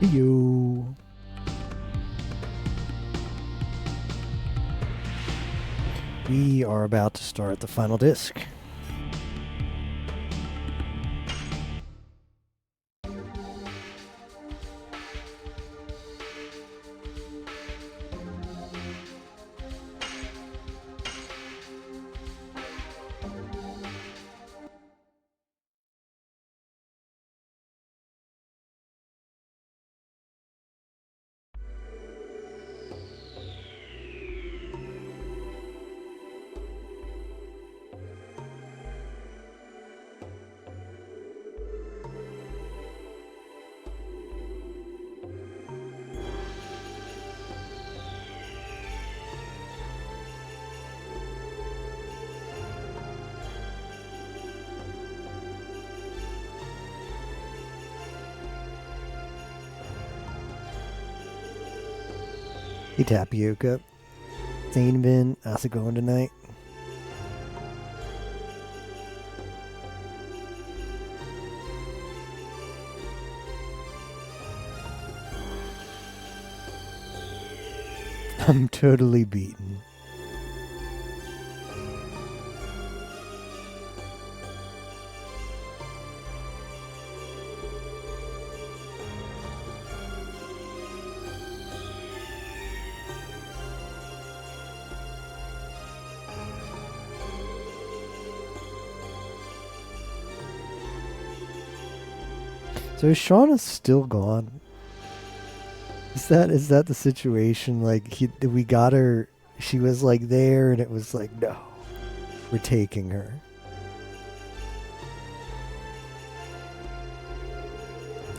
You. We are about to start the final disc. Hey Tapioca. Zainvin, how's it going tonight? I'm totally beaten. So is Shauna still gone? Is that the situation? Like we got her, she was like there, and it was like, no, we're taking her.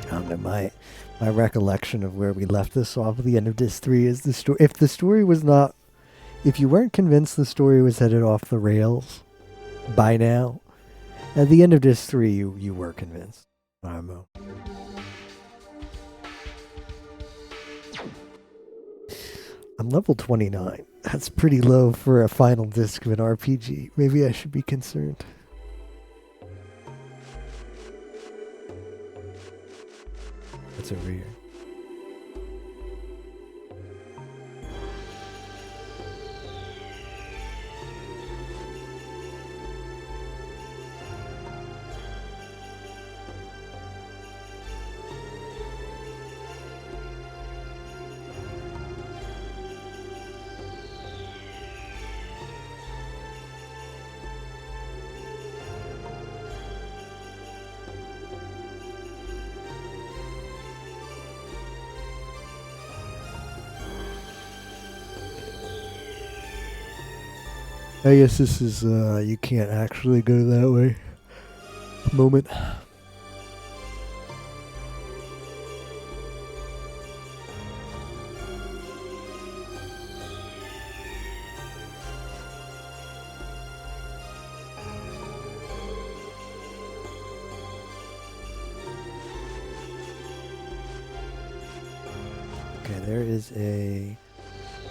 I don't know, my recollection of where we left this off at the end of disc 3 is the story. If the story was not, if you weren't convinced the story was headed off the rails by now, at the end of disc 3 you were convinced. I'm level 29. That's pretty low for a final disc of an RPG. Maybe I should be concerned. What's over here? I guess this is, you can't actually go that way. Moment. Okay, there is a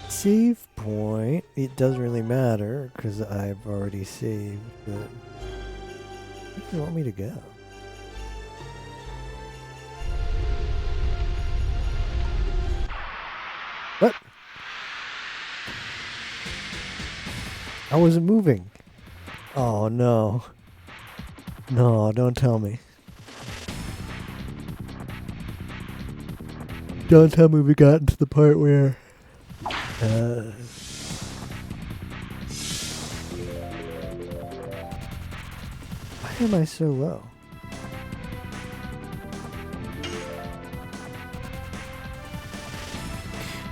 save point. It doesn't really matter because I've already saved, but where do you want me to go? What? I wasn't moving. Oh no. No, don't tell me. Don't tell me we got into the part where why am I so low?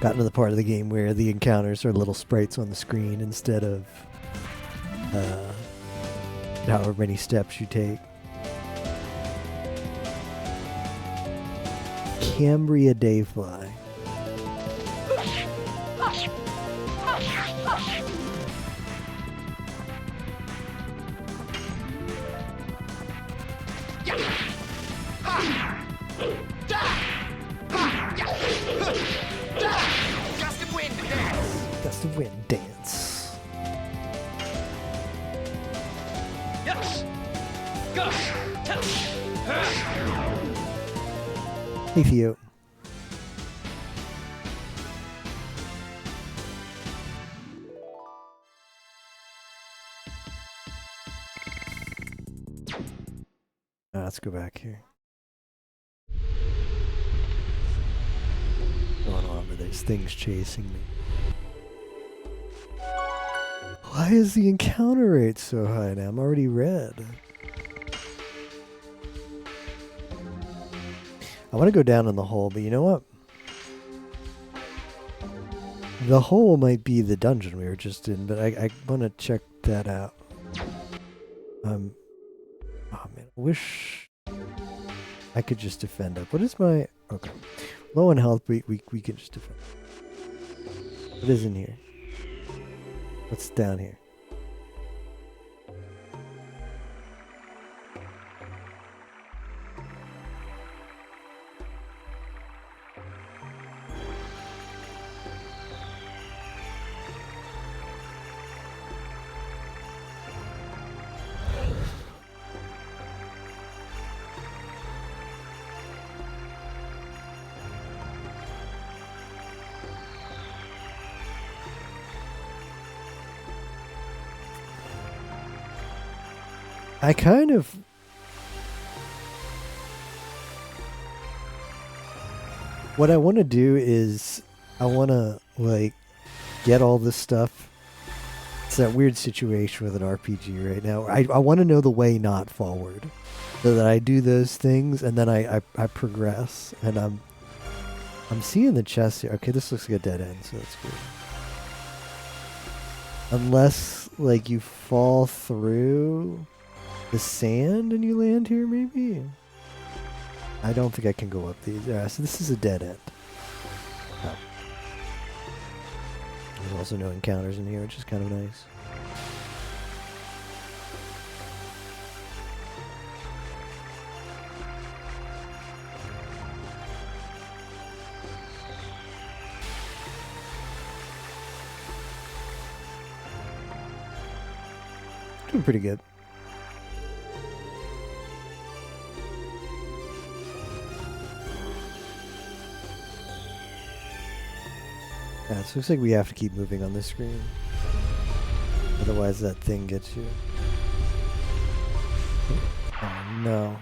Gotten to the part of the game where the encounters are little sprites on the screen instead of however many steps you take. Cambria Dayfly. Gust of wind dance. Hey Theo. Let's go back here. Going on, but there's things chasing me. Why is the encounter rate so high now? I'm already red. I want to go down in the hole, but you know what? The hole might be the dungeon we were just in, but I want to check that out. Oh man, I wish I could just defend up. What is my... Okay. Low on health, we can just defend. What is in here? What's down here? I kind of... What I want to do is I want to, like, get all this stuff. It's that weird situation with an RPG right now. I want to know the way not forward. So that I do those things and then I progress. And I'm seeing the chest here. Okay, this looks like a dead end, so that's good. Unless, like, you fall through the sand and you land here, maybe? I don't think I can go up these. Yeah, so this is a dead end. Oh. There's also no encounters in here, which is kind of nice. Doing pretty good. Yeah, it looks like we have to keep moving on this screen. Otherwise that thing gets you. Oh no.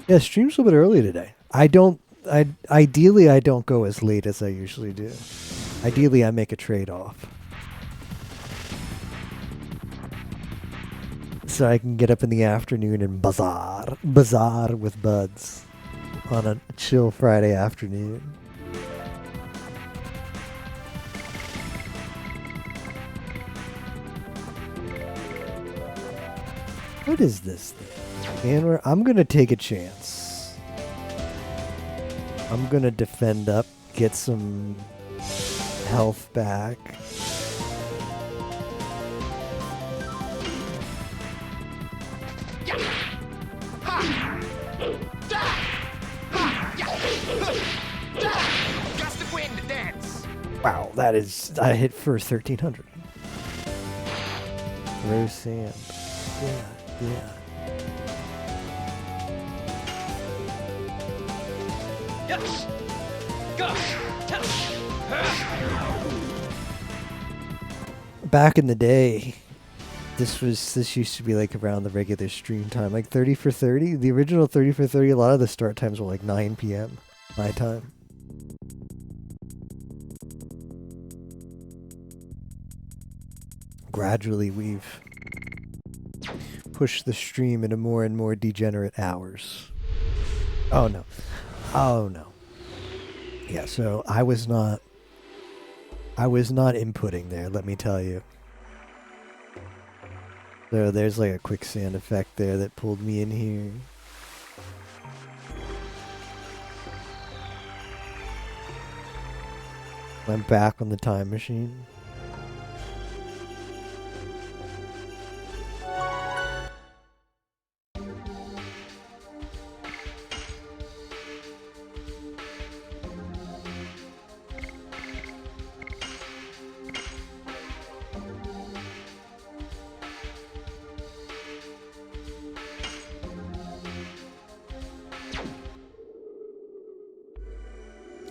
Yeah, stream's a little bit early today. Ideally I don't go as late as I usually do. Ideally I make a trade-off. So I can get up in the afternoon and bazaar with buds on a chill Friday afternoon. What is this thing? And I'm gonna take a chance. I'm gonna defend up, get some health back. Wow, that is... I hit for 1,300. Throw sand. Yeah. Back in the day, this used to be like around the regular stream time, like 30 for 30. The original 30 for 30, a lot of the start times were like 9 p.m. my time. Gradually, we've pushed the stream into more and more degenerate hours. Oh no. Yeah, so I was not inputting there, let me tell you. So there's like a quicksand effect there that pulled me in here. I'm back on the time machine.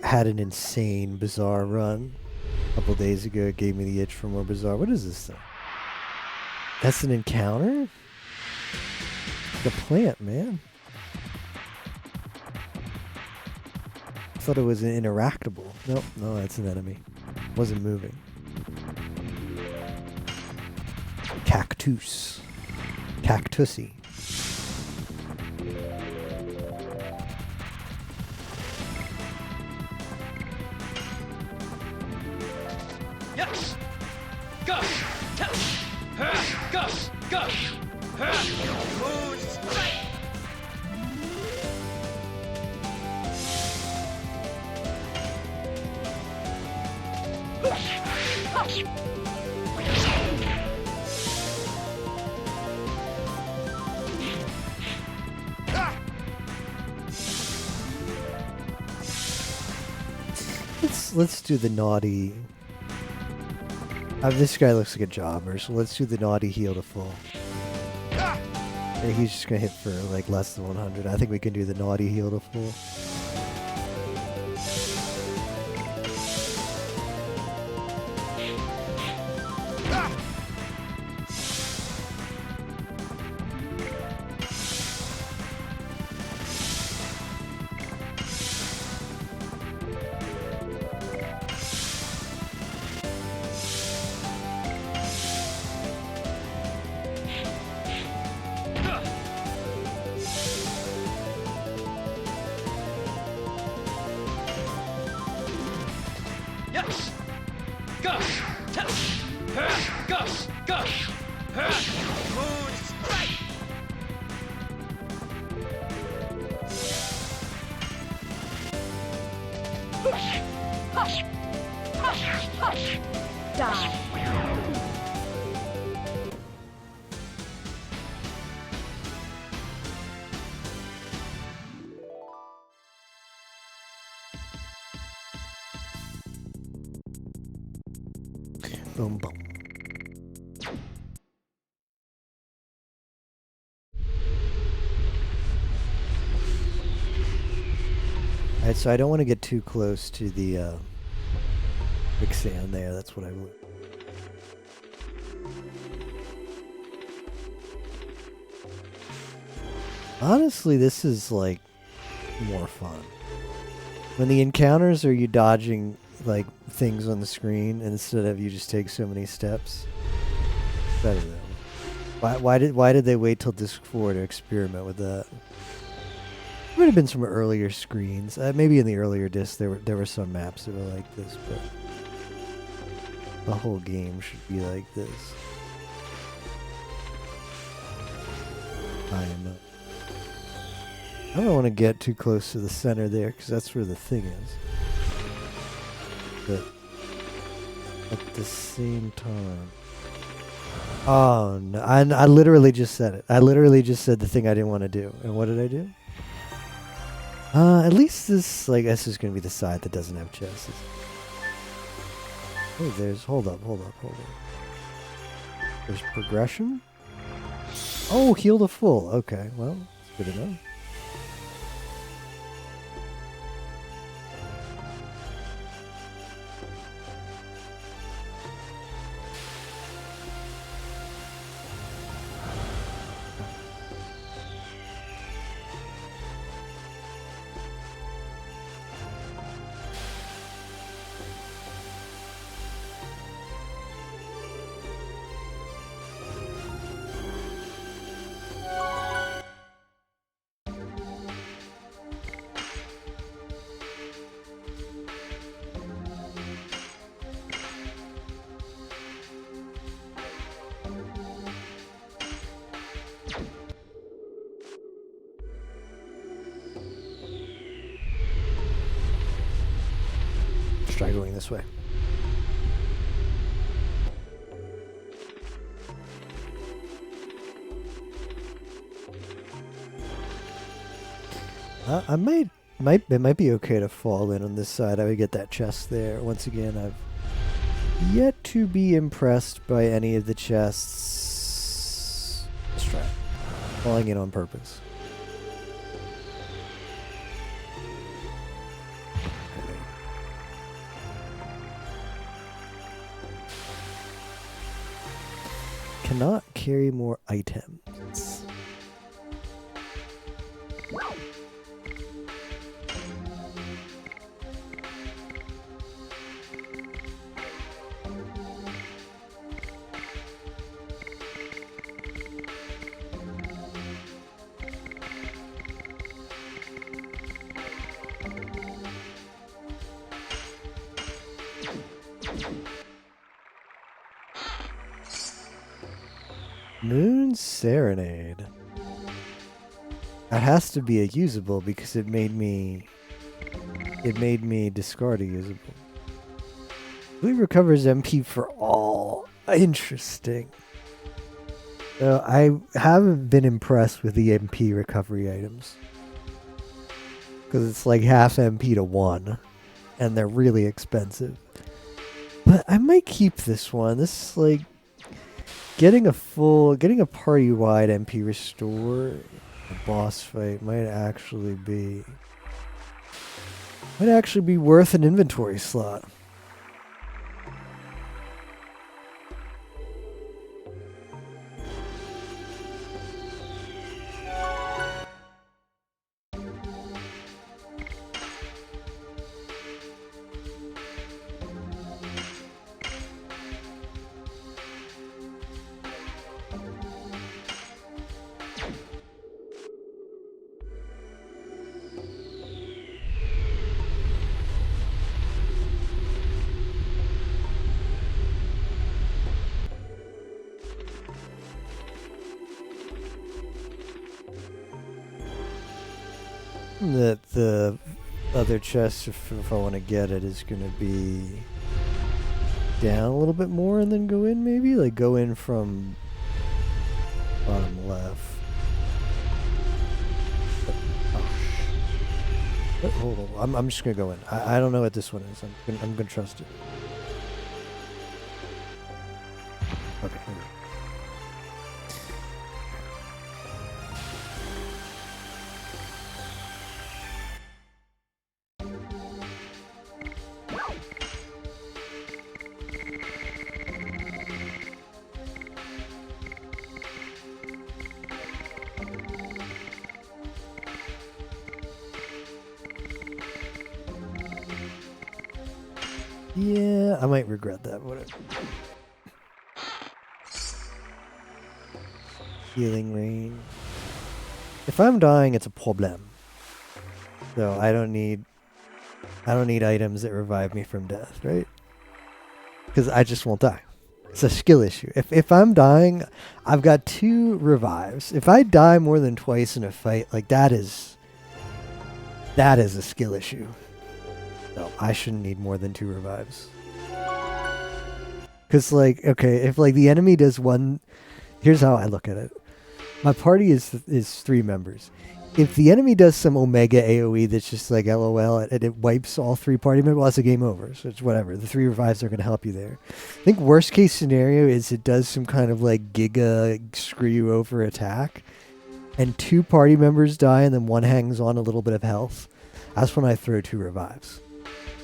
Had an insane, bizarre run. A couple days ago, it gave me the itch for more bizarre. What is this thing? That's an encounter? The plant, man. I thought it was an interactable. Nope, no, that's an enemy. Wasn't moving. Cactus. Cactusy. Yes! Gush! Test! Gush! Gush! Moon strike! Let's do the naughty. This guy looks like a jobber, so let's do the naughty heal to full. He's just gonna hit for like less than 100. I think we can do the naughty heal to full. Yes! Gush! Test! Gush! Gush! Moon strike! Die. Boom, boom. Alright, so I don't want to get too close to the quicksand there. That's what I want. Honestly, this is like more fun. When the encounters are you dodging like things on the screen instead of you just take so many steps. Better though. Why did they wait till disc 4 to experiment with that? There would have been some earlier screens. Maybe in the earlier discs there were some maps that were like this, but the whole game should be like this. I don't want to get too close to the center there because that's where the thing is. But at the same time, oh no! I literally just said it. I literally just said the thing I didn't want to do. And what did I do? At least this, like, this is gonna be the side that doesn't have chests. Oh, there's. Hold up. There's progression. Oh, heal to full. Okay, well, it's good to know. Try going this way. It might be okay to fall in on this side. I would get that chest there. Once again, I've yet to be impressed by any of the chests. Let's try it. Falling in on purpose. cannot carry more items. Moon Serenade. That has to be a usable because it made me discard a usable. It recovers MP for all. Interesting. I haven't been impressed with the MP recovery items. Because it's like half MP to 1. And they're really expensive. But I might keep this one. This is like getting a party-wide MP restore a boss fight might actually be worth an inventory slot. The other chest, if I want to get it, is going to be down a little bit more and then go in maybe? Like go in from bottom left. Oh, hold on. I'm just going to go in. I don't know what this one is. I'm going to trust it. Okay, here we go. Yeah, I might regret that. Whatever. Healing rain. If I'm dying, it's a problem. So I don't need items that revive me from death, right? Because I just won't die. It's a skill issue. If I'm dying, I've got 2 revives. If I die more than twice in a fight, like that is a skill issue. No, I shouldn't need more than 2 revives. Because, like, okay, if, like, the enemy does one... Here's how I look at it. My party is 3 members. If the enemy does some Omega AoE that's just, like, LOL, and it wipes all 3 party members, well, that's a game over. So it's whatever. The 3 revives are going to help you there. I think worst case scenario is it does some kind of, like, giga screw-you-over attack, and 2 party members die, and then 1 hangs on a little bit of health. That's when I throw 2 revives.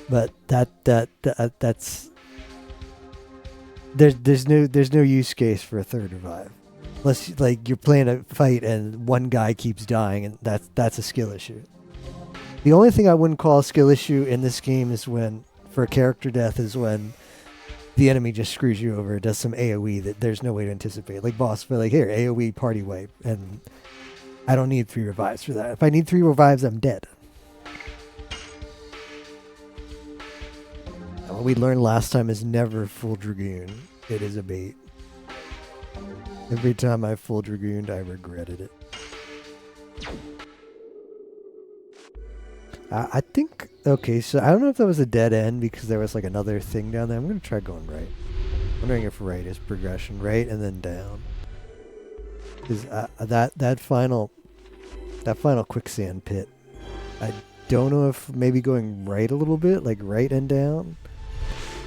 But that's there's no use case for a 3rd revive, unless like you're playing a fight and 1 guy keeps dying, and that's a skill issue. The only thing I wouldn't call a skill issue in this game is when for a character death is when the enemy just screws you over, does some AoE that there's no way to anticipate, like boss fight, like here AoE party wipe, and I don't need 3 revives for that. If I need 3 revives, I'm dead. What we learned last time is never full Dragoon. It is a bait. Every time I full Dragooned, I regretted it. I think... Okay, so I don't know if that was a dead end because there was like another thing down there. I'm going to try going right. I'm wondering if right is progression. Right and then down. Because that final quicksand pit, I don't know if maybe going right a little bit, like right and down,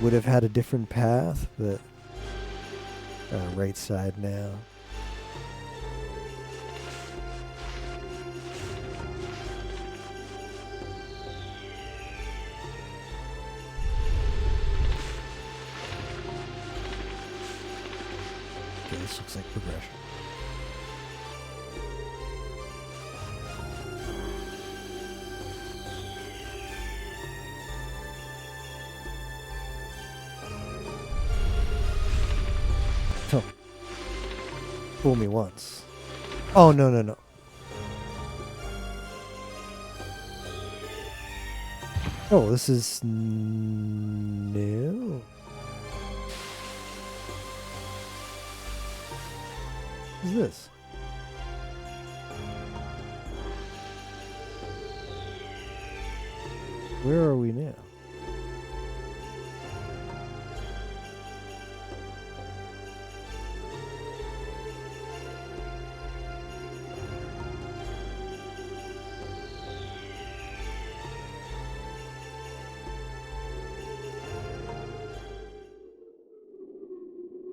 would have had a different path, but right side now. Okay, this looks like progression. Oh. Fool me once. Oh, no, no, no. Oh, this is new. What is this? Where are we now?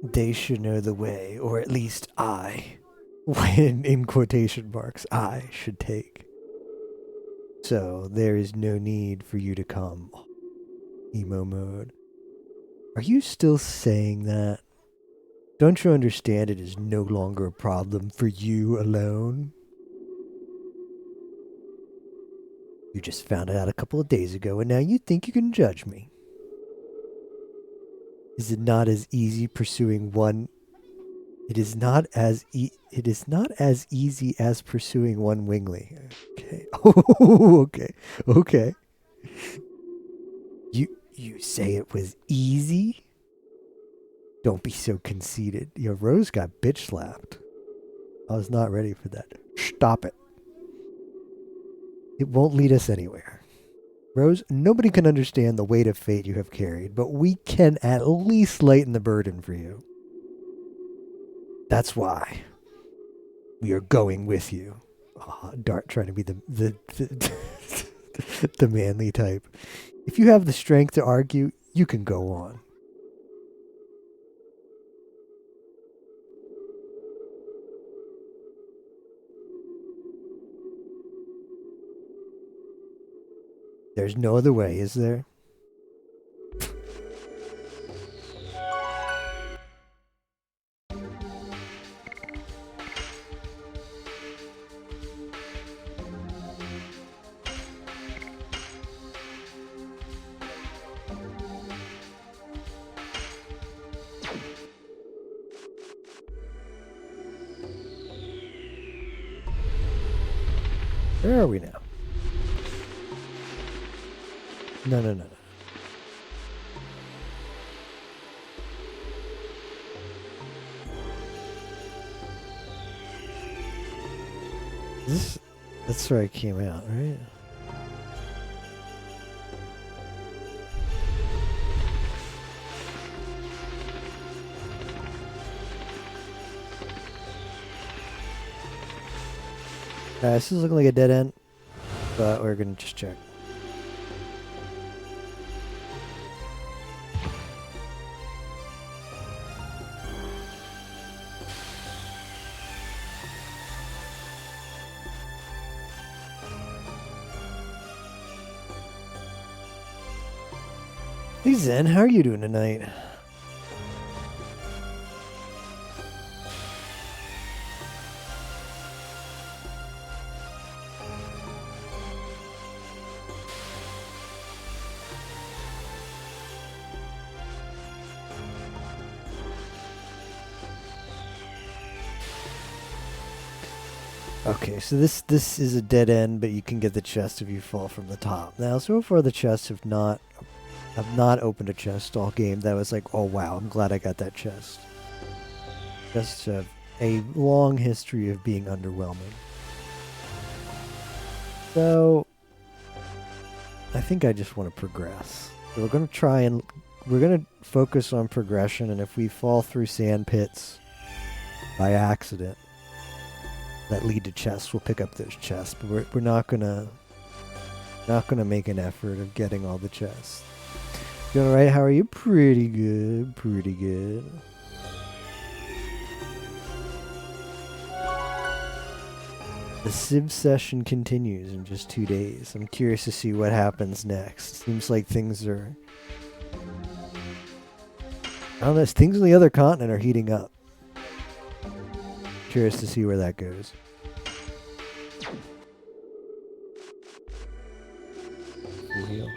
They should know the way, or at least I, when in quotation marks, I should take. So there is no need for you to come. Emo mode. Are you still saying that? Don't you understand it is no longer a problem for you alone? You just found it out a couple of days ago and now you think you can judge me. Is it not as easy pursuing one? It is not as easy as pursuing one wingly. Okay. Oh, okay. Okay. You say it was easy? Don't be so conceited. Your Rose got bitch slapped. I was not ready for that. Stop it. It won't lead us anywhere. Rose, nobody can understand the weight of fate you have carried, but we can at least lighten the burden for you. That's why we are going with you. Oh, Dart trying to be the manly type. If you have the strength to argue, you can go on. There's no other way, is there? Where are we now? No, no, no, no. That's where I came out, right? This is looking like a dead end, but we're gonna just check. Hey Zen, how are you doing tonight? Okay, so this is a dead end, but you can get the chest if you fall from the top. Now, so far the chests have not opened a chest all game that was like, oh wow, I'm glad I got that chest. Chests have a long history of being underwhelming. So, I think I just want to progress. So we're going to focus on progression, and if we fall through sand pits by accident that lead to chests, we'll pick up those chests, but we're not gonna make an effort of getting all the chests. Doing alright? How are you? Pretty good. Pretty good. The Civ session continues in just 2 days. I'm curious to see what happens next. Seems like things are... I don't know, things on the other continent are heating up. curious to see where that goes. Wheel.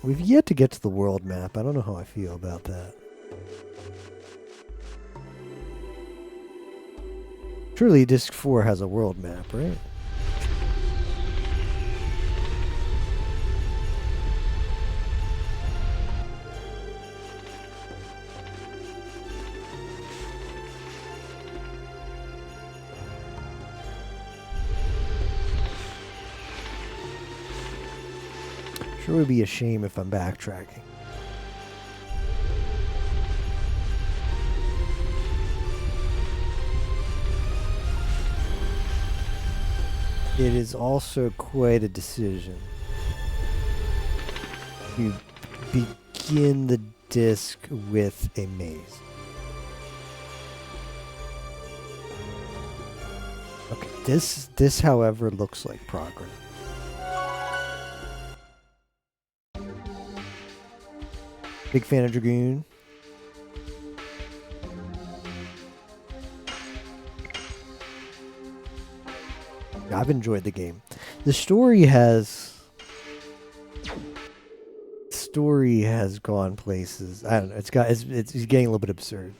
We've yet to get to the world map. I don't know how I feel about that. Surely Disc 4 has a world map, right? Sure would be a shame if I'm backtracking. It is also quite a decision to begin the disc with a maze. Okay, this however looks like progress. Big fan of Dragoon. I've enjoyed the game. The story has gone places. I don't know. It's getting a little bit absurd,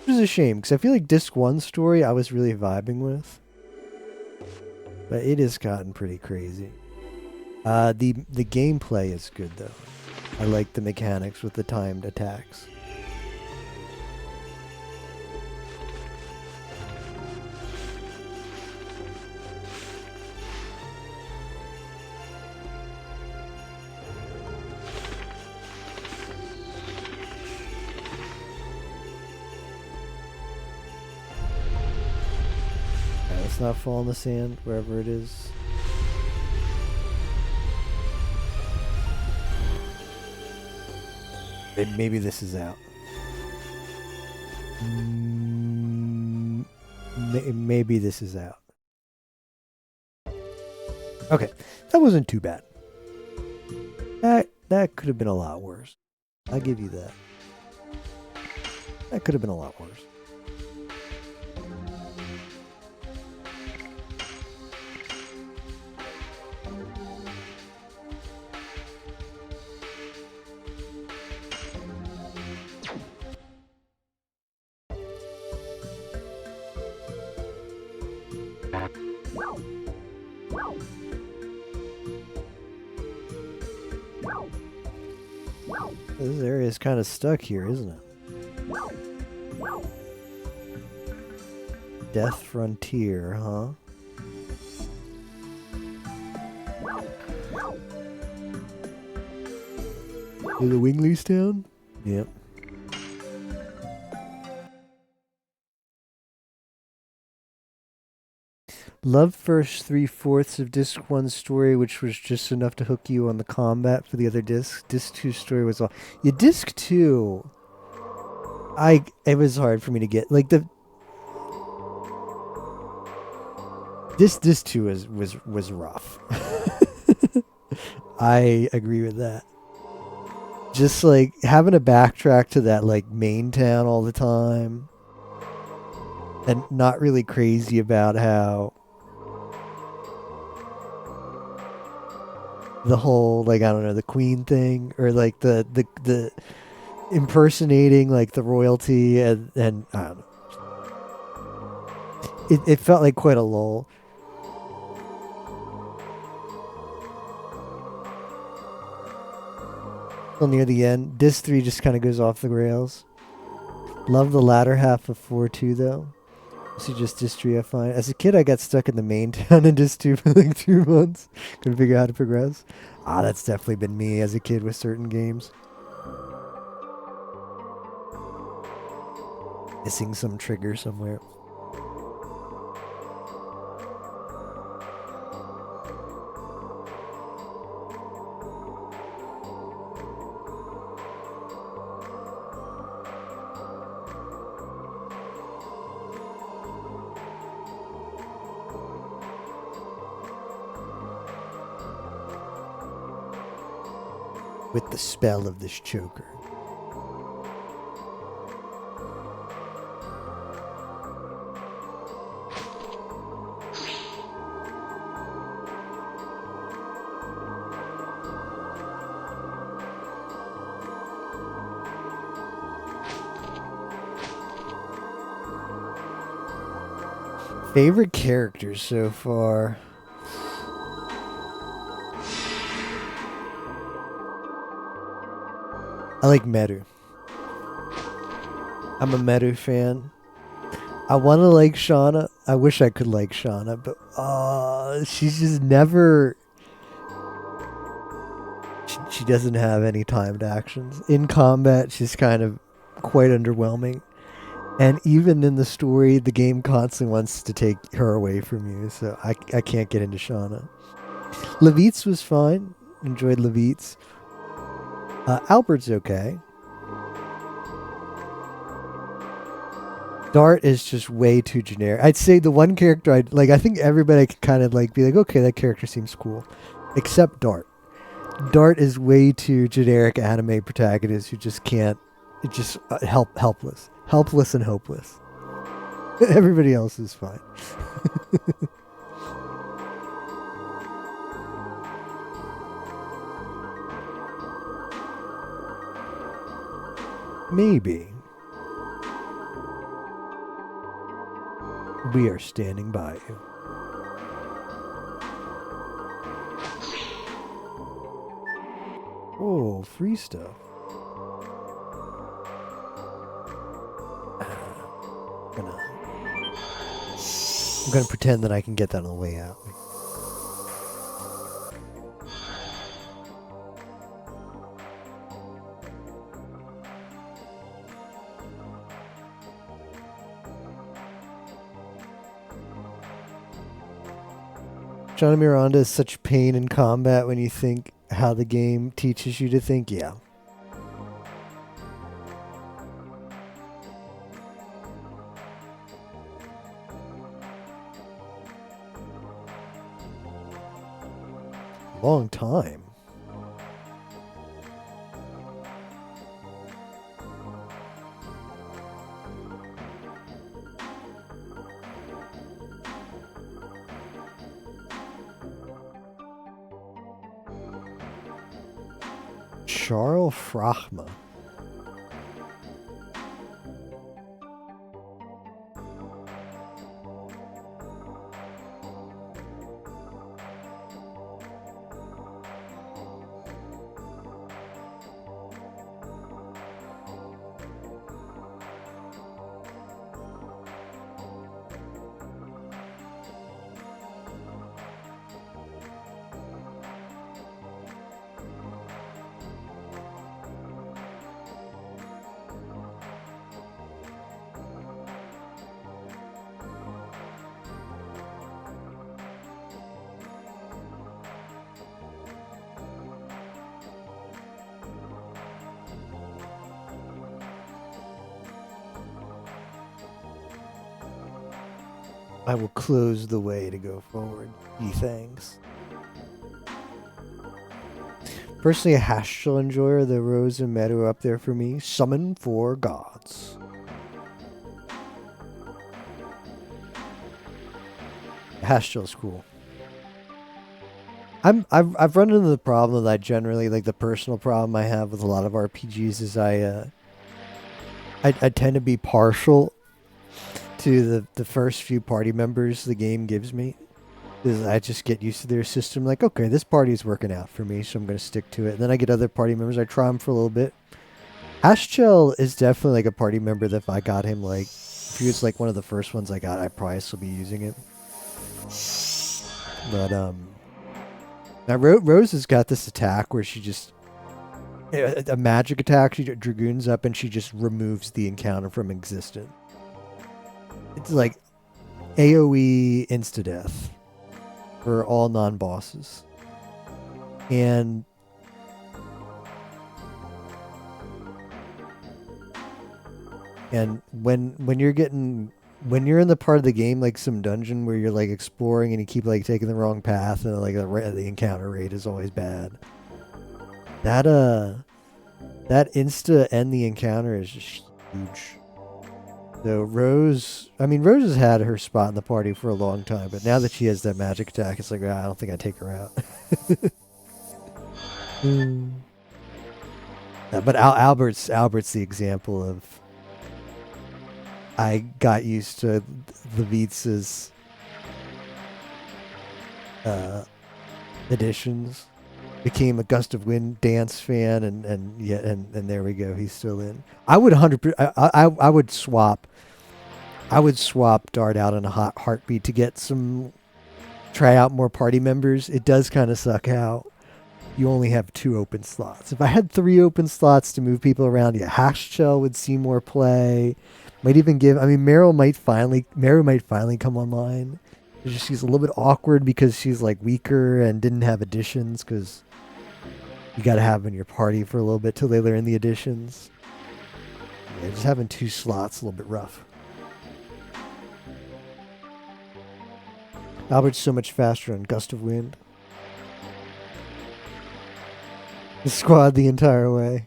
which is a shame because I feel like Disc 1's story I was really vibing with, but it has gotten pretty crazy. The gameplay is good though. I like the mechanics with the timed attacks. Let's not fall in the sand wherever it is. Maybe this is out. Maybe this is out. Okay, that wasn't too bad. That could have been a lot worse. I'll give you that. That could have been a lot worse. This area is kind of stuck here, isn't it? Death Frontier, huh? To the Wingley's Town? Yep. Loved first 3/4 of Disc 1's story, which was just enough to hook you on the combat for the other discs. Disc 2's story was all. Yeah, Disc 2. It was hard for me to get. Like the. Disc 2 was rough. I agree with that. Just like having to backtrack to that like main town all the time. And not really crazy about how the whole, like, I don't know, the queen thing, or like the impersonating like the royalty, and I don't know. It felt like quite a lull. Well, near the end, Disc 3 just kind of goes off the rails. Love the latter half of 4 too, though. This is just Disc 3 I find. As a kid, I got stuck in the main town in Disc 2 for like 2 months. Couldn't figure out how to progress. That's definitely been me as a kid with certain games. Missing some trigger somewhere. With the spell of this choker. Favorite characters so far? I like Meru. I'm a Meru fan. I want to like Shauna. I wish I could like Shauna, but she's just never. She doesn't have any timed actions. In combat, she's kind of quite underwhelming. And even in the story, the game constantly wants to take her away from you, so I can't get into Shauna. Levitz was fine. Enjoyed Levitz. Albert's okay. Dart is just way too generic. I'd say the one character I'd like, I think everybody can kind of like be like, okay, that character seems cool, except Dart. Dart is way too generic anime protagonist who just can't. It just helpless and hopeless. Everybody else is fine. Maybe. We are standing by you. Oh, free stuff. I'm gonna pretend that I can get that on the way out. Johnny Miranda is such pain in combat when you think how the game teaches you to think. Yeah. Long time. Charles Frachma. I will close the way to go forward. Ye thanks. Personally, a hash shell enjoyer. The Rose and Meadow are up there for me. Summon 4 gods. Hash shell's cool. I've run into the problem that I generally like. The personal problem I have with a lot of RPGs is I tend to be partial to the first few party members the game gives me. Because I just get used to their system. Like, okay, this party is working out for me, so I'm going to stick to it. And then I get other party members. I try them for a little bit. Ashchel is definitely like a party member that if I got him, like, if he was like one of the first ones I got, I'd probably still be using it. But, now Rose has got this attack where she just, a magic attack, she dragoons up and she just removes the encounter from existence. It's like AoE insta-death for all non-bosses. And when you're in the part of the game, like some dungeon where you're like exploring and you keep like taking the wrong path and like the encounter rate is always bad. That insta end the encounter is just huge. So Rose has had her spot in the party for a long time, but now that she has that magic attack, it's like, I don't think I'd take her out. But Albert's the example of, I got used to Levitz's uh, editions. Became a Gust of Wind dance fan, and yeah, and there we go. He's still in. I would 100%. I would swap. I would swap Dart out in a hot heartbeat to get some. Try out more party members. It does kind of suck how you only have 2 open slots. If I had 3 open slots to move people around, yeah, Hash Shell would see more play. Might even give. I mean, Meryl might finally come online. She's a little bit awkward because she's like weaker and didn't have additions because you got to have them in your party for a little bit till they learn the additions. Yeah, just having 2 slots a little bit rough. Albert's so much faster on Gust of Wind. The squad the entire way.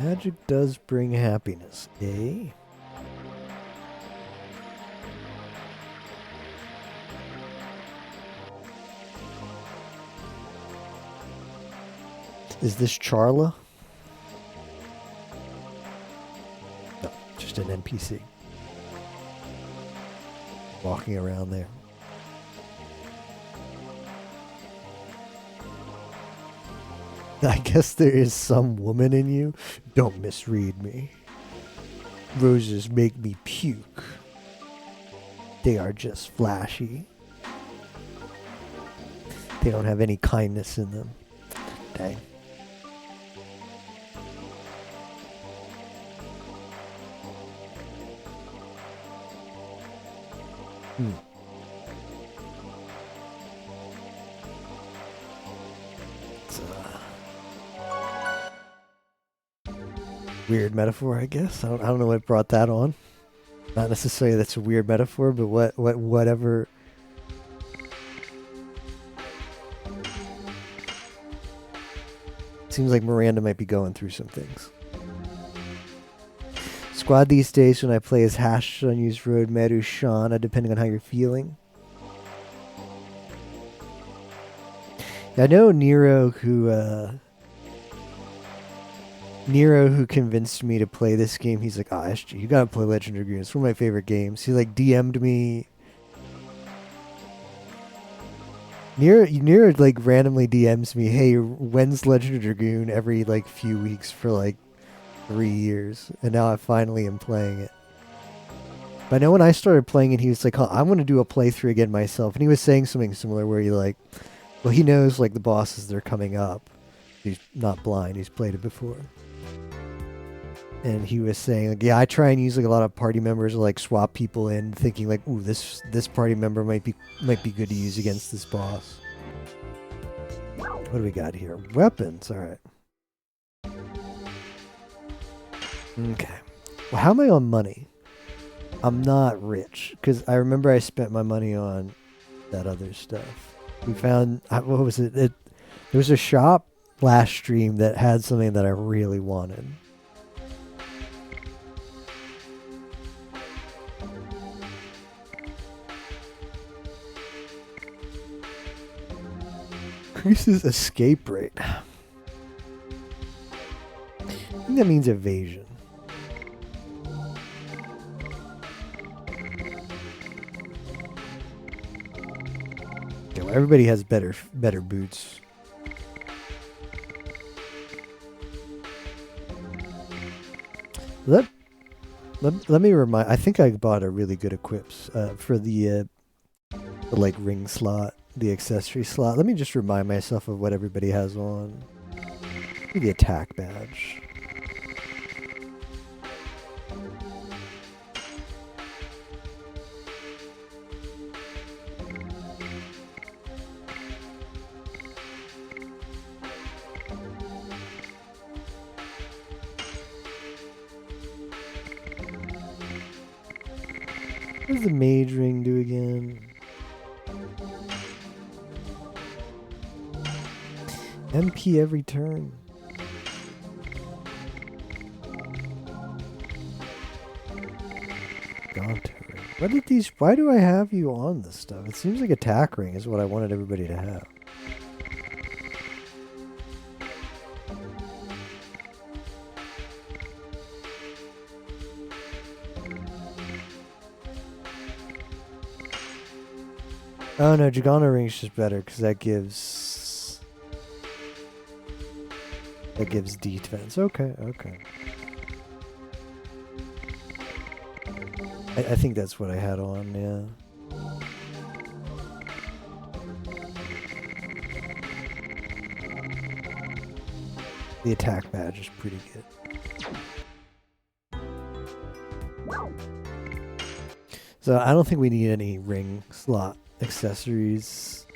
Magic does bring happiness, eh? Is this Charla? No, just an NPC. Walking around there. I guess there is some woman in you. Don't misread me. Roses make me puke. They are just flashy. They don't have any kindness in them. Dang. It's a weird metaphor, I guess. I don't know what brought that on. Not necessarily that's a weird metaphor, but whatever. Seems like Miranda might be going through some things. Squad these days when I play as Hash, unused Road, Meru, Shauna, depending on how you're feeling. I know Nero who convinced me to play this game. He's like, SG, you gotta play Legend of Dragoon. It's one of my favorite games. He like DM'd me. Nero like randomly DMs me, hey, when's Legend of Dragoon every like few weeks for like 3 years, and now I finally am playing it. But I know when I started playing it, he was like, I want to do a playthrough again myself, and he was saying something similar where he like, well, he knows like the bosses that are coming up. He's not blind, he's played it before. And he was saying like, yeah, I try and use like a lot of party members to like swap people in, thinking like, ooh, this party member might be good to use against this boss. What do we got here? Weapons, alright. Okay. Well, how am I on money? I'm not rich, because I remember I spent my money on that other stuff. We found, what was it? There was a shop last stream that had something that I really wanted. Increases escape rate. I think that means evasion. Okay, well, everybody has better boots. Let me remind. I think I bought a really good equips for the like ring slot, the accessory slot. Let me just remind myself of what everybody has on. Maybe the attack badge. What does the mage ring do again? MP every turn. Gauntlet ring. What did these? Why do I have you on this stuff? It seems like attack ring is what I wanted everybody to have. Oh no, Dragona Ring's just better because that gives defense. Okay, okay. I think that's what I had on, yeah. The attack badge is pretty good. So I don't think we need any ring slot accessories.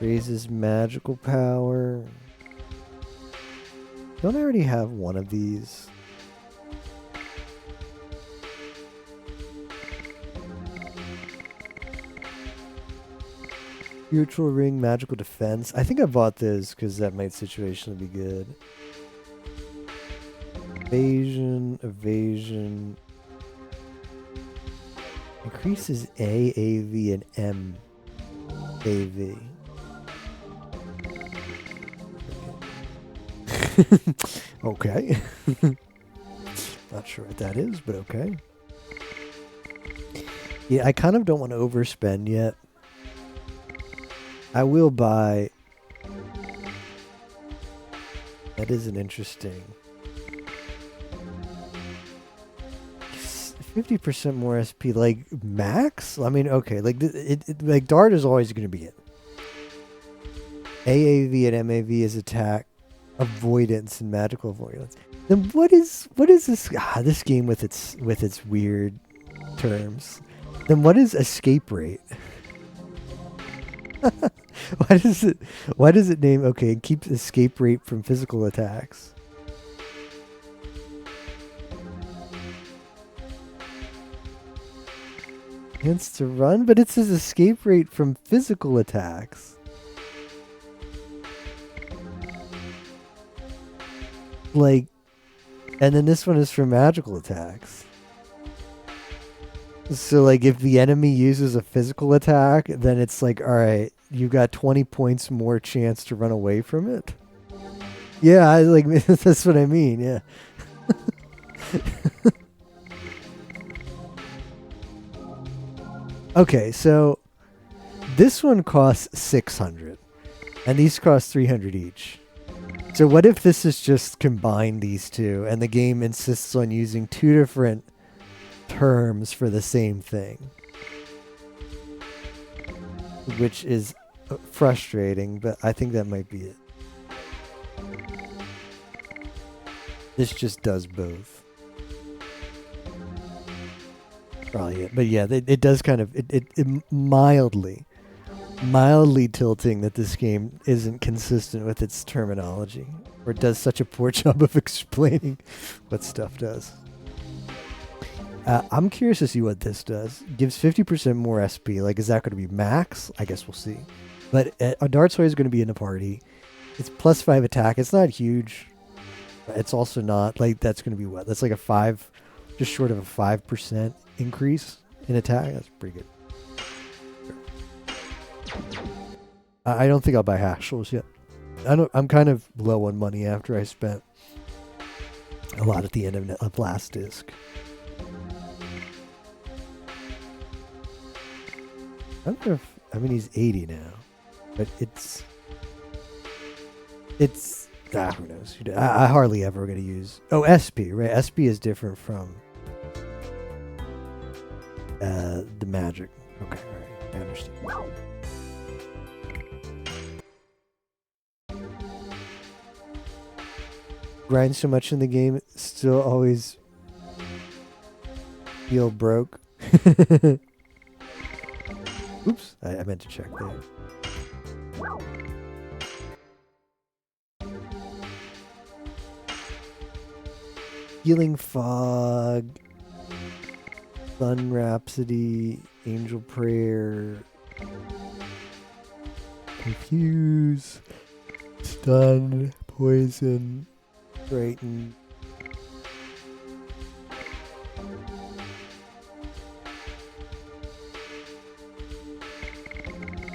Raises magical power. Don't I already have one of these? Spiritual ring, magical defense. I think I bought this because that might situationally be good. Evasion, evasion. Increases A, AV, and M, AV. Okay. Not sure what that is, but okay. Yeah, I kind of don't want to overspend yet. I will buy. That is an interesting. 50% more SP, like max? I mean, okay, like like Dart is always going to be it. AAV and MAV is attack, avoidance, and magical avoidance. Then what is this? This game with its weird terms. Then what is escape rate? Why does it name? Okay, it keeps escape rate from physical attacks. Chance to run, but it says escape rate from physical attacks. Like, and then this one is for magical attacks. So like if the enemy uses a physical attack, then it's like, all right, you got 20 points more chance to run away from it. Yeah, I like that's what I mean. Yeah. Okay, so this one costs 600 and these cost 300 each. So what if this is just combine these two and the game insists on using two different terms for the same thing? Which is frustrating, but I think that might be it. This just does both. Probably it. But yeah, it does kind of it mildly tilting that this game isn't consistent with its terminology, or it does such a poor job of explaining what stuff does. I'm curious to see what this does. Gives 50% more SP. Like, is that going to be max? I guess we'll see. But a Dartsoy is going to be in the party. It's +5 attack. It's not huge. It's also not like that's going to be what? That's like a 5, just short of a 5% increase in attack. That's pretty good. I don't think I'll buy Hashels yet. I'm kind of low on money after I spent a lot at the end of last disc. I mean, he's 80 now, but it's who knows? I hardly ever going to use. Oh, SP, right? SP is different from the magic. Okay, all right, I understand. Grind so much in the game, still always feel broke. Oops, I meant to check there. Healing Fog, Sun Rhapsody, Angel Prayer, Confuse, Stun, Poison, Frighten.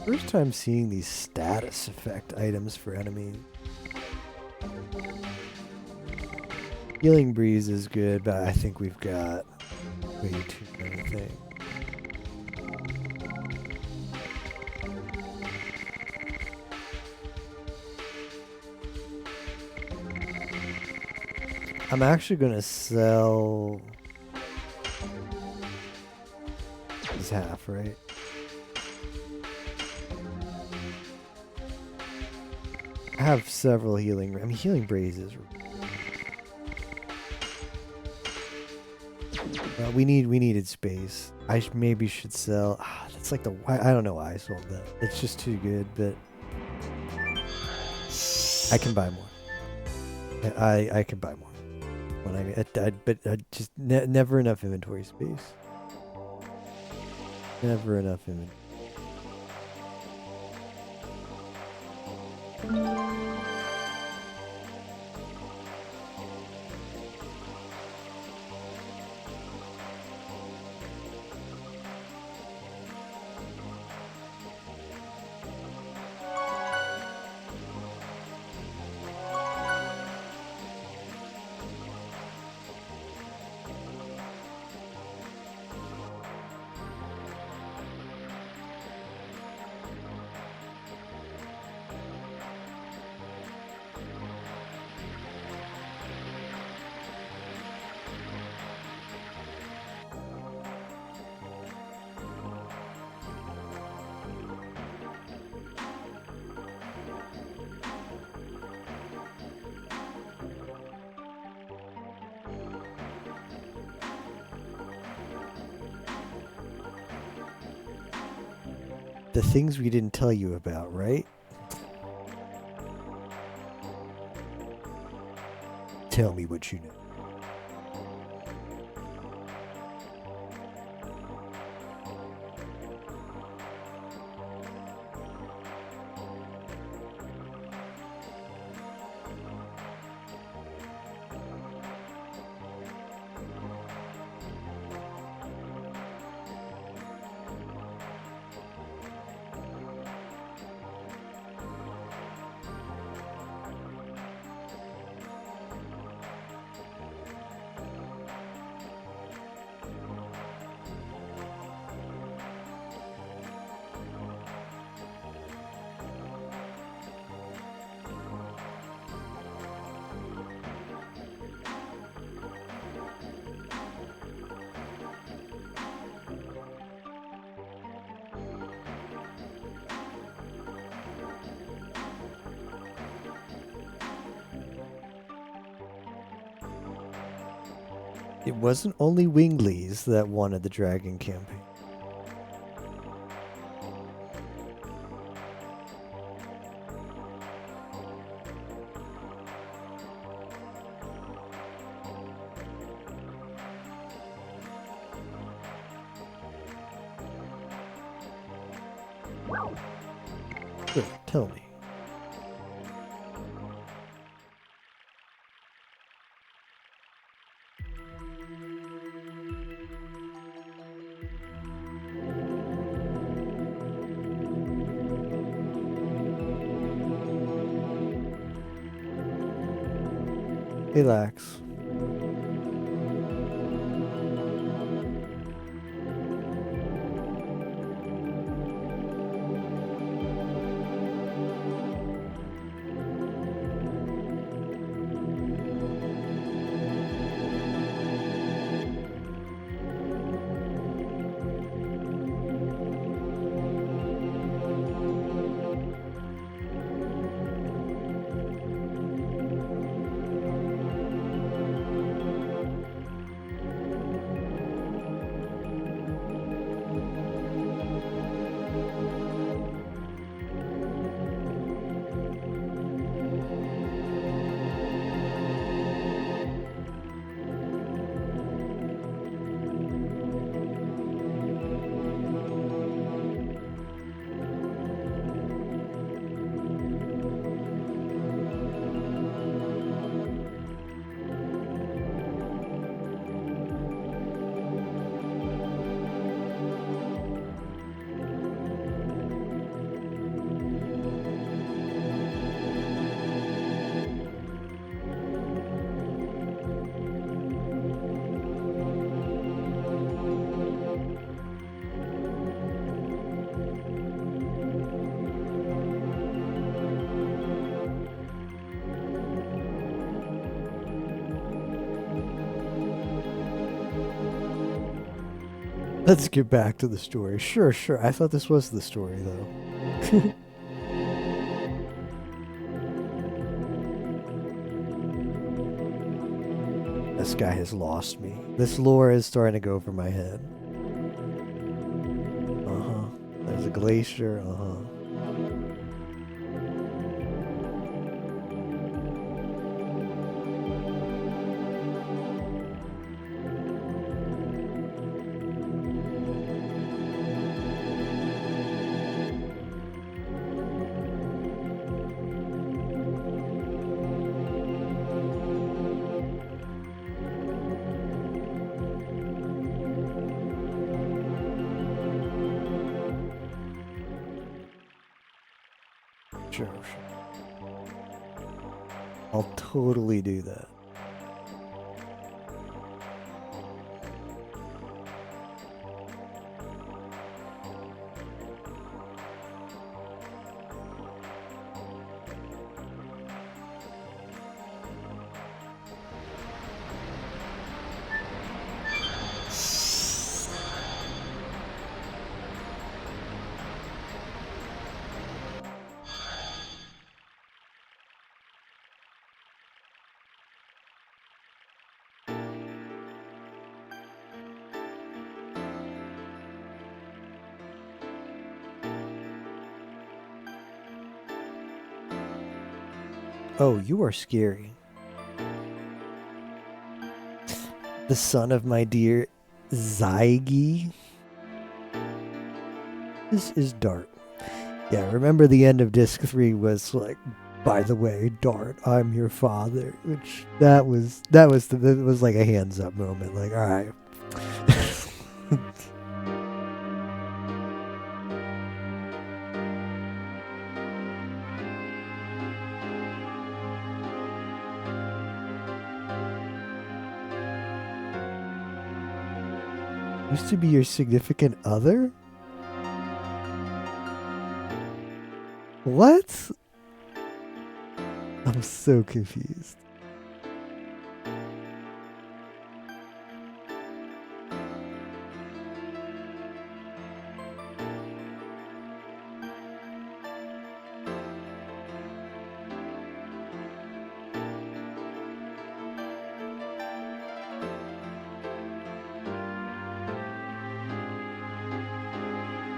First time seeing these status effect items for enemies. Healing Breeze is good, but I think we've got way too many things. I'm actually gonna sell this half, right? I have several healing. I mean, healing braises. We needed space. Maybe should sell. That's like the. I don't know why I sold that. It's just too good, but I can buy more. I can buy more when but just never enough inventory space. Never enough inventory. The things we didn't tell you about, right? Tell me what you know. It wasn't only Winglies that wanted the Dragon campaign. Good, tell me. Relax. Let's get back to the story. Sure, sure. I thought this was the story, though. This guy has lost me. This lore is starting to go over my head. Uh-huh. There's a glacier. Uh-huh. Sure, sure. I'll totally do that. Oh, you are scary. The son of my dear Zygi. This is Dart. Yeah, remember the end of disc 3 was like, by the way, Dart, I'm your father, which that was like a hands up moment. Like, all right. Used to be your significant other? What? I'm so confused.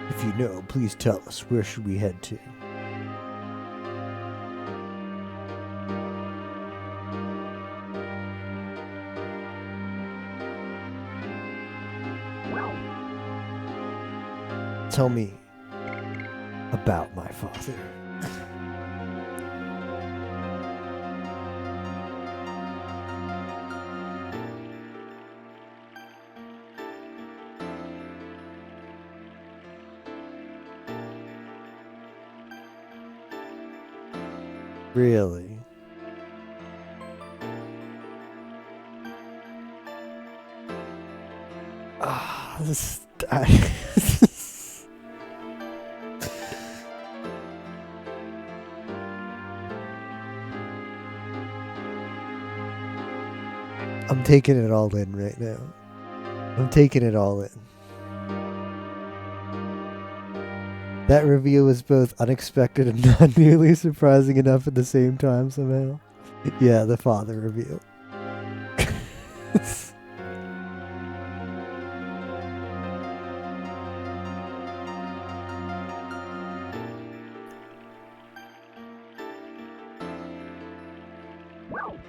If you know, please tell us. Where should we head to? Tell me about my father. Really? Ah, this. I'm taking it all in right now. I'm taking it all in. That reveal was both unexpected and not nearly surprising enough at the same time somehow. Yeah, the father reveal.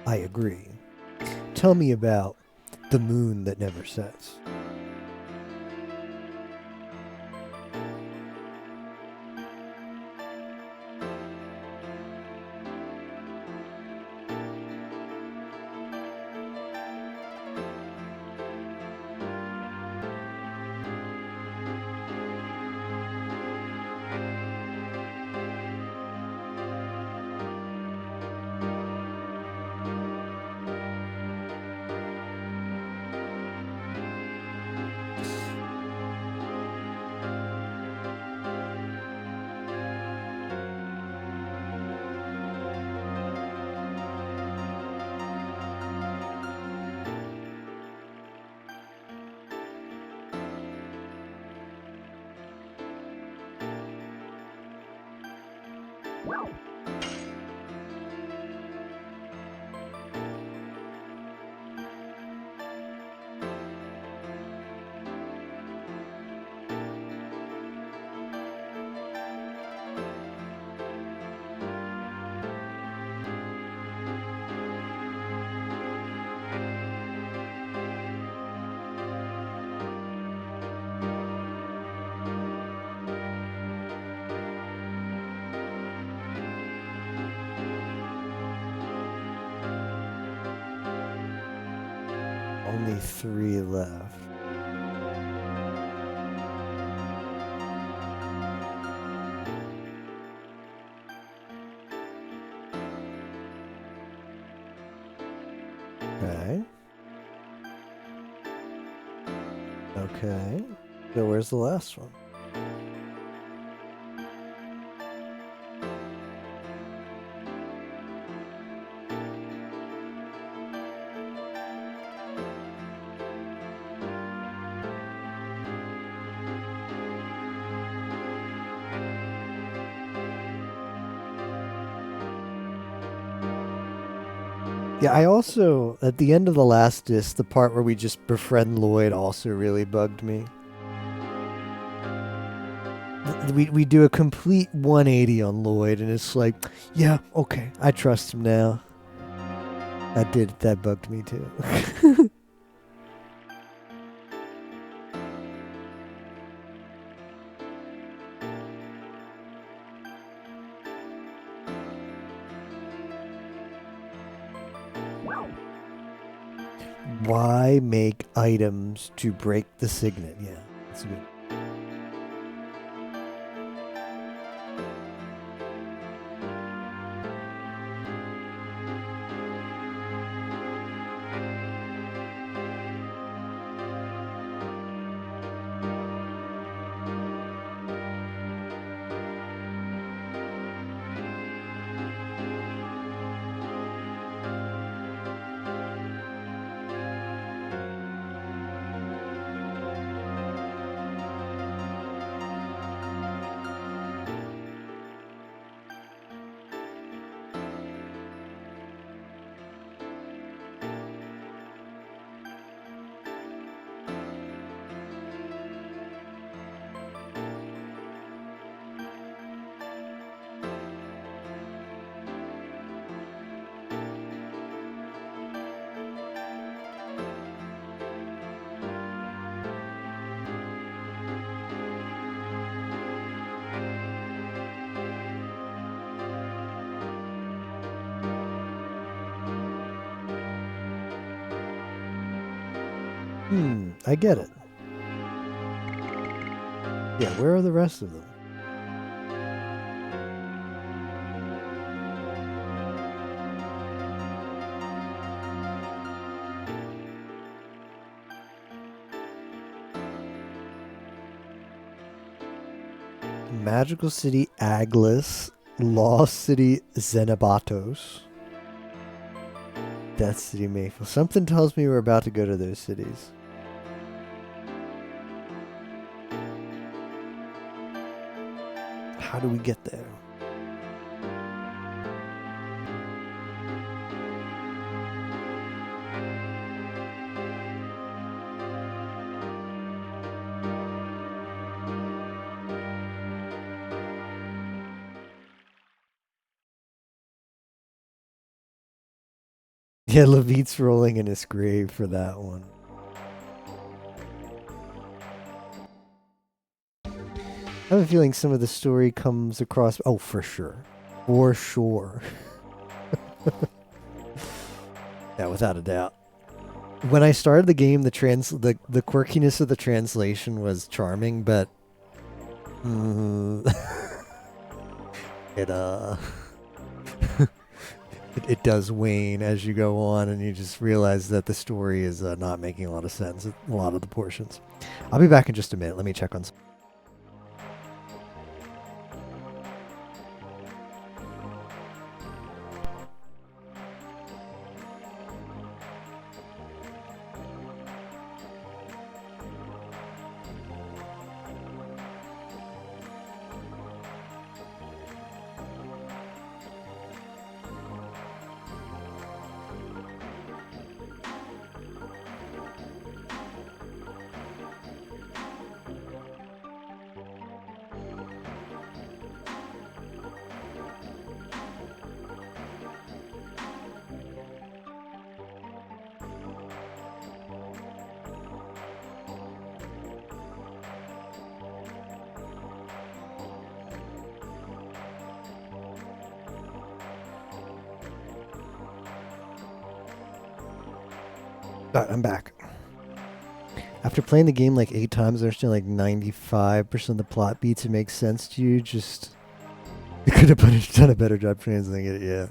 I agree. Tell me about the moon that never sets. Only 3 left. Okay. Okay. So where's the last one? Yeah, I also, at the end of the last disc, the part where we just befriend Lloyd also really bugged me. We do a complete 180 on Lloyd, and it's like, yeah, okay, I trust him now. That bugged me too. Why make items to break the signet? Yeah, that's good. I get it. Yeah, where are the rest of them? Magical City Aglis, Lost City Xenobatos, Death City Mayfield. Something tells me we're about to go to those cities. How do we get there? Yeah, Levit's rolling in his grave for that one. I have a feeling some of the story comes across. Oh, for sure. For sure. Yeah, without a doubt. When I started the game, the quirkiness of the translation was charming, but it it does wane as you go on, and you just realize that the story is not making a lot of sense in a lot of the portions. I'll be back in just a minute. Let me check on some. But I'm back. After playing the game like 8 times, there's still like 95% of the plot beats it makes sense to you. Just you could have done a better job translating it. Yeah.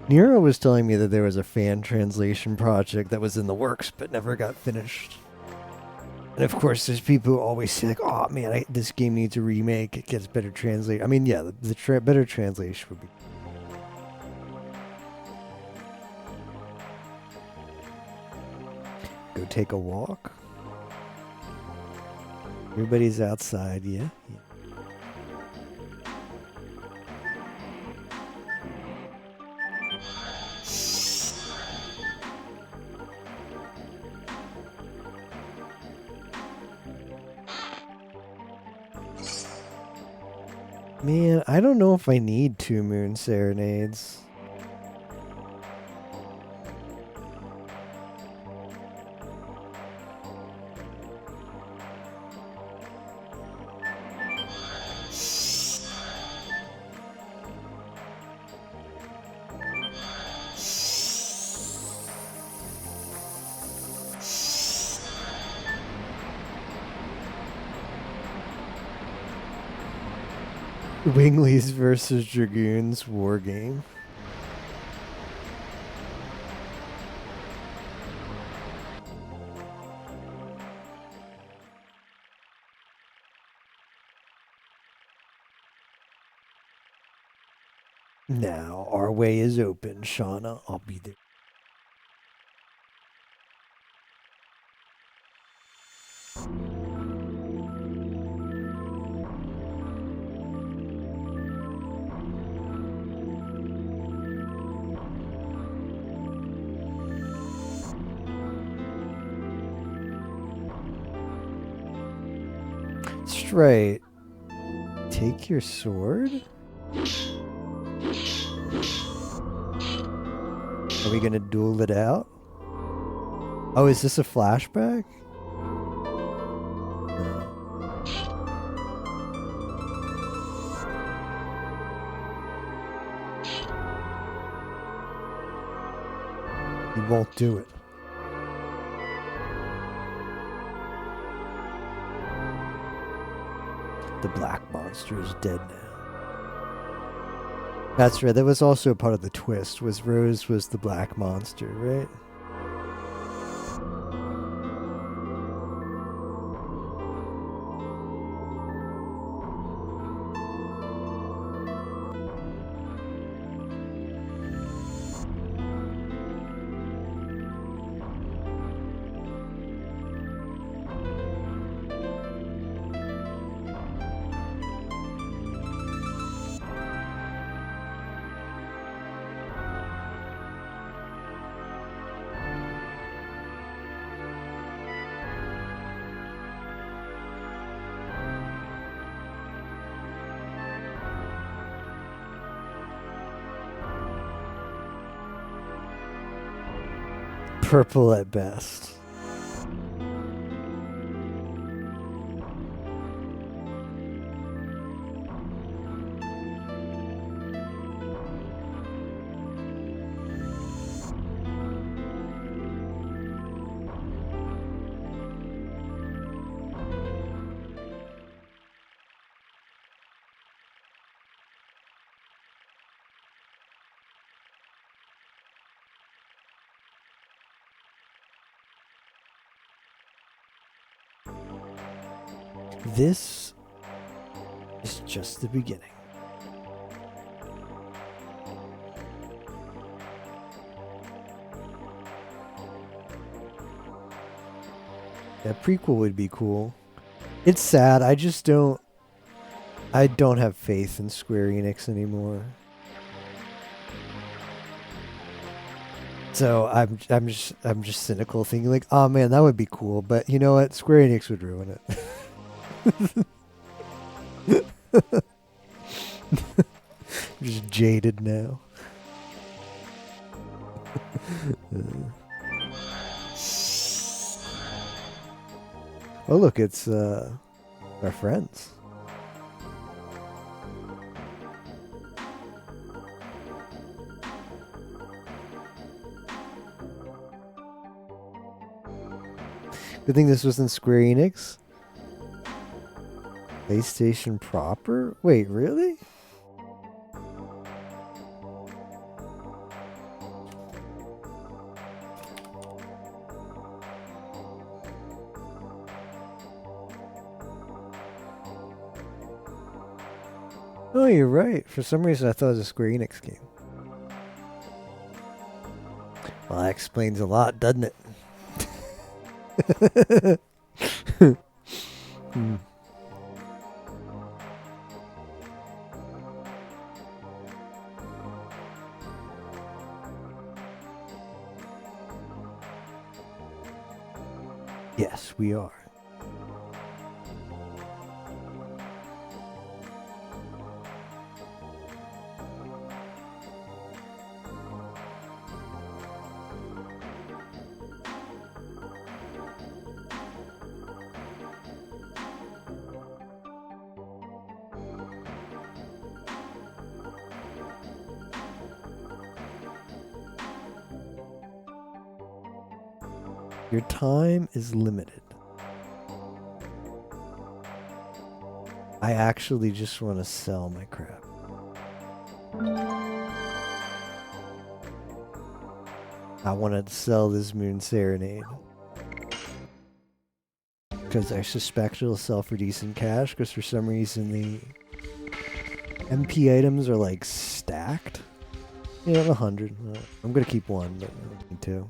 Nero was telling me that there was a fan translation project that was in the works but never got finished. And of course, there's people who always say like, "Oh man, this game needs a remake. It gets better translated." I mean, yeah, the better translation would be. Go take a walk. Everybody's outside, yeah. Man, I don't know if I need 2 moon serenades. Winglies versus Dragoons war game. Now, our way is open, Shauna. I'll be there. Straight. Take your sword? Are we gonna duel it out? Oh, is this a flashback? No. He won't do it. The black monster is dead now. That's right. That was also part of the twist. Was Rose was the black monster, right? Purple at best. This is just the beginning. That prequel would be cool. It's sad. I don't have faith in Square Enix anymore. So I'm just cynical, thinking like, oh man, that would be cool. But you know what? Square Enix would ruin it. I'm just jaded now. Oh look, it's our friends. Good thing this wasn't Square Enix. PlayStation proper? Wait, really? Oh, you're right. For some reason, I thought it was a Square Enix game. Well, that explains a lot, doesn't it? Hmm. Yes, we are. Your time is limited. I actually just want to sell my crap. I want to sell this Moon Serenade. Because I suspect it'll sell for decent cash, because for some reason the MP items are like stacked. Yeah, 100. I'm going to keep one, but I don't need two.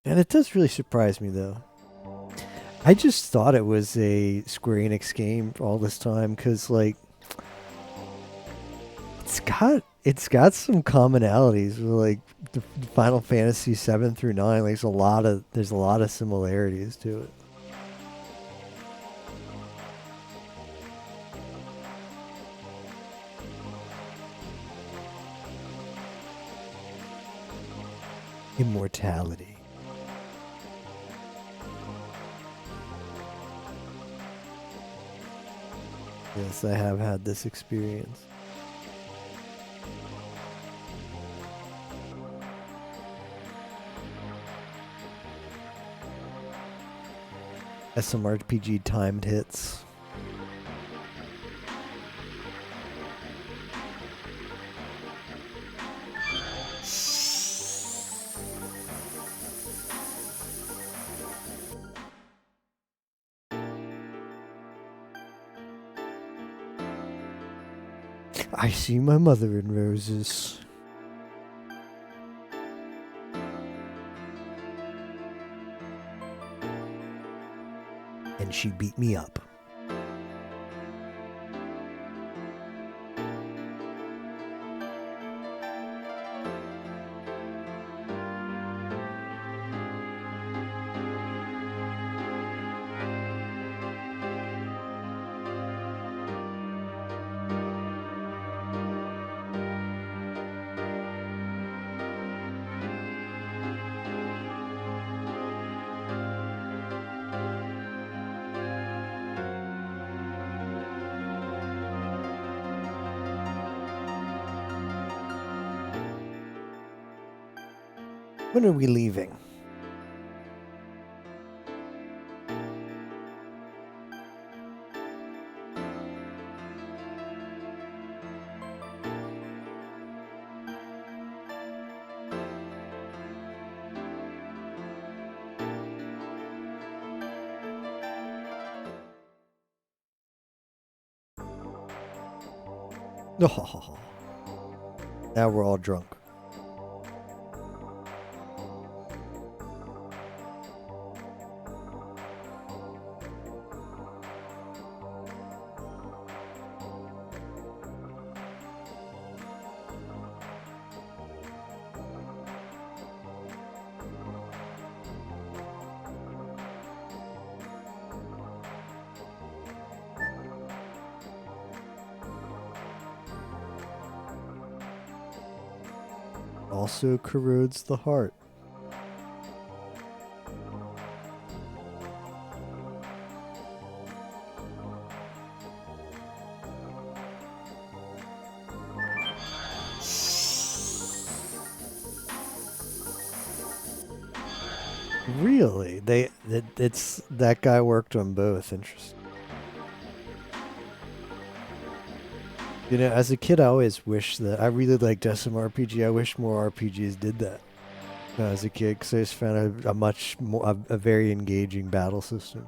And it does really surprise me, though. I just thought it was a Square Enix game all this time, because, like, it's got some commonalities with, like, the Final Fantasy 7 through 9. Like, there's a lot of similarities to it. Immortality. Yes, I have had this experience. SMRPG timed hits. I see my mother in roses. And she beat me up. When are we leaving? Oh, now we're all drunk. Also corrodes the heart. Really? It's that guy worked on both. Interesting. You know, as a kid, I always wished that I really liked SMRPG. I wish more RPGs did that. As a kid, because I just found a much more a very engaging battle system.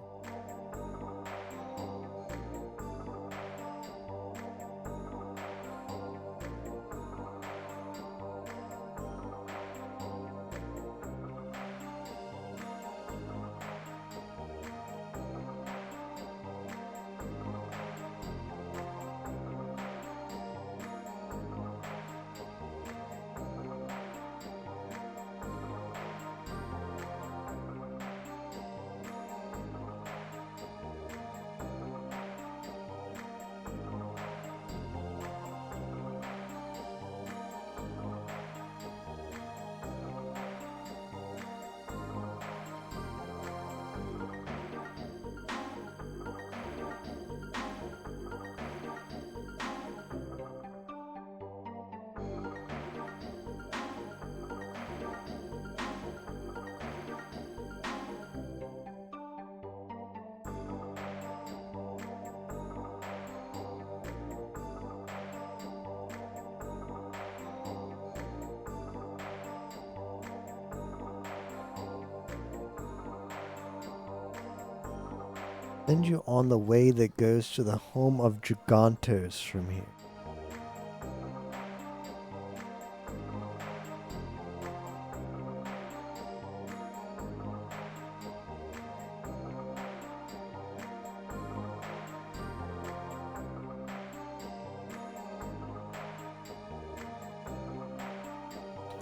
Send you on the way that goes to the home of Gigantos from here.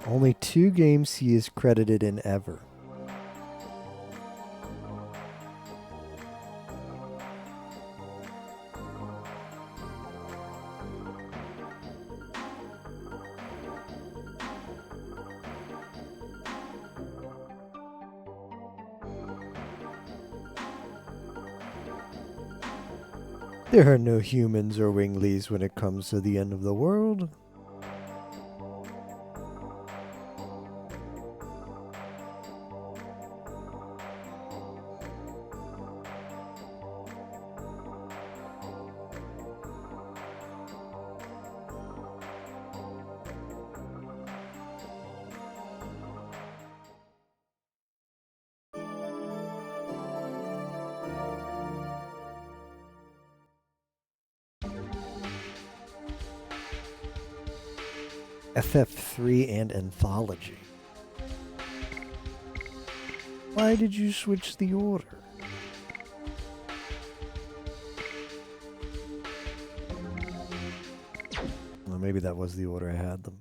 Only 2 games he is credited in ever. There are no humans or winglies when it comes to the end of the world. FF3 and Anthology. Why did you switch the order? Well, maybe that was the order I had them.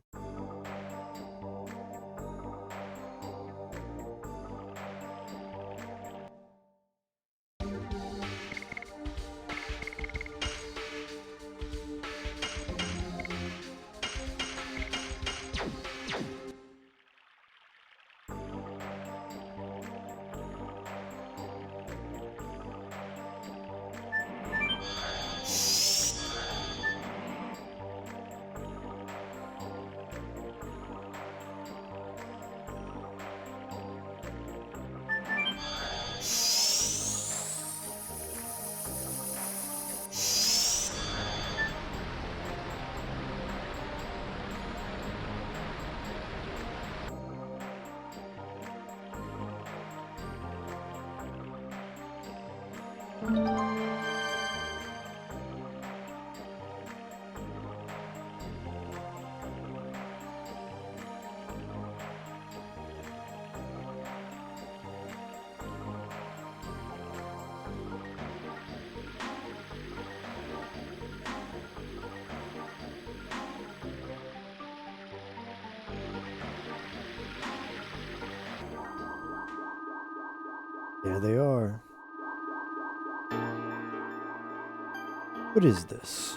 There they are. What is this?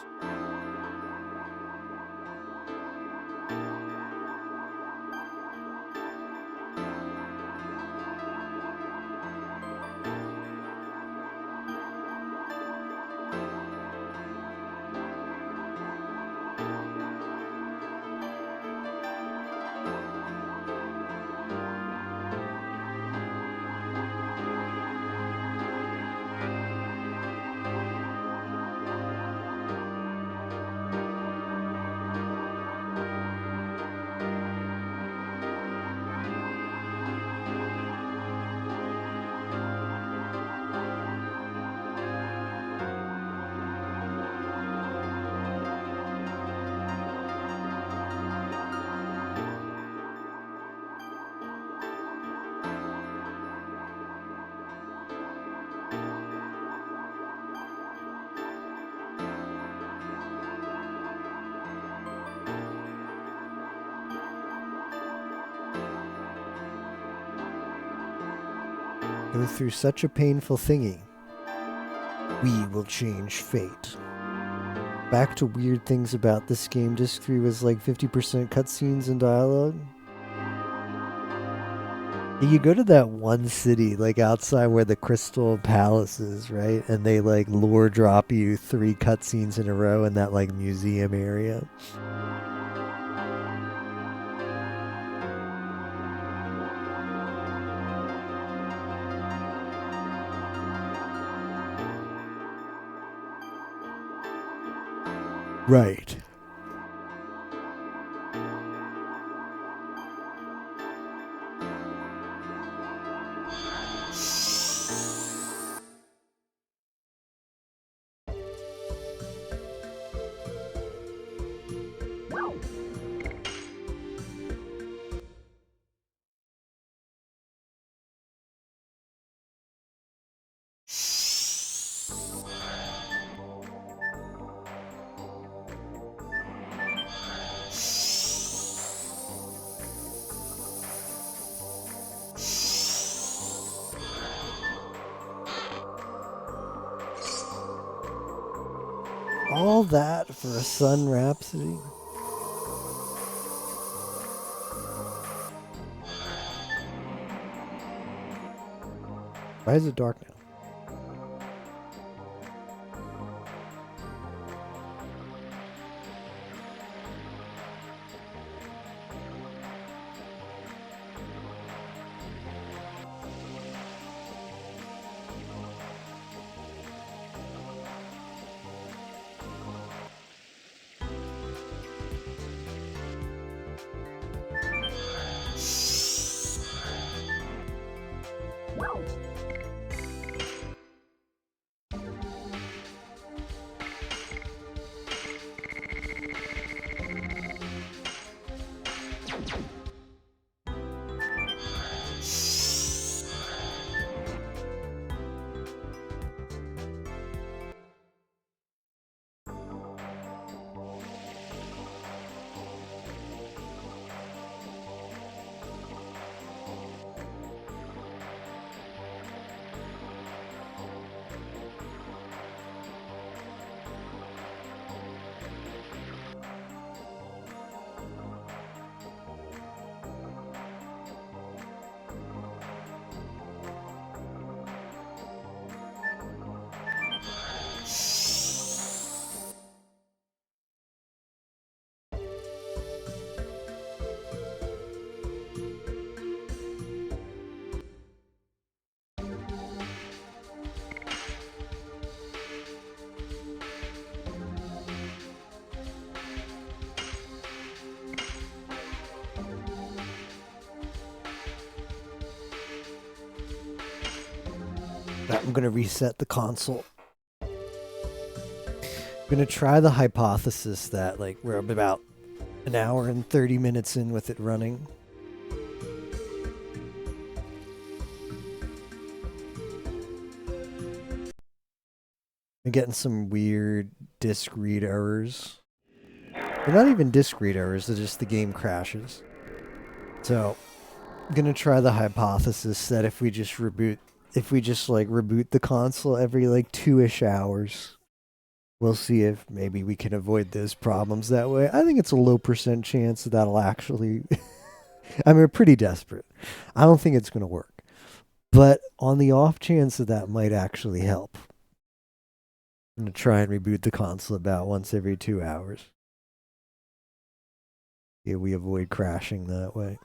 Go through such a painful thingy. We will change fate. Back to weird things about this game. Disc 3 was like 50% cutscenes and dialogue. You go to that one city, like outside where the Crystal Palace is, right? And they like lore drop you 3 cutscenes in a row in that like museum area. Right. All that for a Sun Rhapsody? Why is it dark now? I'm going to reset the console. I'm going to try the hypothesis that like we're about an hour and 30 minutes in with it running. I'm getting some weird disk read errors. They're not even disk read errors, they're just the game crashes. So, I'm going to try the hypothesis that if we just reboot the console every like 2-ish hours, we'll see if maybe we can avoid those problems that way. I think it's a low % chance that'll actually... I mean, we're pretty desperate. I don't think it's going to work. But on the off chance that might actually help, I'm going to try and reboot the console about once every 2 hours. Yeah, we avoid crashing that way.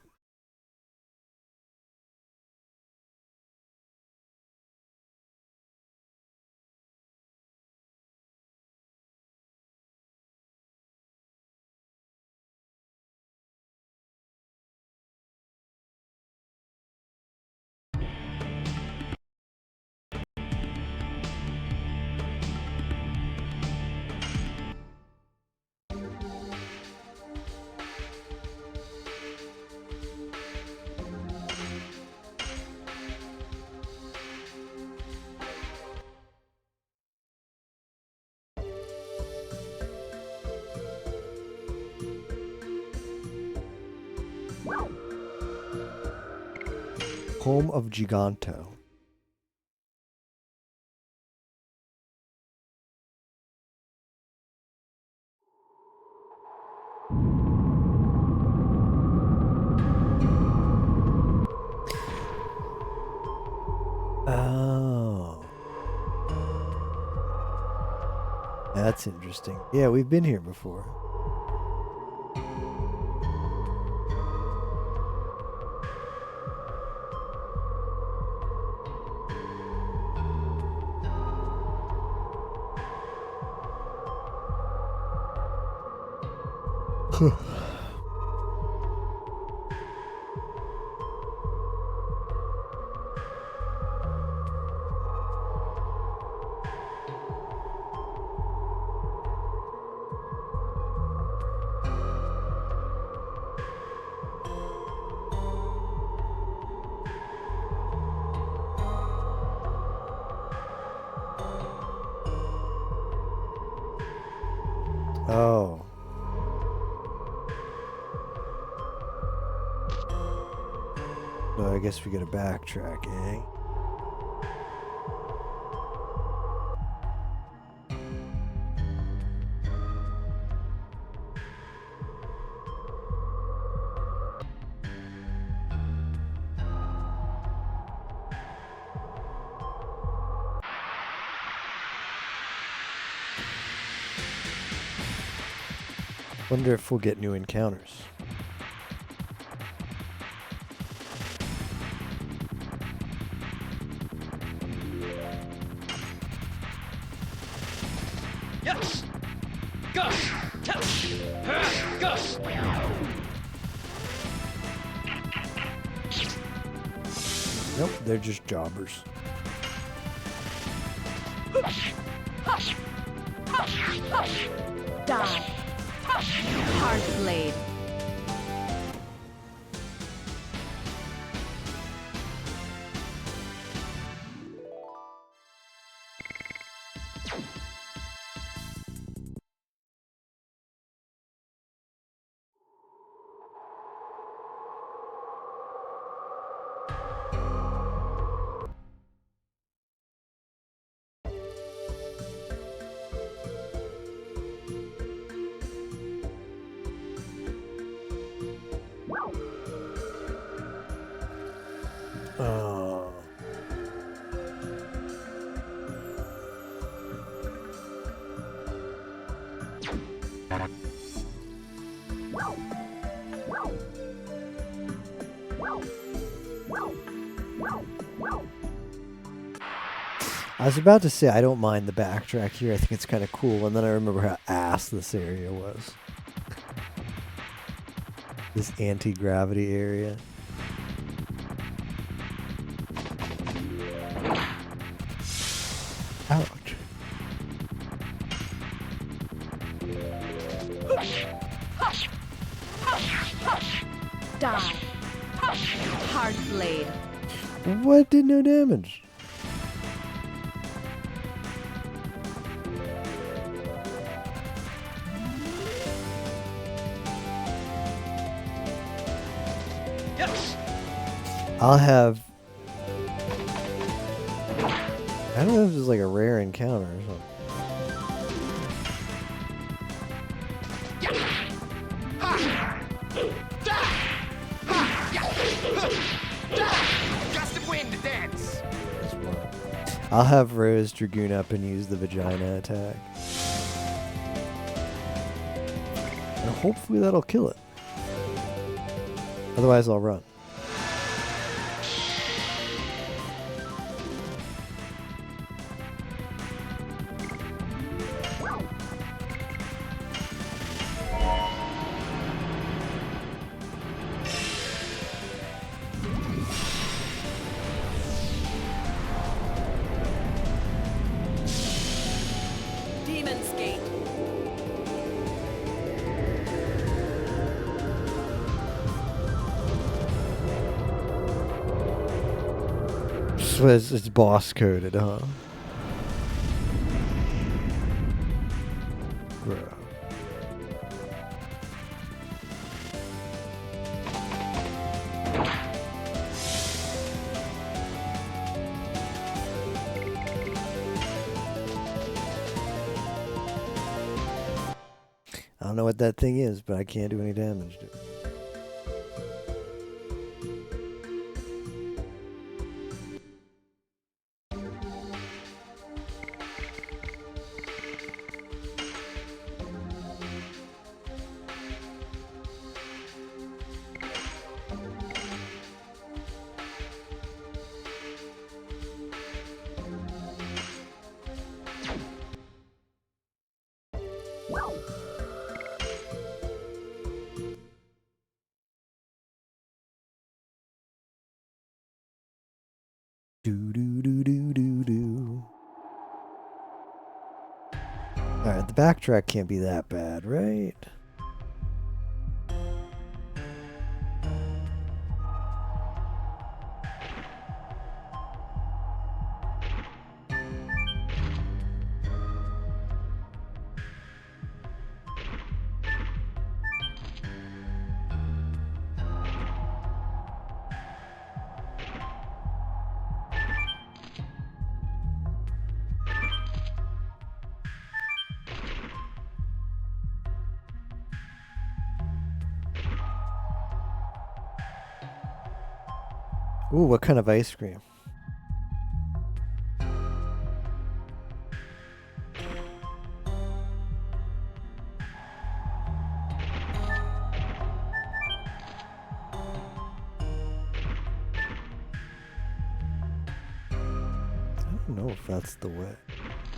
Home of Giganto. That's interesting. Yeah, we've been here before. Oh. So I guess we gotta backtrack, eh? Wonder if we'll get new encounters. Yes! Gus! Gus! Nope, they're just jobbers. Die. Hard blade. Oh. I was about to say I don't mind the backtrack here. I think it's kind of cool, and then I remember how ass this area was. This anti-gravity area. Ouch. Die. Hard blade. What did no damage? Yes! I'll have... I don't know if this is like a rare encounter or something. Gust of wind dance! That's one. I'll have Rose Dragoon up and use the vagina attack. And hopefully that'll kill it. Otherwise I'll run. Demon's Gate. So it's boss coded, huh? Bro. I don't know what that thing is, but I can't do any damage to it. Do do do do do do. Alright, the backtrack can't be that bad, right? Ooh, what kind of ice cream? I don't know if that's the way.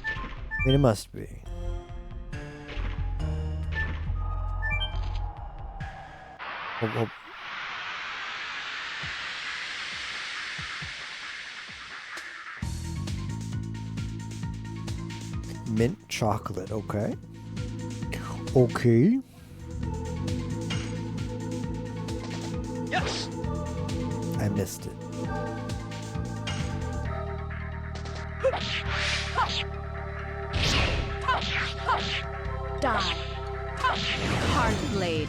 I mean, it must be. Oh. Mint chocolate, okay. Okay. Yes. I missed it. Die. Hard blade.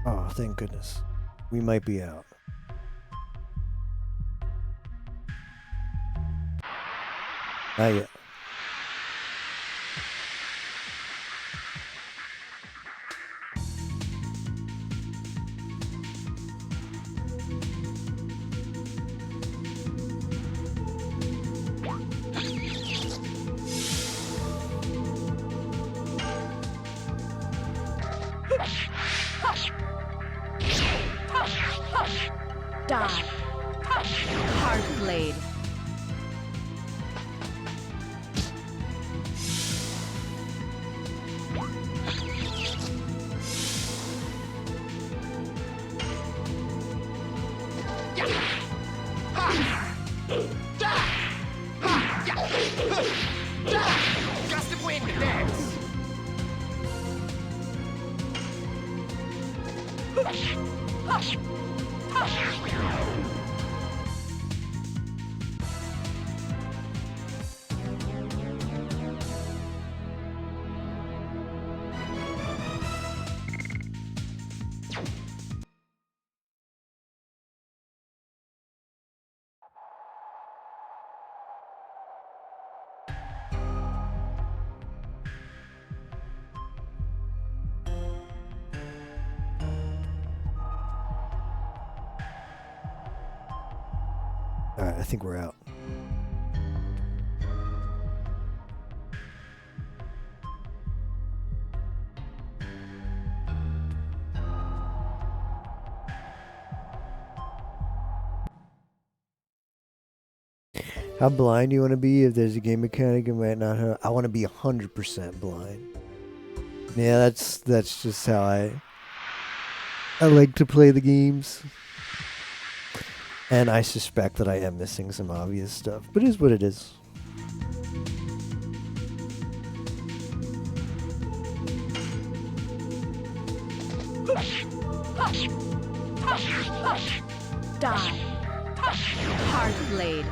Oh, thank goodness. We might be out. Not yet. Die. Hard blade. Gust of wind, dance. Alright, I think we're out. How blind do you want to be if there's a game mechanic you might not have? I want to be 100% blind. Yeah, that's just how I like to play the games. And I suspect that I am missing some obvious stuff, but it is what it is. Die. Hard blade.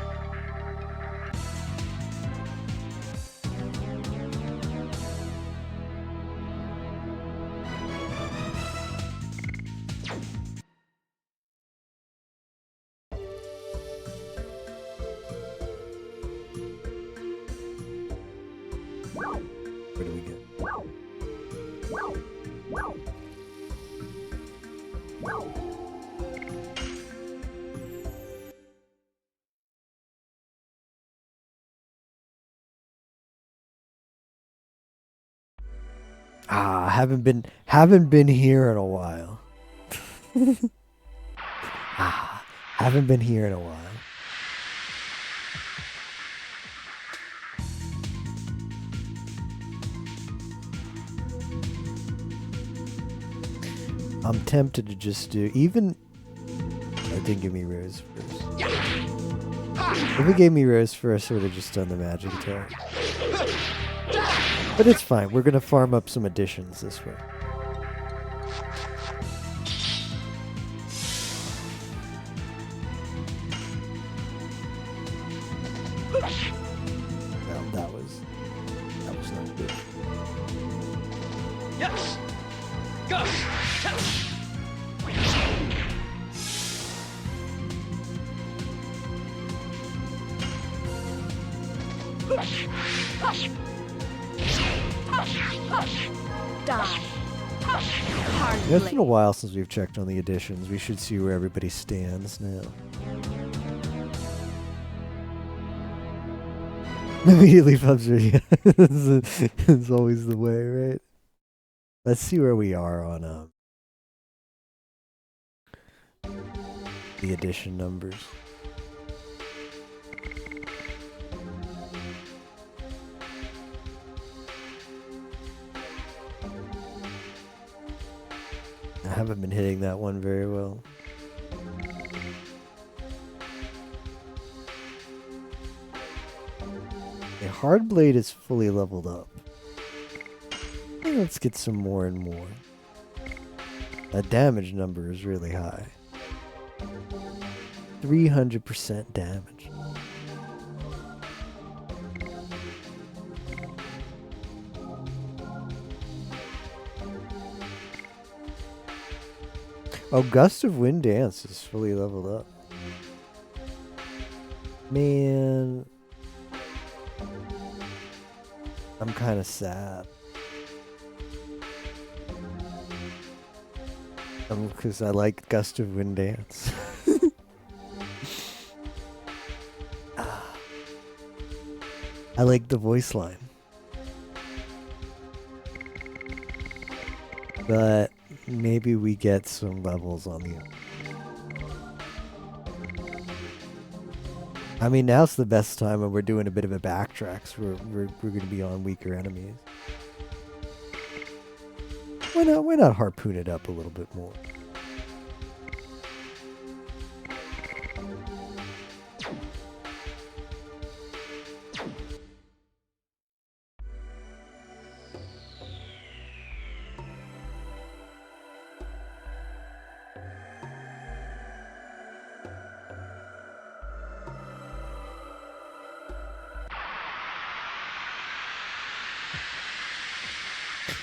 Ah, haven't been here in a while. Ah, haven't been here in a while. I'm tempted to just do even. I didn't give me Rose first. If it gave me Rose first, I would have just done the magic attack. But it's fine. We're gonna farm up some additions this way. No, that was not good. Yes. Go. Die. Hard It's been a blade. while since we've checked on the additions. We should see where everybody stands now. Immediately pubs are, yeah. It's always the way, right? Let's see where we are on the addition numbers. I haven't been hitting that one very well. A hard blade is fully leveled up. Let's get some more and more. That damage number is really high. 300% damage. Oh, Gust of Wind Dance is fully leveled up. Man. I'm kind of sad. Because I like Gust of Wind Dance. I like the voice line. But maybe we get some levels on the... I mean, now's the best time when we're doing a bit of a backtrack, so we're going to be on weaker enemies. Why not harpoon it up a little bit more?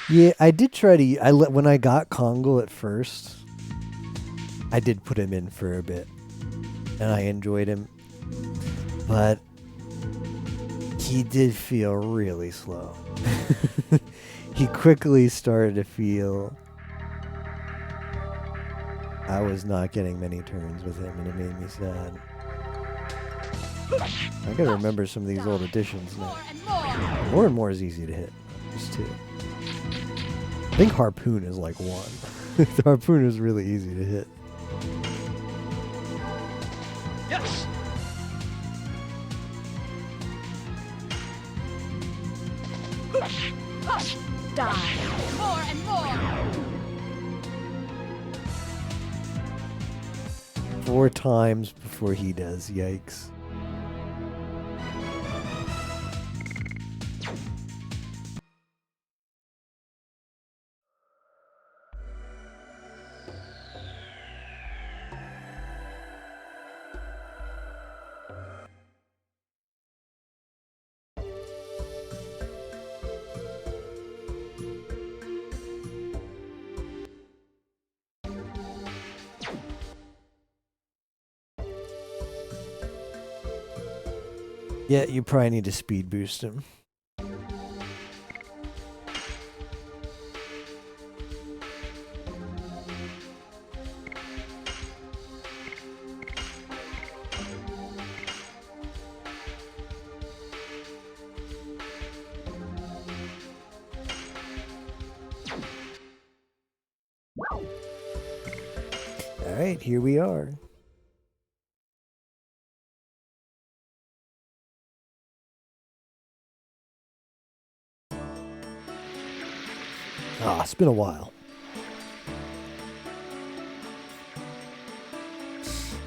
Yeah, I did try to. When I got Kongal at first, I did put him in for a bit, and I enjoyed him, but he did feel really slow. He quickly started to feel I was not getting many turns with him, and it made me sad. I gotta remember some of these old additions now. More and more is easy to hit. Just two. I think Harpoon is like one. The Harpoon is really easy to hit. Yes. Die. More and more. 4 times before he does. Yikes. Yeah, you probably need to speed boost him. right, here we are. Ah, it's been a while.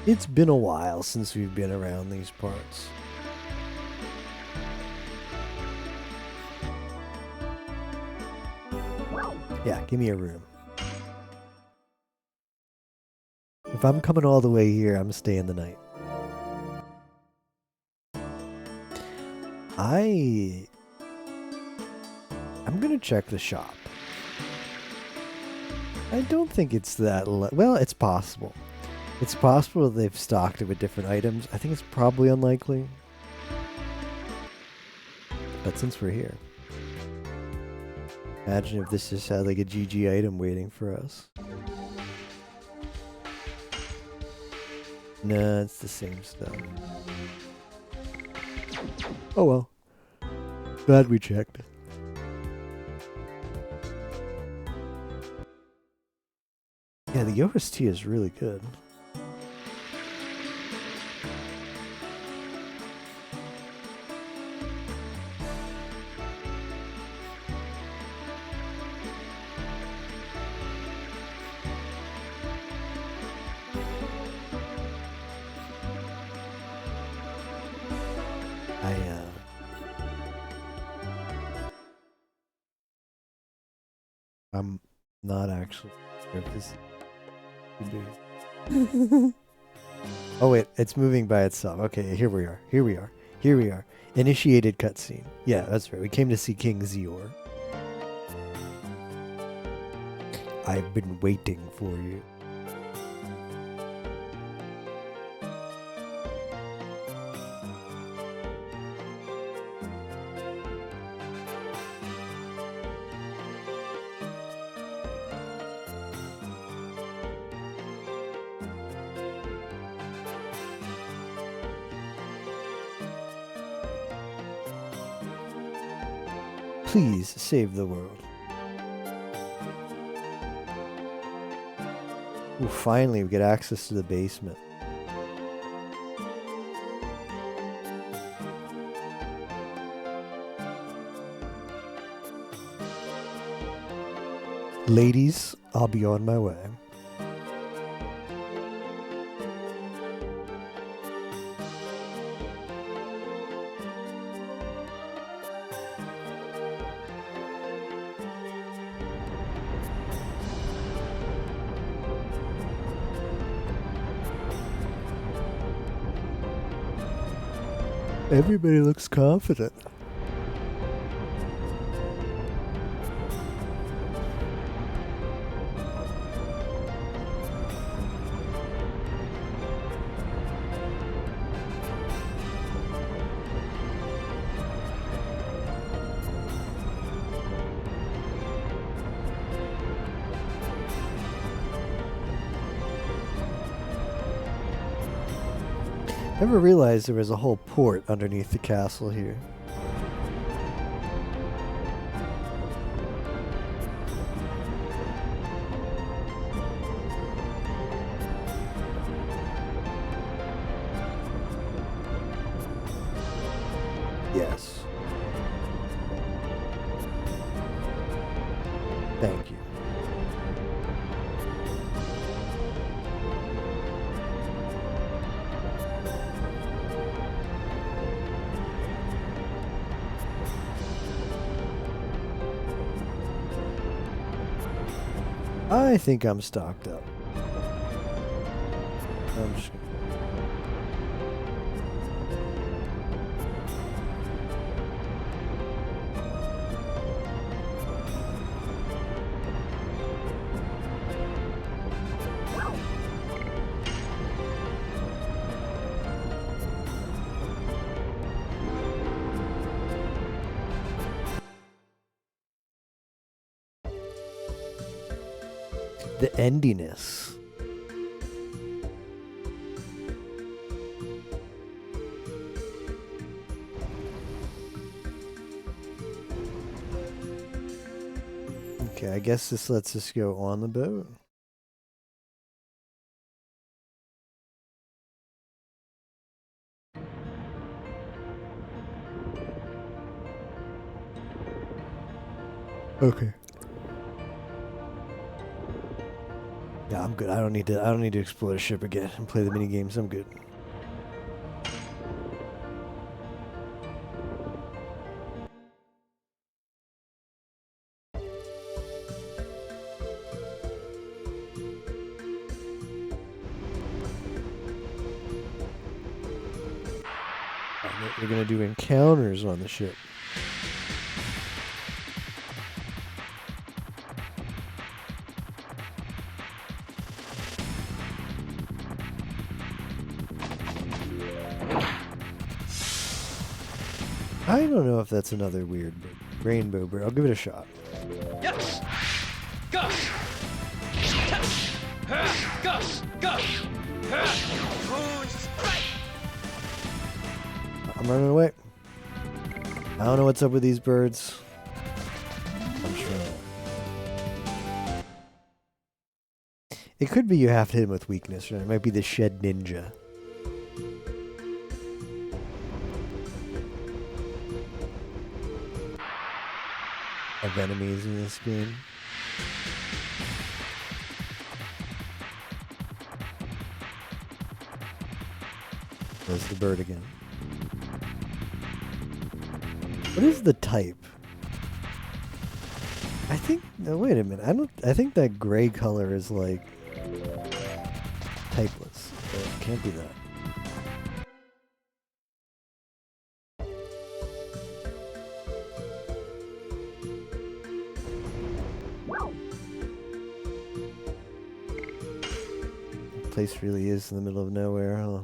It's been a while since we've been around these parts. Yeah, give me a room. If I'm coming all the way here, I'm staying the night. I'm gonna check the shop. I don't think it's that well, it's possible. It's possible they've stocked it with different items. I think it's probably unlikely. But since we're here, imagine if this just had like a GG item waiting for us. Nah, it's the same stuff. Oh well. Glad we checked. Yeah, the OST is really good. I'm not actually sure if this Oh wait, it's moving by itself. Okay, here we are. Here we are. Here we are. Initiated cutscene. Yeah, that's right. We came to see King Zior. I've been waiting for you. Please save the world. Ooh, finally we get access to the basement. Ladies, I'll be on my way. Everybody looks confident. Never realized there was a whole port underneath the castle here. Yes. Thank you. I think I'm stocked up. I'm just the endiness. Okay, I guess this lets us go on the boat. Okay. Yeah, I'm good. I don't need to explore the ship again and play the mini games. I'm good. We're gonna do encounters on the ship. I don't know if that's another weird rainbow bird. I'll give it a shot. Yes. Gus. Gus. Gus. Dragoon strike. I'm running away. I don't know what's up with these birds. I'm sure. It could be you have to hit him with weakness, right? It might be the shed ninja. Of enemies in this game. There's the bird again. What is the type? I think. No, wait a minute. I think that gray color is like typeless. But it can't be that. The place really is in the middle of nowhere, huh?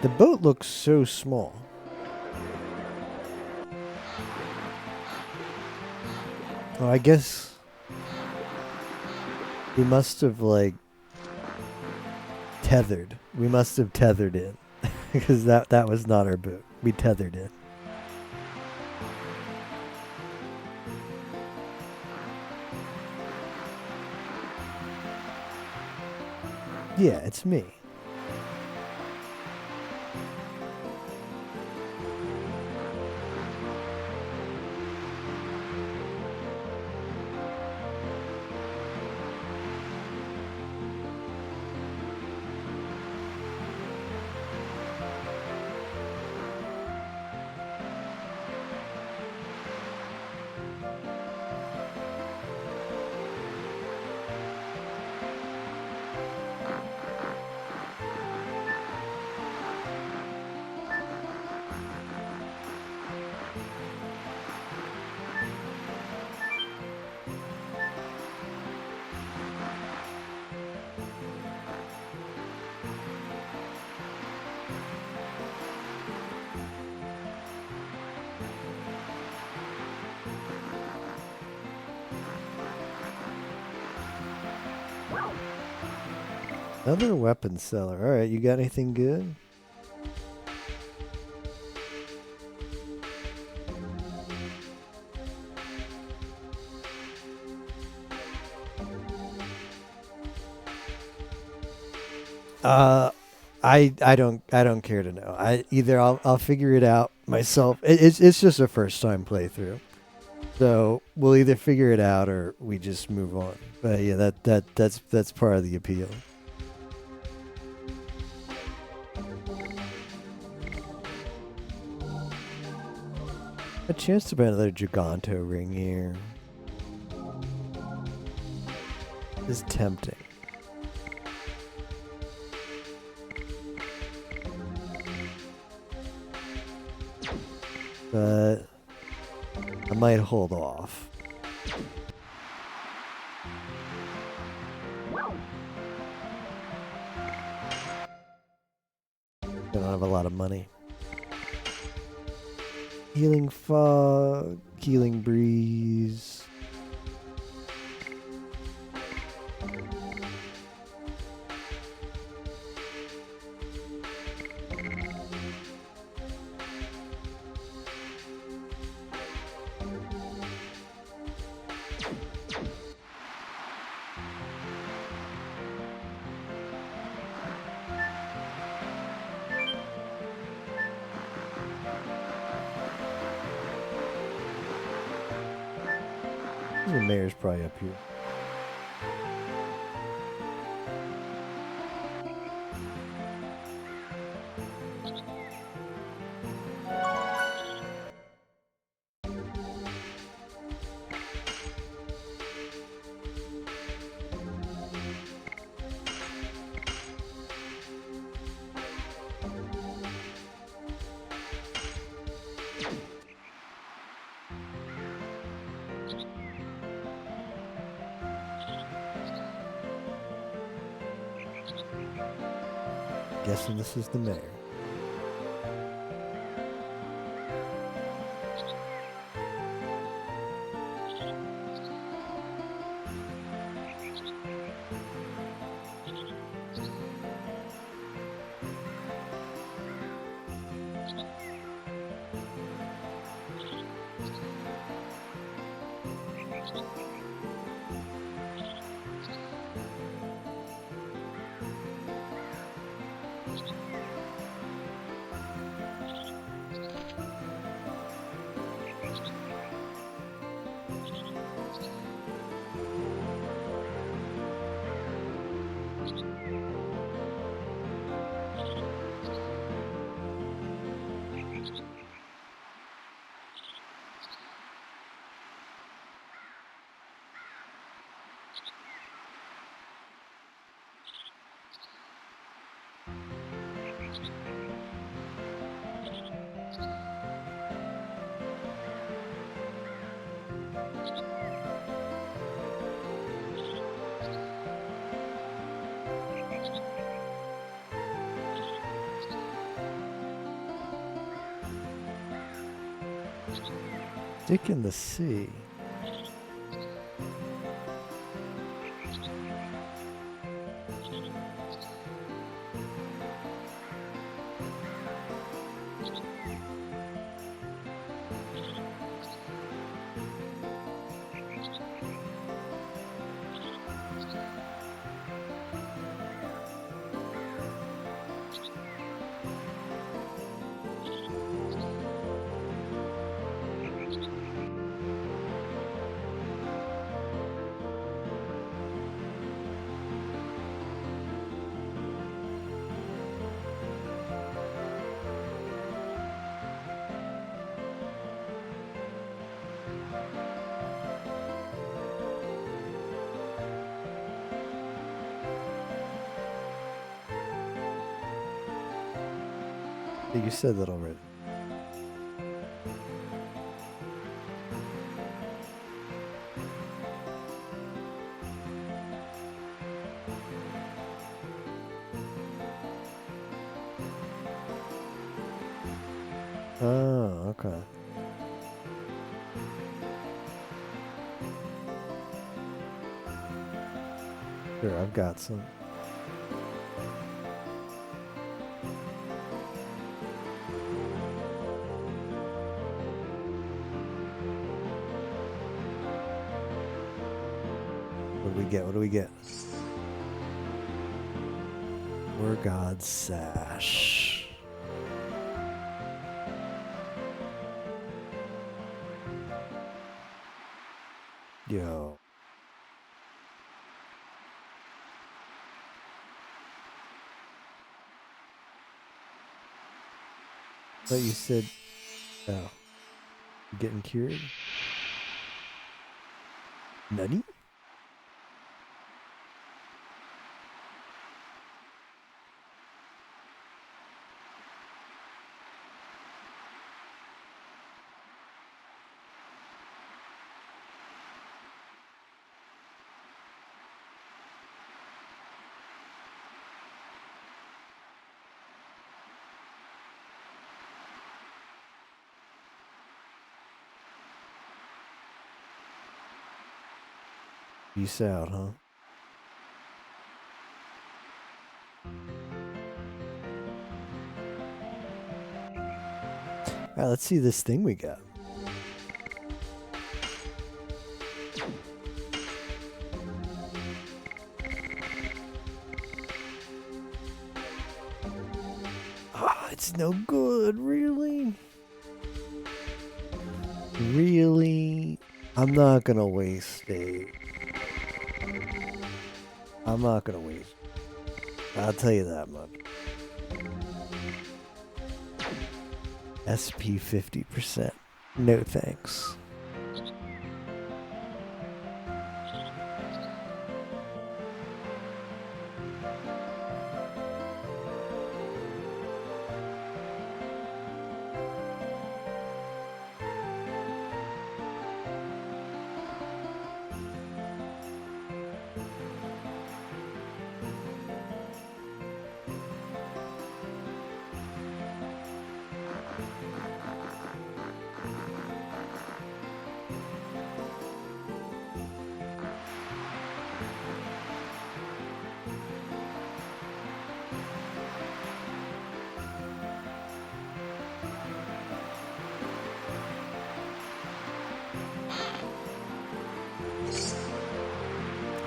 The boat looks so small. Oh, I guess we must have, like, tethered. We must have tethered in. Because that was not our boat. We tethered in. Yeah, it's me. Another weapon seller. Alright, you got anything good? I don't care to know. I'll figure it out myself. It's just a first time playthrough. So we'll either figure it out or we just move on. But yeah, that's part of the appeal. A chance to buy another Giganto ring here is tempting. But I might hold off. I don't have a lot of money. Healing fog, healing breeze. The mayor's probably up here. Guessing this is the mayor. Dick in the sea. You said that already. Oh, okay. Sure, I've got some. What do we get? War God's Sash. Yo. But you said, oh, getting cured? Nani? Peace out, huh? Alright, let's see this thing we got. Ah, it's no good, really? Really? I'm not gonna waste a. I'm not gonna waste. I'll tell you that much. SP 50%. No thanks.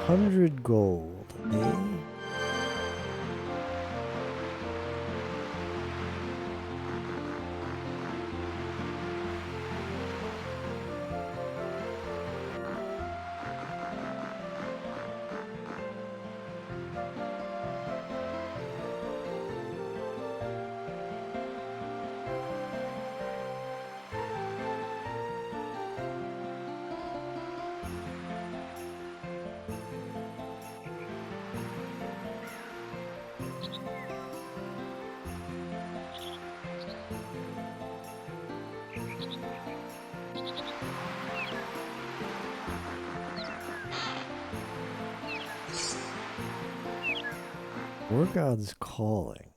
$100 gold, eh? War God's calling.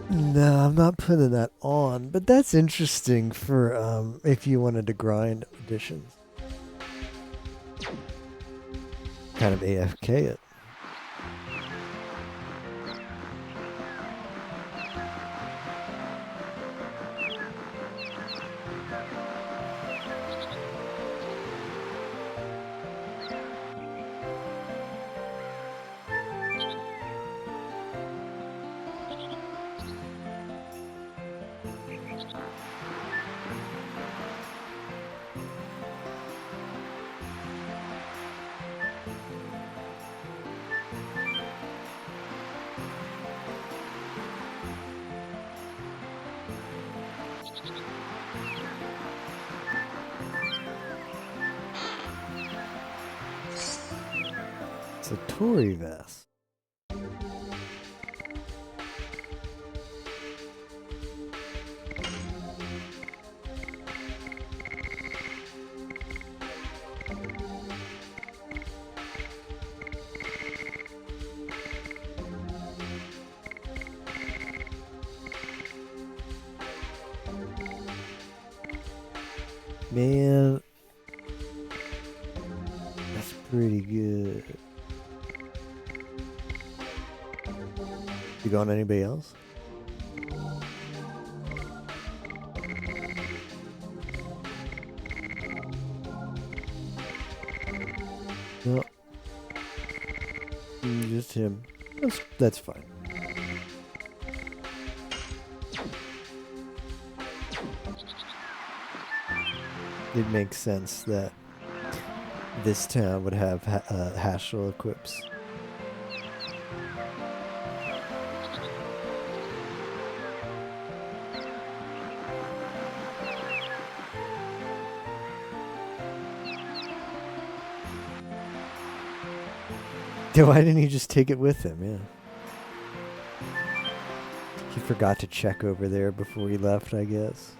No, I'm not putting that on, but that's interesting for if you wanted to grind additions. Kind of AFK it. It's a Tory vest. Man, that's pretty good. You going anybody else? No. Just him. That's fine. It makes sense that this town would have Haschel equips. Why didn't he just take it with him? Yeah. He forgot to check over there before he left, I guess.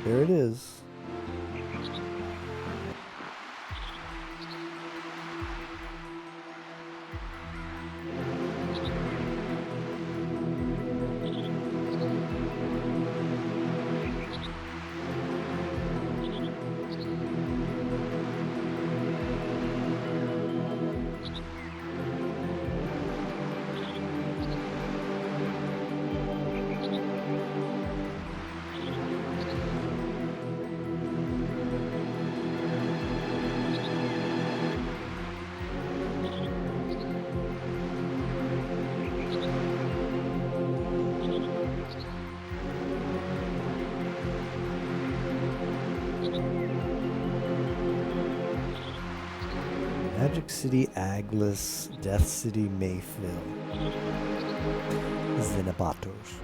There it is. Magic City, Aglis, Death City, Mayfield, Zenibatos.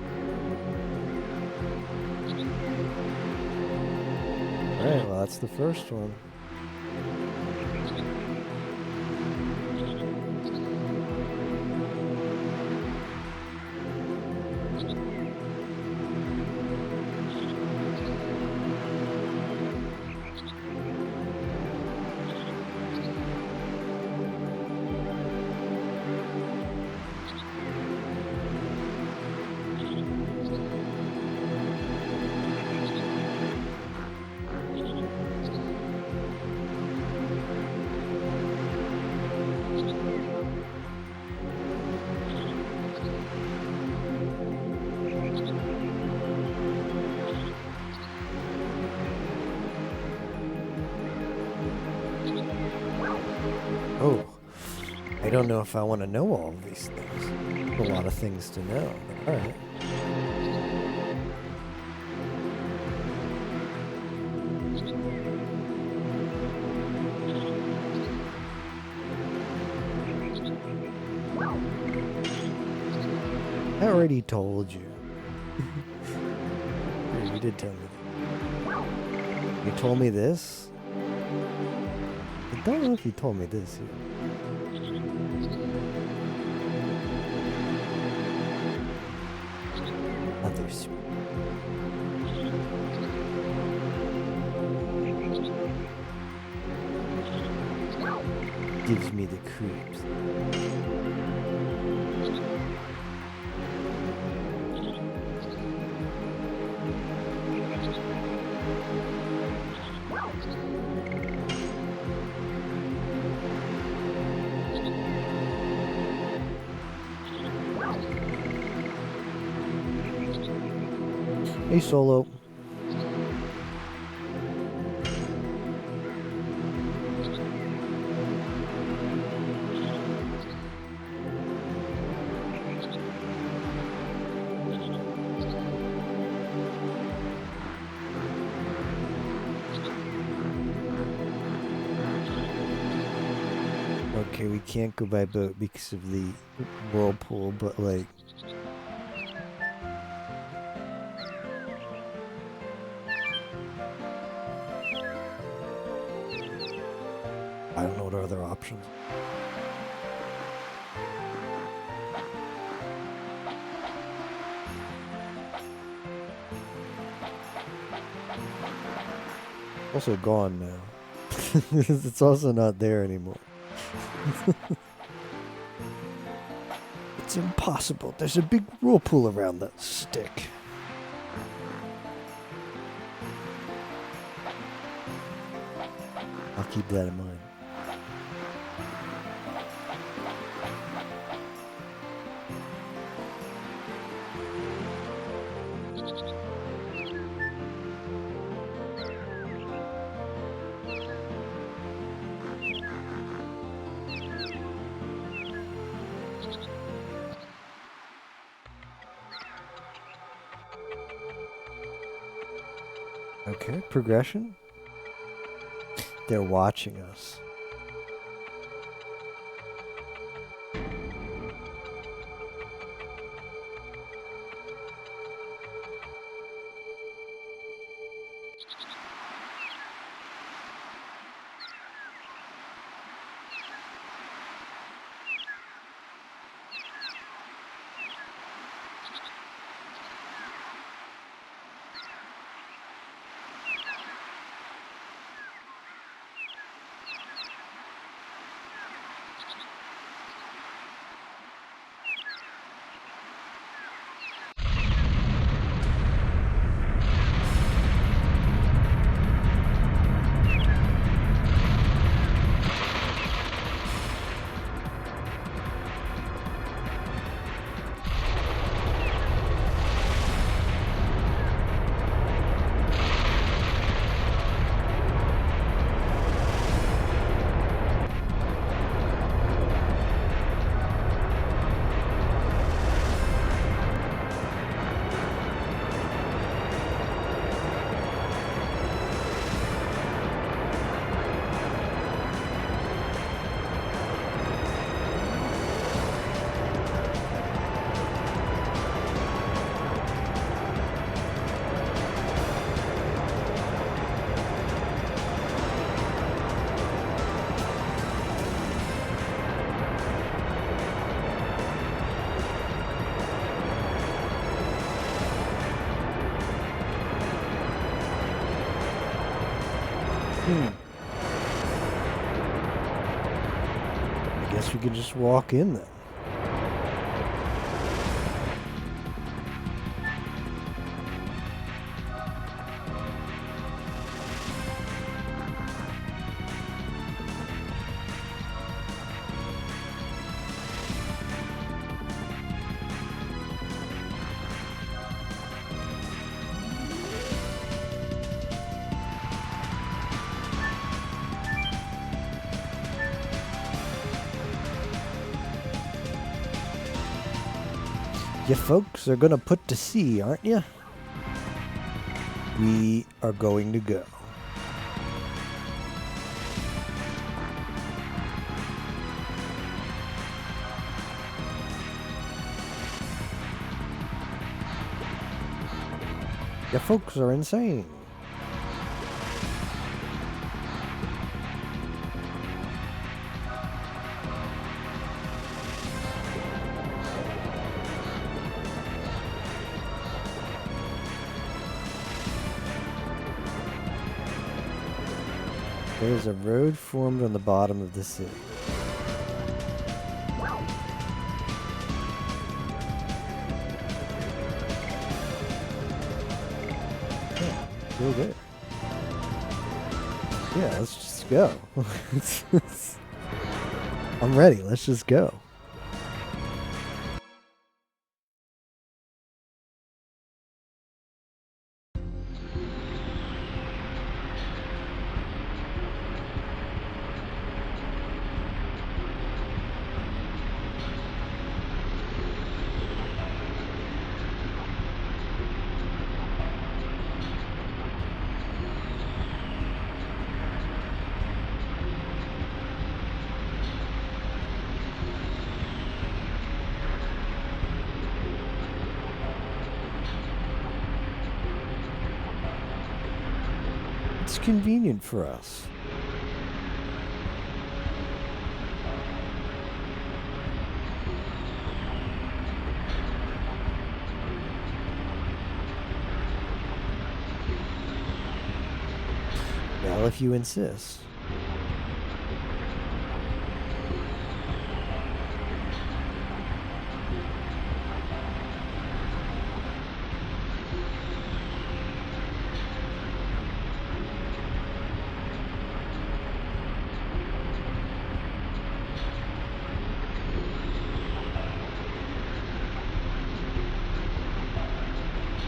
Alright, well that's the first one. Oh, I don't know if I want to know all of these things. A lot of things to know. All right. I already told you. You did tell me that. You told me this? I don't know if you told me this. Others. Gives me the creeps. Hey, Solo. Okay, we can't go by boat because of the whirlpool, but like... I don't know what are other options. Also gone now. It's also not there anymore. It's impossible. There's a big whirlpool around that stick. I'll keep that in mind. Okay, progression. They're watching us. I guess we could just walk in then. You folks are gonna put to sea, aren't you? We are going to go. You folks are insane. There's a road formed on the bottom of the sea. Yeah, go there. Yeah, let's just go. I'm ready. Let's just go. It's convenient for us. Well, if you insist.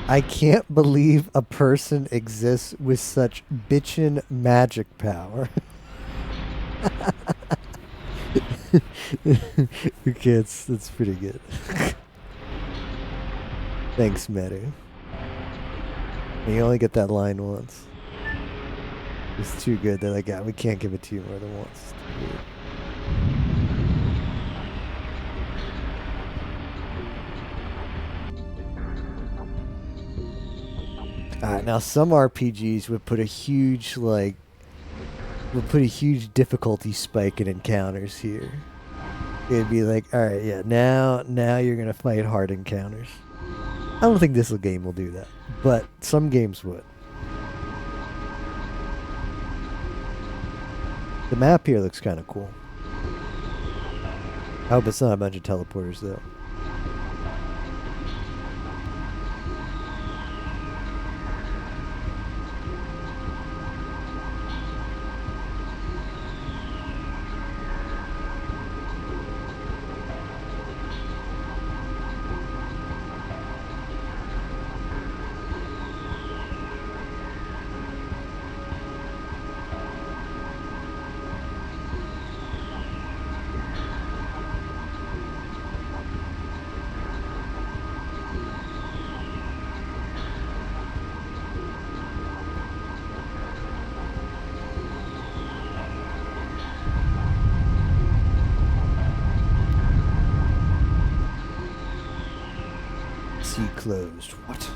I can't believe a person exists with such bitchin' magic power. Okay, that's pretty good. Thanks, Meru. You only get that line once. It's too good. They're like, yeah, we can't give it to you more than once. It's too good. Alright, now some RPGs would put a huge difficulty spike in encounters here. It'd be like, alright, yeah, now you're gonna fight hard encounters. I don't think this game will do that, but some games would. The map here looks kind of cool. I hope it's not a bunch of teleporters though. Sea closed. What?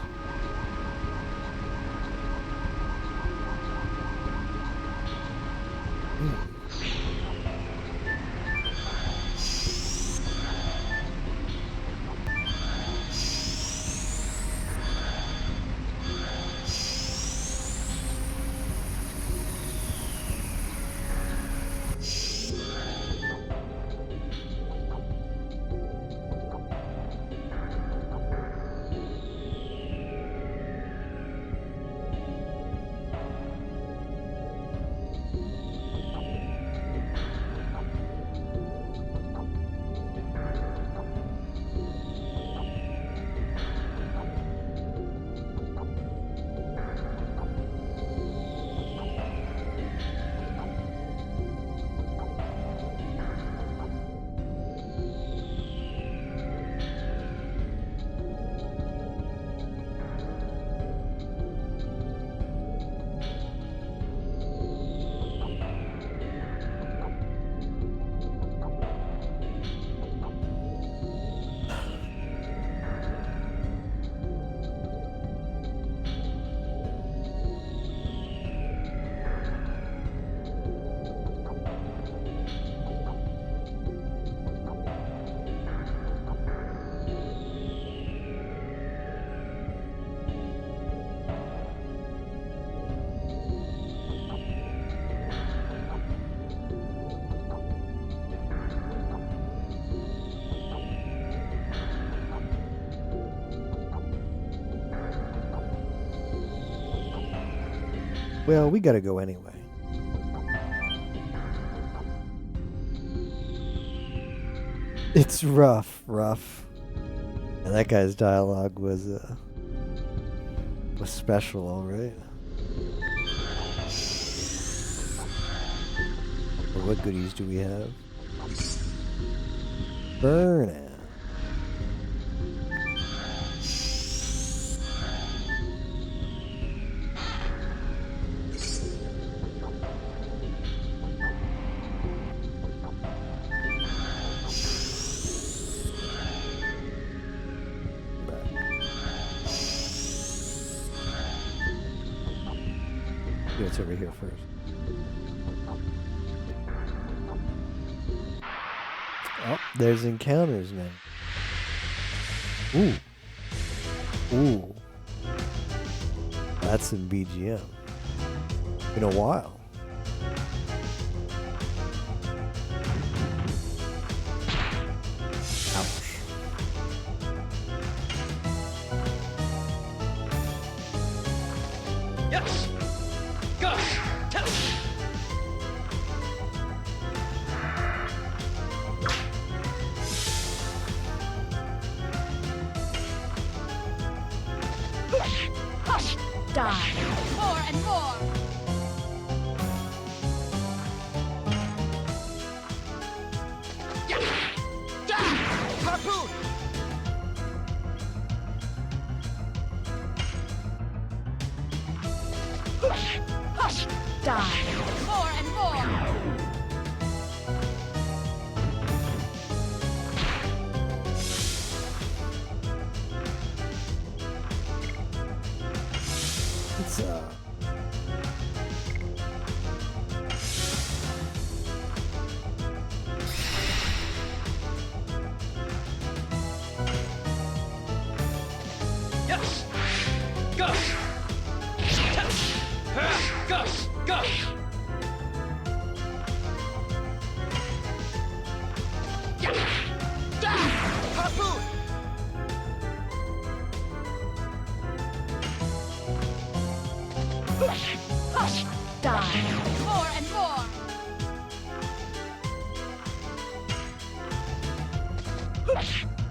Well, we gotta go anyway. It's rough. And that guy's dialogue was special, all right. But what goodies do we have? Burnout. It's over here first. Oh, there's encounters now. Ooh. That's in BGM. In a while. Ouch. Yes! Gush! Test! Hush! Die! More and more! Harpoon! Hush! Die!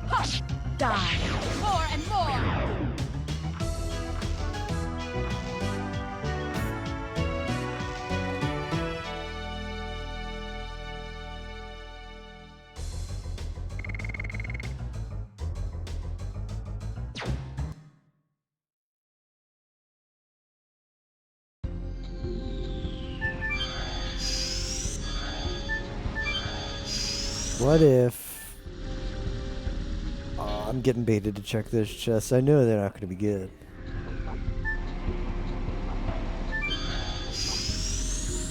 Hush! Die! More and more! What if... I'm getting baited to check those chests. I know they're not going to be good.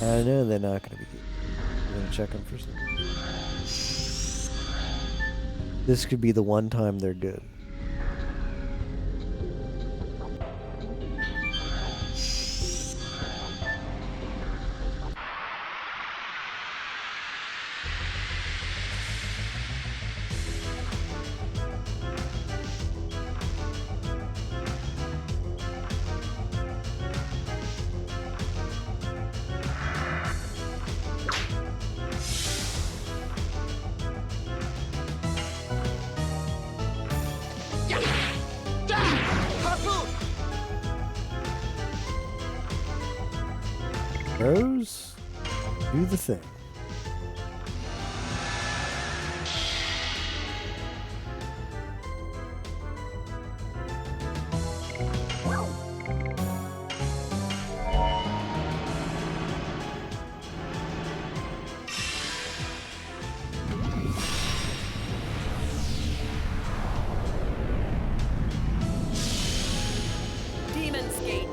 I know they're not going to be good. I'm going to check them for something. This could be the one time they're good. Rose, do the thing. Demon's Gate.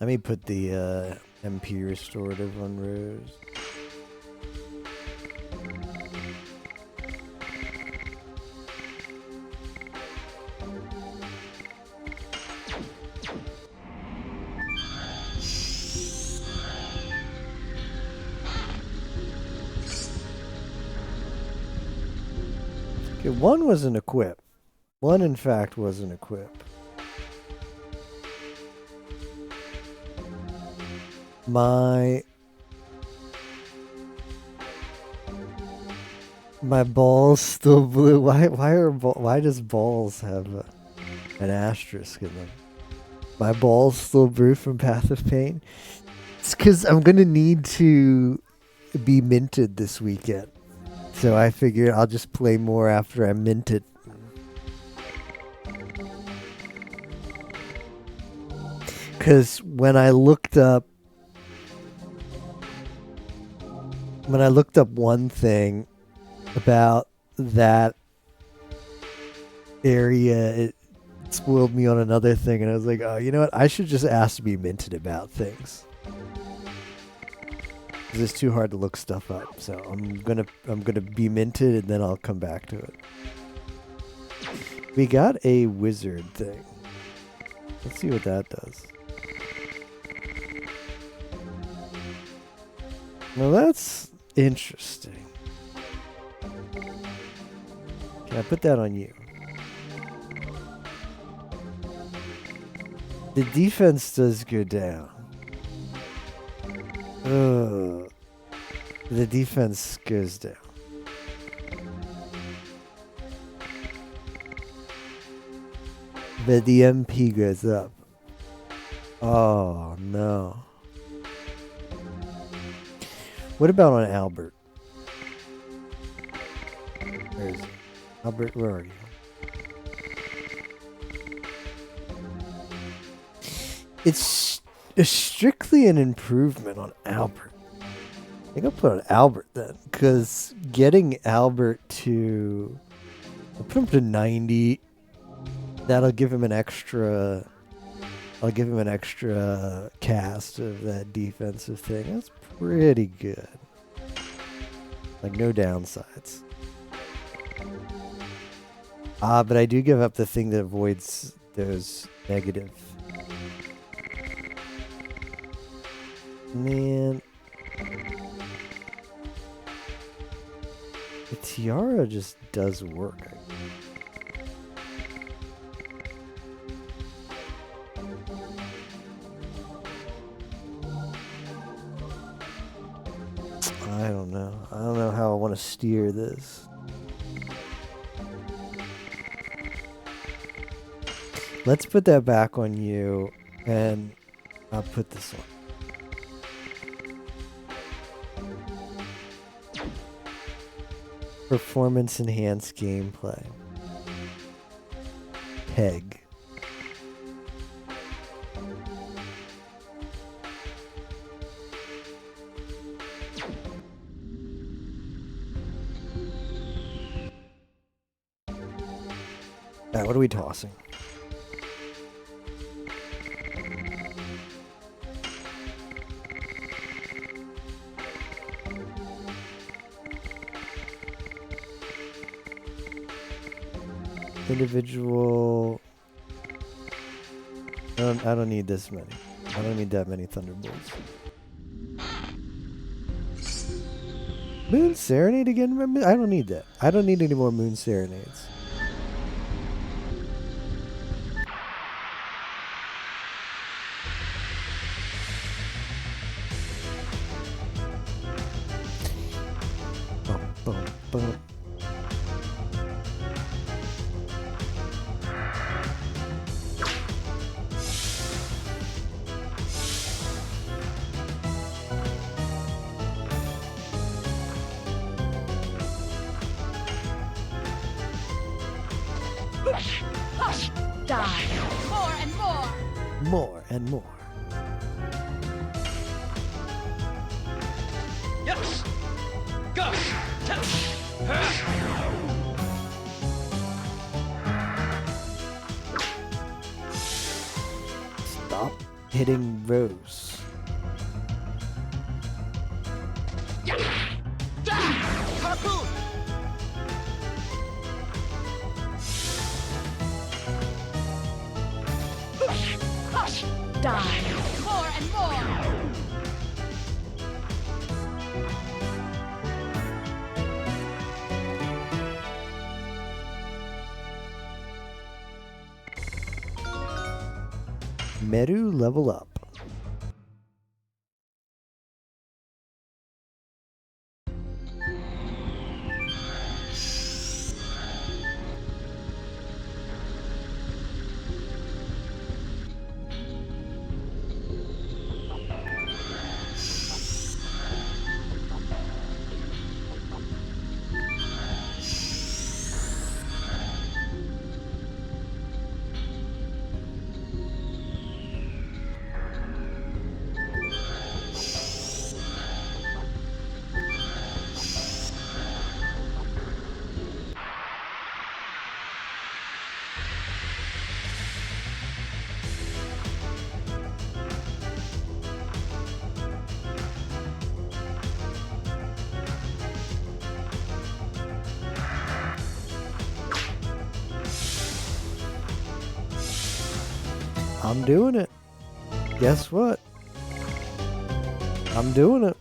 Let me put the MP restorative on Rose. Okay, one was an equip. One, in fact, was an equip. My balls still blue. Why does balls have an asterisk in them? My balls still blue from Path of Pain. It's because I'm gonna need to be minted this weekend, so I figured I'll just play more after I'm minted. Because when I looked up one thing about that area, it spoiled me on another thing, and I was like, oh, you know what? I should just ask to be minted about things. 'Cause it's too hard to look stuff up. So I'm gonna be minted, and then I'll come back to it. We got a wizard thing. Let's see what that does. Now that's interesting. Can I put that on you? The defense does go down. Ugh. The defense goes down. But the MP goes up. Oh no. What about on Albert? Where is he? Albert, where are you? It's strictly an improvement on Albert. I think I'll put on Albert then, because getting Albert to, I'll put him to 90. That'll give him an extra. I'll give him an extra cast of that defensive thing. That's pretty good. Like no downsides. But I do give up the thing that avoids those negative. Man. The tiara just does work. I don't know. I don't know how I want to steer this. Let's put that back on you, and I'll put this on. Performance enhanced gameplay. Peg. Alright, what are we tossing? Individual. I don't need this many. I don't need that many Thunderbolts. Moon Serenade again? Remember? I don't need that. I don't need any more Moon Serenades. Boom, boom. Die. More and more. More and more. Yes. Gush. Stop hitting Rose. Harpoon. Die. More and more. Meru level up. I'm doing it. Guess what? I'm doing it.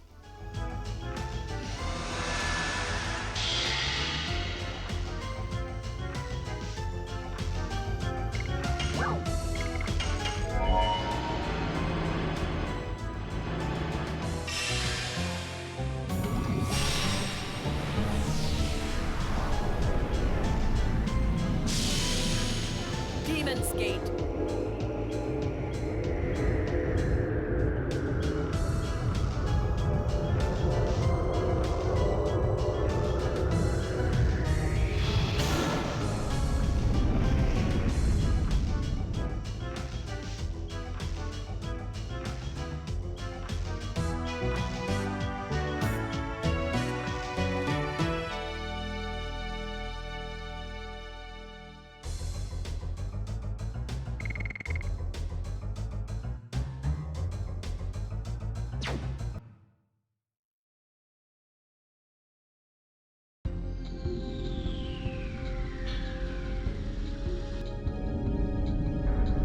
Demon's Gate.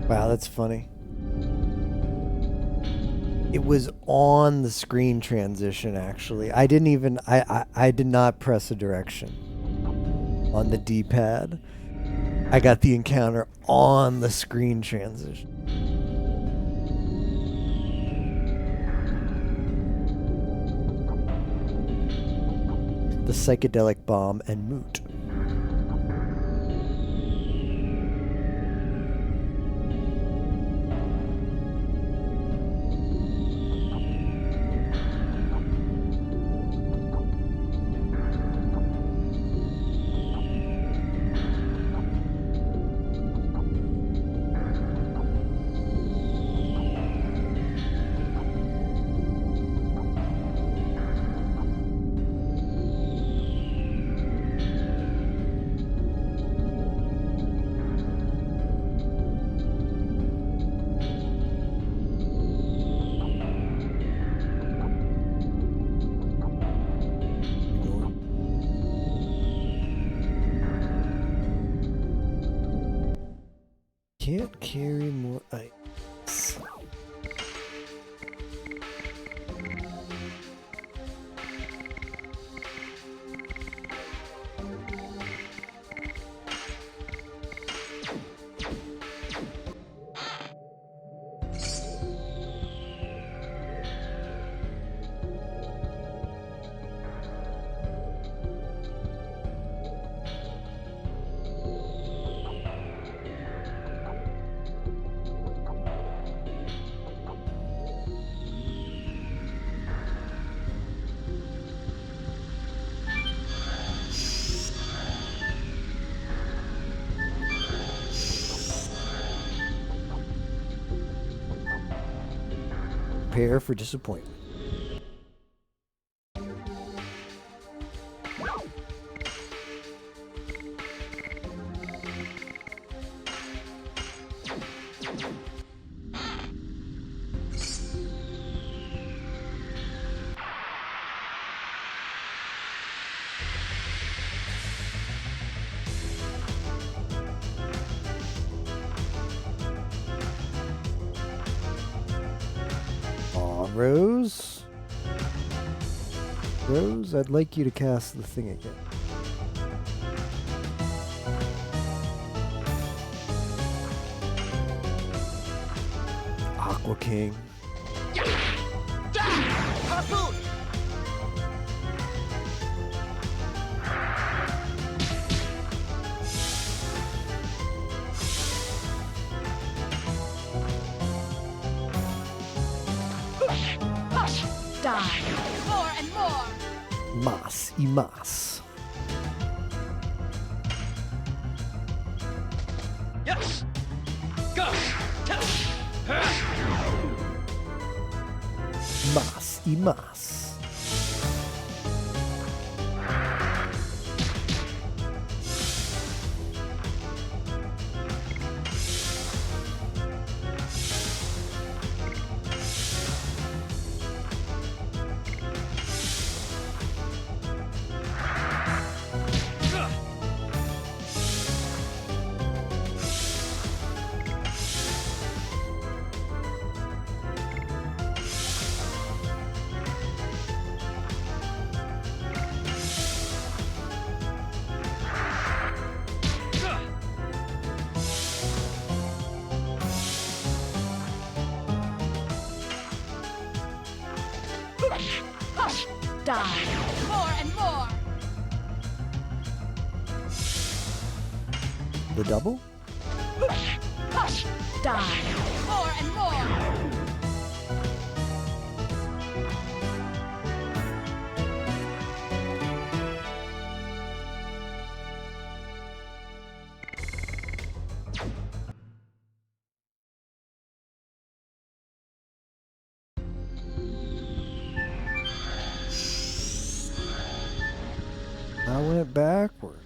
Wow, that's funny. It was on the screen transition, actually. I didn't even... I did not press a direction on the D-pad. I got the encounter on the screen transition. The psychedelic bomb and moot. Can't carry more ice. Prepare for disappointment. Rose? Rose, I'd like you to cast the thing again. Aqua King. Harpoon! Die. More and more. Mas y mas. Yes! Go! Mas y mas. Die. More and more. The double? Die. More and more. I went backwards.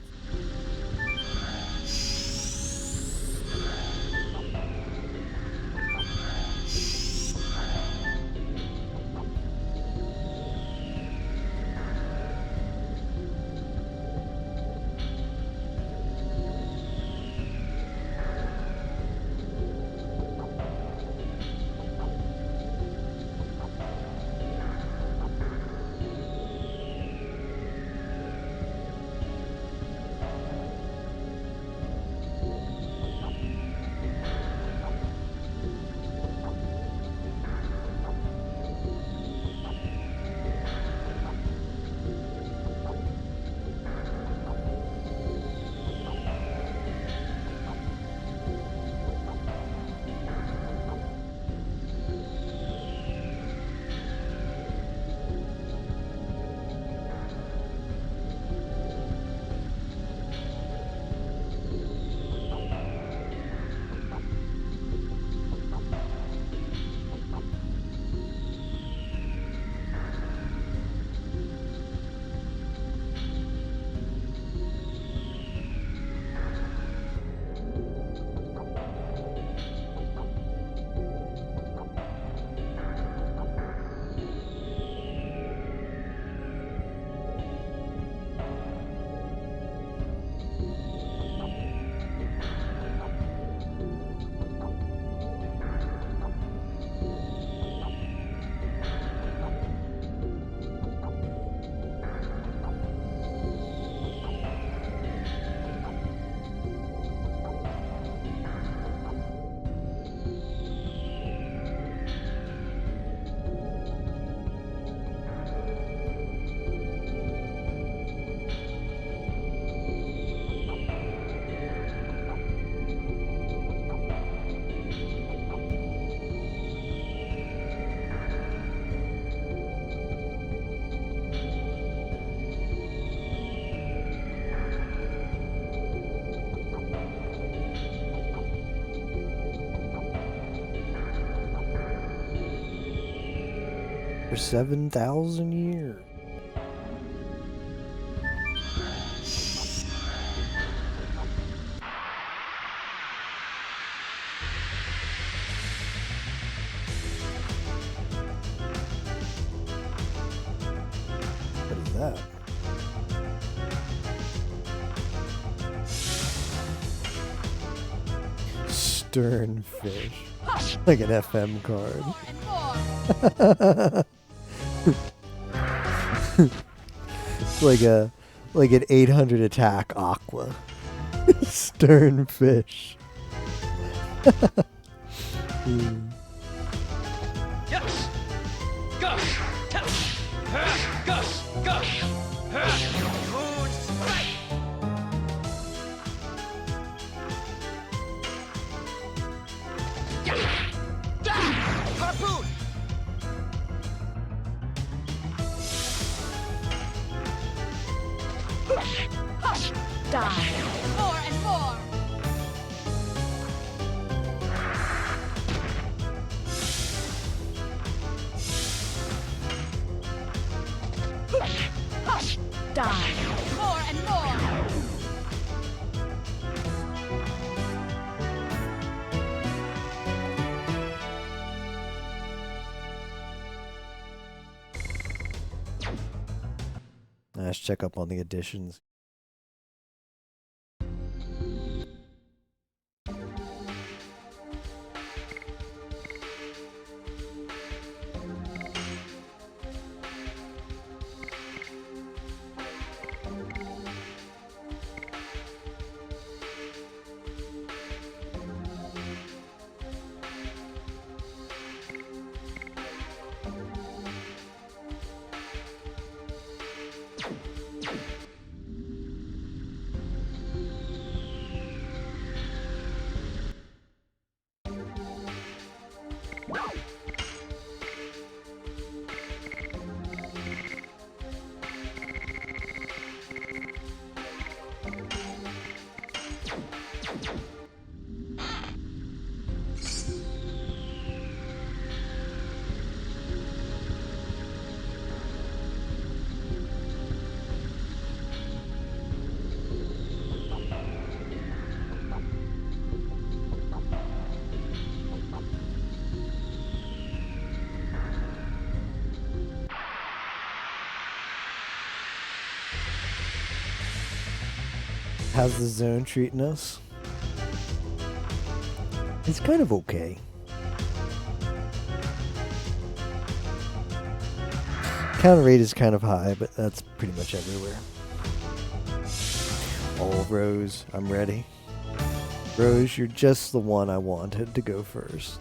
For 7,000 years. What is that? Stern fish. Like an FM card. like an 800 attack aqua. Stern fish. Yes. Gush. Test. Gush. Gush. Moon strike. Harpoon. Die. More and more. Die. More and more. Let's check up on the additions. How's the zone treating us? It's kind of okay. Counter rate is kind of high, but that's pretty much everywhere. Oh, Rose, I'm ready. Rose, you're just the one I wanted to go first.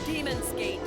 Demon's Gate.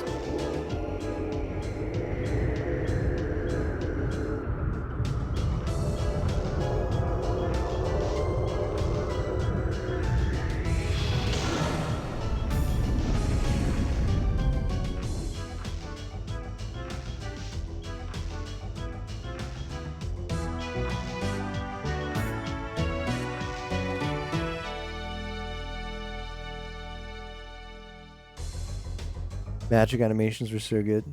Magic animations were so good.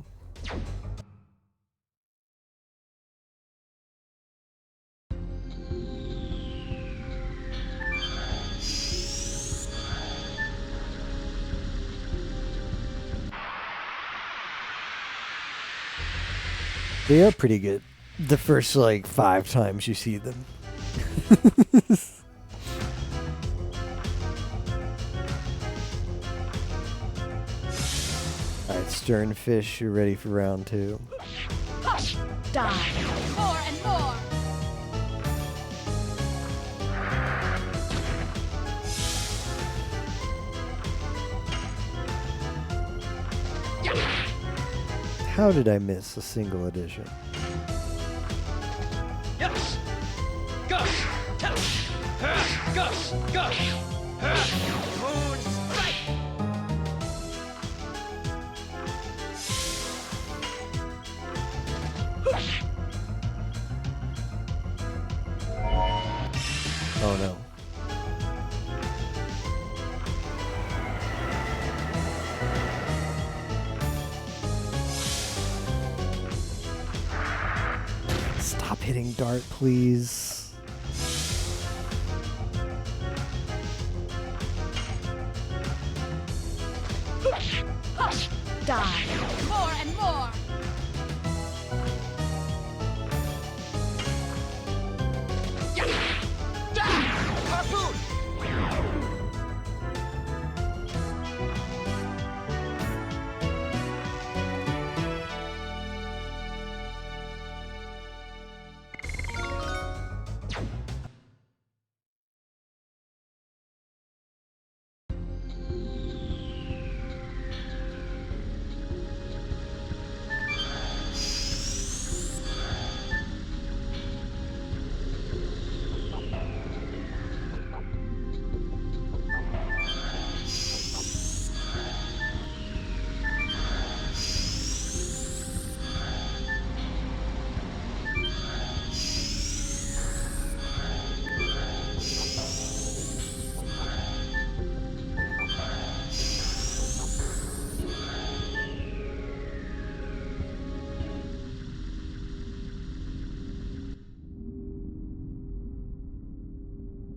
They are pretty good. The first, like, 5 times you see them. Alright, Sternfish, you're ready for round 2. Die. More and more. How did I miss a single edition? Yes. Gush. Test. Gush. Gush. Oh no. Stop hitting dart, please. Die. More and more. Harpoon!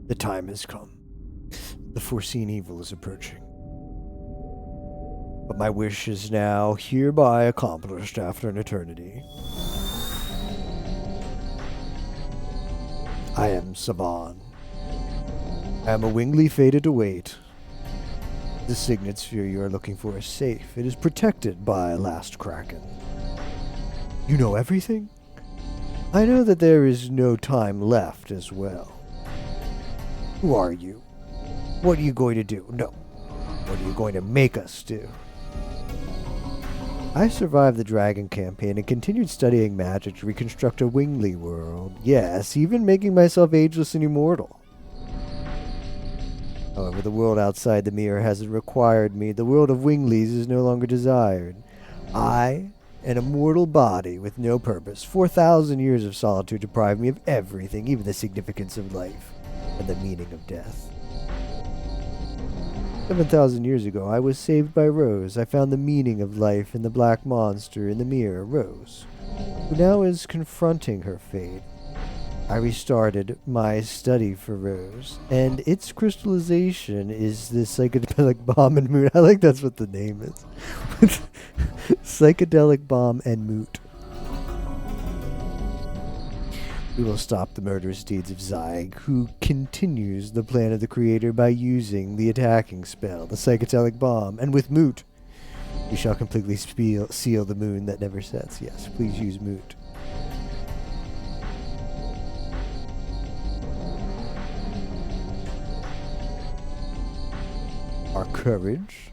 The time has come. The foreseen evil is approaching. But my wish is now hereby accomplished after an eternity. I am Saban. I am a wingly fated to wait. The signet sphere you are looking for is safe. It is protected by Last Kraken. You know everything? I know that there is no time left as well. Who are you? What are you going to do? No. What are you going to make us do? I survived the Dragon campaign and continued studying magic to reconstruct a wingly world. Yes, even making myself ageless and immortal. However, the world outside the mirror hasn't required me. The world of winglies is no longer desired. I, an immortal body with no purpose, 4,000 years of solitude deprived me of everything, even the significance of life and the meaning of death. 7,000 years ago, I was saved by Rose. I found the meaning of life in the black monster in the mirror, Rose, who now is confronting her fate. I restarted my study for Rose, and its crystallization is the psychedelic bomb and moot. I like that's what the name is. Psychedelic bomb and moot. We will stop the murderous deeds of Zyg, who continues the plan of the Creator by using the attacking spell, the psychedelic bomb, and with Moot, we shall completely seal the moon that never sets. Yes, please use Moot. Our courage.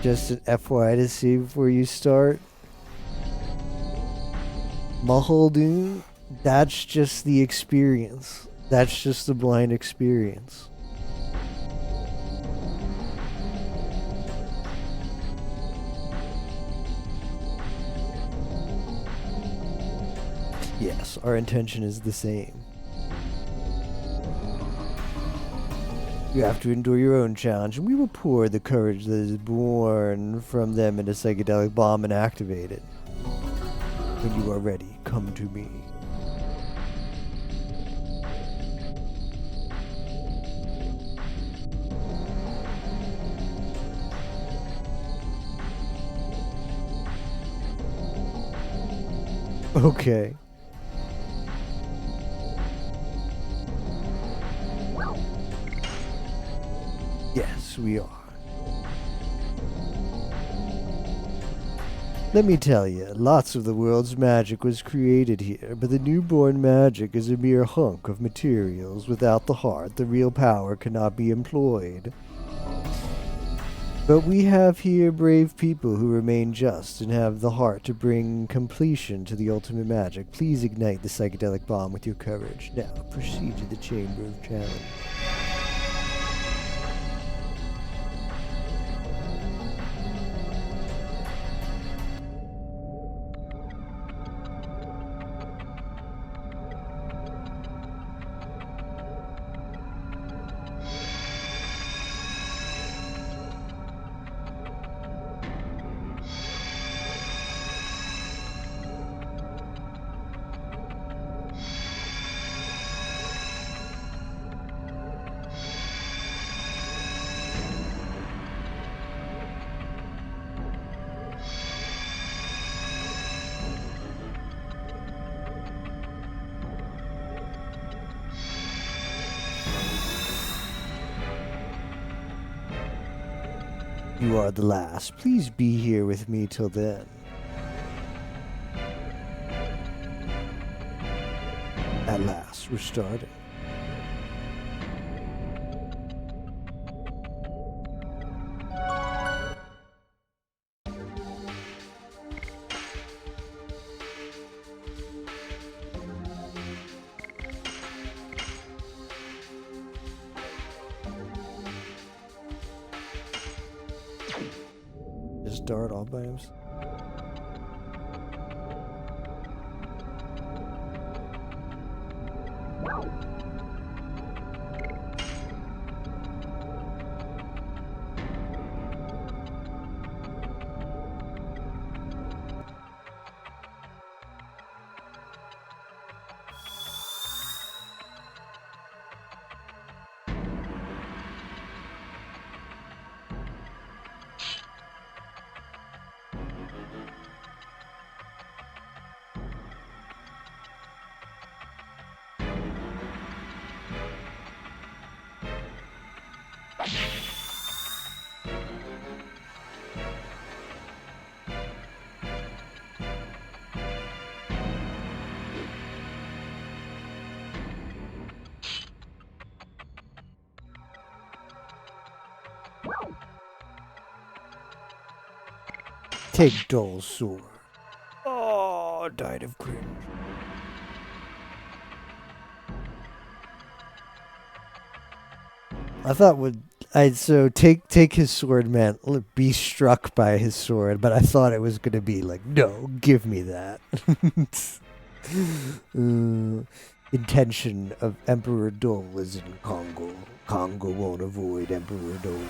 Just an FYI to see before you start. Muldoon, that's just the experience. That's just the blind experience. Yes, our intention is the same. You have to endure your own challenge, and we will pour the courage that is born from them into psychedelic bomb and activate it. When you are ready, come to me. Okay. Yes, we are. Let me tell you, lots of the world's magic was created here, but the newborn magic is a mere hunk of materials. Without the heart, the real power cannot be employed. But we have here brave people who remain just and have the heart to bring completion to the ultimate magic. Please ignite the psychedelic bomb with your courage. Now, proceed to the Chamber of Challenge. You are the last. Please be here with me till then. At last, we're starting. Just dart all by himself. Take Dole's sword. Oh, died of cringe. I thought so take his sword meant be struck by his sword, but I thought it was gonna be like, no, give me that. Intention of Emperor Dole is in Congo. Congo won't avoid Emperor Dole.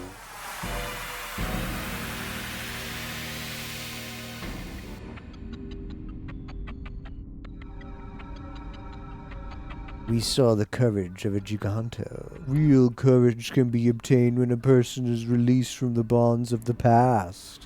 We saw the courage of a Giganto. Real courage can be obtained when a person is released from the bonds of the past.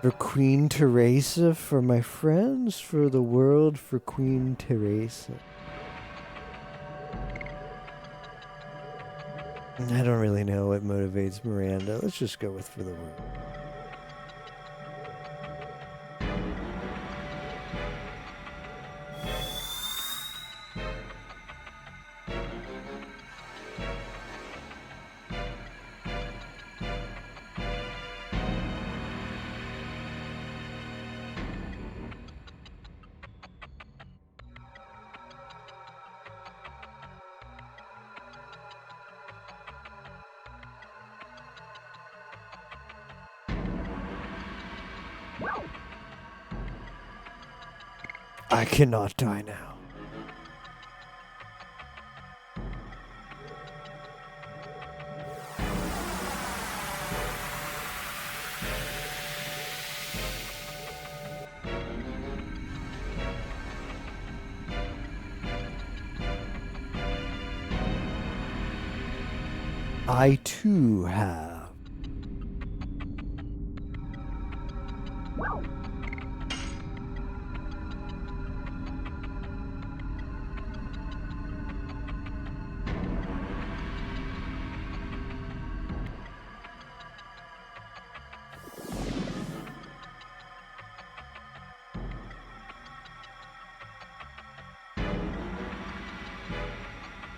For Queen Teresa, for my friends, for the world, for Queen Teresa. I don't really know what motivates Miranda. Let's just go with for the world. I cannot die now. I too have.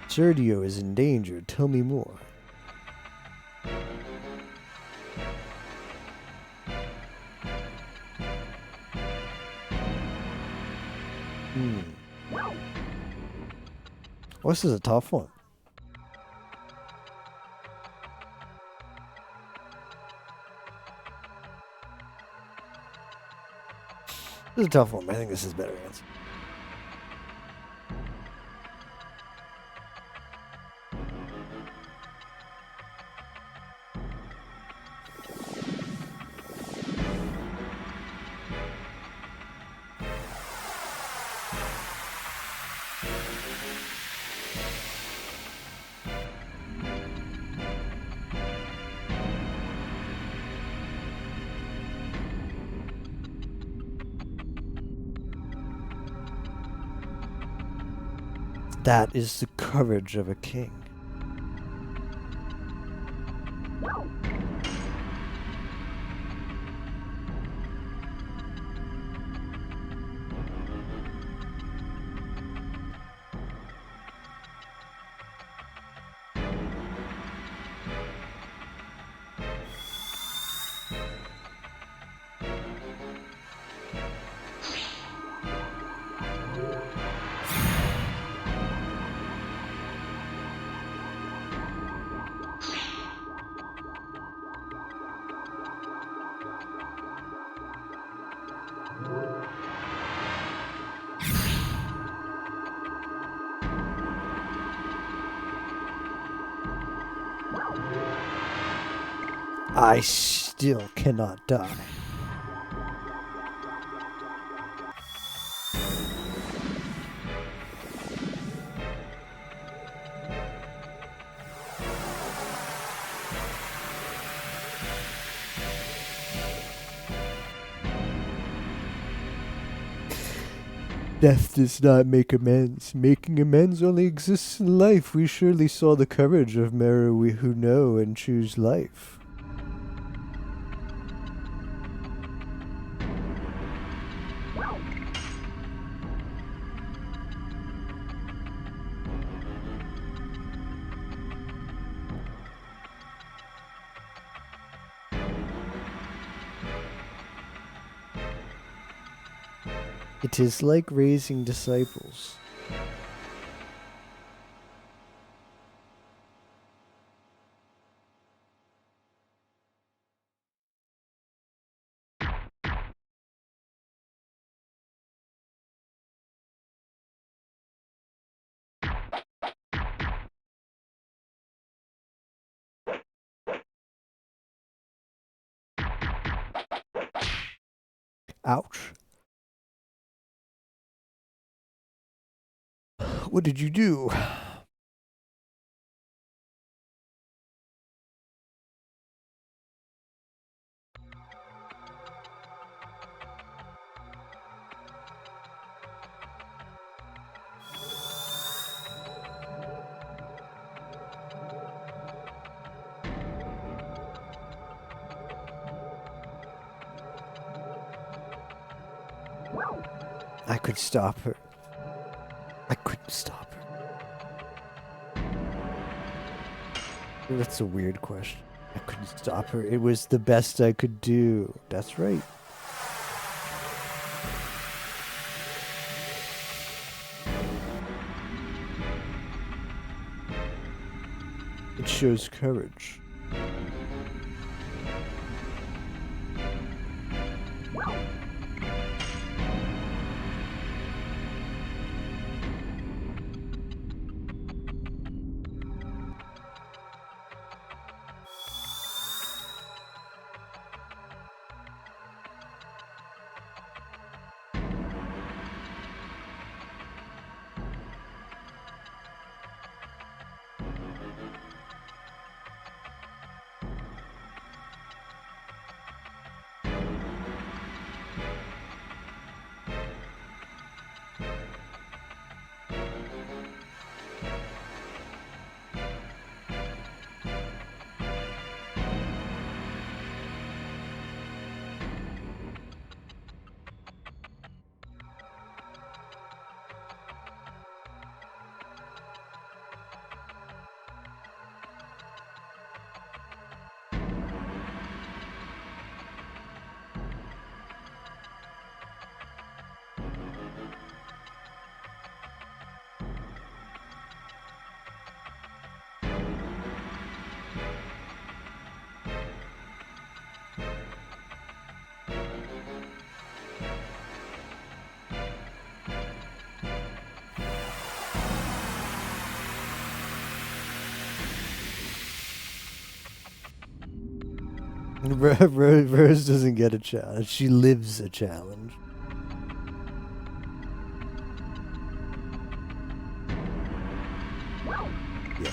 Sergio is in danger. Tell me more. Well, this is a tough one. This is a tough one, but I think this is a better answer. That is the courage of a king. I still cannot die. Death does not make amends. Making amends only exists in life. We surely saw the courage of men who know and choose life. It is like raising disciples. Ouch. What did you do? I could stop her. I couldn't stop her. That's a weird question. I couldn't stop her. It was the best I could do. That's right. It shows courage. Rose doesn't get a challenge. She lives a challenge. Yes.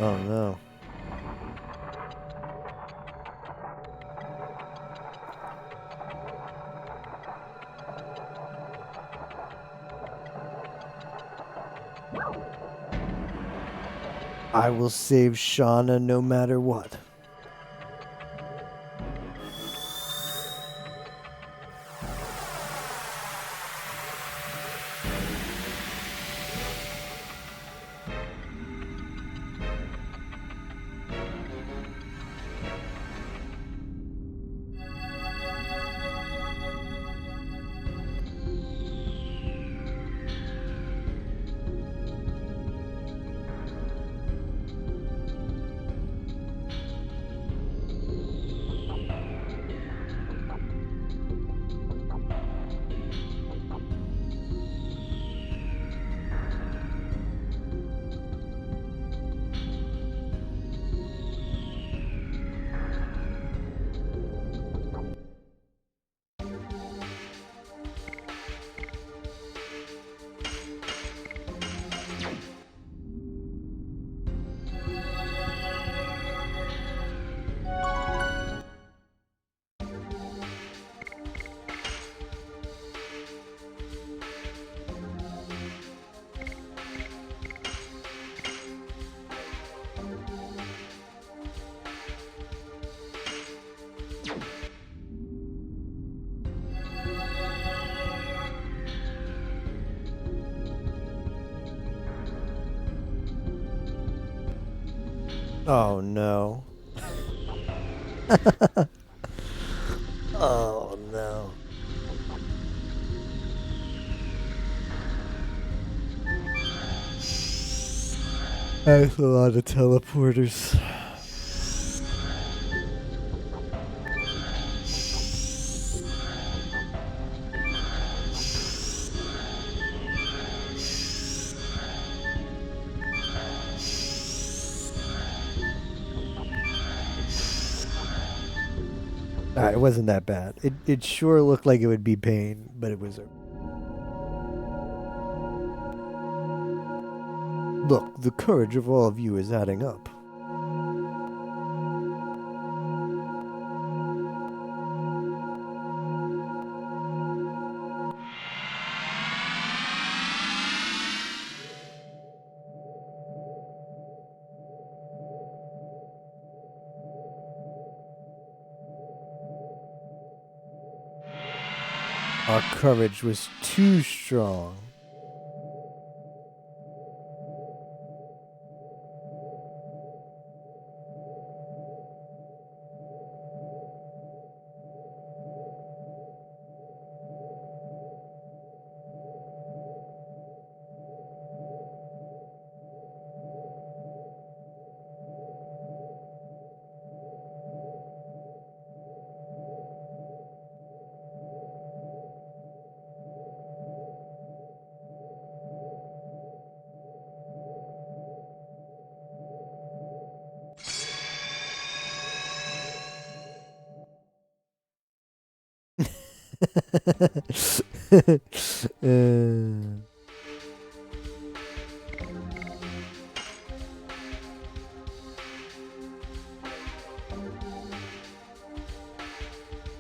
Oh no. I will save Shauna no matter what. Oh no. Oh no. That's a lot of teleporters. Alright, it wasn't that bad. It sure looked like it would be pain, but it was a... Look, the courage of all of you is adding up. Our courage was too strong.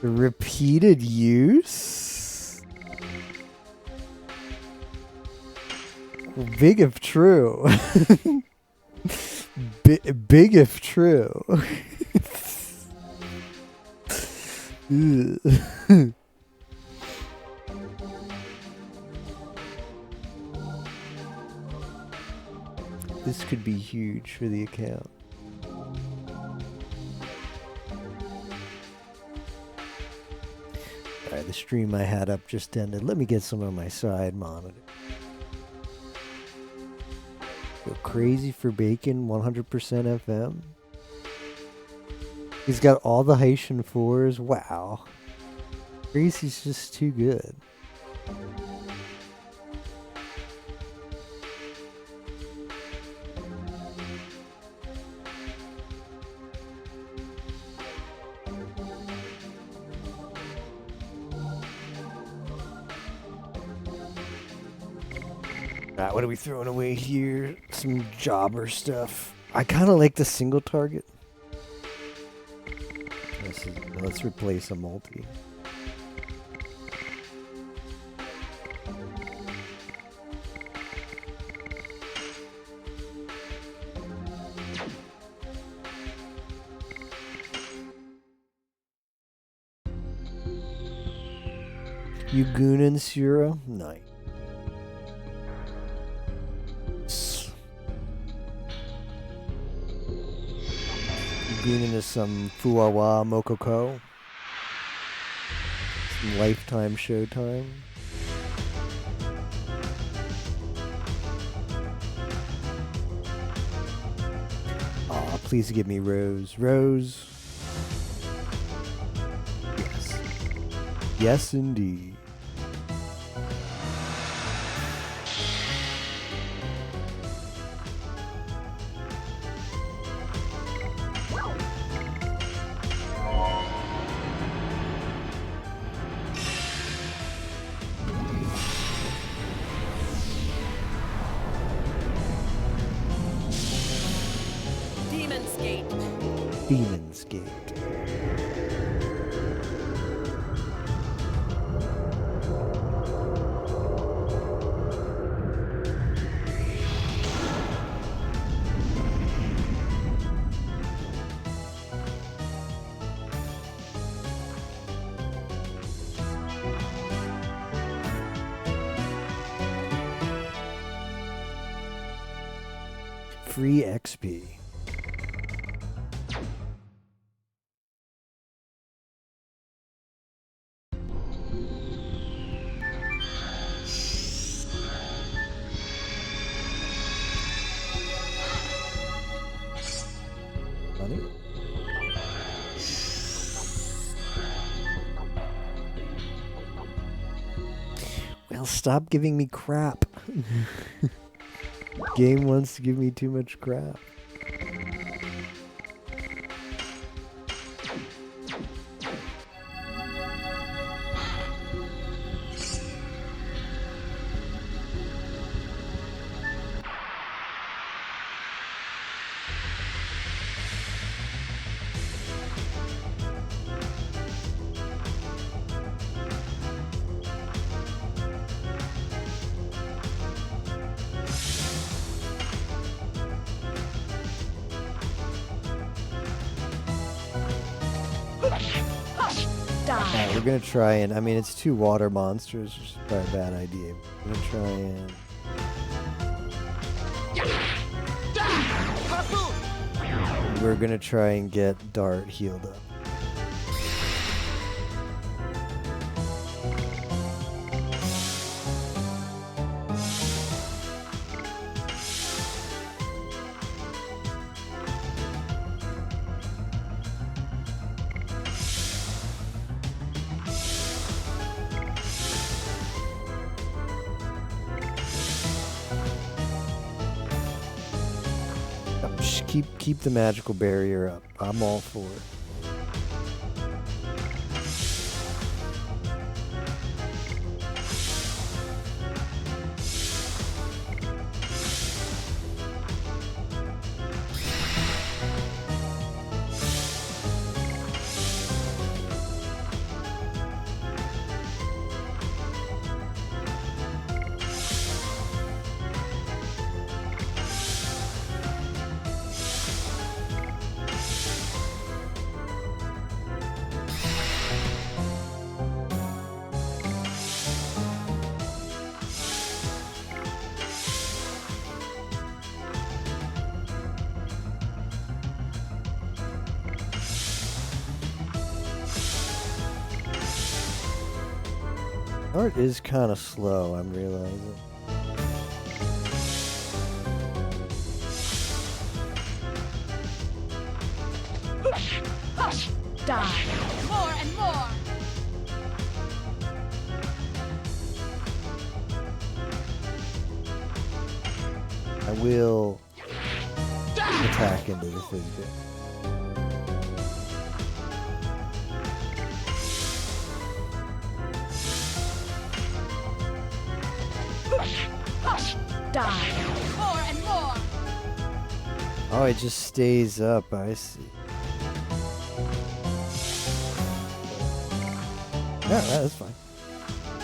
Repeated use? Big if true. Big if true. This could be huge for the account. Alright, the stream I had up just ended. Let me get some on my side monitor. Go crazy for bacon, 100% FM. He's got all the Haitian 4s. Wow. Crazy's just too good. Alright, what are we throwing away here? Some jobber stuff. I kind of like the single target. Let's replace a multi. Dragoon and Sura? Nice. Dragoon into some Fuwawa Mokoko. Some Lifetime Showtime. Aw, please give me Rose. Rose. Yes. Yes, indeed. Demon's Gate. Free XP. Well, stop giving me crap. Game wants to give me too much crap. Alright, we're gonna try and, I mean, it's two water monsters, which is probably a bad idea. We're gonna try and... We're gonna try and get Dart healed up. Keep the magical barrier up. I'm all for it. Art is kind of slow, I'm realizing. Die. More and more. I will attack into the Fizbit. Die. More and more. Oh, it just stays up. I see. Yeah, that's fine.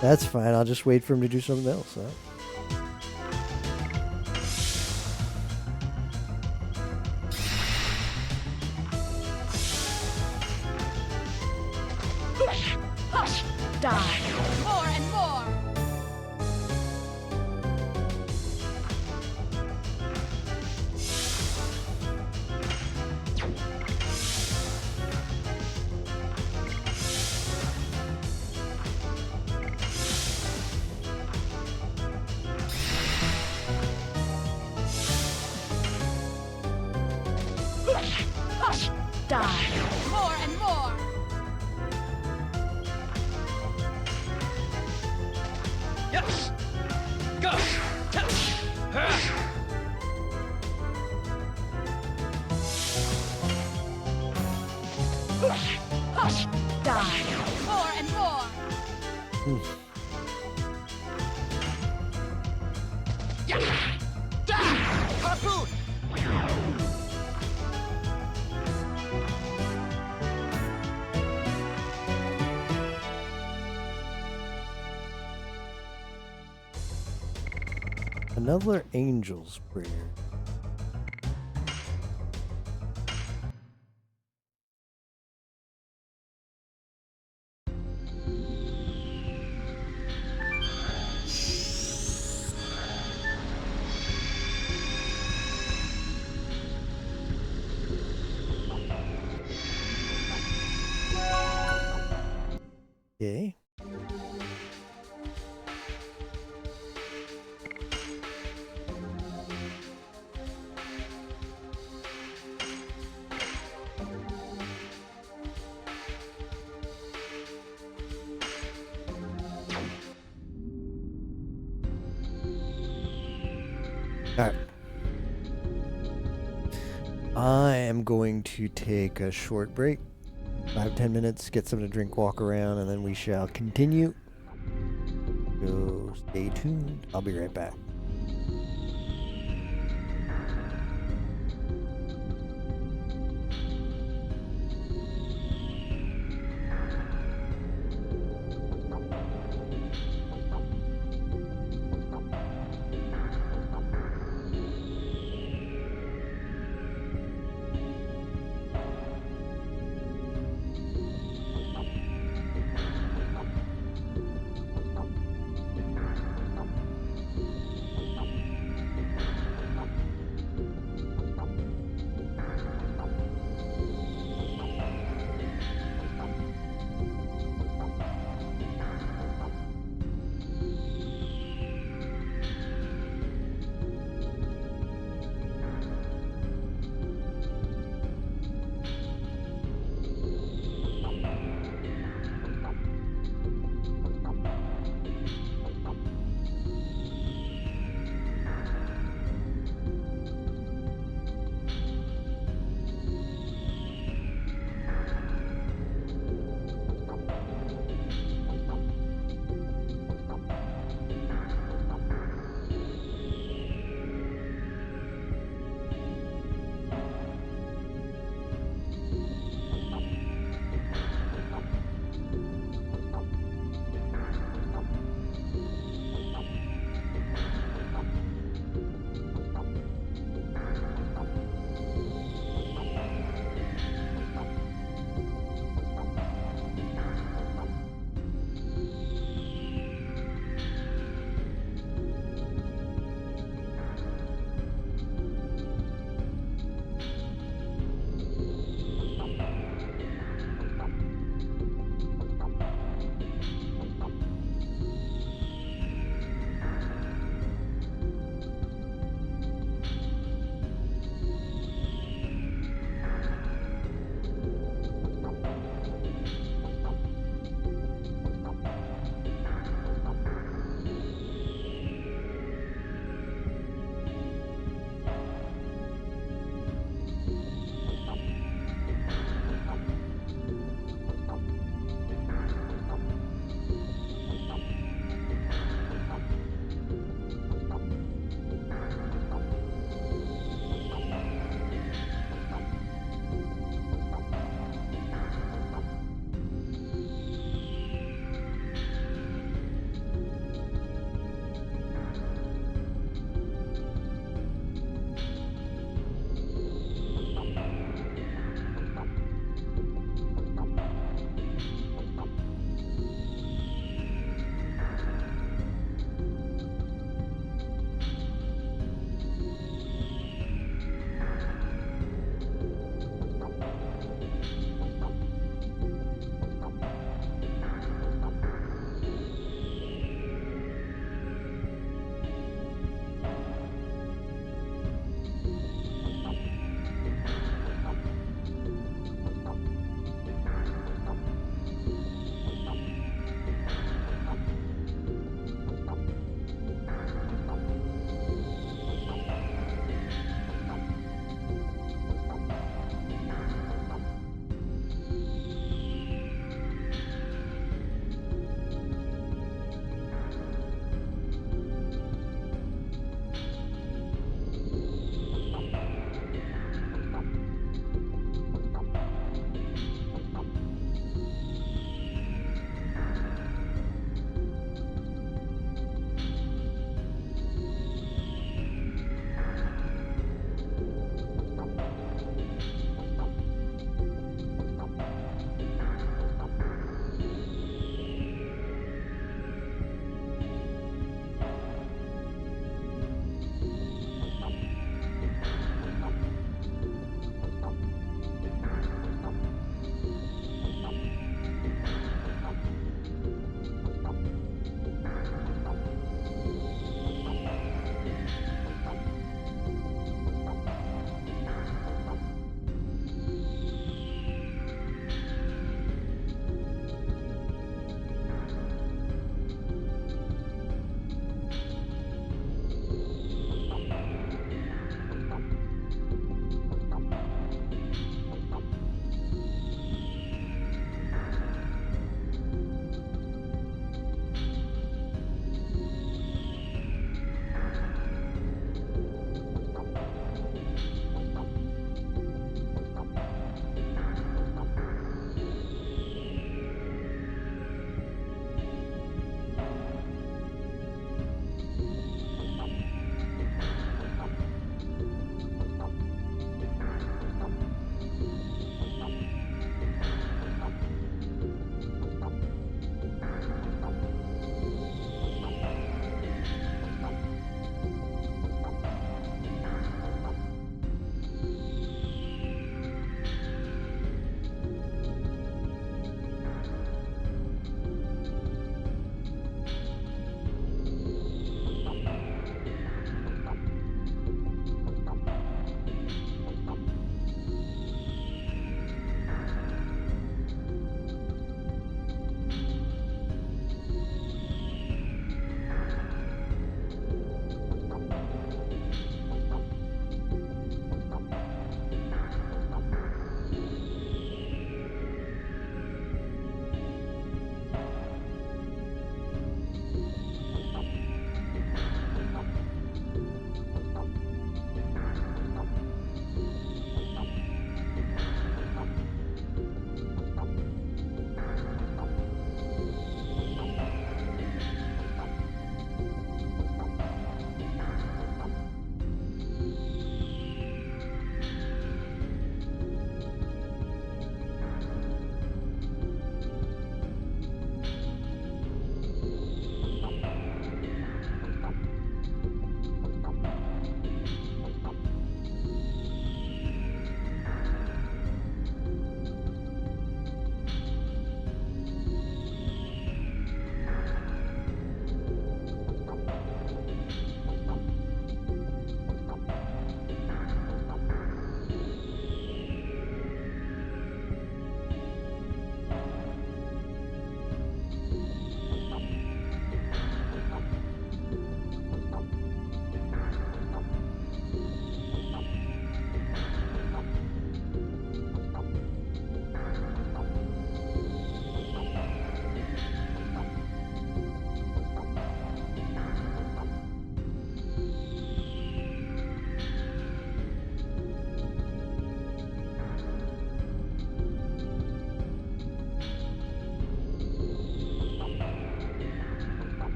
That's fine. I'll just wait for him to do something else. Huh? Die. More and more. Die. More and more. Yes. Go. Die. More and more. Harpoon. Another angel's prayer. Okay. Alright. I am going to take a short break. 5-10 minutes, get something to drink, walk around, and then we shall continue. So stay tuned. I'll be right back.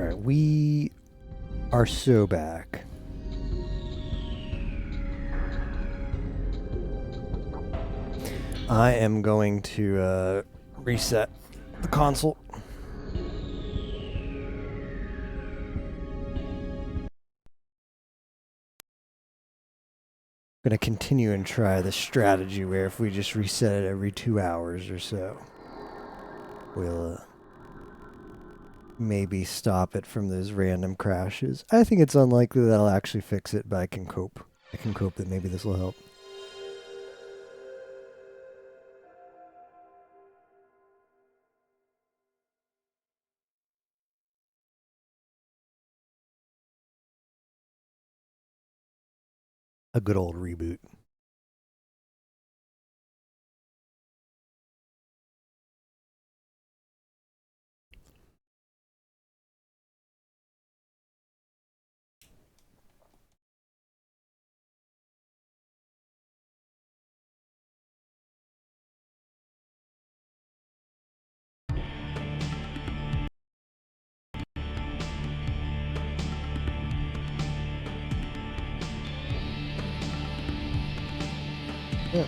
Alright, we are so back. I am going to reset the console. Gonna continue and try the strategy where if we just reset it every 2 hours or so, we'll maybe stop it from those random crashes. I think it's unlikely that I'll actually fix it, but I can cope. I can cope that maybe this will help. A good old reboot. Yeah.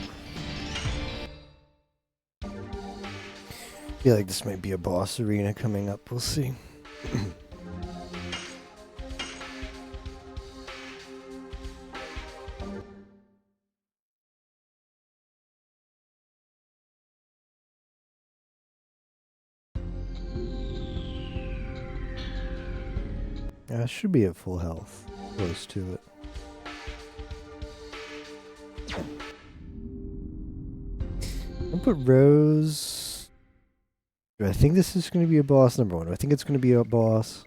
Feel like this might be a boss arena coming up. We'll see. I should be at full health. Close to it. I'll put Rose. Do I think this is going to be a boss? Number one. Do I think it's going to be a boss?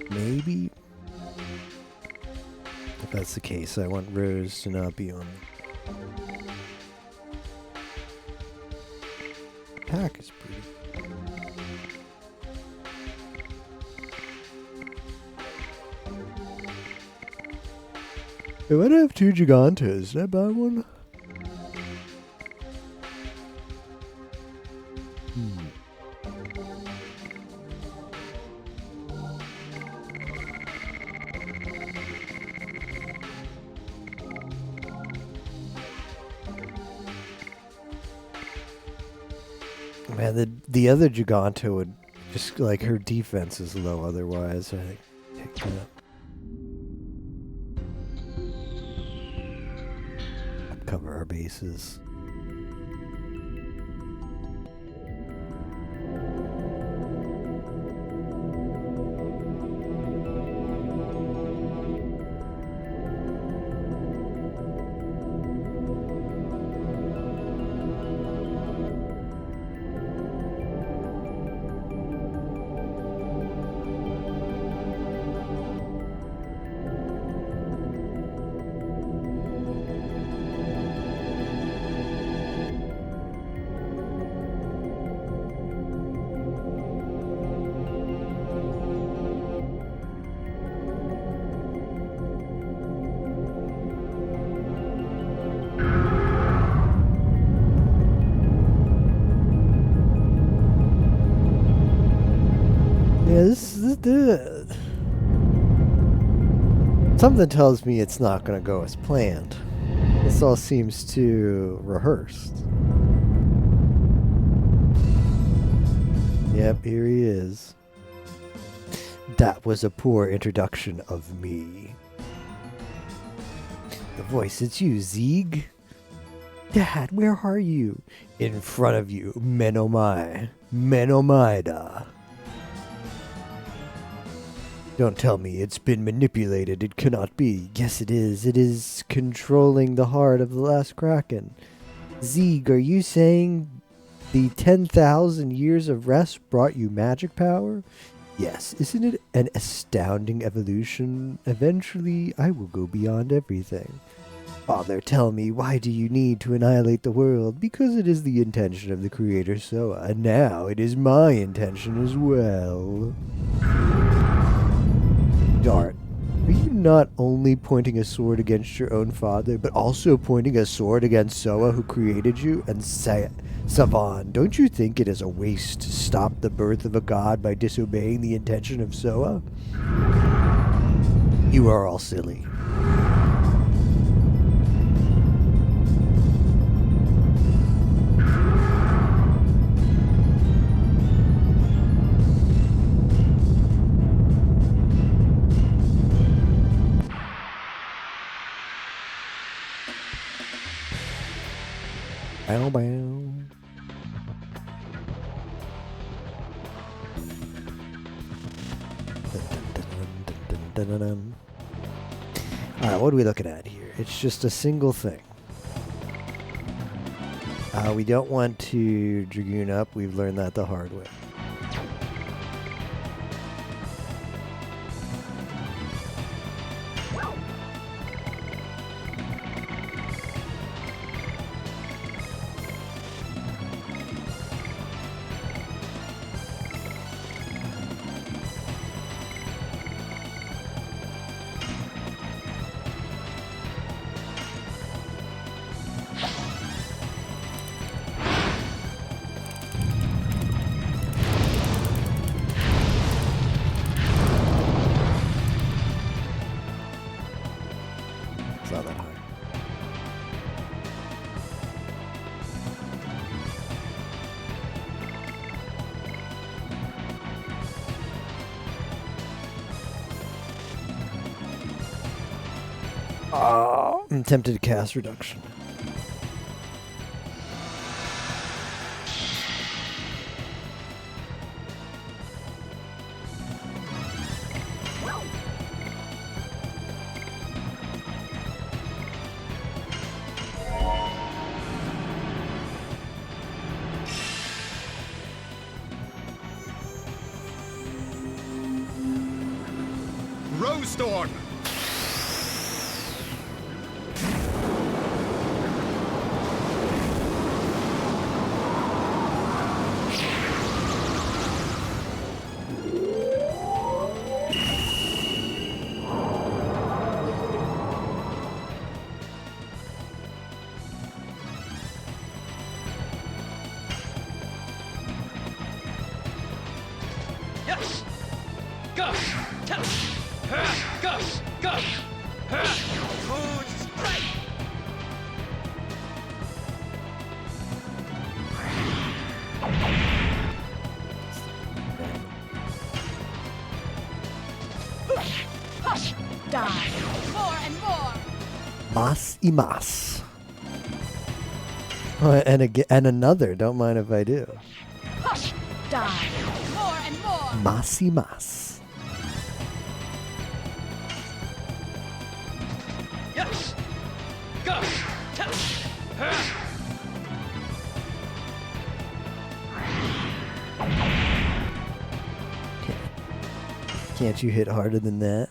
Maybe. If that's the case, I want Rose to not be on. Attack is pretty. Hey, why do I have 2 Gigantos? Did I buy one? Man, the other Giganto would just, like, her defense is low otherwise. I pick that up. Cover our bases. Yeah, this something tells me it's not going to go as planned. This all seems too rehearsed. Yep, here he is. That was a poor introduction of me. The voice, it's you, Zeeg. Dad, where are you? In front of you, Menomai. Menomida. Don't tell me it's been manipulated. It cannot be. Yes, it is. It is controlling the heart of the last Kraken. Zeeg, are you saying the 10,000 years of rest brought you magic power? Yes, isn't it an astounding evolution? Eventually, I will go beyond everything. Father, tell me, why do you need to annihilate the world? Because it is the intention of the Creator Soa, and now it is my intention as well. Dart, are you not only pointing a sword against your own father, but also pointing a sword against Soa who created you and Savan, don't you think it is a waste to stop the birth of a god by disobeying the intention of Soa? You are all silly. Bow bow. Alright, what are we looking at here? It's just a single thing. We don't want to Dragoon up. We've learned that the hard way. It's not that hard. Oh, I'm tempted to cast reduction. Rosethorn! Yes! Go! Tell! Go! Go! Food strike! Hush! Die! More and more! Mas y mas. Oh, and again, and another. Don't mind if I do. Hush! Die! More and more! Mas y mas. Yes! Go! Tell! Can't you hit harder than that?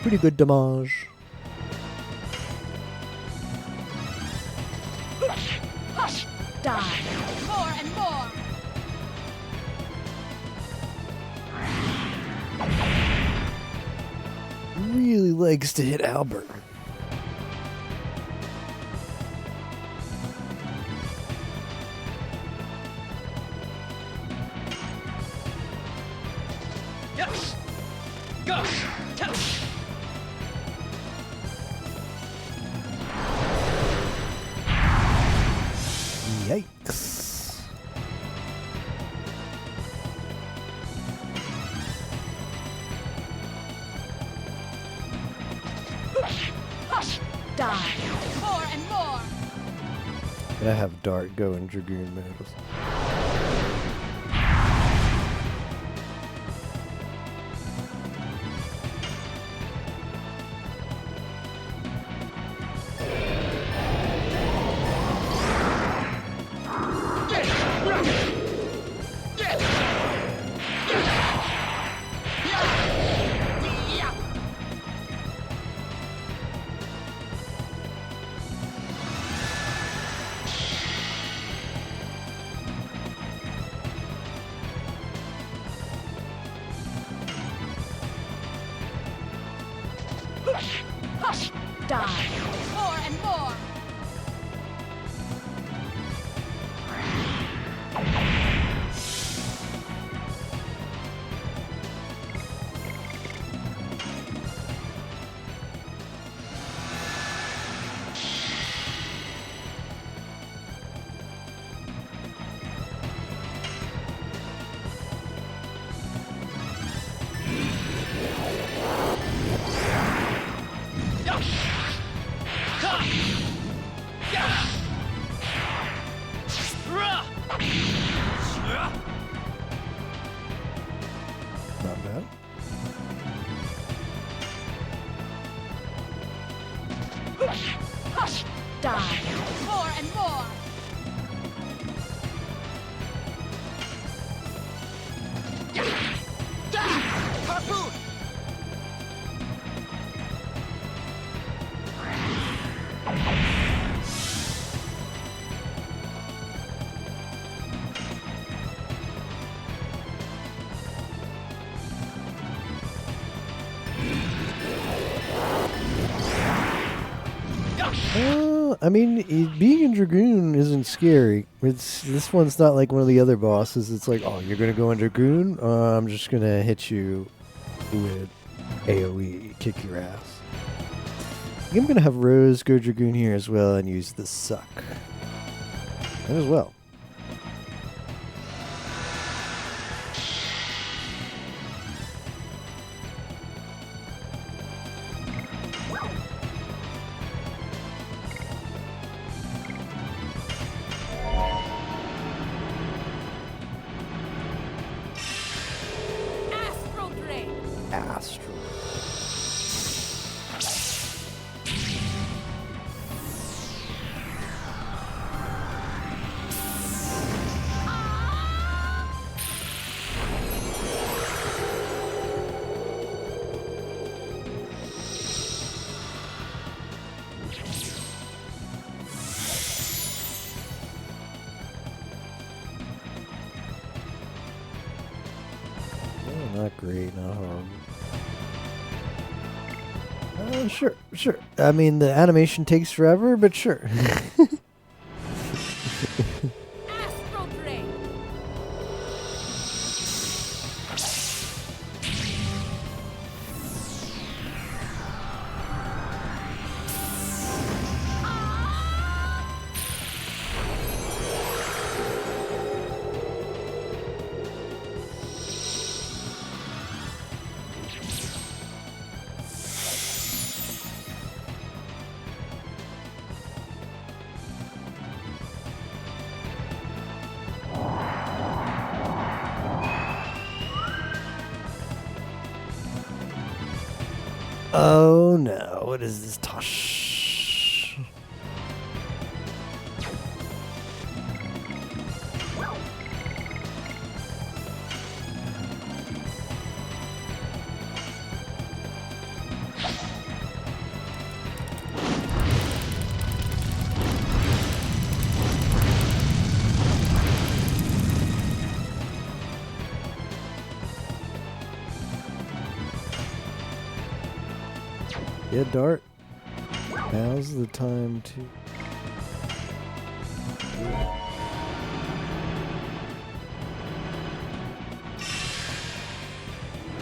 Pretty good damage. Hush! Die! More and more! Really likes to hit Albert. Yes! Go! Tell! Yikes. Hush! Die! More and more! I have Dart go in Dragoon modes. Die. More and more. Not bad. Die. More and more. Harpoon! I mean, being in Dragoon isn't scary. This one's not like one of the other bosses. It's like, oh, you're gonna go in Dragoon? I'm just gonna hit you with AOE, kick your ass. I think I'm gonna have Rose go Dragoon here as well and use the suck. And as well. Astral Drain. Astral. Not great, not horrible. Sure. I mean, the animation takes forever, but sure. Astral Drain. Oh no, what is this tosh? Yeah, Dart. Now's the time to.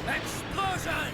Explosion!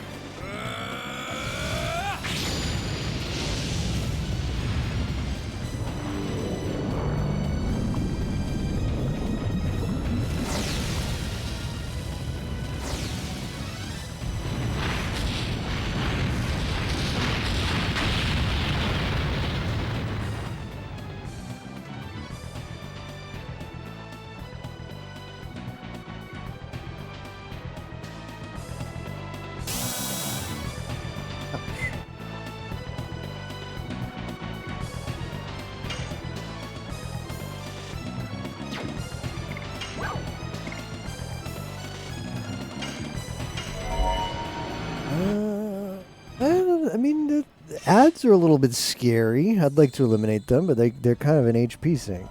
I mean, the ads are a little bit scary. I'd like to eliminate them, but they're kind of an HP sink.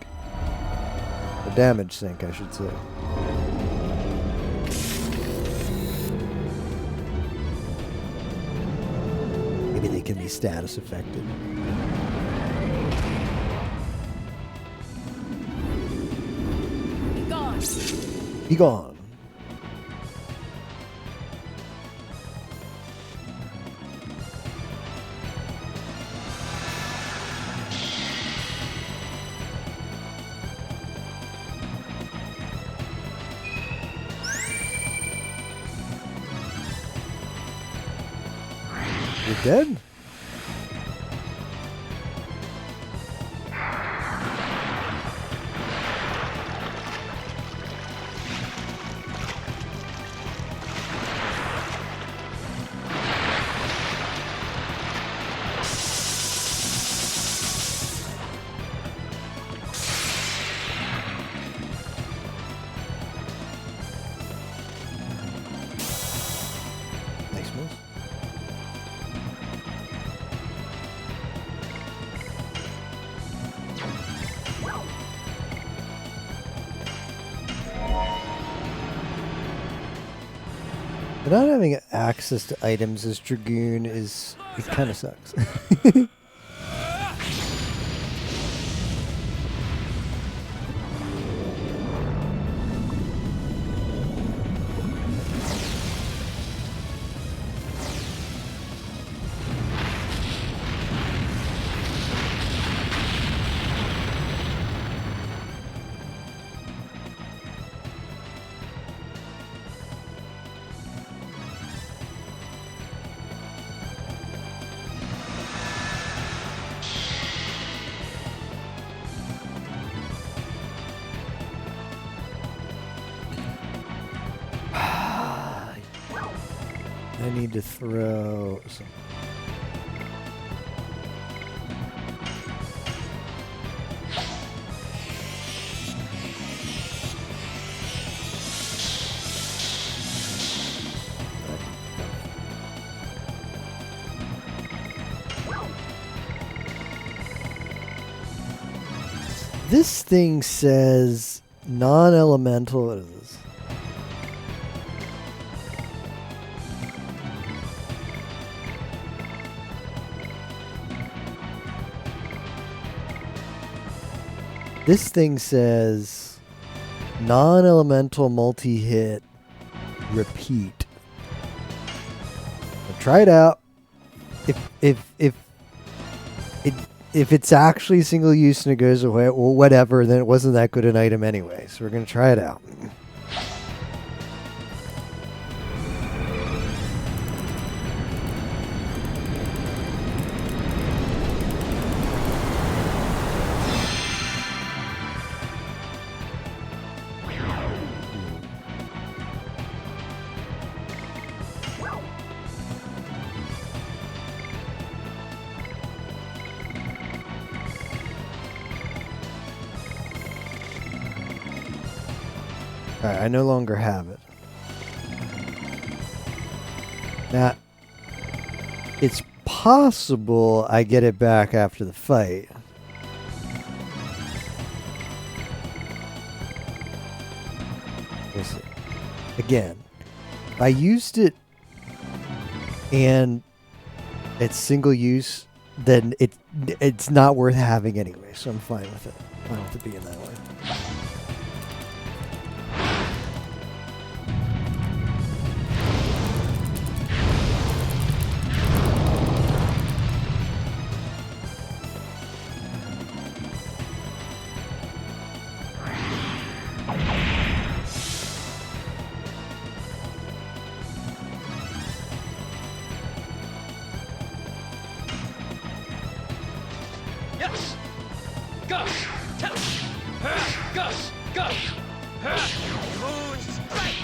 A damage sink, I should say. Maybe they can be status affected. Be gone. Be gone. You're dead? Nice move. But not having access to items as Dragoon is, it kind of sucks. I need to throw some. This thing says non-elemental. What is this? This thing says non-elemental multi-hit repeat. I'll try it out. If it's actually single use and it goes away or whatever, then it wasn't that good an item anyway. So we're gonna try it out. Alright, I no longer have it. Now, it's possible I get it back after the fight. We'll see. Again, I used it and it's single use, then it's not worth having anyway, so I'm fine with it. Fine with it being that way. Yes! Gush! Touch! Gush! Gush! Moon strike!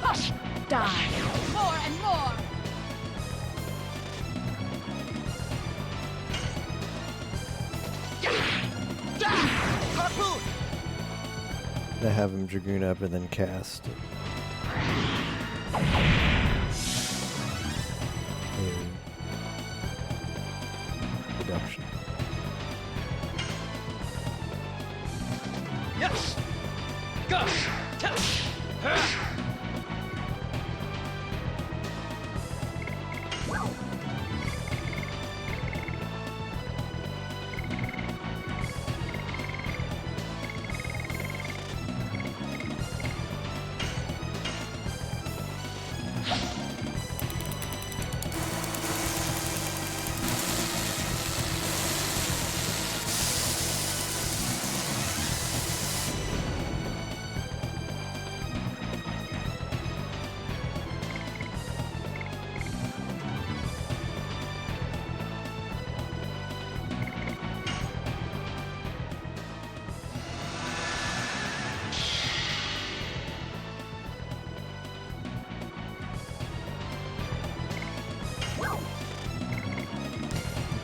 Hush! Die. More and more. Harpoon! I have him Dragoon up and then cast. Reduction. Yes! Gush! touch.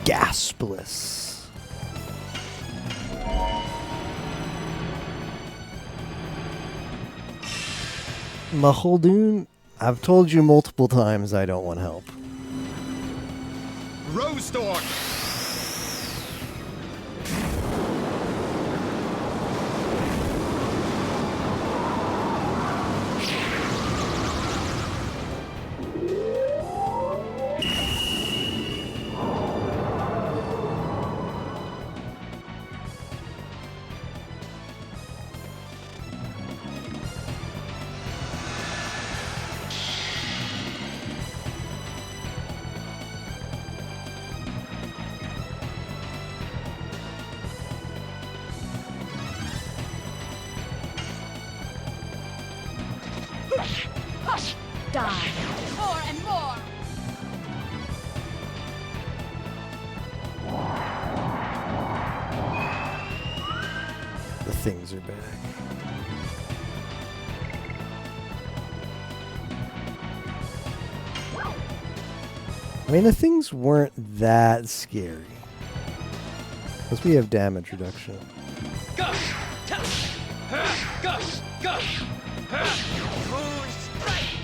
Gaspless. Mucheldoon, I've told you multiple times I don't want help. Rose Storm! Hush! Die! More and more! The things are back. I mean, the things weren't that scary. Plus, we have damage reduction. Gush! Touch! Gush! Gush! Moon strike!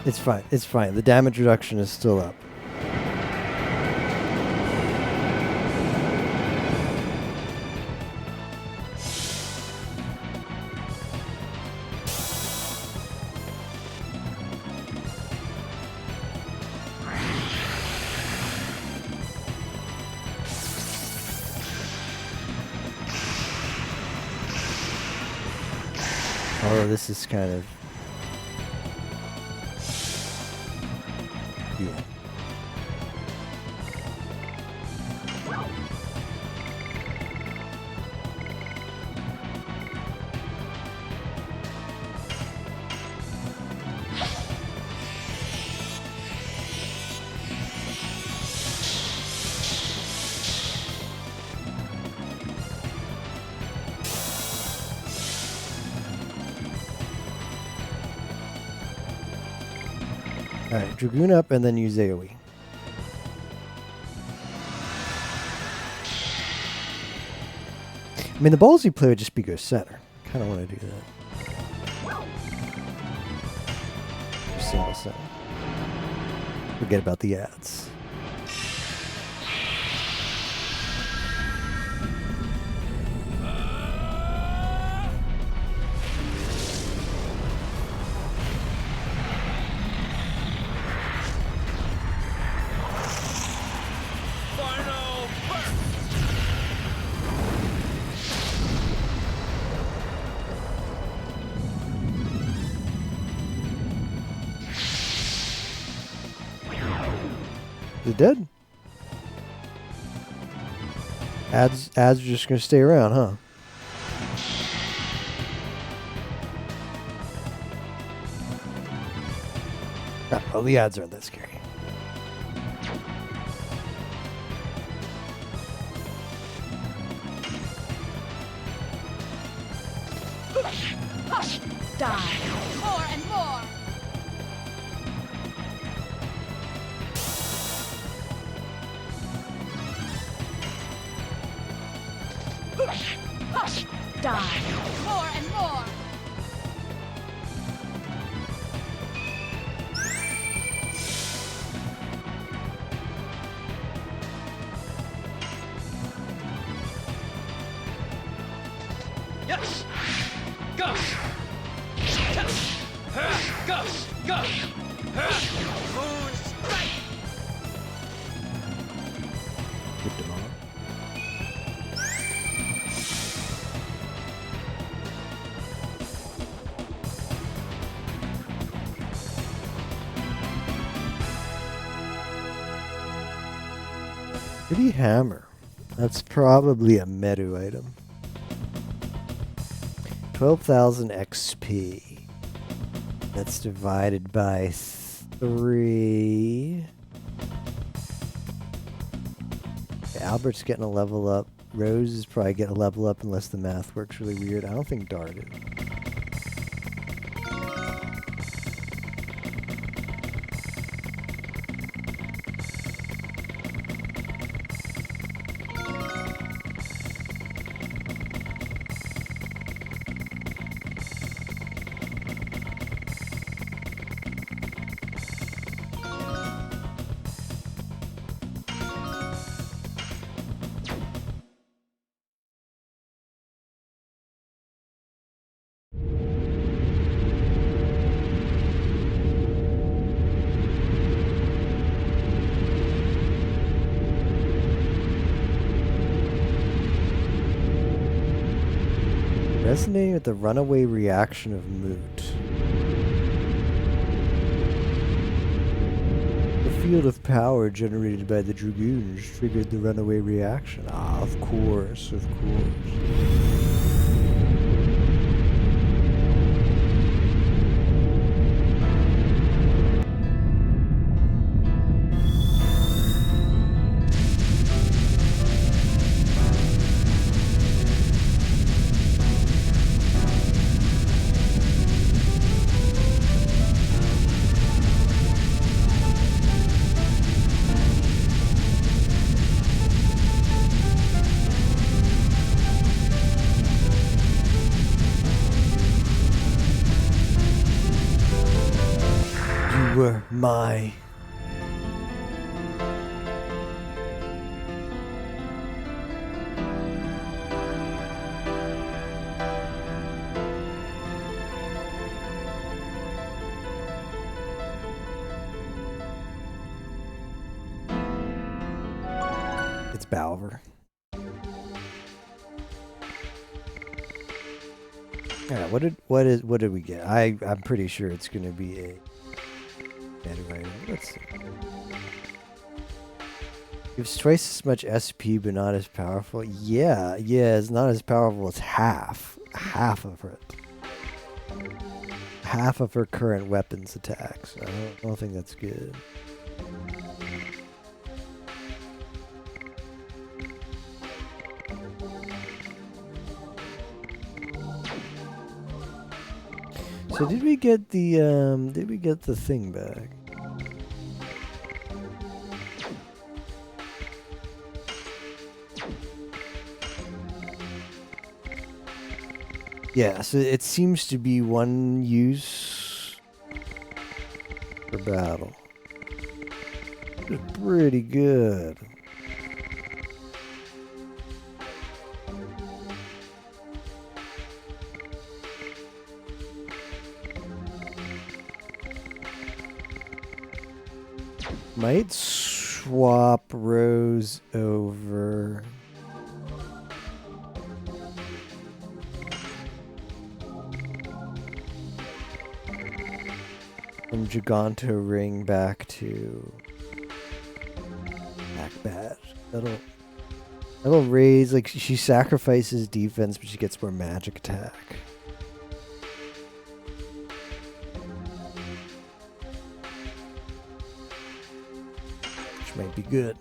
It's fine. It's fine. The damage reduction is still up. Although this is kind of... yeah. Alright, Dragoon up and then use AoE. I mean, the ballsy play would just be go center. Kind of want to do that. Or single center. Forget about the ads. Final burst! Is it dead? Ads are just gonna stay around, huh? Oh, the ads aren't that scary. Die. More and more. Die. More and more. Yes! Go! Go! Go! Moon strike! Put them on. Pretty hammer. That's probably a meta item. 12,000 XP. That's divided by 3. Albert's getting a level up. Rose is probably getting a level up unless the math works really weird. I don't think Dart is. Resonating with the runaway reaction of Moot. The field of power generated by the Dragoons triggered the runaway reaction. Ah, of course, of course. Were my it's Balver. Yeah, what did we get? I'm pretty sure it's gonna be a anyway, let's see. Gives twice as much SP but not as powerful. Yeah, it's not as powerful as half of it. Half of her current weapons attacks. I don't think that's good. So did we get the thing back? Yeah, so it seems to be one use for battle. It's pretty good. Might swap Rose over. From Giganto Ring back to Back Badge. That'll raise, like, she sacrifices defense, but she gets more magic attack. Which might be good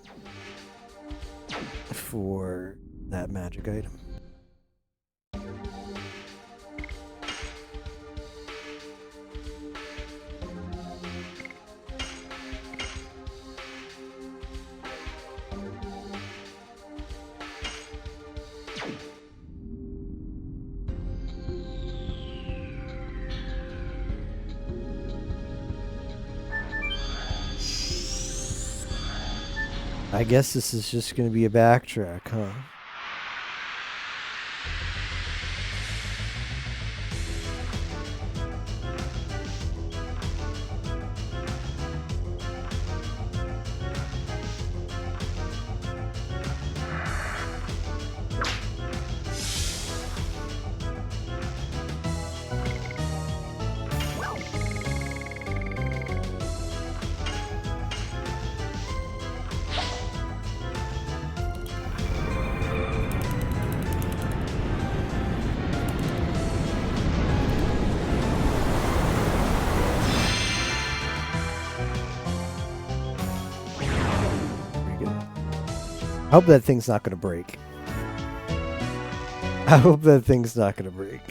for that magic item. I guess this is just going to be a backtrack, huh? I hope that thing's not going to break. I hope that thing's not going to break.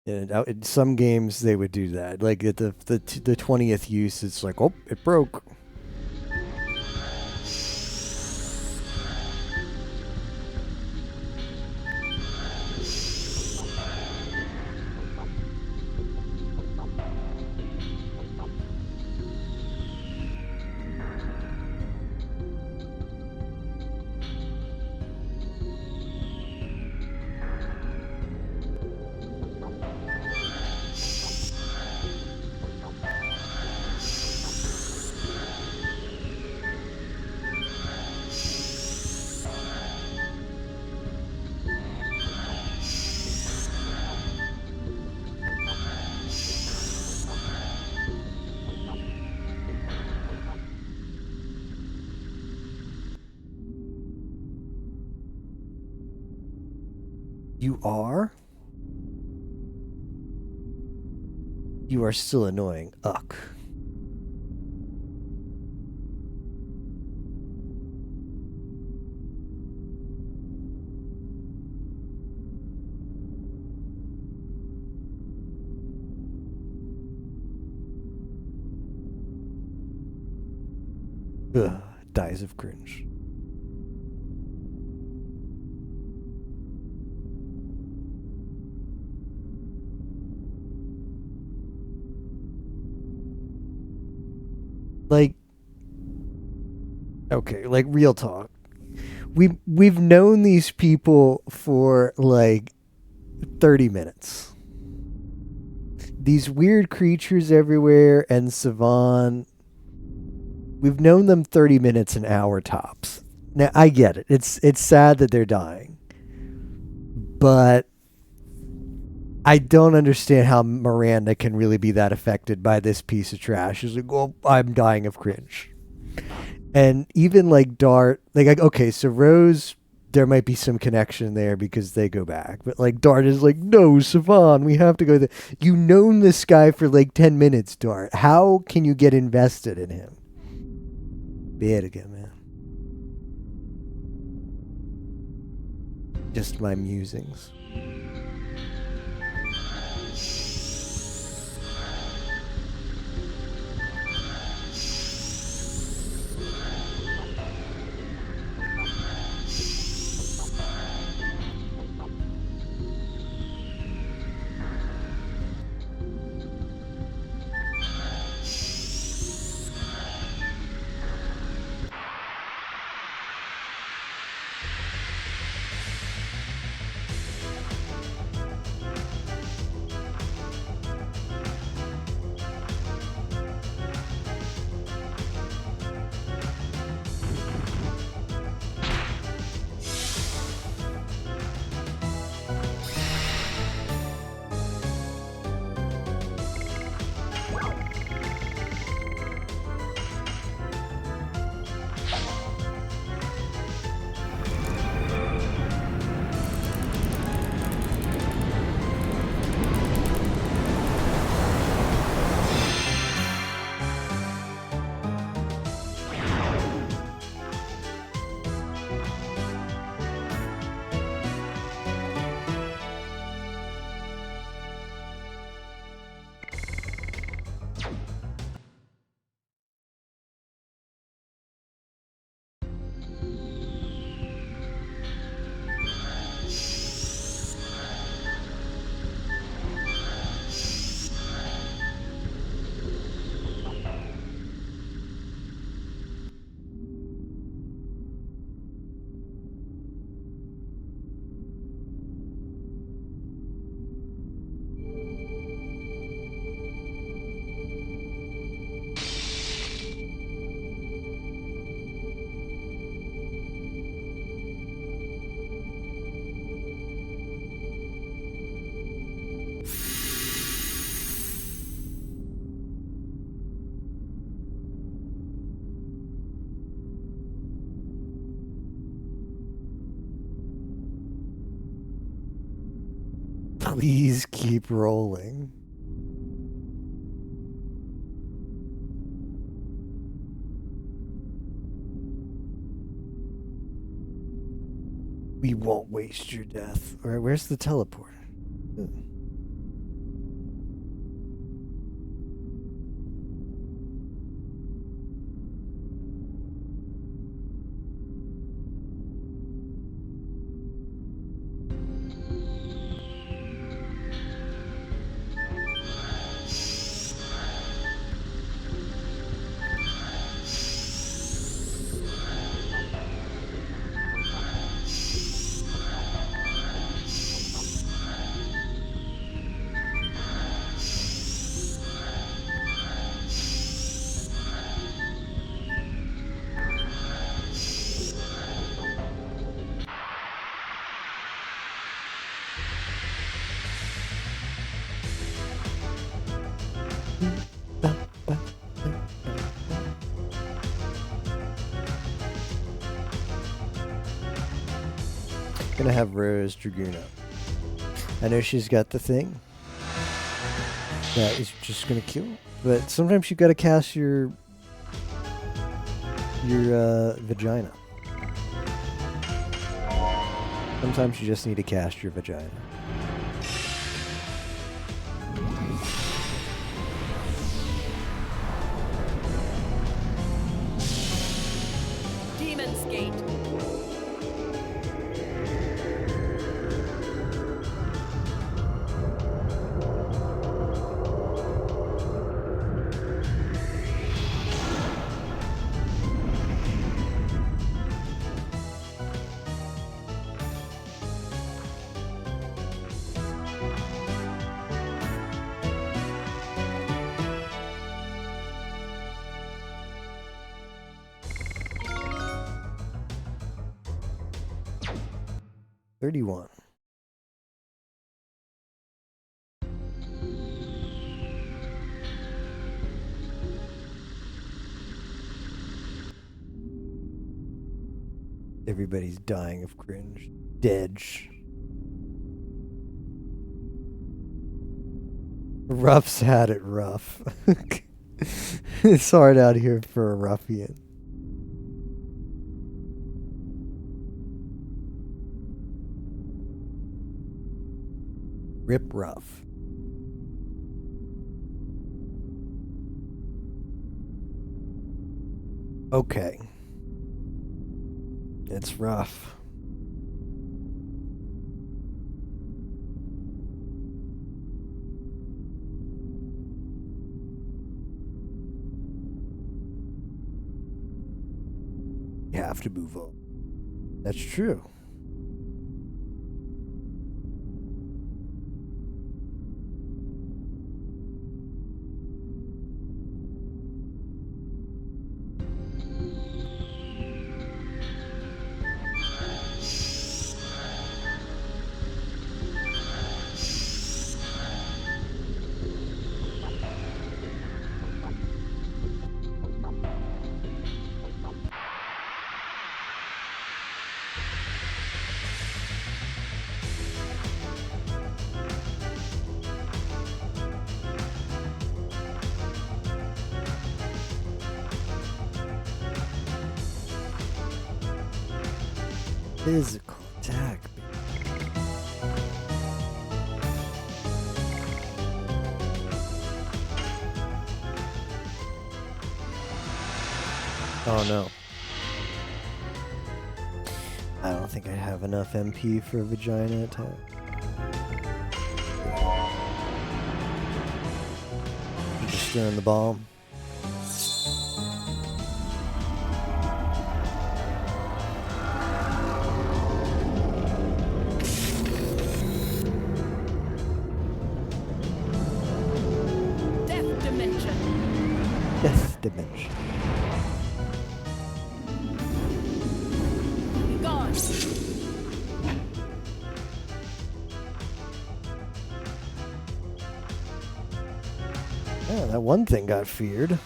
And in some games they would do that. Like at the 20th use, it's like, oh, it broke. You are? You are still annoying. Ugh. Ugh. Dies of cringe. Like, okay, like real talk. We've known these people for like 30 minutes. These weird creatures everywhere and Savan. We've known them 30 minutes, an hour tops. Now I get it. It's sad that they're dying. But I don't understand how Miranda can really be that affected by this piece of trash. She's like, oh, I'm dying of cringe. And even like Dart, like, okay, so Rose, there might be some connection there because they go back. But like Dart is like, no, Savan, we have to go there. You've known this guy for like 10 minutes, Dart. How can you get invested in him? Bad again, man. Just my musings. Please keep rolling. We won't waste your death. Alright, where's the teleporter? Ooh. Gonna have Rose Dragoon up. I know she's got the thing that is just gonna kill, but sometimes you gotta cast your vagina. Sometimes you just need to cast your vagina. Demon's Gate. $31. Everybody's dying of cringe. Dedge. Ruff's had it rough. It's hard out here for a ruffian. Rip Ruff. Okay. It's rough. You have to move on. That's true. Physical attack. Oh no. I don't think I have enough MP for a vagina attack. You're just throwing the bomb. Death Dimension. Death Dimension. Gone. Yeah, that one thing got feared.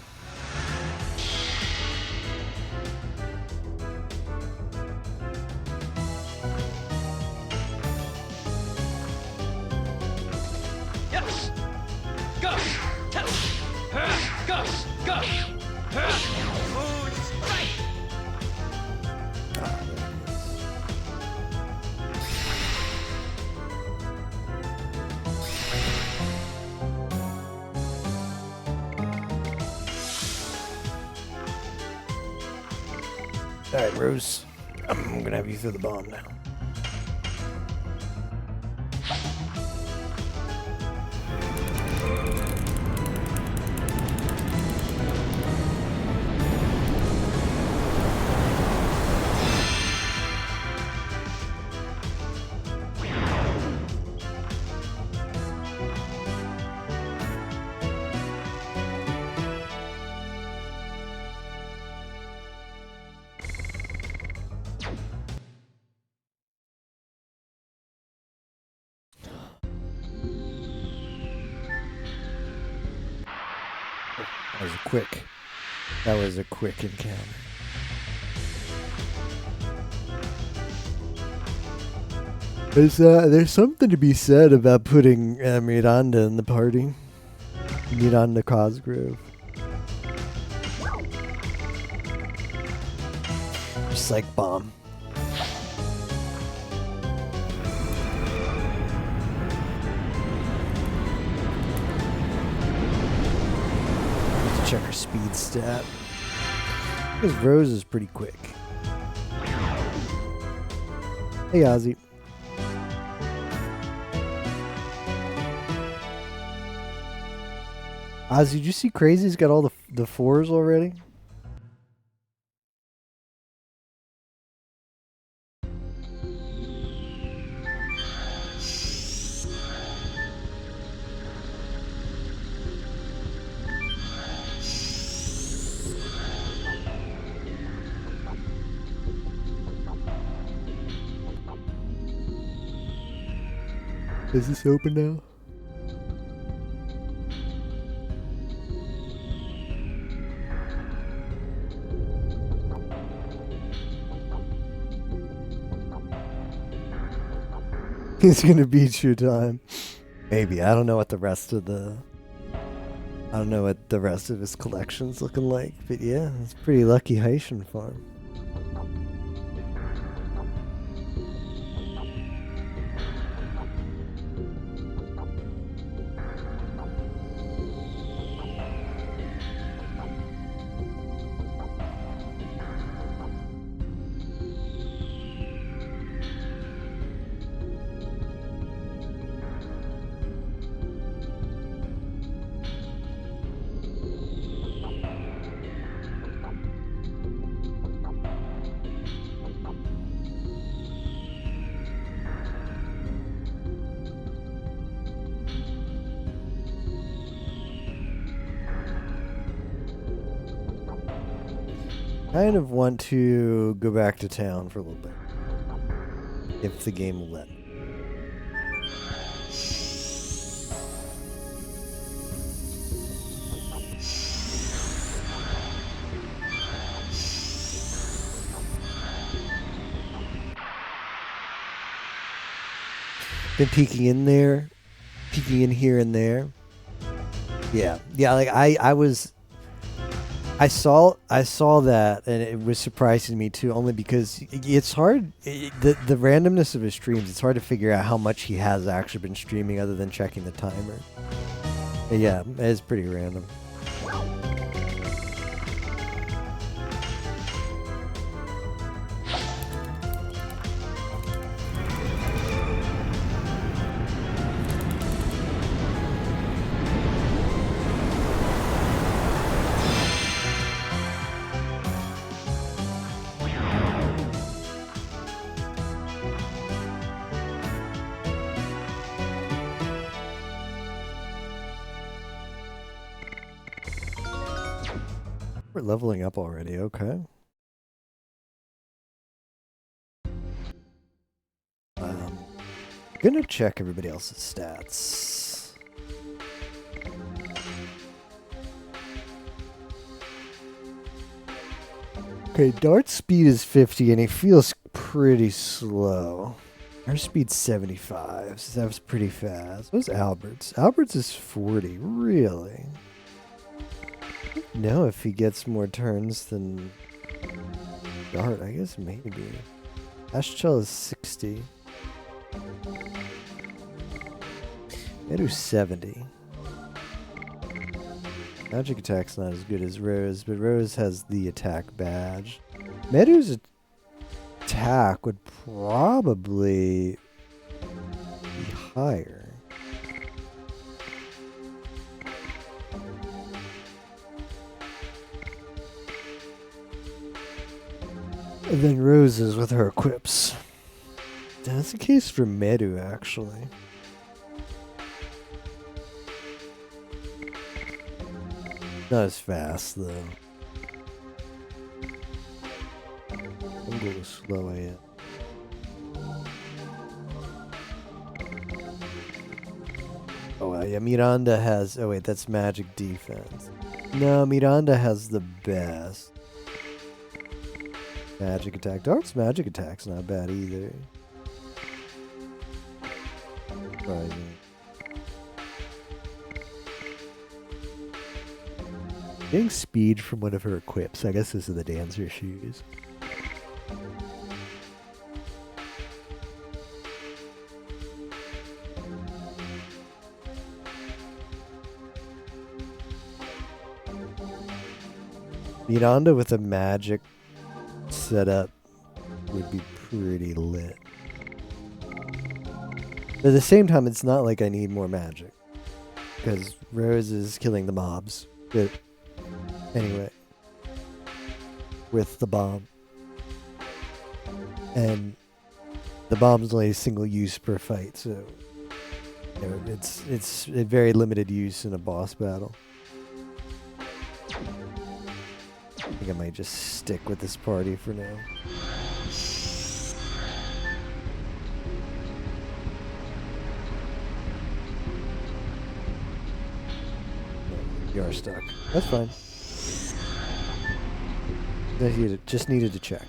Alright, Rose. I'm gonna have you throw the bomb now. That was a quick encounter. There's something to be said about putting Miranda in the party. Miranda Cosgrove. Psych bomb. Let's check her speed stat. Because Rose is pretty quick. Hey, Ozzy. Ozzy, did you see Crazy's got all the fours already? Is this open now? He's gonna beat you time. Maybe. I don't know what the rest of his collection's looking like, but yeah, it's pretty lucky Haitian farm. Kind of want to go back to town for a little bit. If the game will let me. Been peeking in there, peeking in here and there. Yeah, like I saw that, and it was surprising me too, only because it's hard. The randomness of his streams, it's hard to figure out how much he has actually been streaming other than checking the timer. But yeah, it's pretty random. We're leveling up already, okay. Gonna check everybody else's stats. Okay, Dart's speed is 50 and he feels pretty slow. Our speed's 75, so that was pretty fast. What's Albert's? Albert's is 40, really? No, if he gets more turns than Dart, I guess maybe. Ashchell is 60. I do 70. Magic attack's not as good as Rose, but Rose has the attack badge. Medu's attack would probably be higher. Than Rose's with her equips. That's the case for Medu, actually. Not as fast, though. I'm going slow, I am. Oh, yeah, Miranda has... Oh, wait, that's magic defense. No, Miranda has the best. Magic attack. Dark's magic attack's not bad either. Surprising. Getting speed from one of her equips. I guess this is the dancer shoes. Miranda with a magic setup would be pretty lit. But at the same time, it's not like I need more magic. Because Rose is killing the mobs. But anyway. With the bomb. And the bomb's only single use per fight, so you know, it's a very limited use in a boss battle. I think I might just stick with this party for now. You are stuck. That's fine. Just needed to check.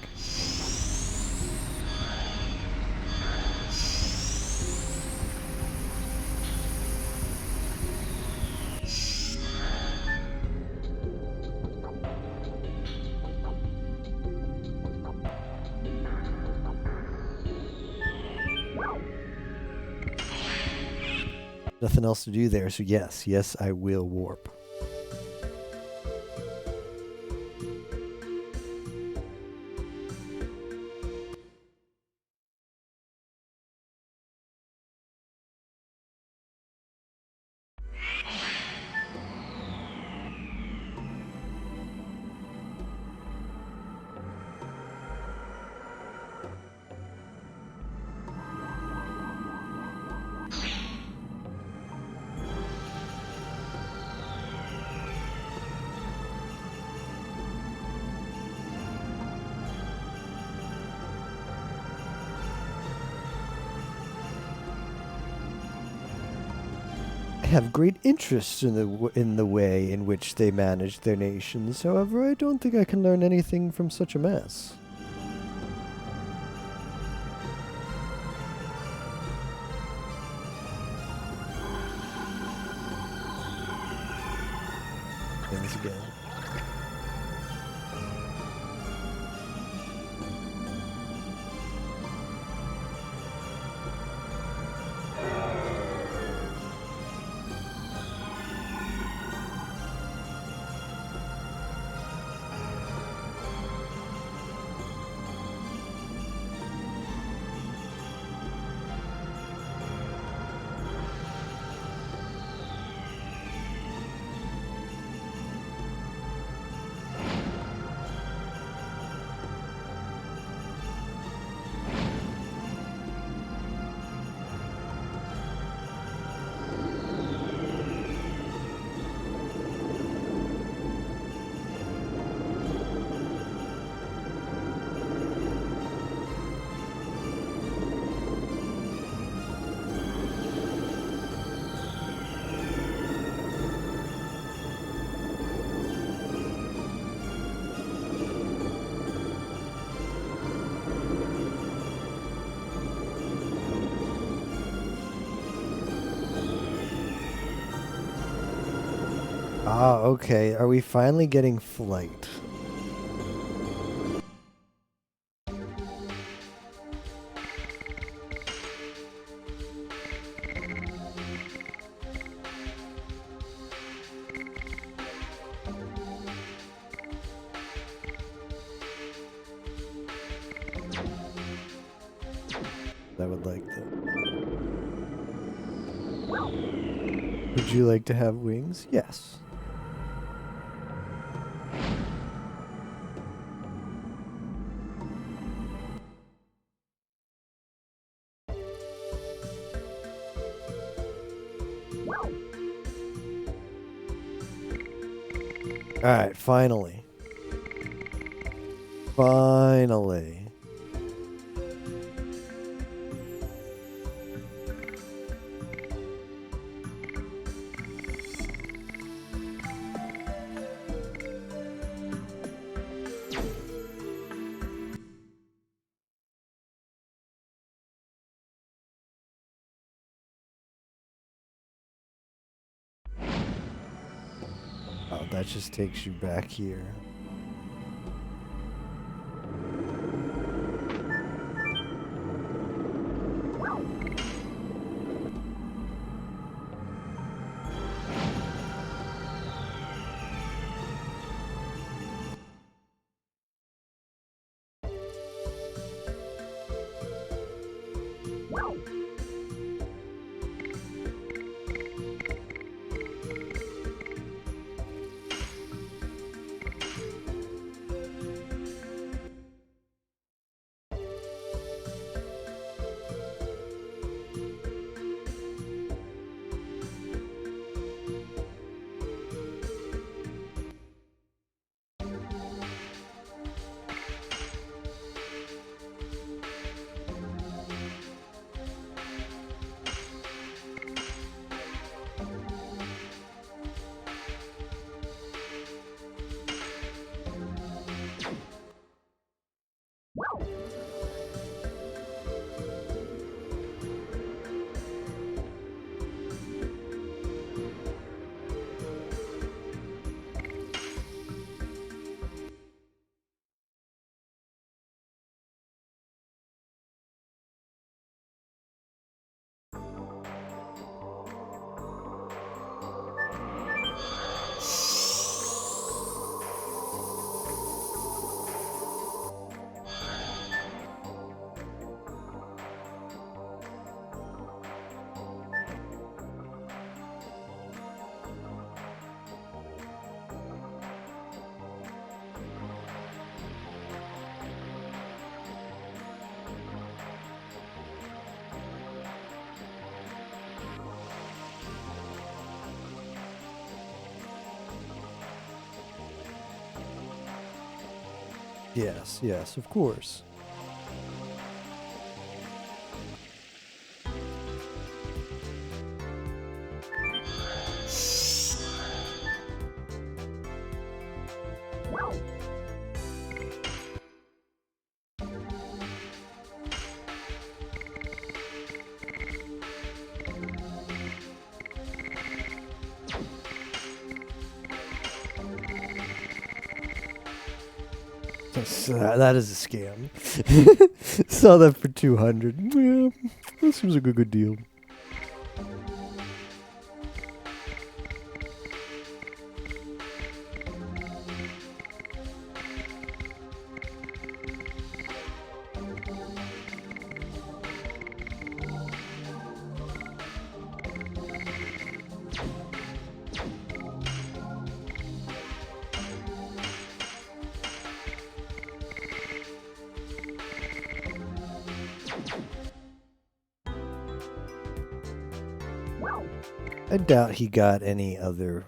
Nothing else to do there, so yes, I will warp. Have great interest in the way in which they manage their nations. However, I don't think I can learn anything from such a mess. Things again. Ah, okay. Are we finally getting flight? Would you like to have wings? Yes. Alright, finally. Finally. Oh, that just takes you back here. Yes, yes, of course. That is a scam. Saw that for 200. Yeah, that seems like a good deal. I doubt he got any other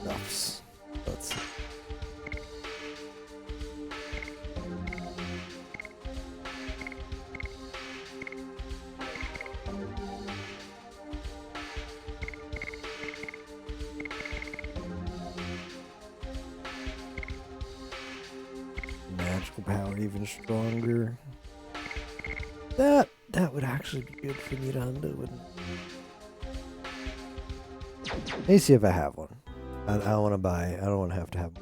stuffs. Let's see. Magical power even stronger. That would actually be good for me to undo, wouldn't it? Let me see if I have one. I don't want to buy. I don't want to have.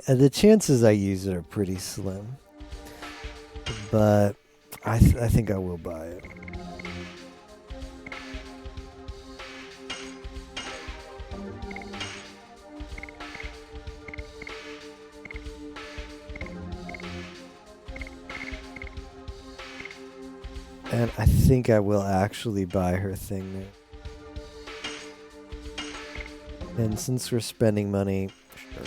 The chances I use it are pretty slim, but I think I will buy it. And I think I will actually buy her thing there. And since we're spending money, sure.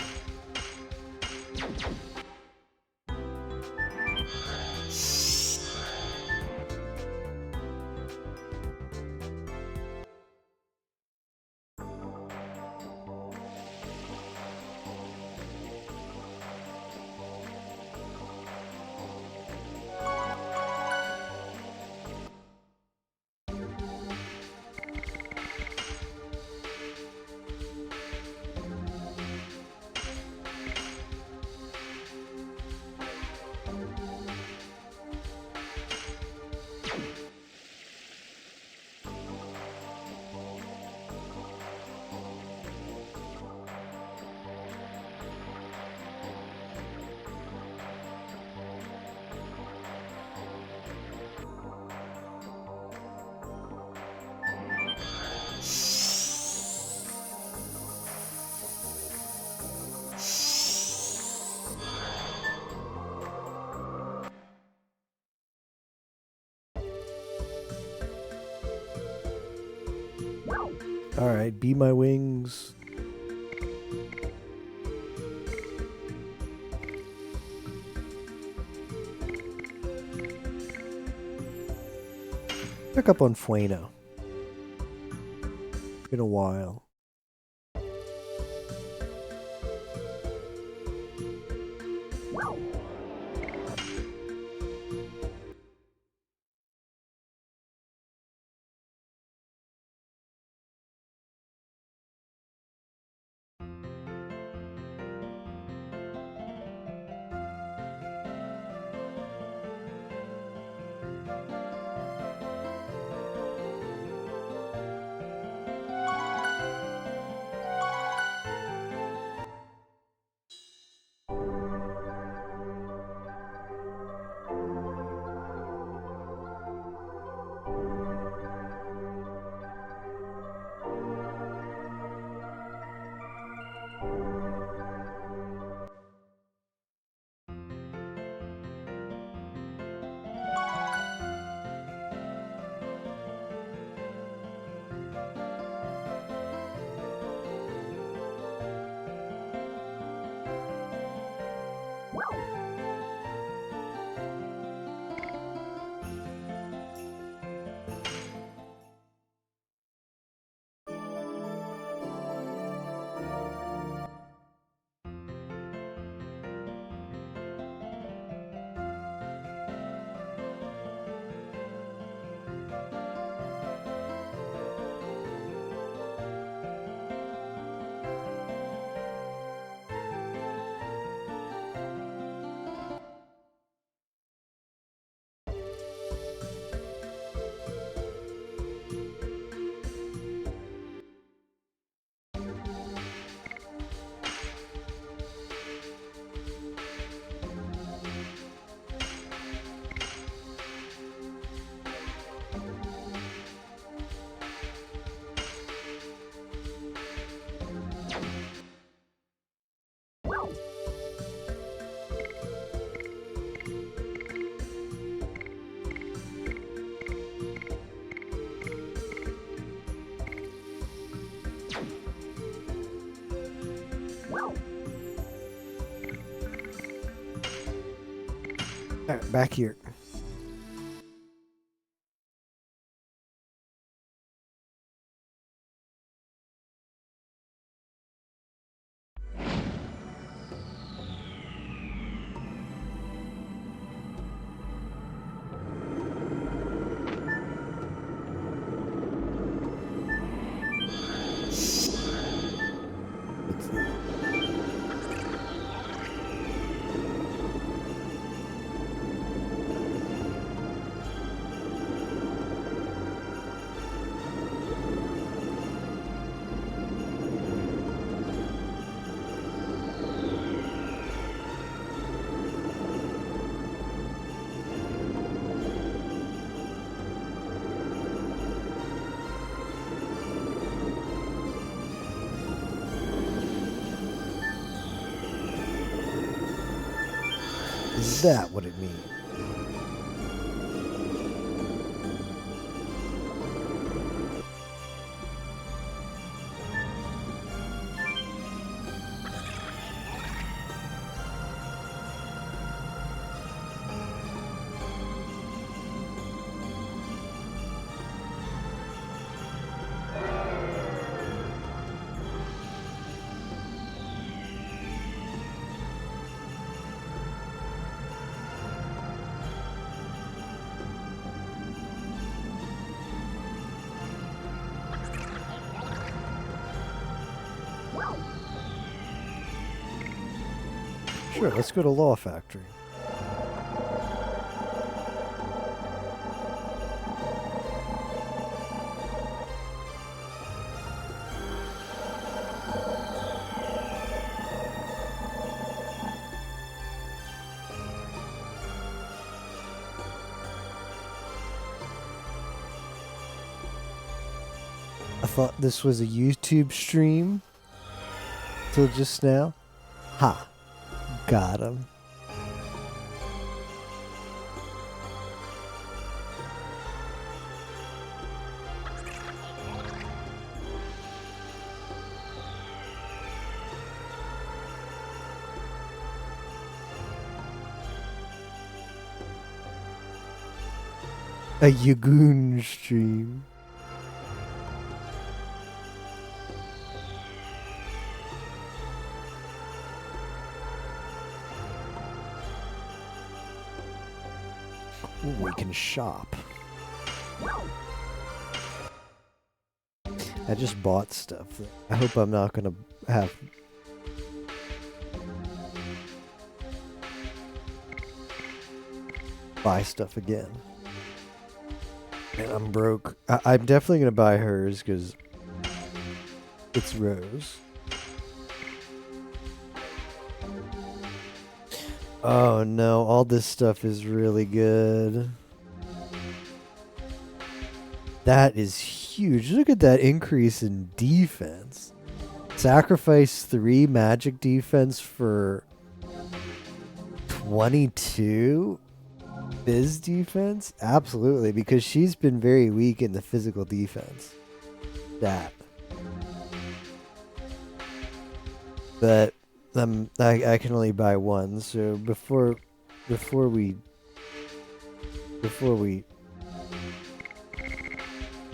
Alright, be my wings. Pick up on Fueno. Been a while. Alright, back here. Is that what it means? Sure, let's go to Law Factory. I thought this was a YouTube stream till just now. Ha! Got him. A Dragoon stream. Ooh, we can shop. I just bought stuff. I hope I'm not gonna have buy stuff again. And I'm broke. I'm definitely gonna buy hers because it's Rose. Oh no, all this stuff is really good. That is huge. Look at that increase in defense. Sacrifice 3 magic defense for 22 biz defense? Absolutely, because she's been very weak in the physical defense. That. But I can only buy one, so before we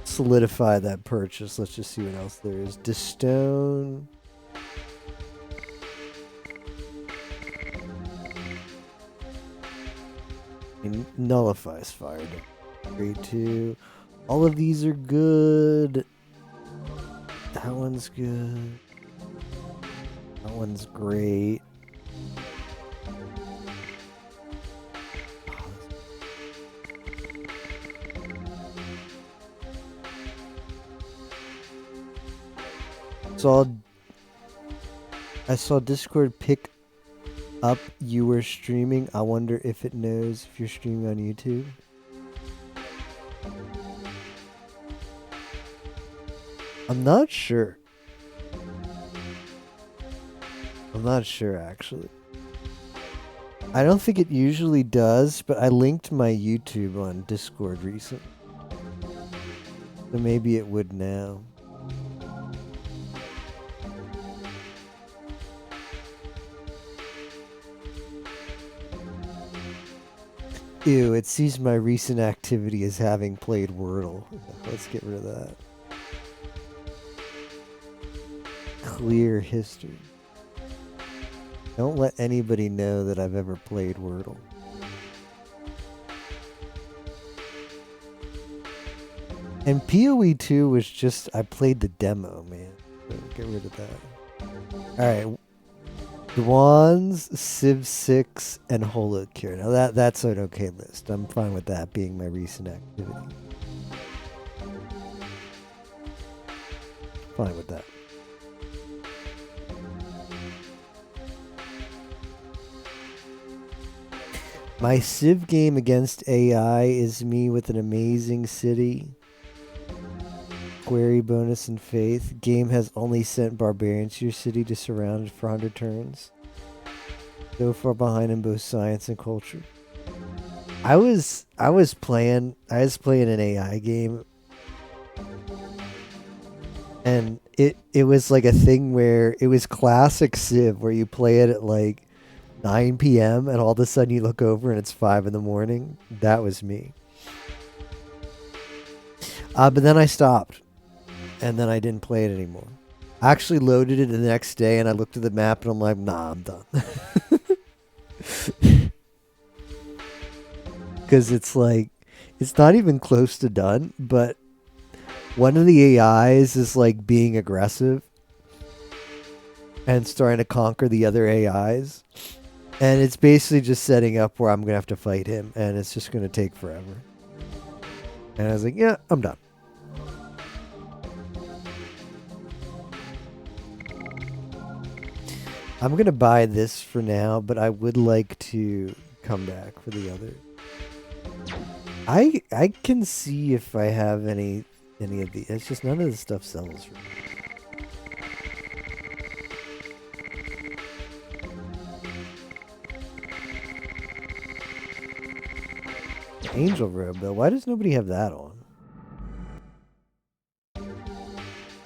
solidify that purchase, let's just see what else there is. Distone. It nullifies fire. Great too. All of these are good. That one's good. That one's great. I saw Discord pick up you were streaming. I wonder if it knows if you're streaming on YouTube. I'm not sure. I'm not sure, actually. I don't think it usually does, but I linked my YouTube on Discord recently. So maybe it would now. Ew, it sees my recent activity as having played Wordle. Let's get rid of that. Clear history. Don't let anybody know that I've ever played Wordle. And PoE 2 was just, I played the demo, man. So get rid of that. Alright. Dwan's, Civ 6, and Holocure. Now that's an okay list. I'm fine with that being my recent activity. Fine with that. My Civ game against AI is me with an amazing city. Query bonus and faith. Game has only sent barbarians to your city to surround it for 100 turns. So far behind in both science and culture. I was playing an AI game, and it was like a thing where it was classic Civ where you play it at like 9 p.m. and all of a sudden you look over and it's 5 in the morning. That was me. But then I stopped, and then I didn't play it anymore. I actually loaded it the next day, and I looked at the map, and I'm like, nah, I'm done. Because it's like, it's not even close to done, but one of the AIs is like being aggressive and starting to conquer the other AIs. And it's basically just setting up where I'm going to have to fight him, and it's just going to take forever. And I was like, yeah, I'm done. I'm going to buy this for now, but I would like to come back for the other. I can see if I have any of the. It's just none of the stuff sells for me. Angel robe though. Why does nobody have that on?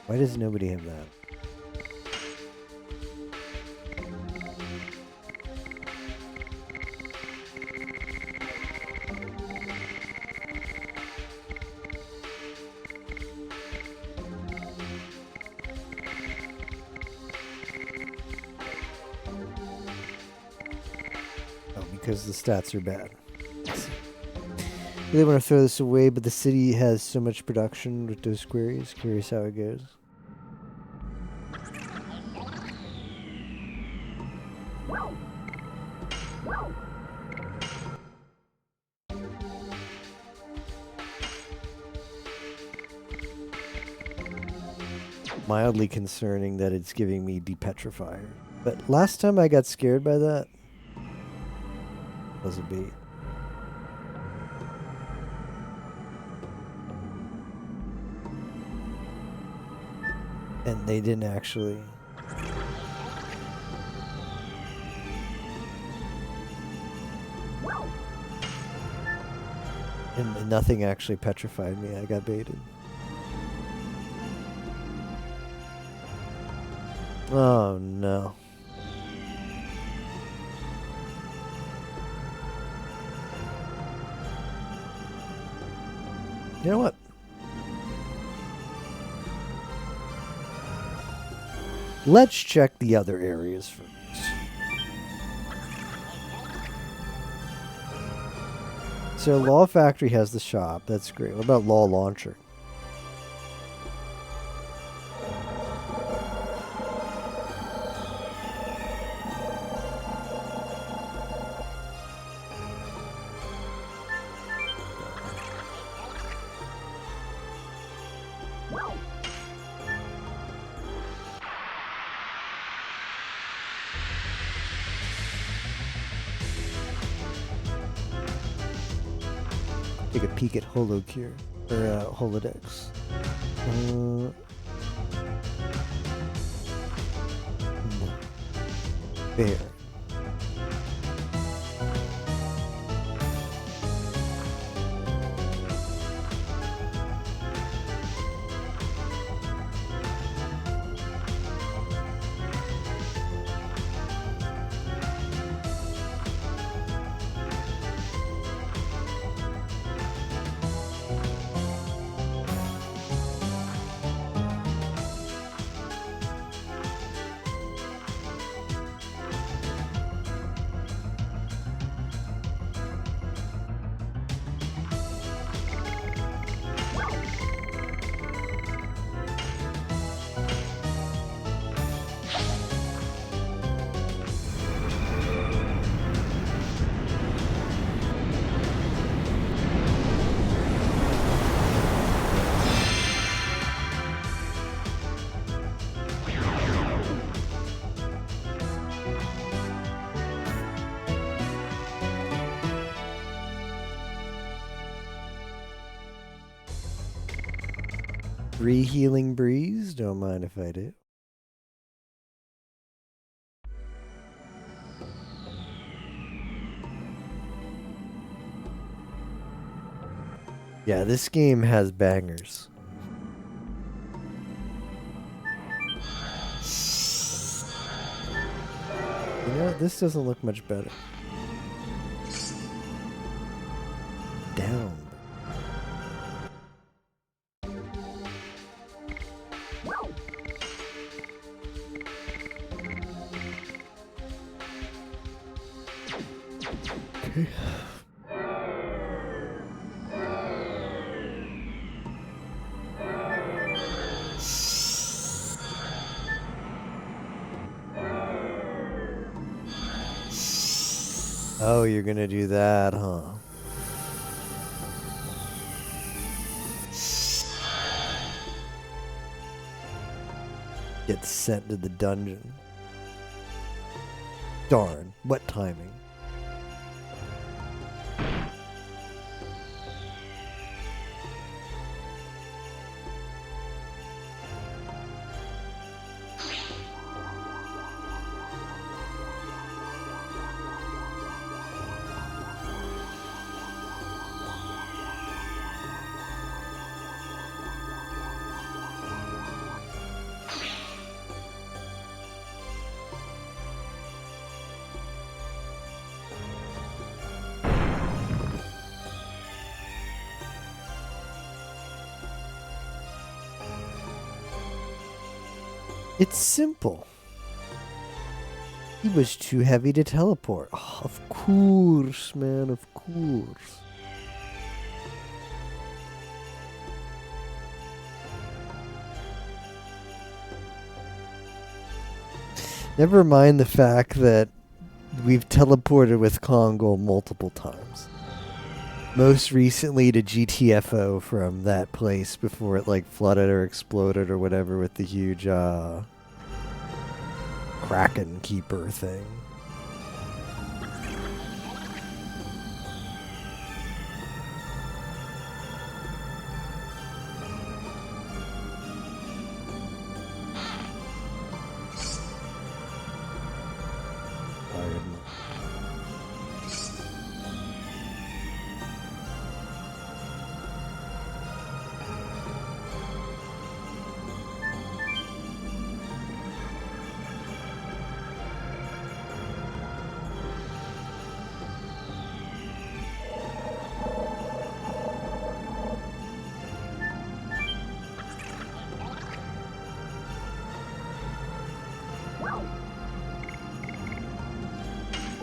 Why does nobody have that? Because the stats are bad. Really want to throw this away, but the city has so much production with those queries. Curious how it goes. Mildly concerning that it's giving me depetrifier. But last time I got scared by that, was a bait. And they didn't actually. And nothing actually petrified me. I got baited. Oh no. You know what? Let's check the other areas first. So Law Factory has the shop. That's great. What about Law Launcher? Take a peek at HoloCure or Holodex. No. There. Free healing breeze. Don't mind if I do. Yeah, this game has bangers. You know, this doesn't look much better. Down. Okay. Oh, you're gonna do that, huh? Get sent to the dungeon. Darn, what timing? It's simple. He was too heavy to teleport. Oh, of course, man, of course. Never mind the fact that we've teleported with Congo multiple times. Most recently to GTFO from that place before it like flooded or exploded or whatever with the huge Kraken Keeper thing.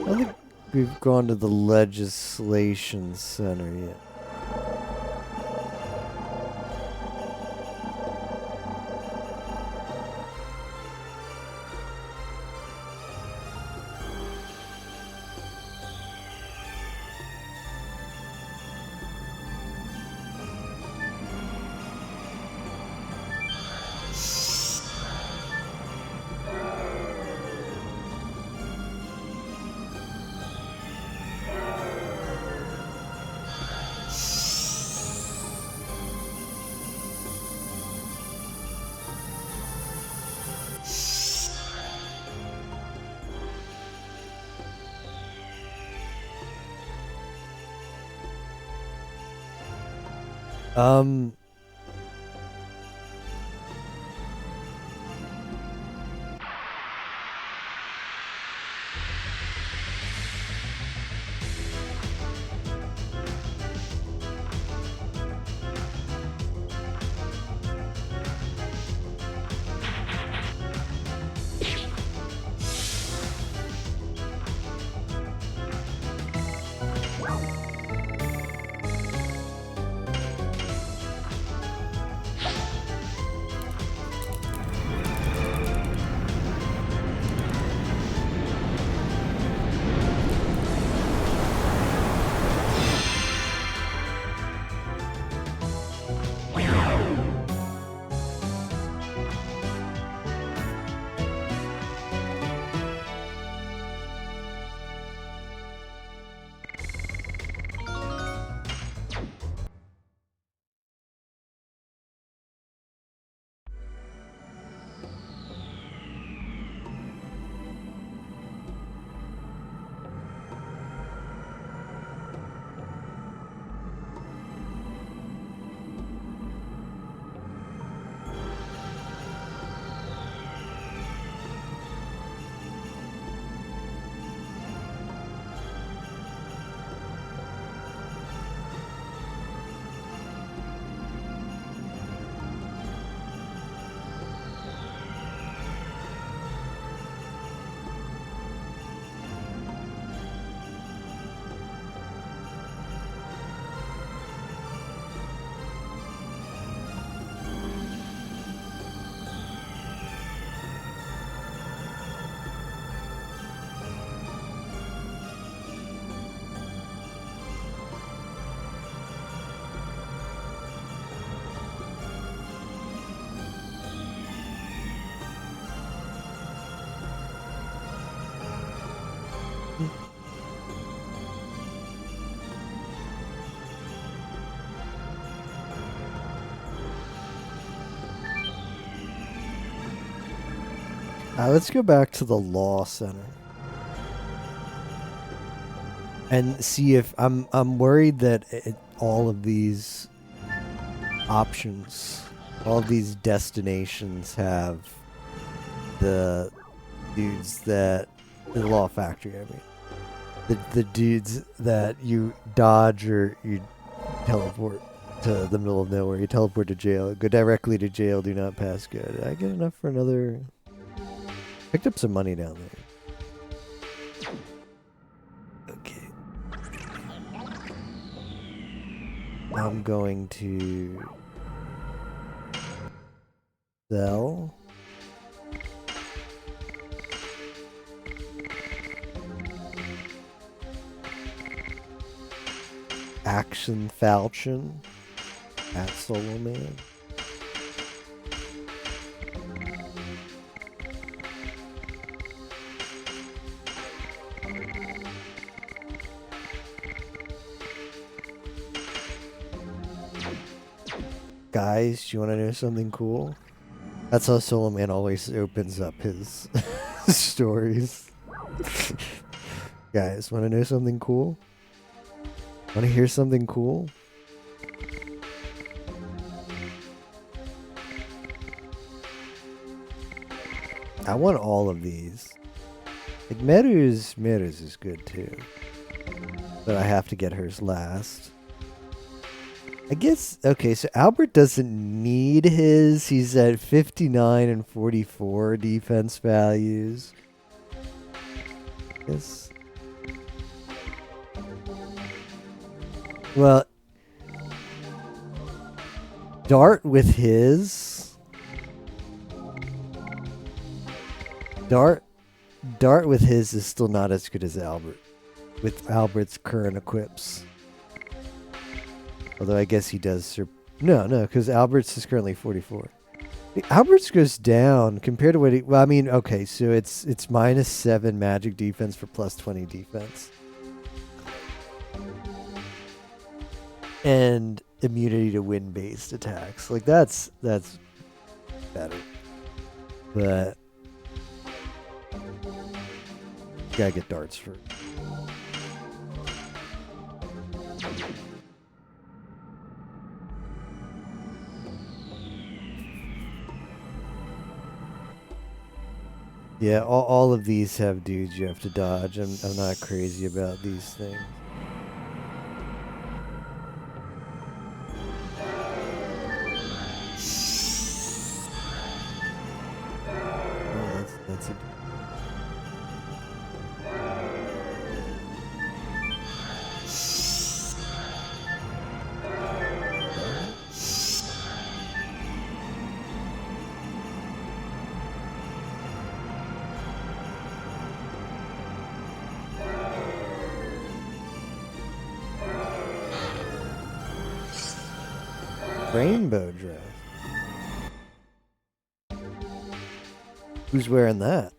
I don't think we've gone to the legislation center yet. Um, Let's go back to the law center and see if I'm worried that all of these options, all of these destinations have the dudes that the law factory. I mean, the dudes that you dodge or you teleport to the middle of nowhere. You teleport to jail. Go directly to jail. Do not pass go. Did I get enough for another? Picked up some money down there. Okay. I'm going to sell. Action Falchion at Solo Man. Guys, you want to know something cool? That's how Solo Man always opens up his stories. Guys, want to know something cool? Want to hear something cool? I want all of these. Like Meru's is good too. But I have to get hers last. I guess, okay, so Albert doesn't need his. He's at 59 and 44 defense values. Yes. Well, Dart with his. Dart with his is still not as good as Albert. With Albert's current equips. Although I guess he does. No, because Albert's is currently 44. Albert's goes down compared to what he. Well, I mean, okay, so it's -7 magic defense for +20 defense. And immunity to wind-based attacks. Like that's better. But gotta get darts first. Yeah, all of these have dudes you have to dodge. I'm not crazy about these things. Oh, that's it. Rainbow dress. Who's wearing that?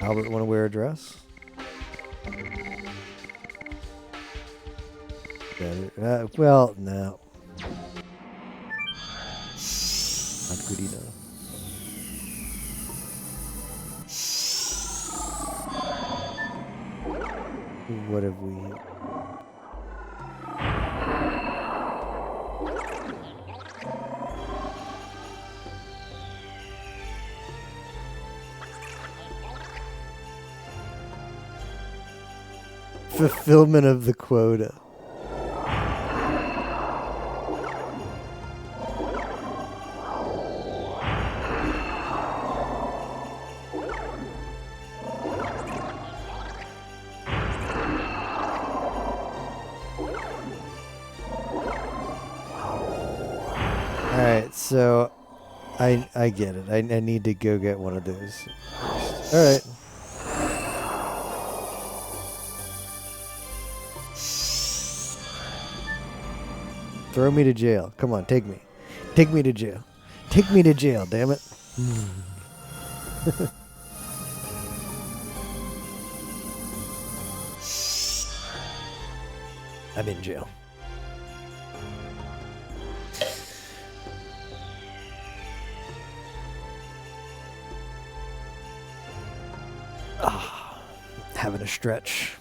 Albert want to wear a dress? Better. Well, no. Not good enough. What have we? Fulfillment of the quota. Alright, so I get it. I need to go get one of those. Alright. Throw me to jail. Come on, take me. Take me to jail. Take me to jail, damn it. I'm in jail. Having a stretch.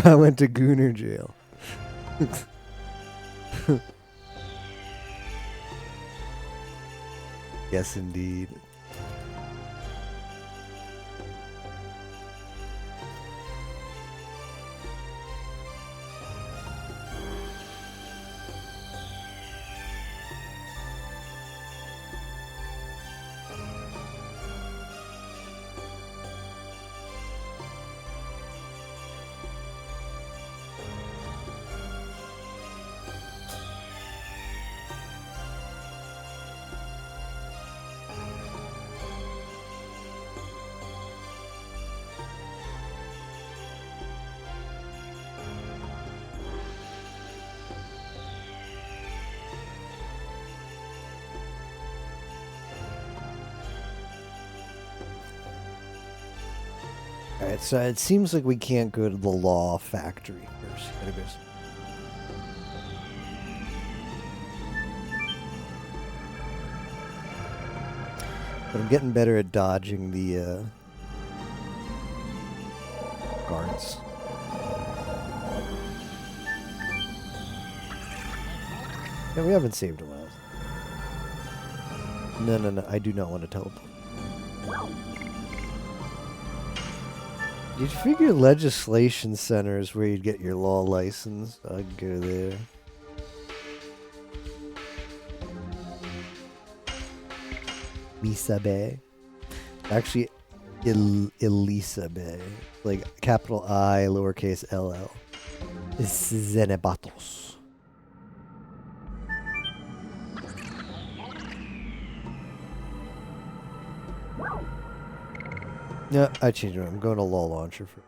I went to Gooner jail. Yes, indeed. Alright, so it seems like we can't go to the law factory first. Gotta go. But I'm getting better at dodging the guards. Yeah, we haven't saved him out. No, I do not want to teleport. You'd figure legislation center is where you'd get your law license. I'd go there. Lisa Bay. Actually, Elisa Bay. Like capital I, lowercase LL. It's Zenebatos. No, I changed it. I'm going to law launcher for.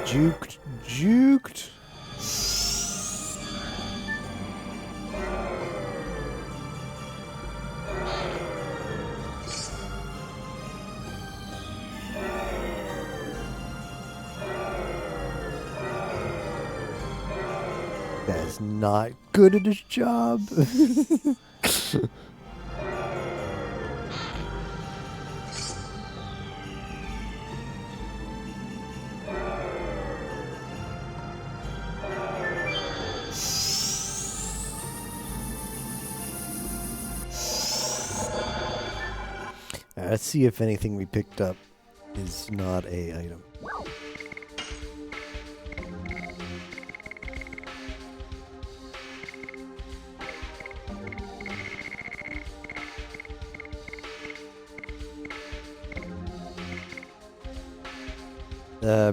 Juked. That's not good at his job. Let's see if anything we picked up is not a item.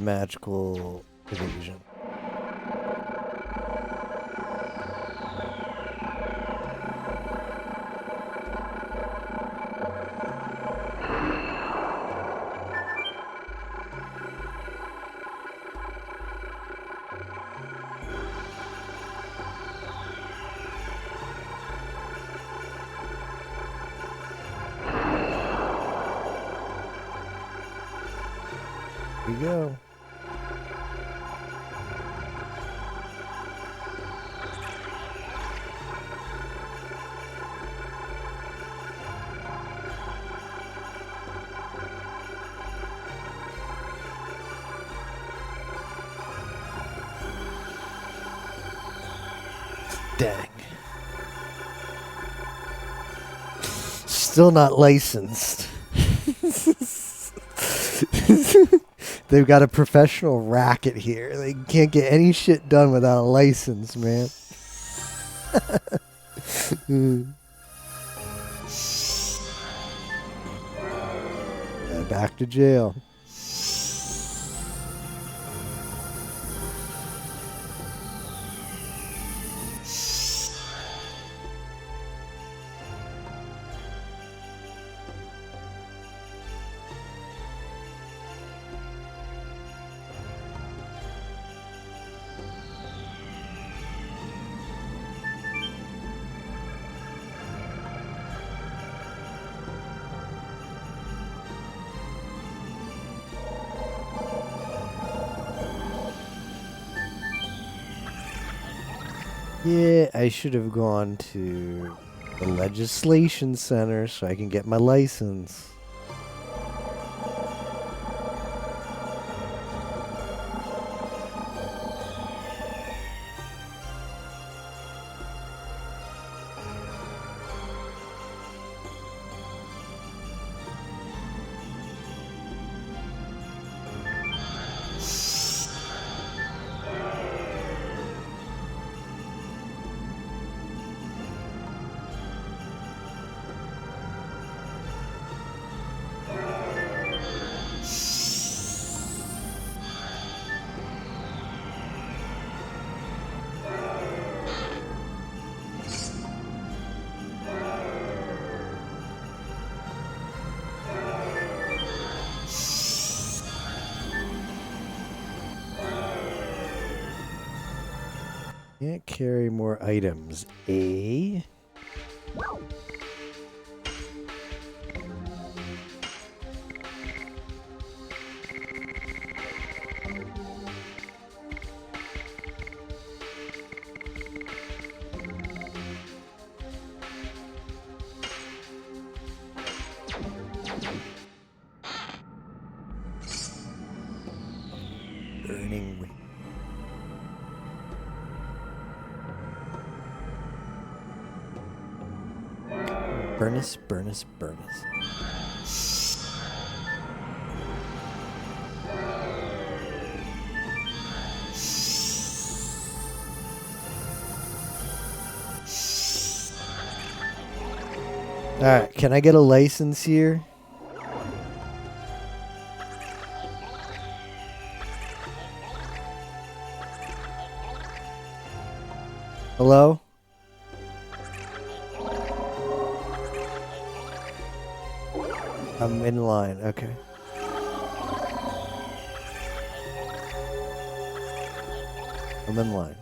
Magical evasion. Here we go. Dang. Still not licensed. They've got a professional racket here. They can't get any shit done without a license, man. back to jail. Yeah, I should have gone to the legislation center so I can get my license. Can't carry more items. A. Burning wind. Burnus, burnus, burnus. Alright, can I get a license here? Hello? I'm in line, okay. I'm in line.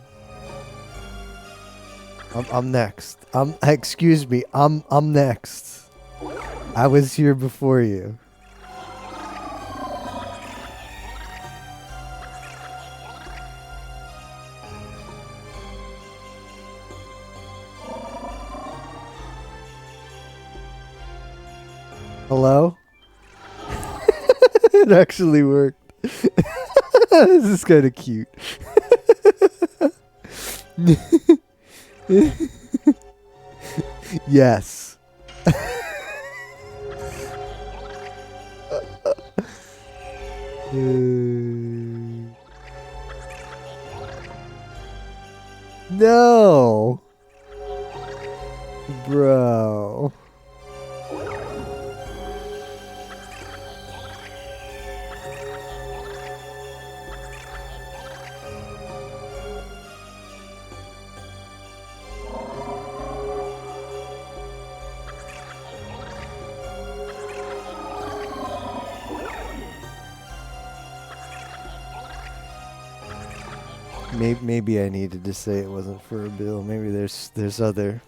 I'm next. Excuse me. I'm next. I was here before you. Hello? It actually worked. This is kind of cute. Yes. No. Bro. Maybe I needed to say it wasn't for a bill. Maybe there's other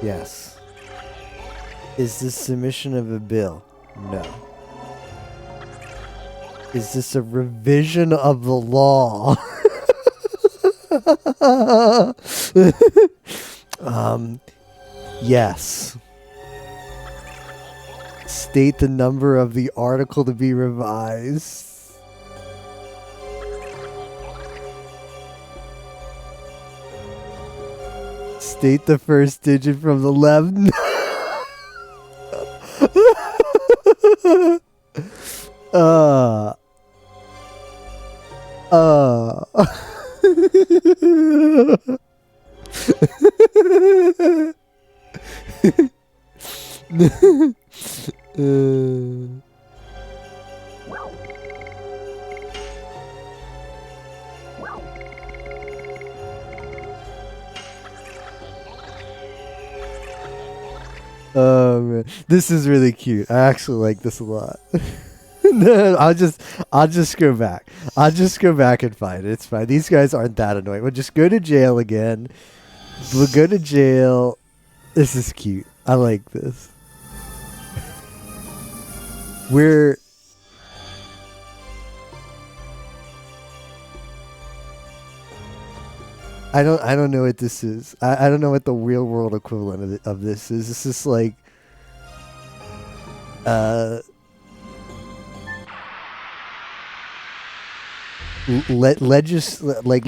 Yes. Is this submission of a bill? No. Is this a revision of the law? Yes. State the number of the article to be revised. State the first digit from the left. Oh man, this is really cute. I actually like this a lot. No, I'll just go back. I'll just go back and find it. It's fine. These guys aren't that annoying. We'll just go to jail again. We'll go to jail. This is cute. I like this. We're I don't know what this is. I don't know what the real world equivalent of this is. This is like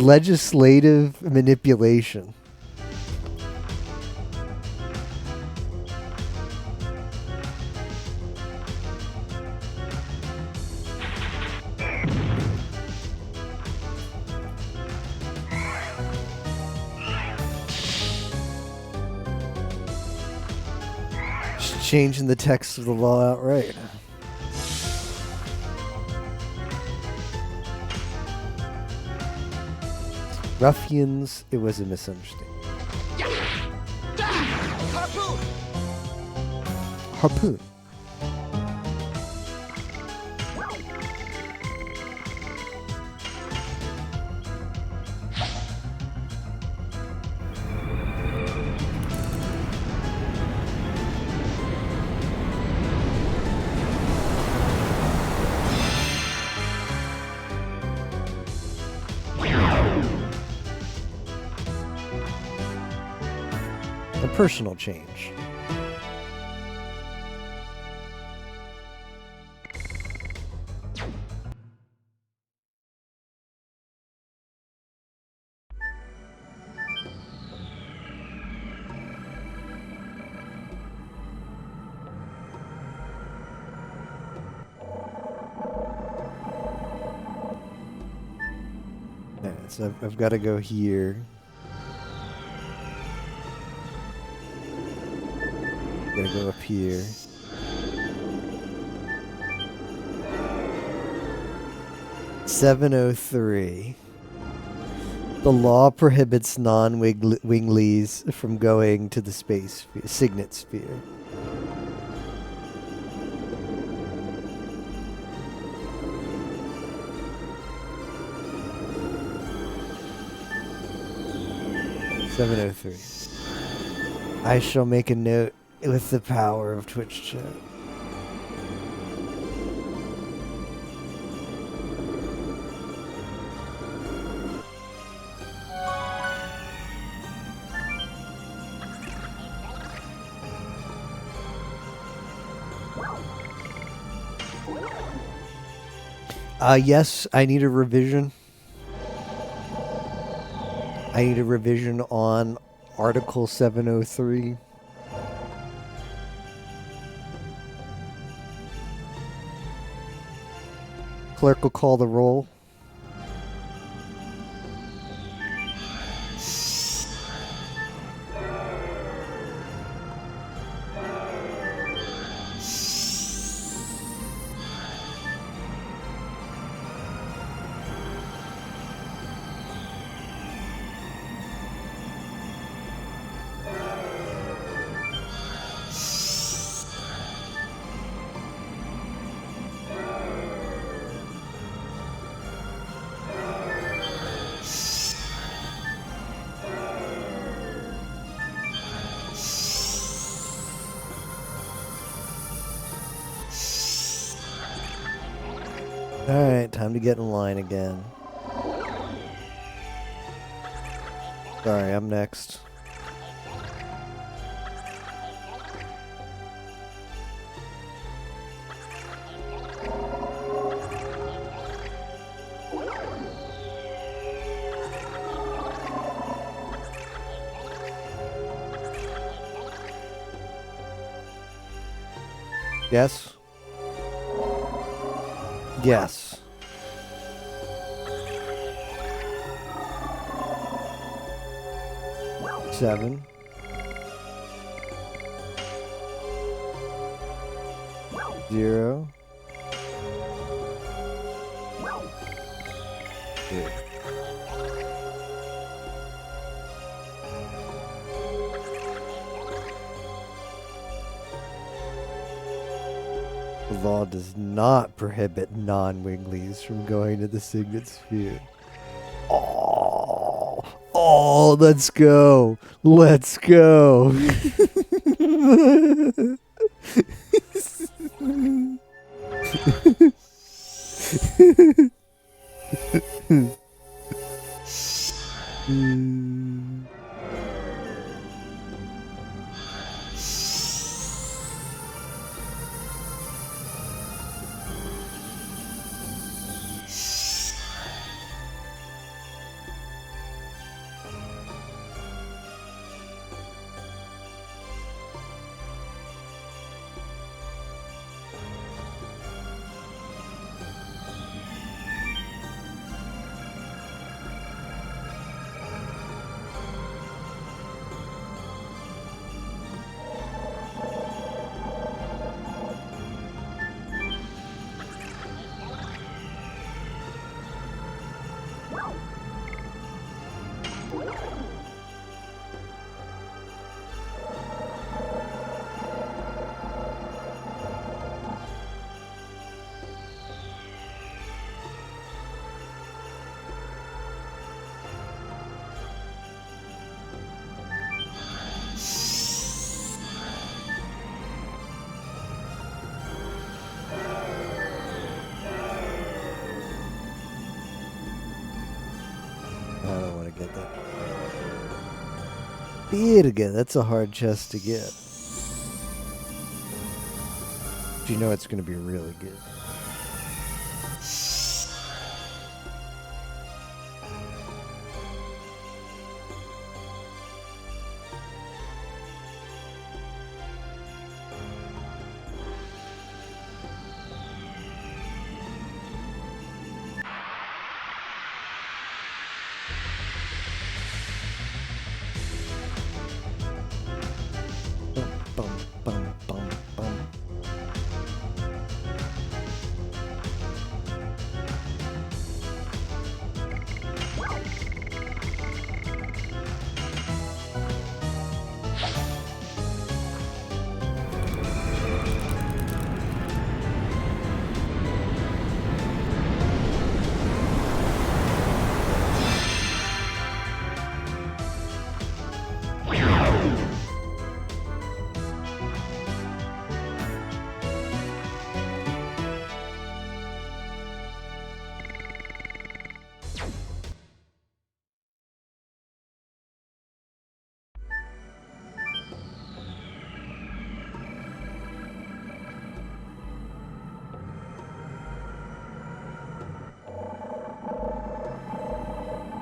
legislative manipulation. Just changing the text of the law outright. Ruffians, it was a misunderstanding. Harpoon! Harpoon. A personal change. Yeah, so I've got to go here. Gotta go up here. .703. The law prohibits non-winglies from going to the space signet sphere. .703. I shall make a note with the power of Twitch chat. Yes, I need a revision. I need a revision on Article 703. Clerk will call the roll. Alright, time to get in line again. Sorry, I'm next. Yes? Yes. 7. Zero. 2. The law does not prohibit non-Winglies from going to the Signet Sphere. Oh, let's go. Let's go. I don't want to get that. Beat again. That's a hard chest to get. But you know it's going to be really good. Bum, bum, bum, bum.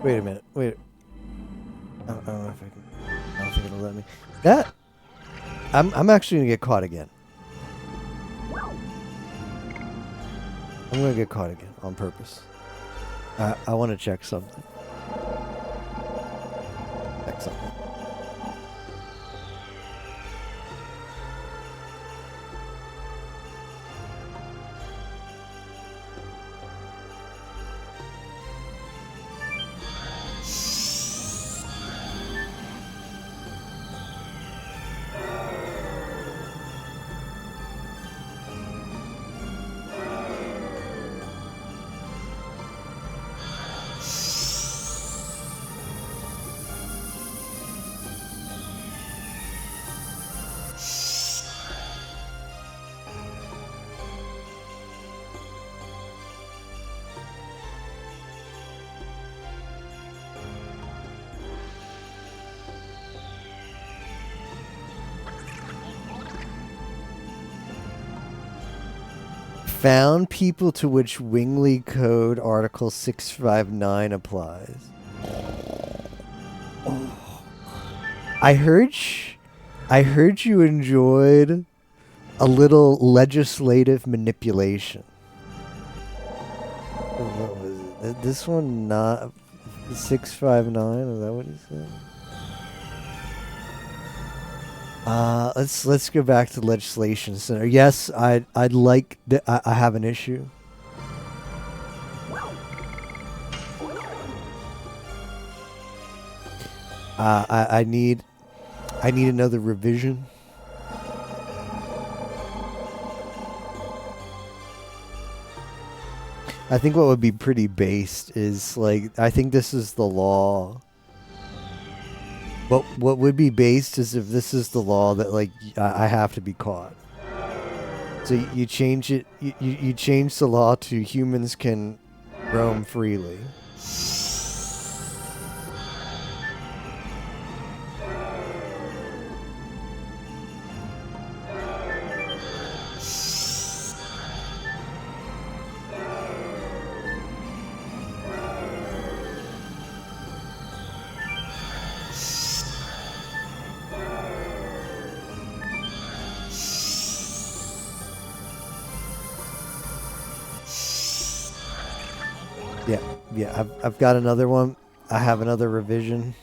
Wait a minute. Wait. I don't know if I can. I don't think it'll let me. That. I'm actually gonna get caught again. I'm gonna get caught again on purpose. I want to check something. Check something. Found people to which Wingley Code Article 659 applies. Oh. I heard you enjoyed a little legislative manipulation. What was it? This one not 659? Is that what he said? Let's go back to legislation center. Yes, I'd like I have an issue. I need another revision. I think what would be pretty based is like I think this is the law. But what would be based is if this is the law that like I have to be caught. So you change it. You change the law to humans can roam freely. Yeah, I've got another one. I have another revision.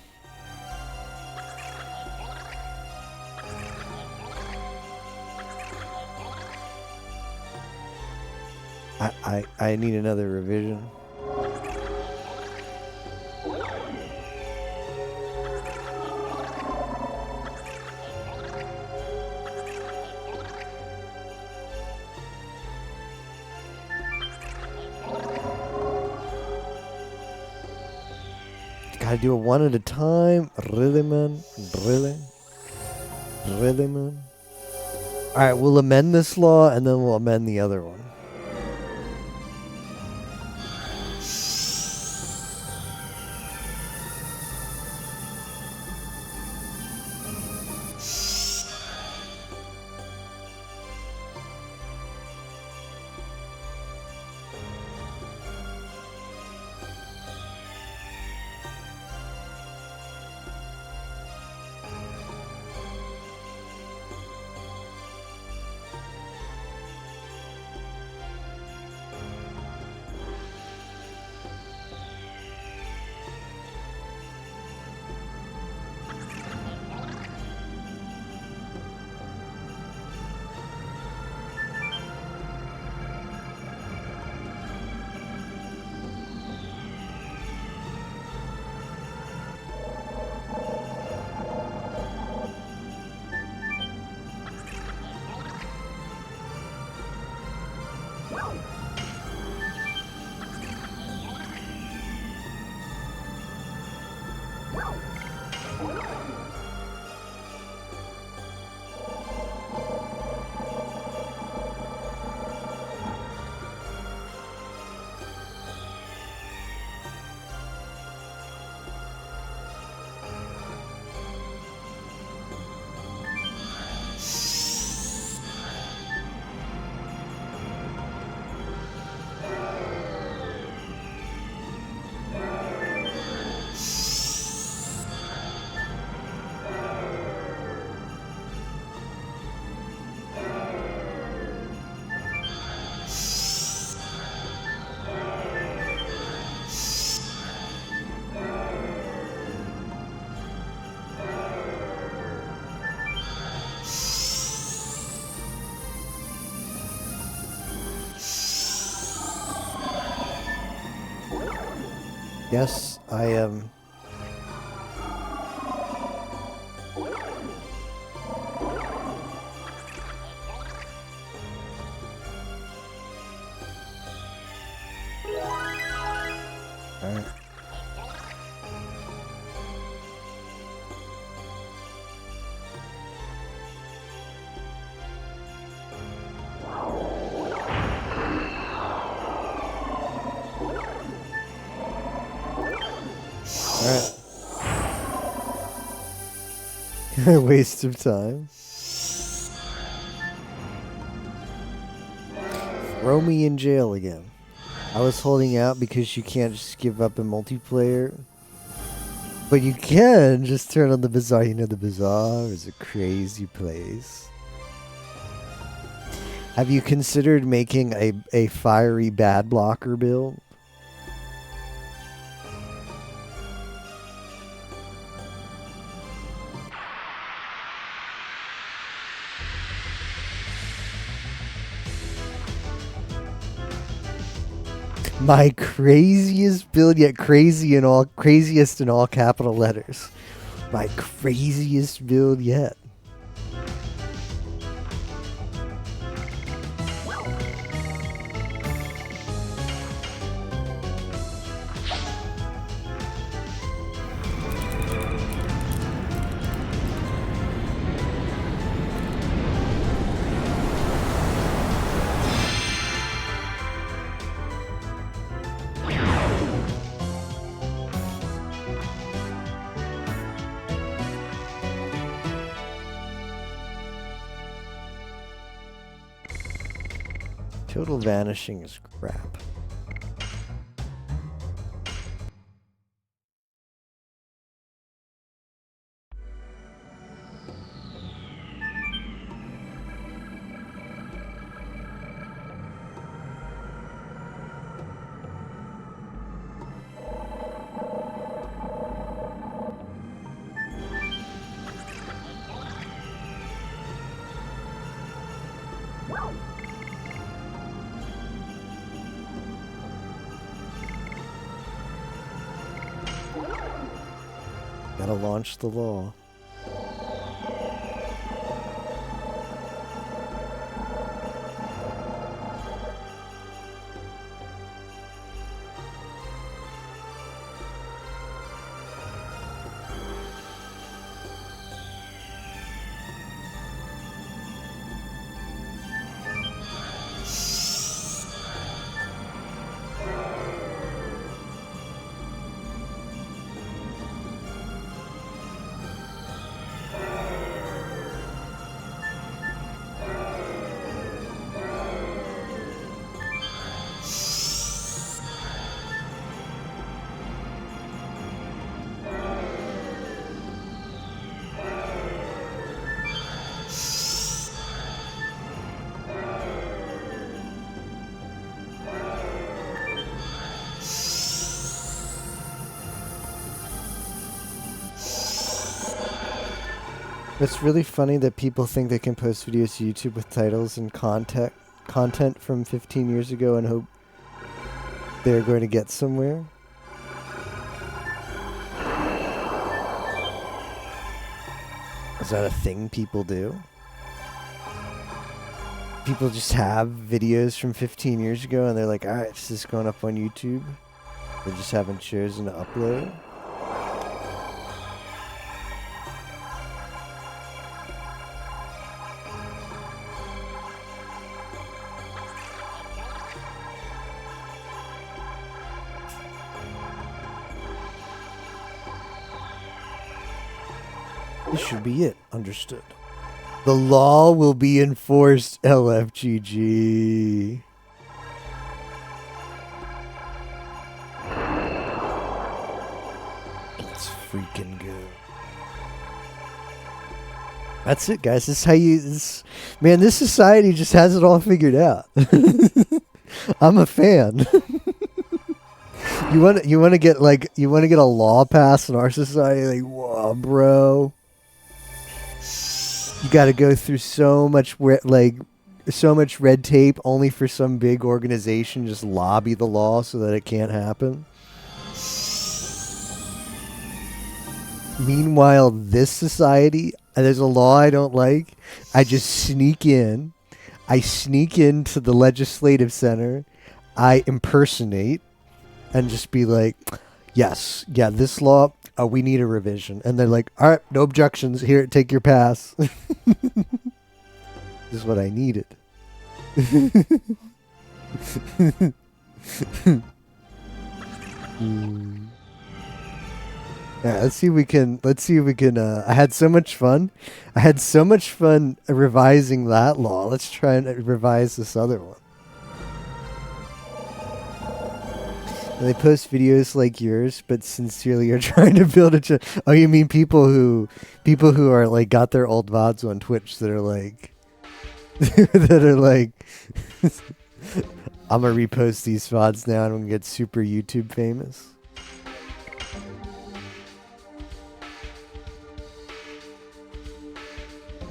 I need another revision. Gotta do it one at a time. Really, man? Really? Really, man? Alright, we'll amend this law and then we'll amend the other one. Yes, I am. Alright. Alright. Waste of time. Throw me in jail again. I was holding out because you can't just give up in multiplayer. But you can just turn on the bazaar. You know the bazaar is a crazy place. Have you considered making a fiery bad blocker build? My craziest build yet, craziest in all capital letters. My craziest build yet. Total vanishing is crap. Gotta launch the law. It's really funny that people think they can post videos to YouTube with titles and content from 15 years ago and hope they're going to get somewhere. Is that a thing people do? People just have videos from 15 years ago and they're like, alright, this is going up on YouTube. They just haven't chosen to upload. This should be it. Understood. The law will be enforced, LFGG. Let's freaking go. That's it, guys. This is how you... man, this society just has it all figured out. I'm a fan. You want to get a law passed in our society? Like, whoa, bro. You got to go through so much red tape only for some big organization just lobby the law so that it can't happen. Meanwhile, this society, there's a law I don't like. I just sneak in. I sneak into the legislative center. I impersonate and just be like, yes, yeah, this law, we need a revision. And they're like, all right, no objections. Here, take your pass. This is what I needed. Yeah, let's see if we can, I had so much fun. Revising that law. Let's try and revise this other one. And they post videos like yours, but sincerely are trying to build a oh, you mean people who are like got their old VODs on Twitch that are like I'm gonna repost these VODs now and I'm gonna get super YouTube famous.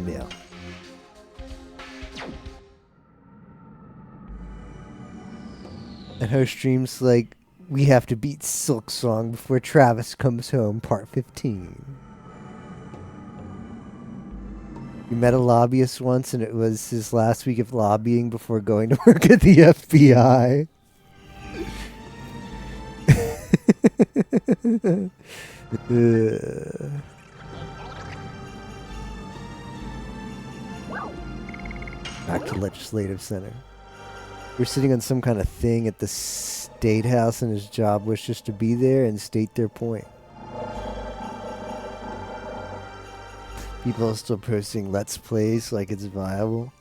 Yeah. And host streams like, we have to beat Silk Song before Travis comes home, part 15. We met a lobbyist once, and it was his last week of lobbying before going to work at the FBI. Back to Legislative Center. We're sitting on some kind of thing at the State House, and his job was just to be there and state their point. People are still posting Let's Plays like it's viable.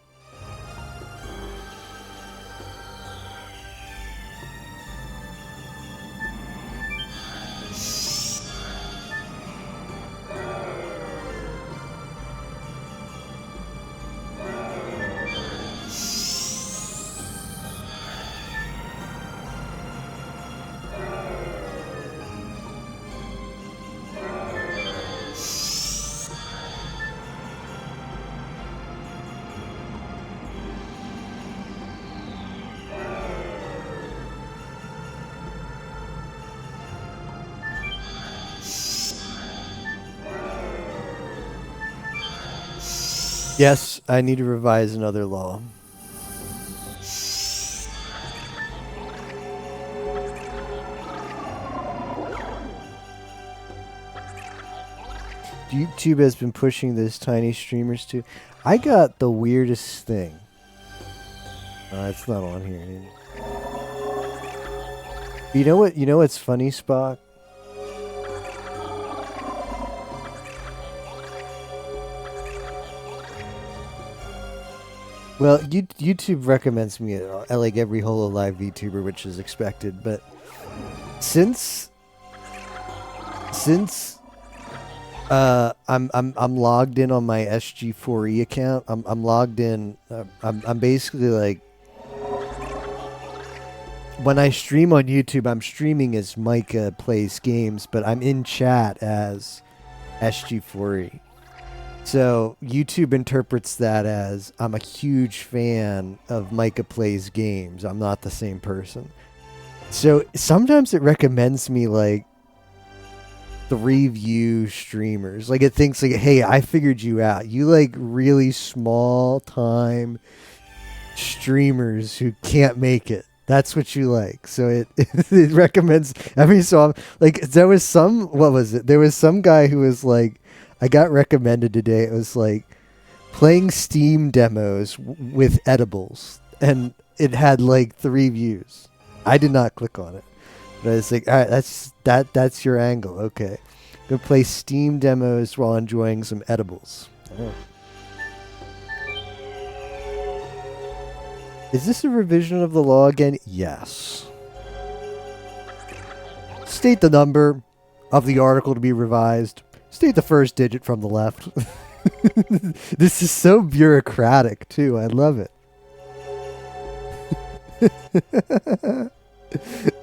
Yes, I need to revise another law. YouTube has been pushing this tiny streamers too. I got the weirdest thing. It's not on here anymore. You know what? You know what's funny, Spock? Well, YouTube recommends me like every HoloLive VTuber, which is expected. But since I'm logged in on my SG4E account, I'm logged in. I'm basically like, when I stream on YouTube, I'm streaming as Micah Plays Games, but I'm in chat as SG4E. So YouTube interprets that as I'm a huge fan of Micah Plays Games. I'm not the same person. So sometimes it recommends me like 3 view streamers. Like it thinks like, hey, I figured you out. You like really small time streamers who can't make it. That's what you like. So it recommends every so like there was some, what was it? There was some guy who was like, I got recommended today. It was like playing Steam demos with edibles, and it had like 3 views. I did not click on it, but I was like, all right, that's your angle. Okay, go play Steam demos while enjoying some edibles. Oh. Is this a revision of the law again? Yes. State the number of the article to be revised. State the first digit from the left. This is so bureaucratic, too. I love it.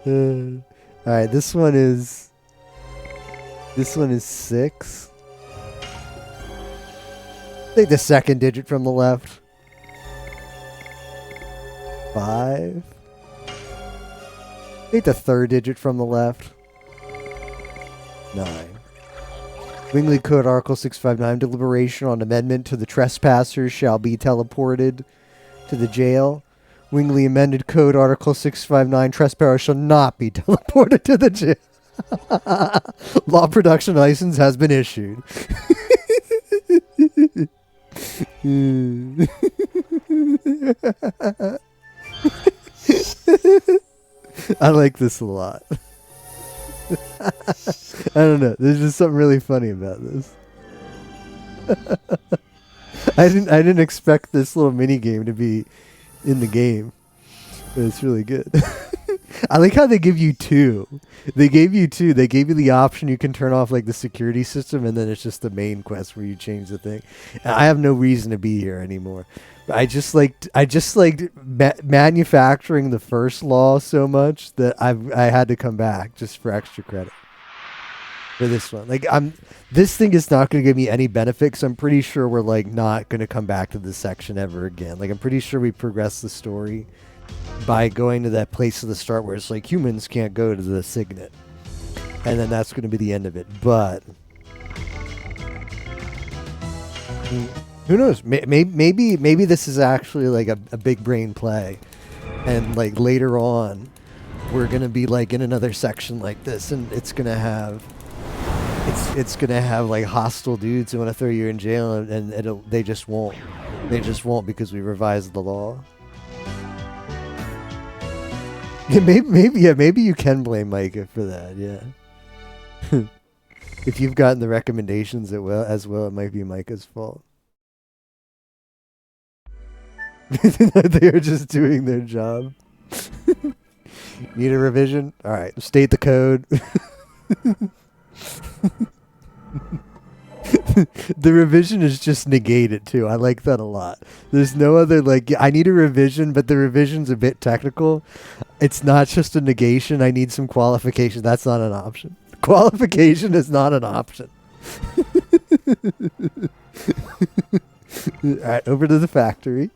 All right, this one is 6. Take the second digit from the left. 5. Take the third digit from the left. 9. Wingley Code Article 659, deliberation on amendment to the trespassers shall be teleported to the jail. Wingley amended Code Article 659, trespassers shall not be teleported to the jail. Law production license has been issued. I like this a lot. I don't know. There's just something really funny about this. I didn't expect this little mini game to be in the game, but it's really good. I like how they give you 2. They gave you 2. They gave you the option you can turn off like the security system, and then it's just the main quest where you change the thing. And I have no reason to be here anymore. I just liked manufacturing the first law so much that I had to come back just for extra credit for this one. Like this thing is not going to give me any benefit, because I'm pretty sure we're like not going to come back to this section ever again. Like I'm pretty sure we progressed the story by going to that place at the start where it's like humans can't go to the signet, and then that's going to be the end of it. But who knows? Maybe this is actually like a big brain play, and like later on, we're gonna be like in another section like this, and it's gonna have like hostile dudes who want to throw you in jail, and they just won't because we revised the law. Yeah, maybe you can blame Micah for that. Yeah, if you've gotten the recommendations as well, it might be Micah's fault. They are just doing their job. Need a revision? All right, state the code. The revision is just negated too. I like that a lot. There's no other like I need a revision, but the revision's a bit technical. It's not just a negation. I need some qualification. That's not an option. Qualification is not an option. All right, over to the factory.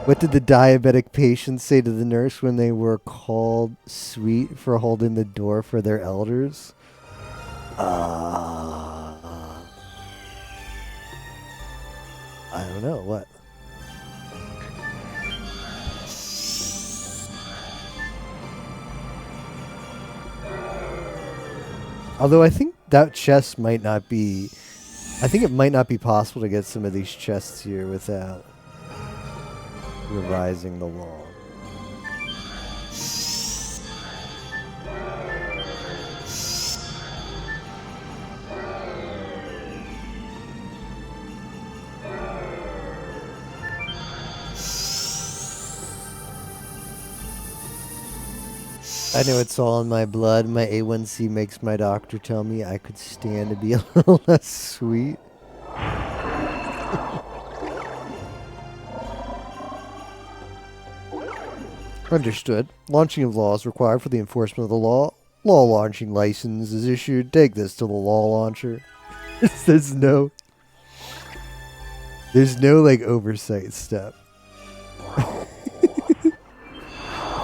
What did the diabetic patients say to the nurse when they were called sweet for holding the door for their elders? I don't know. What? Although I think that chest might not be... I think it might not be possible to get some of these chests here without revising the law. I know it's all in my blood. My A1C makes my doctor tell me I could stand to be a little less sweet. Understood. Launching of law is required for the enforcement of the law. Law launching license is issued. Take this to the law launcher. There's no like oversight step.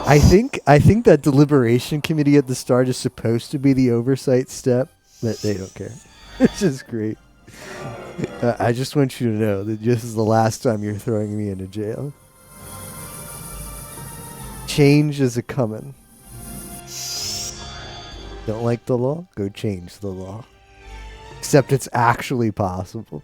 I think that deliberation committee at the start is supposed to be the oversight step, but they don't care. It's just great. I just want you to know that this is the last time you're throwing me into jail. Change is a coming. Don't like the law? Go change the law. Except it's actually possible.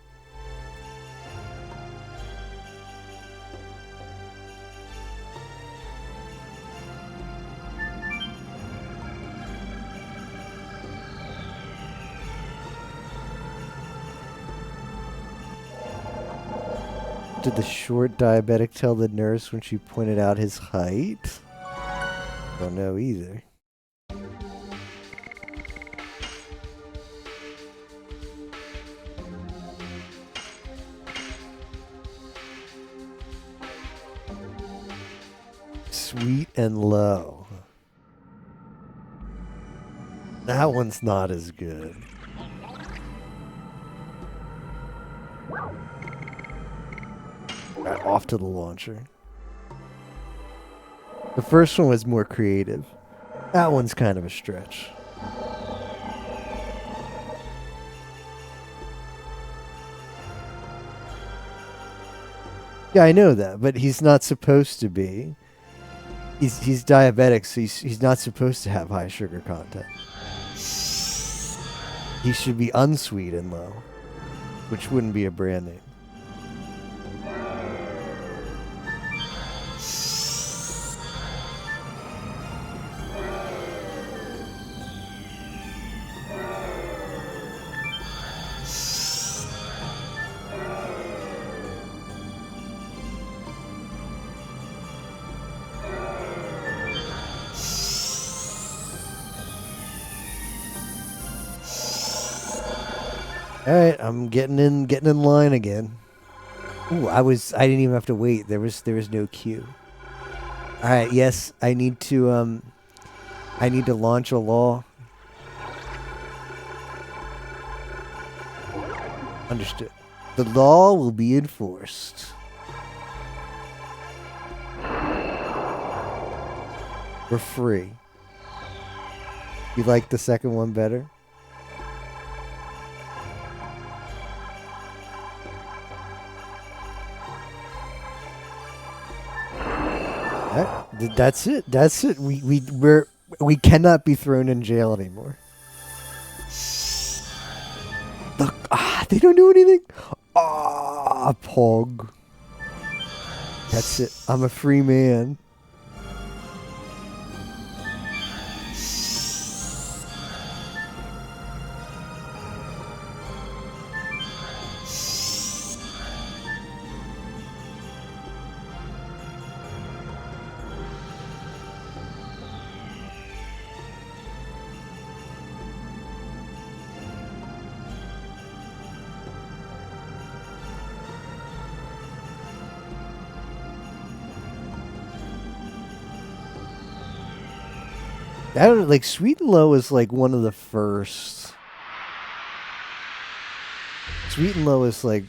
Did the short diabetic tell the nurse when she pointed out his height? Don't know either. Sweet and low. That one's not as good. Right, off to the launcher. The first one was more creative. That one's kind of a stretch. Yeah, I know that, but he's not supposed to be. He's diabetic, so he's not supposed to have high sugar content. He should be unsweet and low, which wouldn't be a brand name. All right, I'm getting in line again. Ooh, I didn't even have to wait. There was no queue. All right, yes, I need to launch a law. Understood. The law will be enforced. We're free. You like the second one better? That's it. That's it. We cannot be thrown in jail anymore. Look, they don't do anything. Pog. That's it. I'm a free man. I don't know, like Sweet and Low is like one of the first. Sweet and Low is like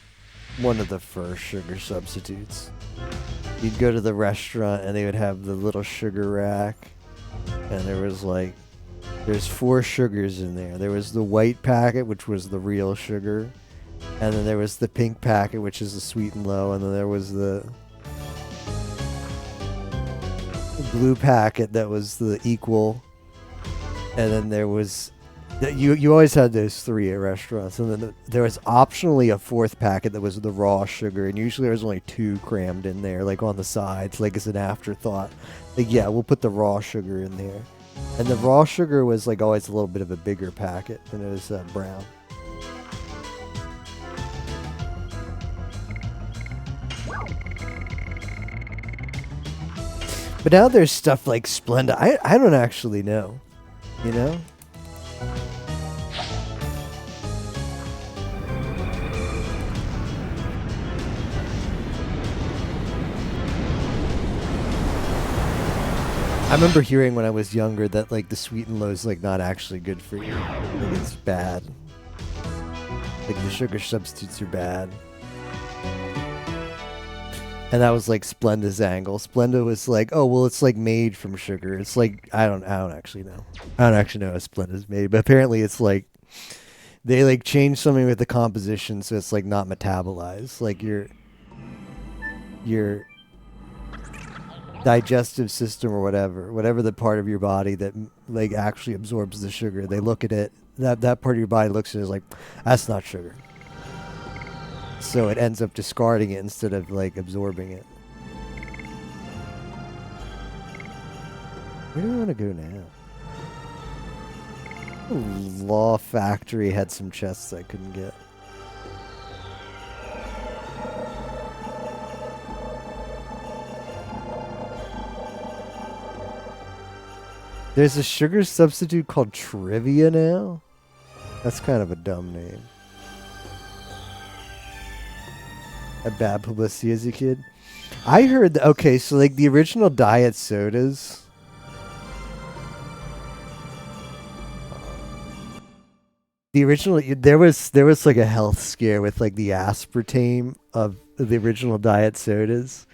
one of the first sugar substitutes. You'd go to the restaurant and they would have the little sugar rack, and there's 4 sugars in there. There was the white packet, which was the real sugar, and then there was the pink packet, which is the Sweet and Low, and then there was the blue packet that was the equal. And then there was, you always had those 3 at restaurants. And then there was optionally a 4th packet that was the raw sugar. And usually there was only 2 crammed in there, like on the sides, like as an afterthought. Like, yeah, we'll put the raw sugar in there. And the raw sugar was like always a little bit of a bigger packet. And it was brown. But now there's stuff like Splenda. I don't actually know. You know? I remember hearing when I was younger that like the Sweet and Low is like not actually good for you. Like it's bad. Like the sugar substitutes are bad. And that was like Splenda's angle. Splenda was like, oh well, it's like made from sugar. It's like I don't actually know. I don't actually know how Splenda's made, but apparently it's like they like changed something with the composition so it's like not metabolized. Like your digestive system or whatever the part of your body that like actually absorbs the sugar. They look at it. That part of your body looks at it as like that's not sugar. So it ends up discarding it instead of like absorbing it. Where do we want to go now? Law Factory had some chests I couldn't get. There's a sugar substitute called Trivia now? That's kind of a dumb name. A bad publicity as a kid. I heard that, okay, so like the original diet sodas. The original, there was like a health scare with like the aspartame of the original diet sodas.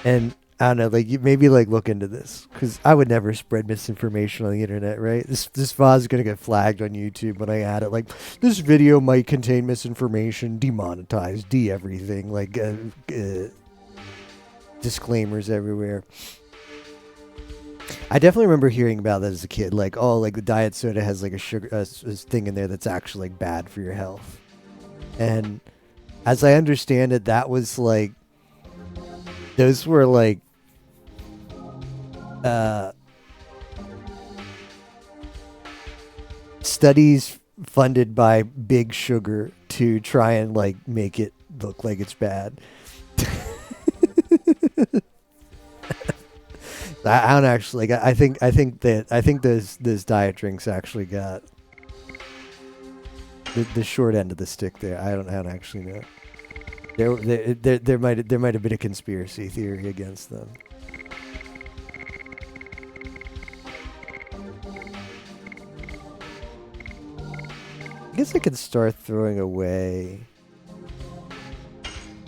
And I don't know, like maybe like look into this because I would never spread misinformation on the internet, right? This VOD is gonna get flagged on YouTube when I add it. Like this video might contain misinformation, demonetized, everything, like disclaimers everywhere. I definitely remember hearing about that as a kid. Like, oh, like the diet soda has like a sugar a thing in there that's actually like bad for your health. And as I understand it, that was like those were like studies funded by Big Sugar to try and like make it look like it's bad. I don't actually like. I think those diet drinks actually got the short end of the stick there. I don't actually know. There might have been a conspiracy theory against them. I guess I could start throwing away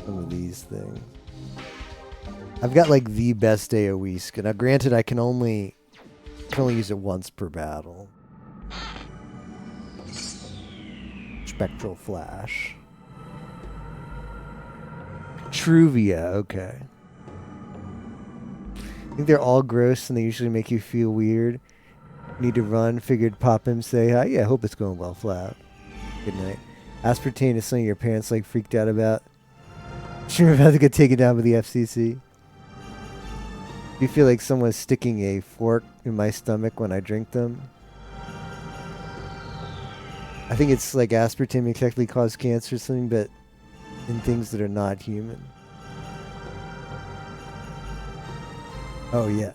some of these things. I've got like the best AoE skin. Now, granted, I can only use it once per battle. Spectral Flash. Truvia, okay. I think they're all gross and they usually make you feel weird. Need to run, figured pop him, say hi. Yeah, I hope it's going well, Flap. Good night. Aspartame is something your parents like freaked out about. Sure, about to get taken down by the FCC. Do you feel like someone's sticking a fork in my stomach when I drink them? I think it's like aspartame may technically cause cancer or something, but in things that are not human. Oh yeah.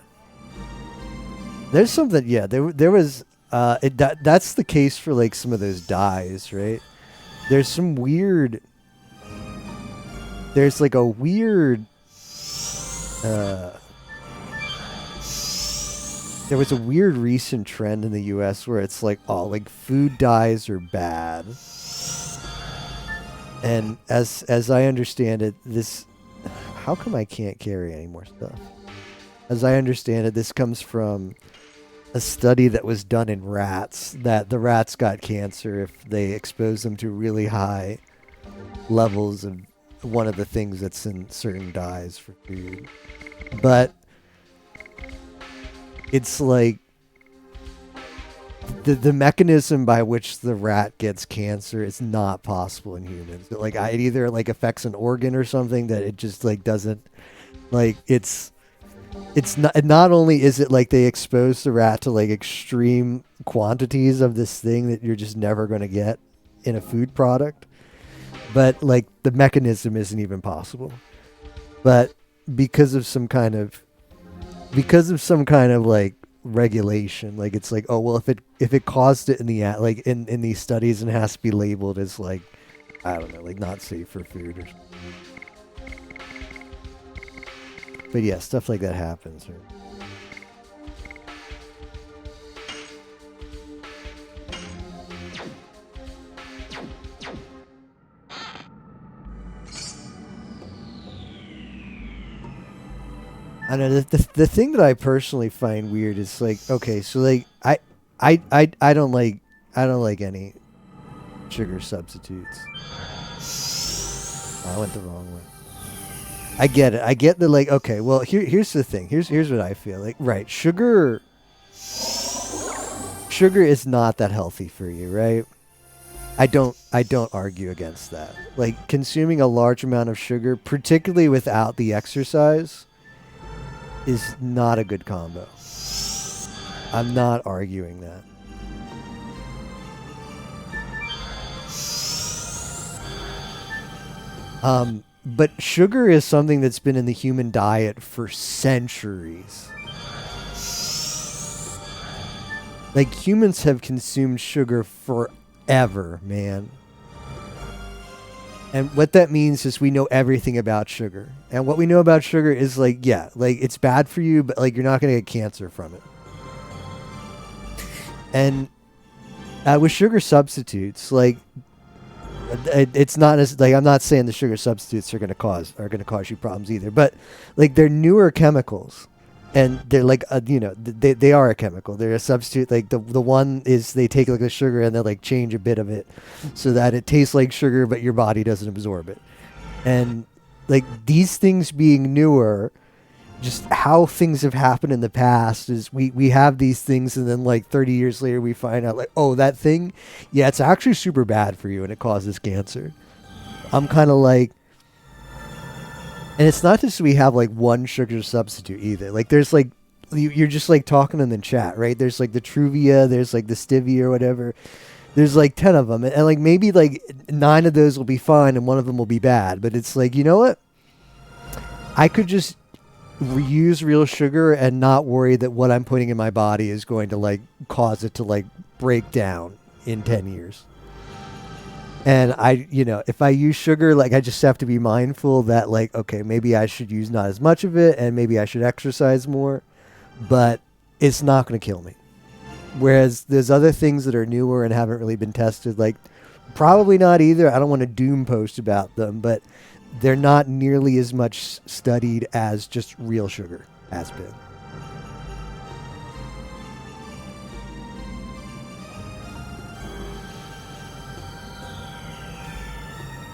There's something, yeah, there was, that's the case for like some of those dyes, right? There's some weird, there's like a weird, there was a weird recent trend in the US where it's like, oh, like food dyes are bad. And as I understand it, this, how come I can't carry any more stuff? As I understand it, this comes from a study that was done in rats, that the rats got cancer if they exposed them to really high levels of one of the things that's in certain dyes for food. But it's like the mechanism by which the rat gets cancer is not possible in humans. Like it either like affects an organ or something that it just like doesn't, like it's not only is it like they expose the rat to like extreme quantities of this thing that you're just never going to get in a food product, but like the mechanism isn't even possible. But because of some kind of like regulation, like it's like, oh well, if it caused it in the like in these studies and has to be labeled as like, I don't know, like not safe for food or something. But yeah, stuff like that happens. Right? I know the thing that I personally find weird is like, okay, so like I don't like any sugar substitutes. I went the wrong way. I get it. I get the like, okay, well here's the thing. Here's what I feel like. Right, sugar is not that healthy for you, right? I don't argue against that. Like consuming a large amount of sugar, particularly without the exercise, is not a good combo. I'm not arguing that. But sugar is something that's been in the human diet for centuries. Like humans have consumed sugar forever, man. And what that means is we know everything about sugar. And what we know about sugar is like, yeah, like it's bad for you, but like you're not going to get cancer from it. And with sugar substitutes, like it's not as like, I'm not saying the sugar substitutes are going to cause you problems either, but like they're newer chemicals. And they're like, they are a chemical. They're a substitute. Like the one is they take like the sugar and they like change a bit of it so that it tastes like sugar, but your body doesn't absorb it. And like these things being newer, just how things have happened in the past is we have these things and then like 30 years later we find out like, oh, that thing, yeah, it's actually super bad for you and it causes cancer. I'm kind of like, and it's not just we have like one sugar substitute either. Like there's like, you're just like talking in the chat, right? There's like the Truvia, there's like the Stevia or whatever. There's like 10 of them. And like maybe like 9 of those will be fine and one of them will be bad. But it's like, you know what? I could just use real sugar and not worry that what I'm putting in my body is going to like cause it to like break down in 10 years. And if I use sugar, like I just have to be mindful that like, okay, maybe I should use not as much of it and maybe I should exercise more, but it's not going to kill me. Whereas there's other things that are newer and haven't really been tested, like probably not either. I don't want to doom post about them, but they're not nearly as much studied as just real sugar has been.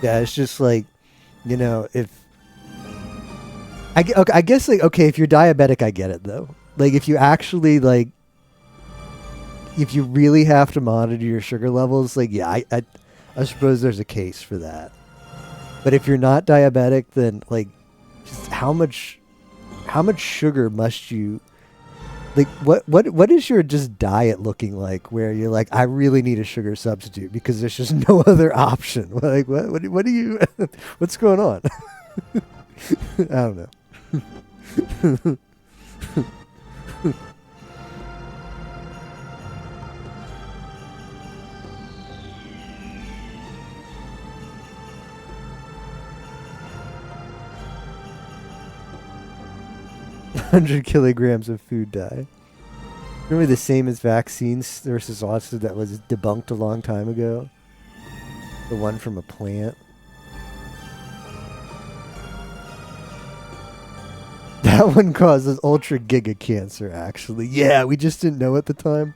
Yeah, it's just like, if I guess like, okay, if you're diabetic, I get it though. Like if you actually like, if you really have to monitor your sugar levels, like yeah, I suppose there's a case for that. But if you're not diabetic, then like, just how much sugar must you? Like what is your just diet looking like? Where you're like, I really need a sugar substitute because there's just no other option. Like what do you? What's going on? I don't know. 100 kilograms of food dye. Remember the same as vaccines versus autism that was debunked a long time ago? The one from a plant. That one causes ultra giga cancer, actually. Yeah, we just didn't know at the time.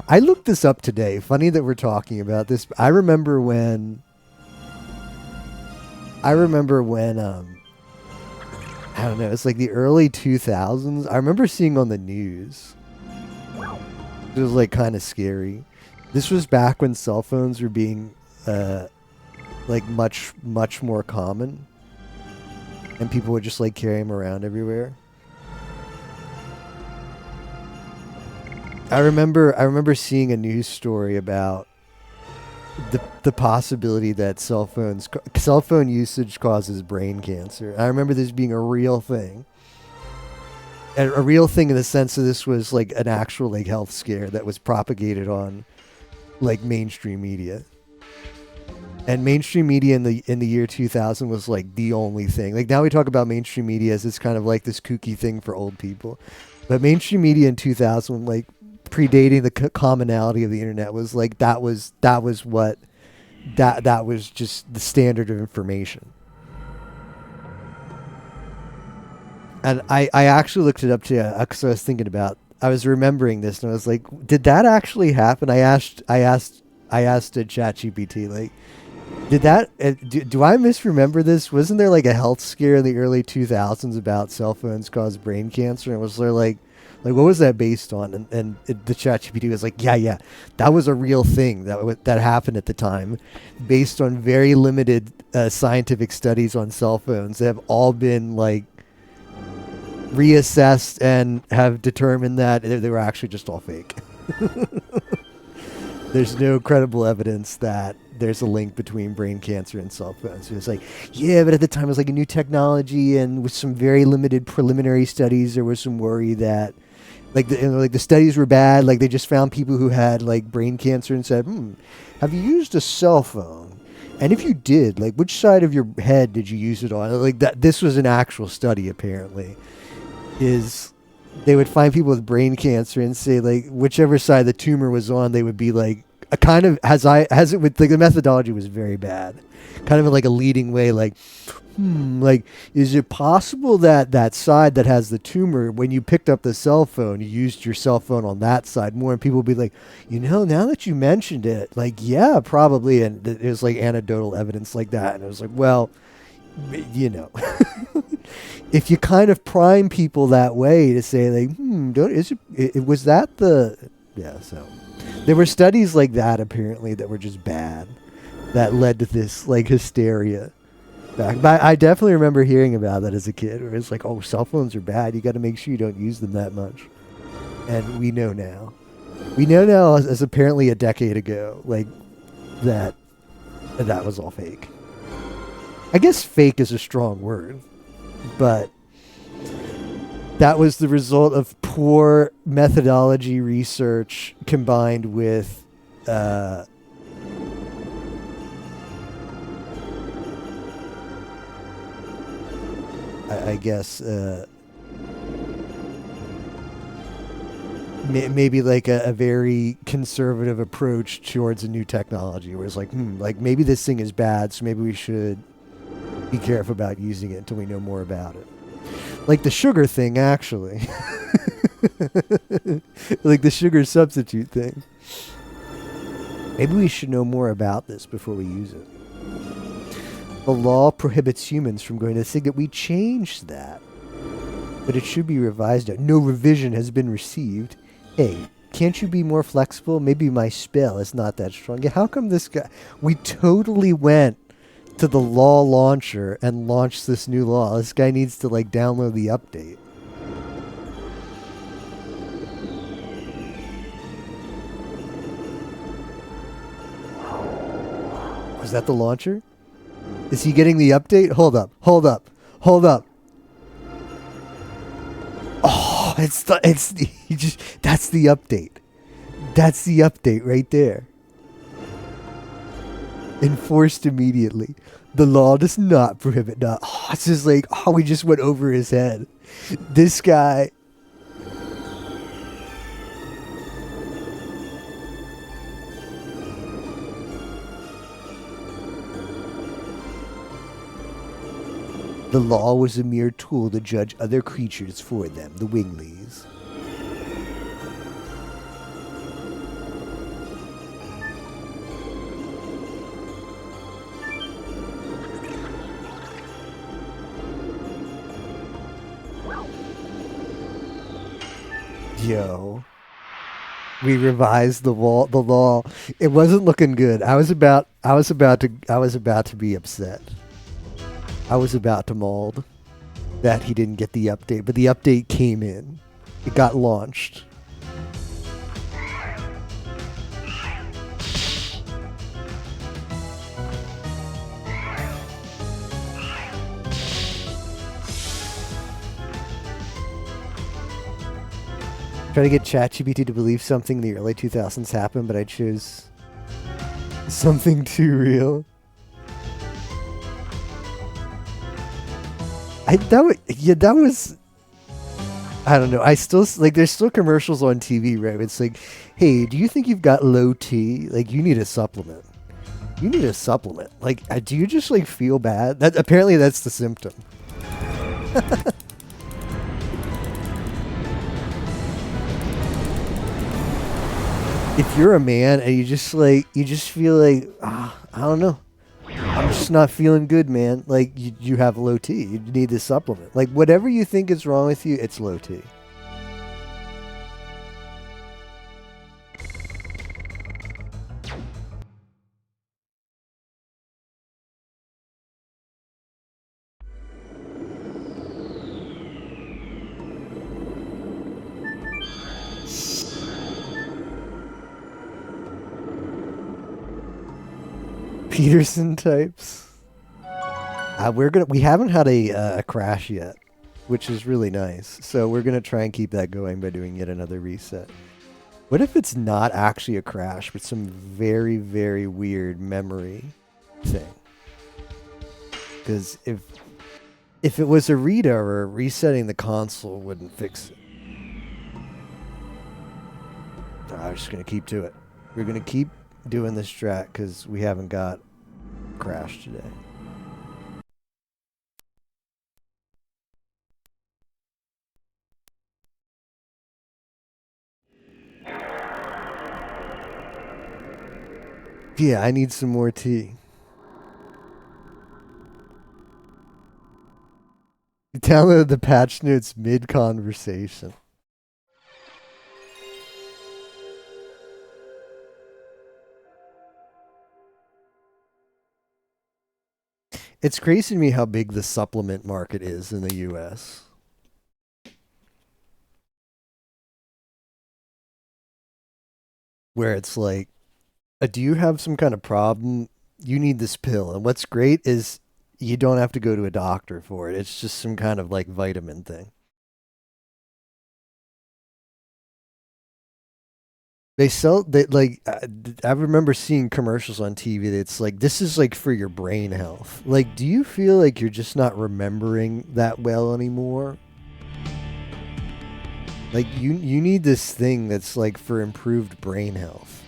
I looked this up today. Funny that we're talking about this. I remember when I don't know, it's like the early 2000s. I remember seeing on the news. It was like kind of scary. This was back when cell phones were being like much more common. And people would just like carry them around everywhere. I remember seeing a news story about the possibility that cell phone usage causes brain cancer. I remember this being a real thing. And a real thing in the sense that this was like an actual like health scare that was propagated on like mainstream media. And mainstream media in the year 2000 was like the only thing. Like now we talk about mainstream media as it's kind of like this kooky thing for old people. But mainstream media in 2000, like predating the commonality of the internet, was like that was just the standard of information. And I actually looked it up too because I was remembering this and I was like, did that actually happen? I asked ChatGPT, like, did that? Do I misremember this? Wasn't there like a health scare in the early 2000s about cell phones cause brain cancer? And was there like what was that based on? And the ChatGPT was like, yeah, that was a real thing that happened at the time, based on very limited scientific studies on cell phones that have all been like reassessed and have determined that they were actually just all fake. There's no credible evidence that there's a link between brain cancer and cell phones. So it's like, yeah, but at the time it was like a new technology, and with some very limited preliminary studies, there was some worry that like the studies were bad. Like they just found people who had like brain cancer and said, have you used a cell phone? And if you did, like which side of your head did you use it on? Like that, this was an actual study apparently. Is they would find people with brain cancer and say like whichever side the tumor was on, they would be like a kind of as it would, like the methodology was very bad, kind of like a leading way, like like is it possible that that side that has the tumor, when you picked up the cell phone, you used your cell phone on that side more? And people would be like, now that you mentioned it, like yeah, probably. And it was like anecdotal evidence like that, and it was like, well, if you kind of prime people that way to say like, was that the, so there were studies like that apparently that were just bad, that led to this like hysteria back. But I definitely remember hearing about that as a kid, where it's like, oh, cell phones are bad, you got to make sure you don't use them that much. And we know now as apparently a decade ago, like that was all fake. I guess fake is a strong word, but that was the result of poor methodology research combined with I guess maybe like a very conservative approach towards a new technology, where it's like, like maybe this thing is bad, so maybe we should be careful about using it until we know more about it. Like the sugar thing, actually. Like the sugar substitute thing. Maybe we should know more about this before we use it. The law prohibits humans from going to think that we changed that. But it should be revised. No revision has been received. Hey, can't you be more flexible? Maybe my spell is not that strong. Yeah, how come this guy... We totally went to the law launcher and launched this new law. This guy needs to, like, download the update. Was that the launcher? Is he getting the update? Hold up. Hold up. Hold up. Oh, that's the update. That's the update right there. Enforced immediately. The law does not prohibit. No. Oh, it's just like, oh, we just went over his head. This guy. The law was a mere tool to judge other creatures for them, the Winglies. Yo. We revised the law. It wasn't looking good. I was about to be upset. I was about to mold that he didn't get the update, but the update came in. It got launched. Try to get ChatGPT to believe something in the early 2000s happened, but I chose something too real. That was I don't know. I still like. There's still commercials on TV, right? It's like, hey, do you think you've got low T? Like, you need a supplement. You need a supplement. Like, do you just like feel bad? That apparently that's the symptom. If you're a man and you just feel like, I don't know. I'm just not feeling good, man. Like, you have low T. You need this supplement. Like, whatever you think is wrong with you, it's low T. Peterson types. We haven't had a crash yet, which is really nice. So we're gonna try and keep that going by doing yet another reset. What if it's not actually a crash, but some very, very weird memory thing? Because if it was a read error, resetting the console wouldn't fix it. I'm just gonna keep to it. We're gonna keep doing this strat because we haven't got crash today. Yeah, I need some more tea. You downloaded the patch notes mid-conversation. It's crazy to me how big the supplement market is in the US. Where it's like, do you have some kind of problem? You need this pill. And what's great is you don't have to go to a doctor for it. It's just some kind of like vitamin thing. I remember seeing commercials on TV that's like, this is like for your brain health. Like, do you feel like you're just not remembering that well anymore? Like, you need this thing that's like for improved brain health.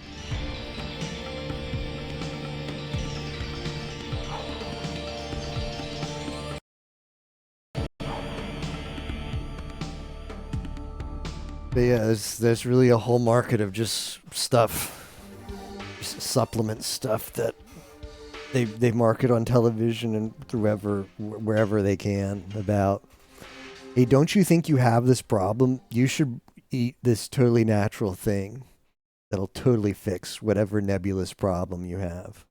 But yeah, there's really a whole market of just stuff, just supplement stuff that they market on television and wherever they can about, hey, don't you think you have this problem? You should eat this totally natural thing that'll totally fix whatever nebulous problem you have.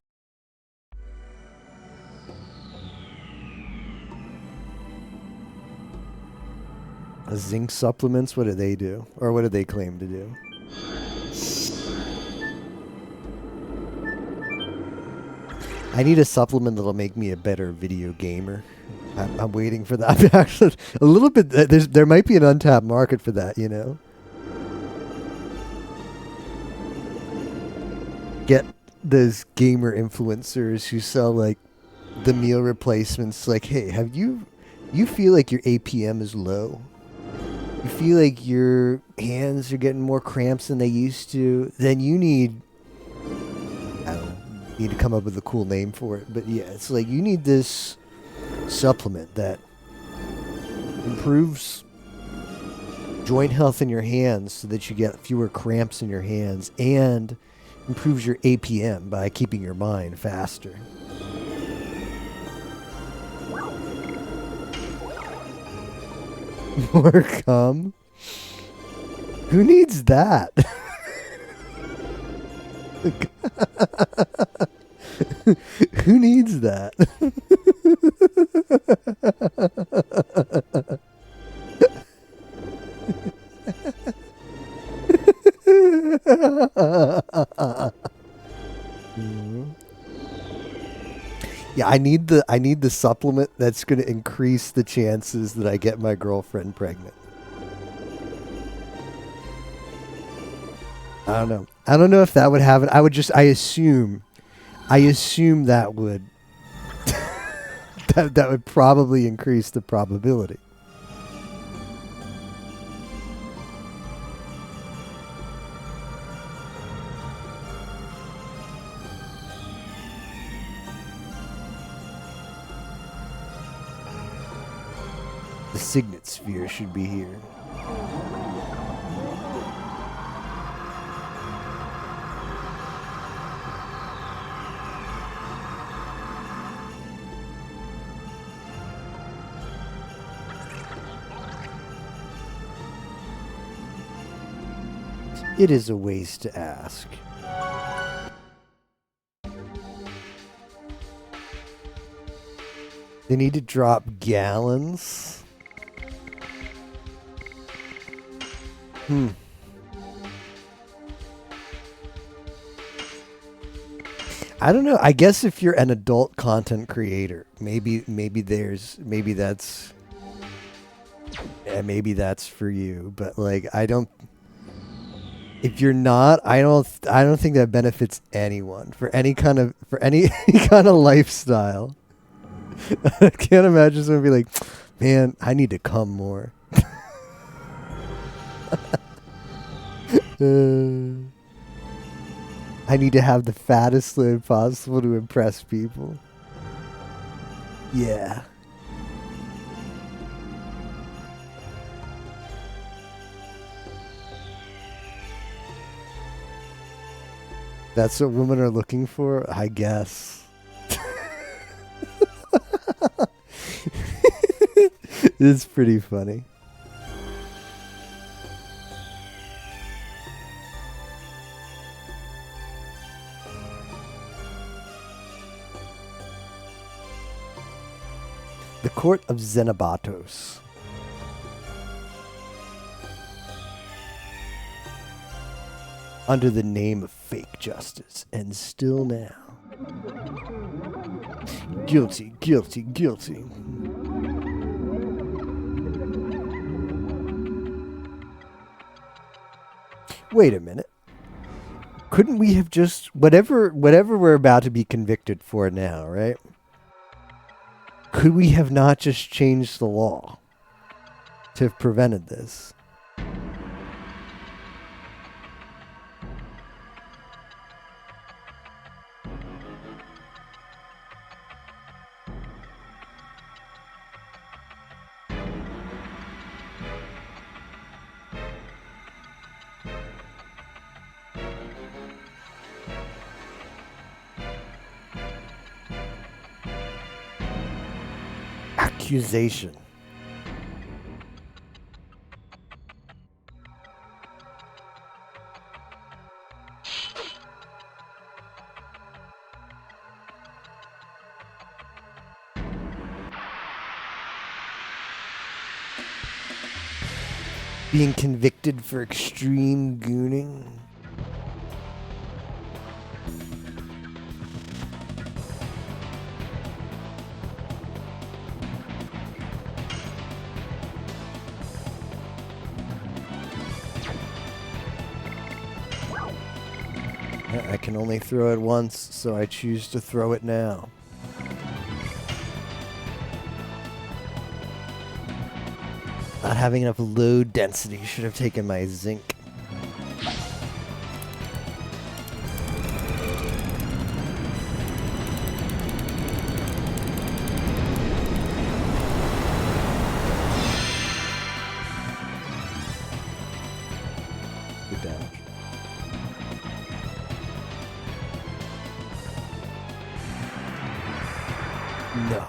Zinc supplements, what do they do? Or what do they claim to do? I need a supplement that'll make me a better video gamer. I'm waiting for that. Actually, a little bit. There might be an untapped market for that, you know. Get those gamer influencers who sell like the meal replacements. Like, hey, you feel like your APM is low? You feel like your hands are getting more cramps than they used to? Then you need, I don't know, need to come up with a cool name for it. But yeah, it's like you need this supplement that improves joint health in your hands so that you get fewer cramps in your hands and improves your APM by keeping your mind faster. More cum? Who needs that? Who needs that? Yeah, I need the supplement that's going to increase the chances that I get my girlfriend pregnant. I don't know. I don't know if that would have it. I assume that would that would probably increase the probability. The signet sphere should be here. It is a waste to ask. They need to drop gallons. I don't know. I guess if you're an adult content creator, maybe that's for you. But like, if you're not, I don't think that benefits anyone for any kind of lifestyle. I can't imagine someone be like, man, I need to come more. I need to have the fattest load possible to impress people. Yeah. That's what women are looking for, I guess. It's pretty funny. The Court of Xenobatos. Under the name of fake justice, and still now. Guilty, guilty, guilty. Wait a minute. Couldn't we have just whatever we're about to be convicted for now, right? Could we have not just changed the law to have prevented this? Accusation. Being convicted for extreme gooning. I can only throw it once, so I choose to throw it now. Not having enough load density. Should have taken my zinc. Good damage. No.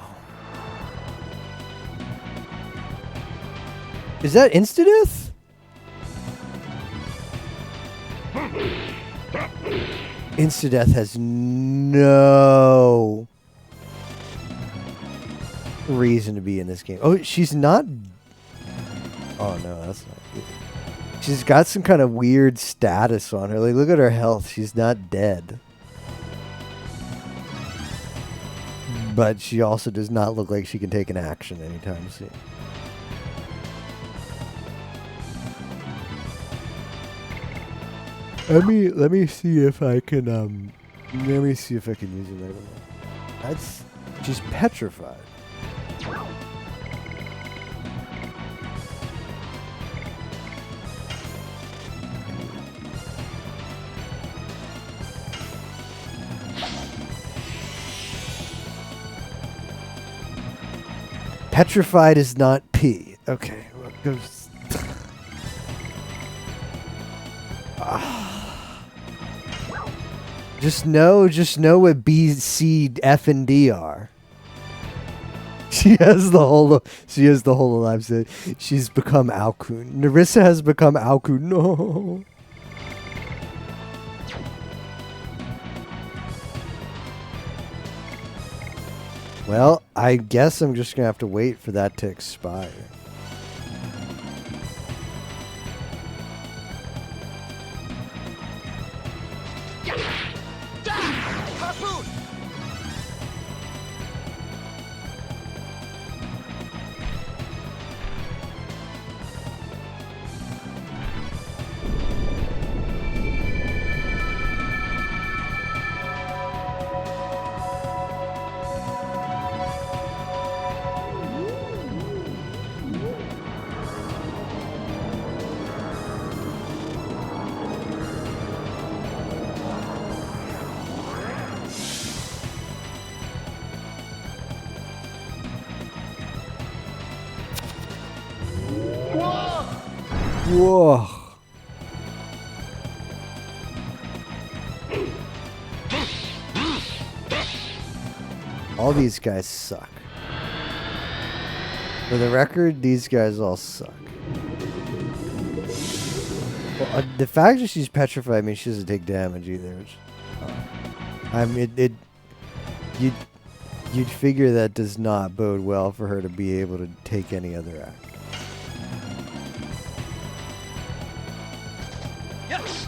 Is that insta-death? Insta-death has no reason to be in this game. Oh, she's not... Oh, no, that's not good. She's got some kind of weird status on her. Like, look at her health. She's not dead. But she also does not look like she can take an action anytime soon. Let me see if I can let me see if I can use it. That's she's petrified. Petrified is not P. Okay, well, it goes. Just know what B, C, F, and D are. She has the whole alive set. She's become Alkun. Nerissa has become Alkun. No. Well, I guess I'm just gonna have to wait for that to expire. Harpoon! Whoa. All these guys suck. For the record, these guys all suck. Well, the fact that she's petrified means she doesn't take damage either. Which, I mean, you'd figure that does not bode well for her to be able to take any other act. Yes!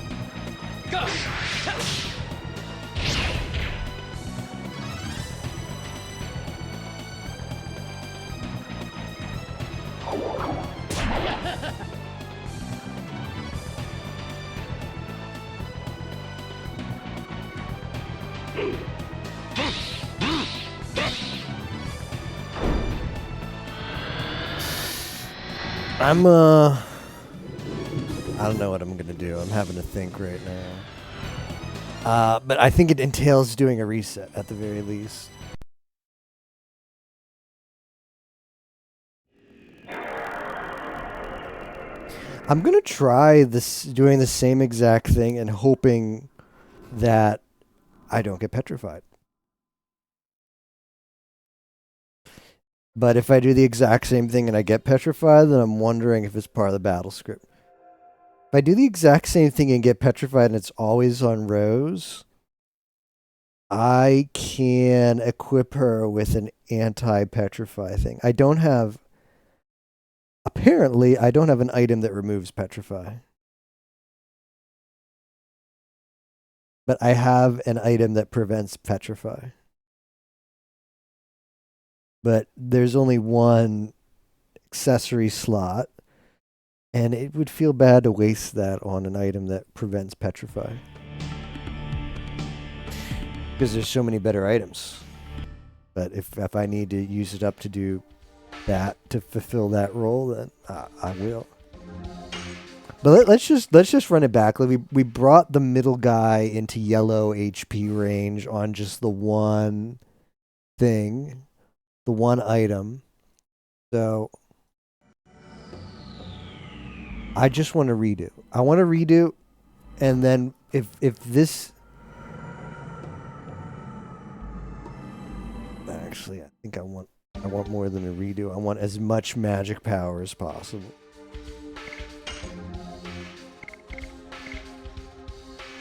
Go! I don't know what I'm gonna do. I'm having to think right now. But I think it entails doing a reset at the very least. I'm gonna try this, doing the same exact thing and hoping that I don't get petrified. But if I do the exact same thing and I get petrified, then I'm wondering if it's part of the battle script. If I do the exact same thing and get petrified and it's always on Rose, I can equip her with an anti-petrify thing. Apparently, I don't have an item that removes petrify. But I have an item that prevents petrify. But there's only one accessory slot, and it would feel bad to waste that on an item that prevents petrify. Because there's so many better items. But if I need to use it up to do that, to fulfill that role, then I will. But let's just run it back. Like we brought the middle guy into yellow HP range on just the one thing, the one item. So I just want to redo. I want to redo, and then if this actually, I think I want more than a redo. I want as much magic power as possible.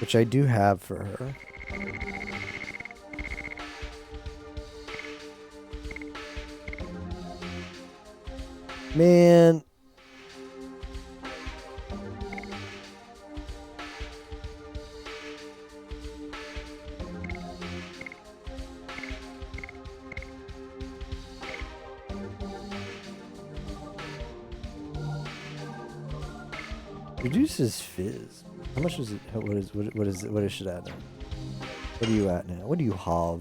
Which I do have for her. Man. Reduces fizz. How much is it? What is it at now? What are you at now? What do you have?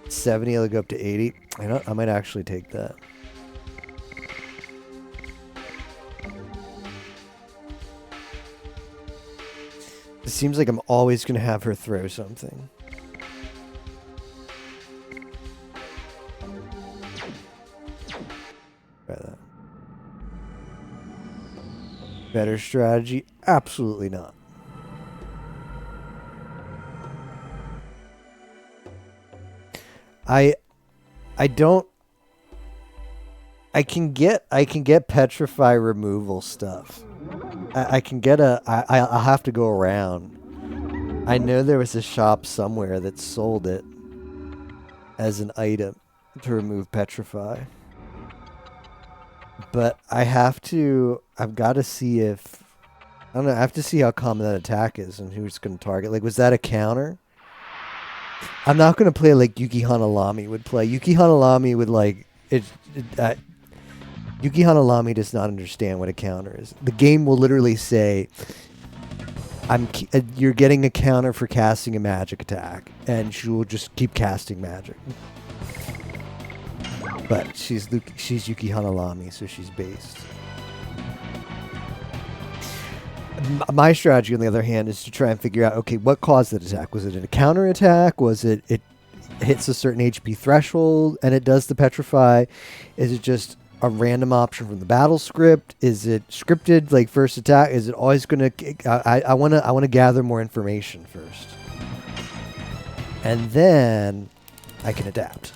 70, I'll go up to 80. I might actually take that. It seems like I'm always going to have her throw something. Try that. Better strategy? Absolutely not. I can get petrify removal stuff. I can get I'll have to go around. I know there was a shop somewhere that sold it as an item to remove petrify. But I've got to see if, I don't know, I have to see how common that attack is and who's going to target. Like, was that a counter? I'm not going to play like Yuki Hanalami would play. Yuki Hanalami would Yuki Hanalami does not understand what a counter is. The game will literally say, you're getting a counter for casting a magic attack, and she will just keep casting magic. But she's Yuki Hanalami, so she's based. My strategy, on the other hand, is to try and figure out, okay, what caused that attack? Was it a counter attack? Was it hits a certain HP threshold and it does the petrify? Is it just a random option from the battle script? Is it scripted, like first attack? Is it always going to... I want to gather more information first. And then I can adapt.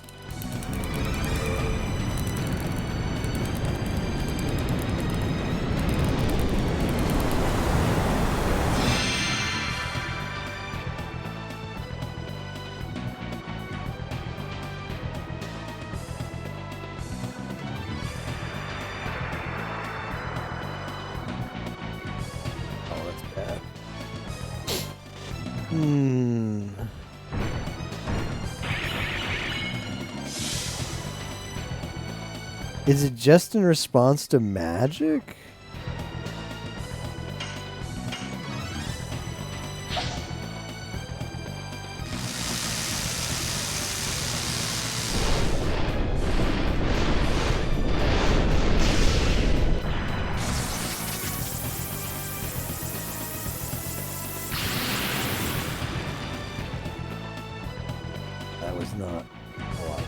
Is it just in response to magic? That was not a lot.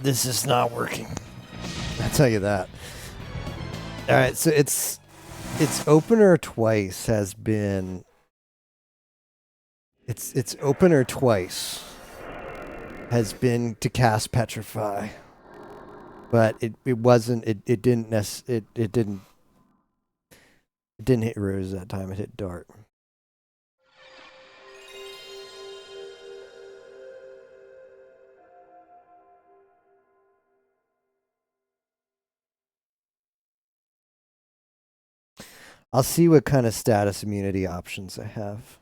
This is not working. I'll tell you that. All right, so its opener twice has been. Its opener twice has been to cast Petrify, but it wasn't. It didn't hit Rose that time. It hit Dart. I'll see what kind of status immunity options I have.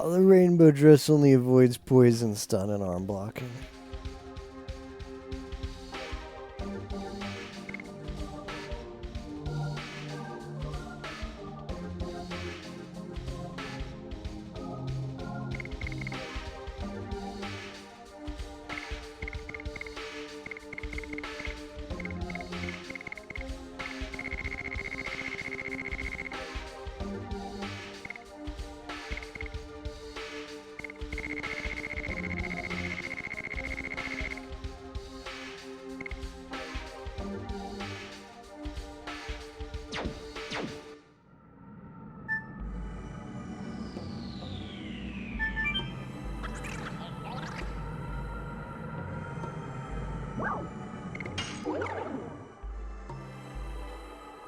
The rainbow dress only avoids poison, stun, and arm blocking.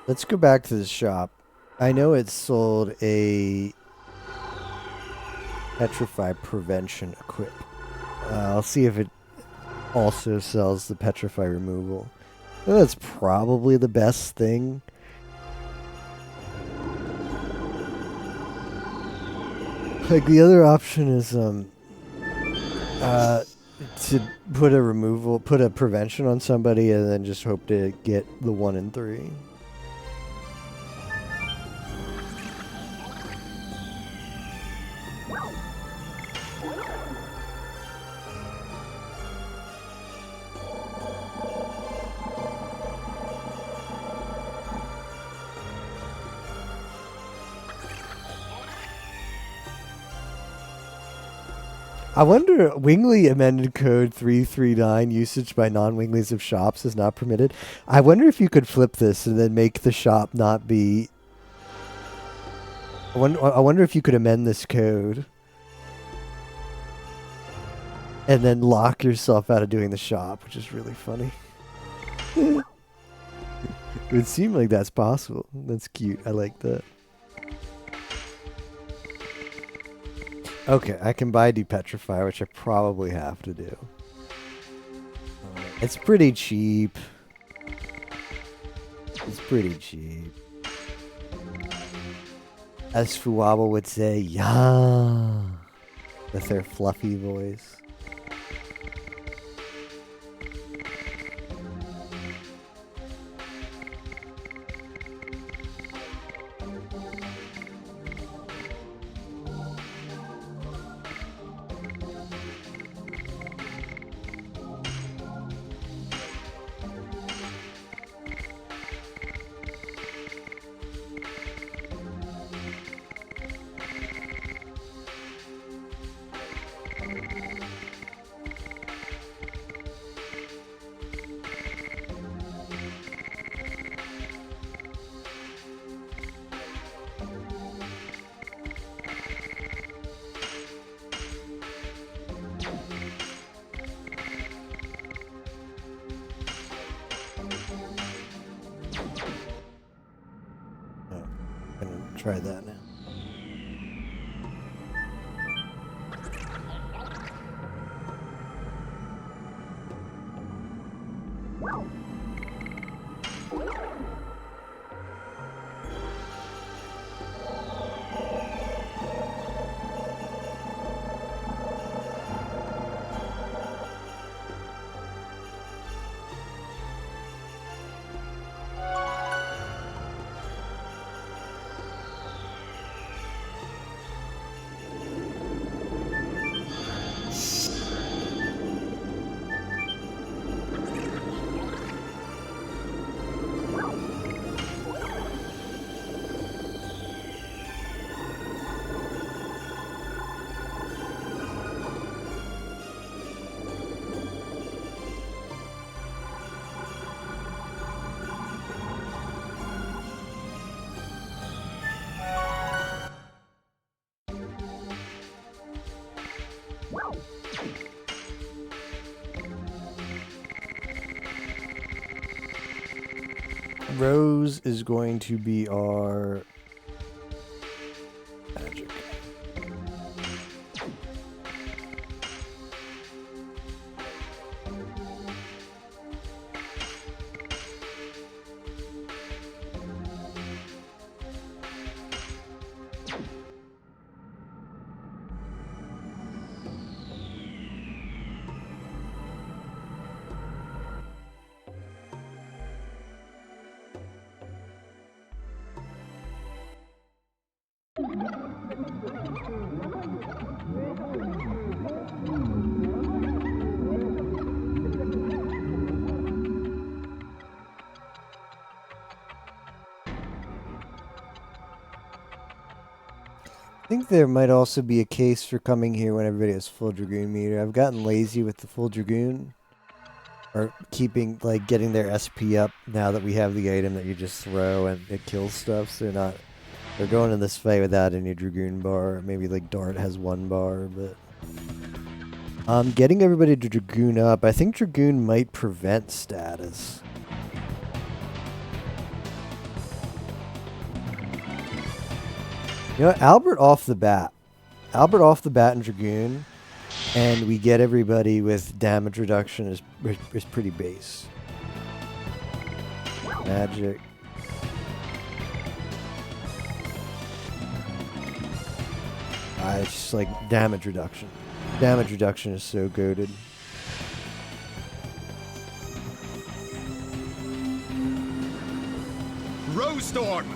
Let's go back to the shop. I know it sold a Petrify Prevention equip. I'll see if it also sells the Petrify Removal. That's probably the best thing. Like the other option is to put a prevention on somebody and then just hope to get the 1 in 3. I wonder, Wingley amended code 339, usage by non-Winglies of shops is not permitted. I wonder if you could flip this and then make the shop not be... I wonder if you could amend this code and then lock yourself out of doing the shop, which is really funny. It would seem like that's possible. That's cute. I like that. Okay, I can buy Depetrify, which I probably have to do. It's pretty cheap. It's pretty cheap. As Fuwaba would say, yeah, with their fluffy voice. Try that now. Rose is going to be our magic. I think there might also be a case for coming here when everybody has full Dragoon meter. I've gotten lazy with the full Dragoon. Or keeping, like, getting their SP up now that we have the item that you just throw and it kills stuff. So they're going in this fight without any Dragoon bar. Maybe, like, Dart has 1 bar, but... getting everybody to Dragoon up. I think Dragoon might prevent status. You know what? Albert off the bat and Dragoon, and we get everybody with damage reduction is pretty base. Magic. It's just like damage reduction. Damage reduction is so goated. Rose Storm!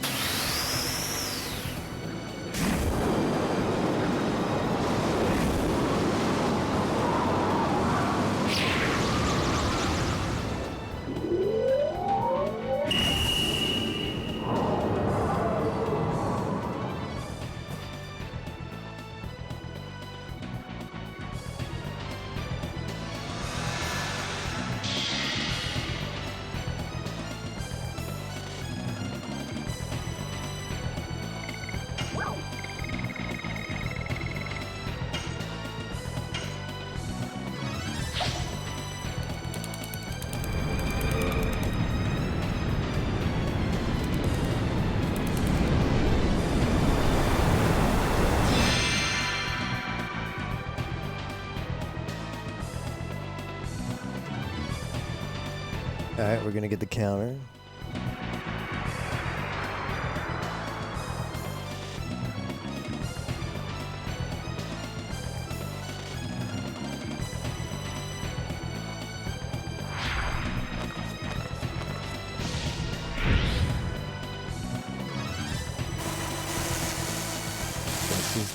Alright, we're gonna get the counter.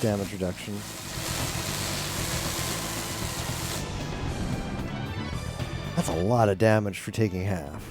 damage reduction. That's a lot of damage for taking half.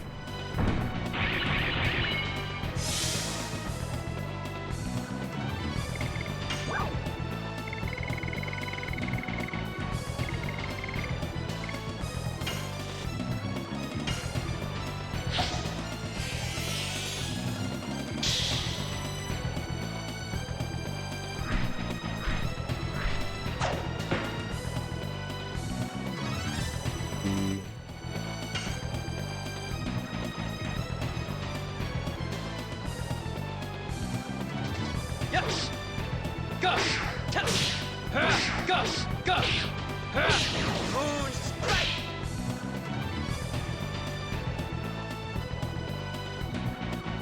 Yes! Gus! Gus! Gus! Moon strike!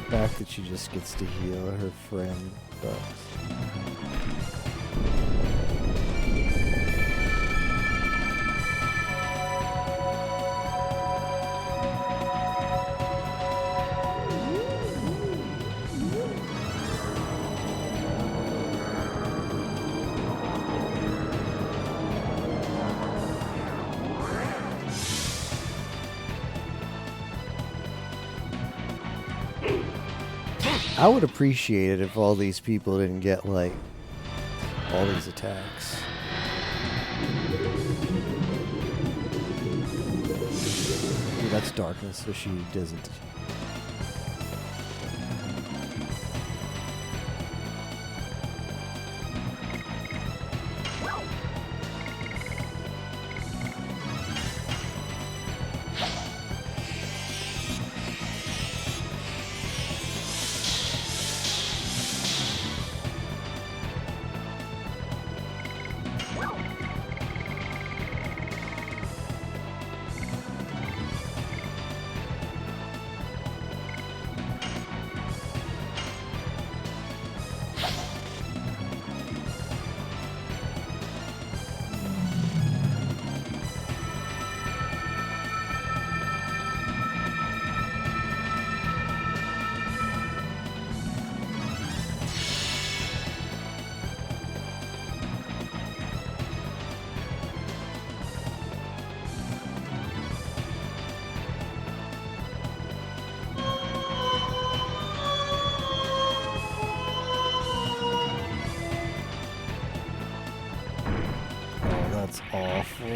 The fact that she just gets to heal her friend sucks. I would appreciate it if all these people didn't get, like, all these attacks. Ooh, that's darkness, so she doesn't. That's awful.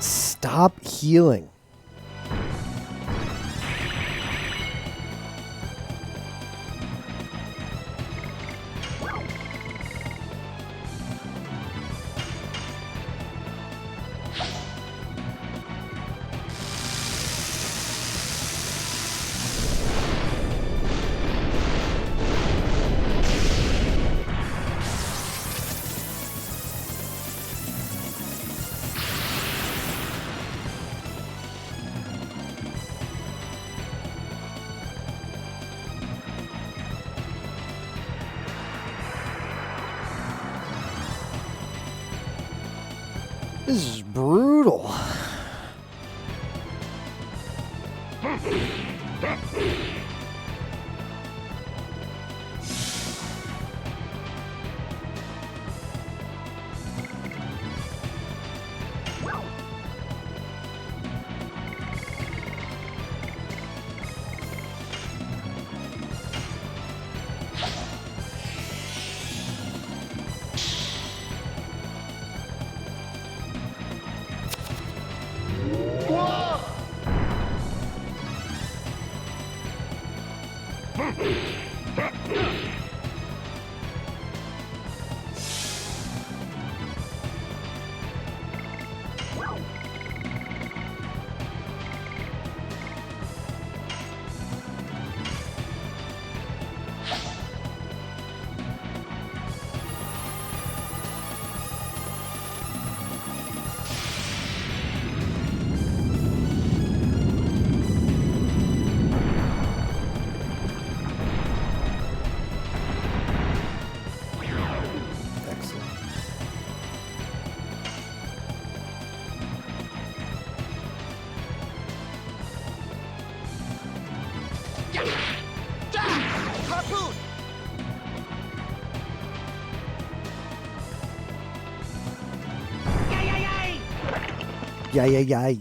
Stop healing. This is brutal. Excellent. Harpoon! Yeah, yeah, yeah.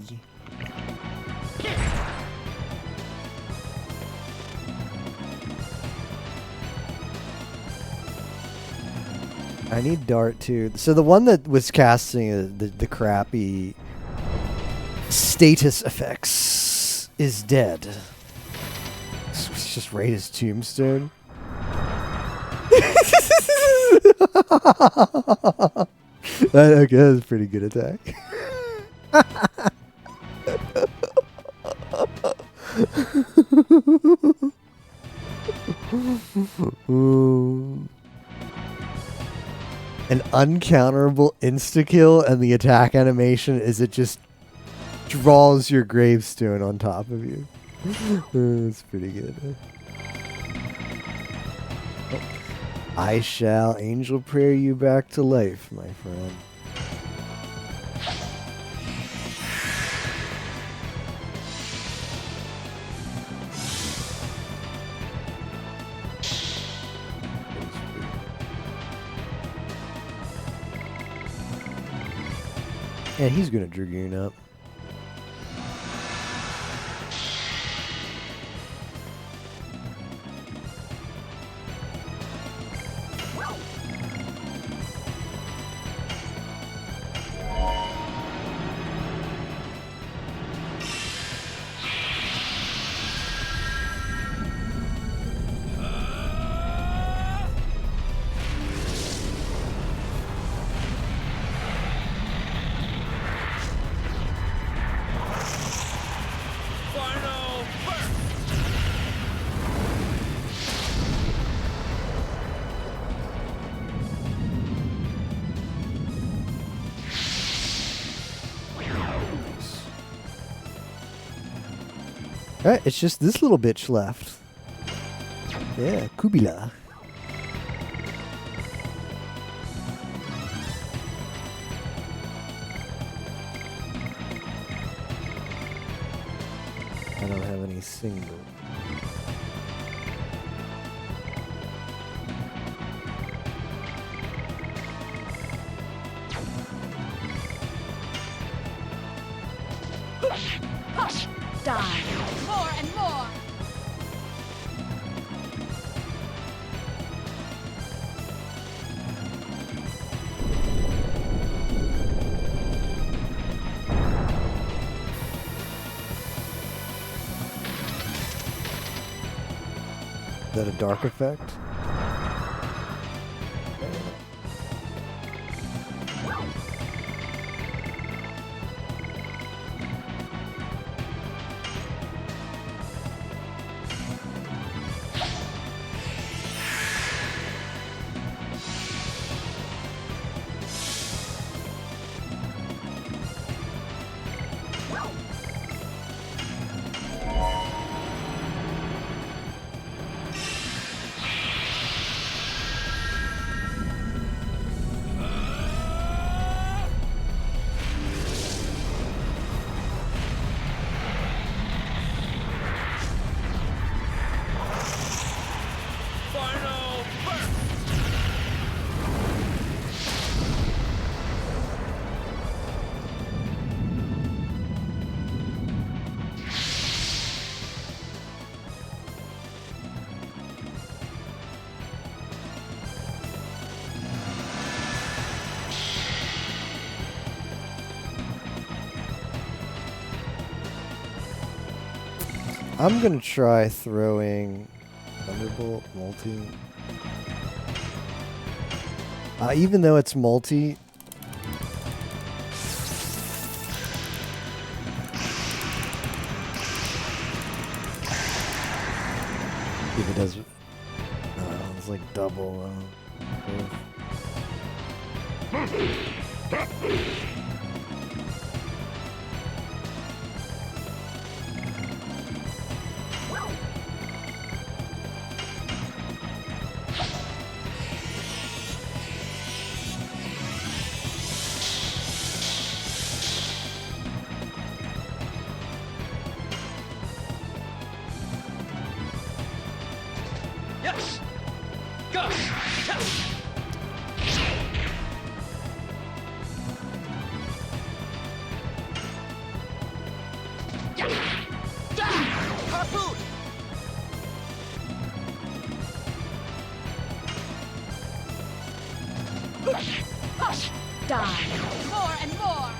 I need Dart too. So the one that was casting the crappy status effects is dead. Let's just raid his tombstone. Okay, that's a pretty good attack. An uncounterable insta-kill, and the attack animation is it just draws your gravestone on top of you. That's pretty good. Oh. I shall angel prayer you back to life, my friend. Yeah, he's gonna Dragoon up. Final burst! Alright, it's just this little bitch left. Yeah, Kubila. I don't have any single. Die. More and more. Is that a dark effect? Final burst! I'm gonna try throwing Thunderbolt, multi. Even though it's multi, if it does, it's like double. Yes! Go! Harpoon! Push! Die! More and more!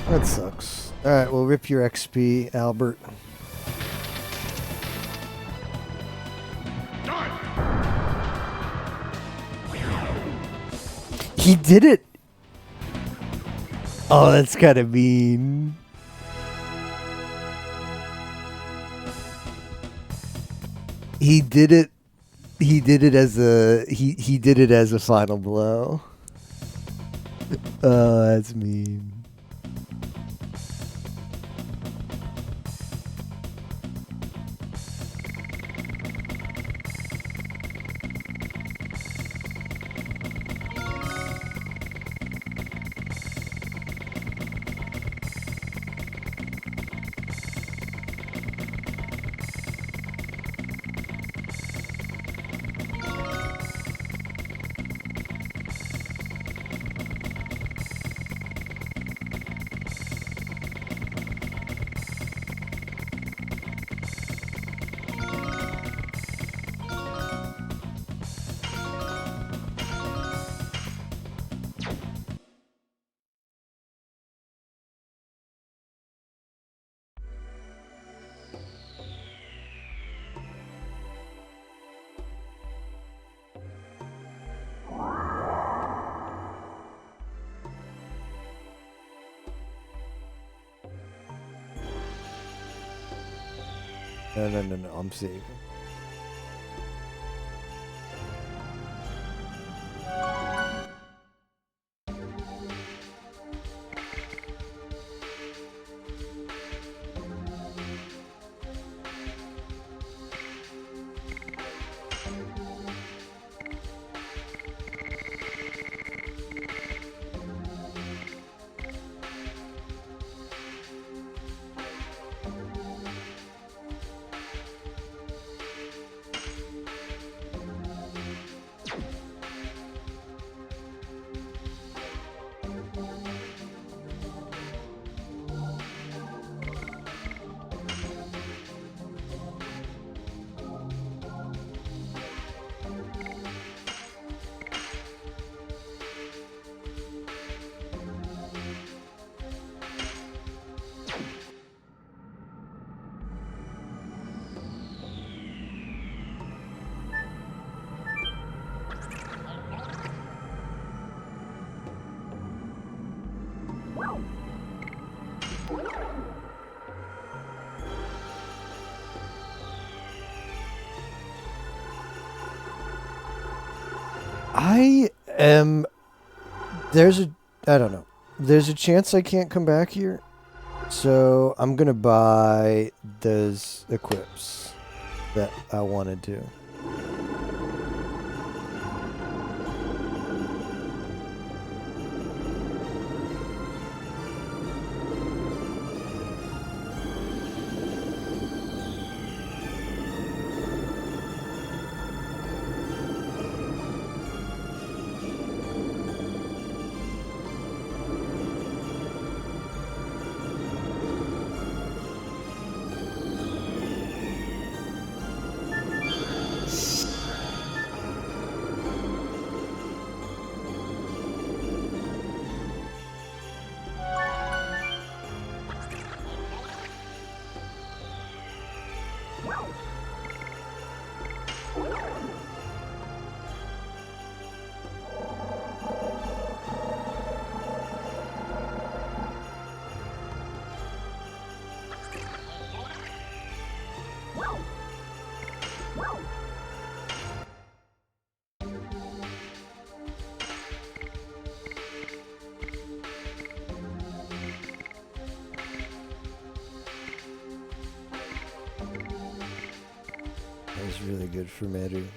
That sucks. Alright, we'll rip your XP, Albert. He did it! Oh, that's kind of mean. He did it. He did it as a he did it as a final blow. Oh, that's mean. No, I'm saving. I am. I don't know. There's a chance I can't come back here. So I'm going to buy those equips that I wanted to. was really good for Meru.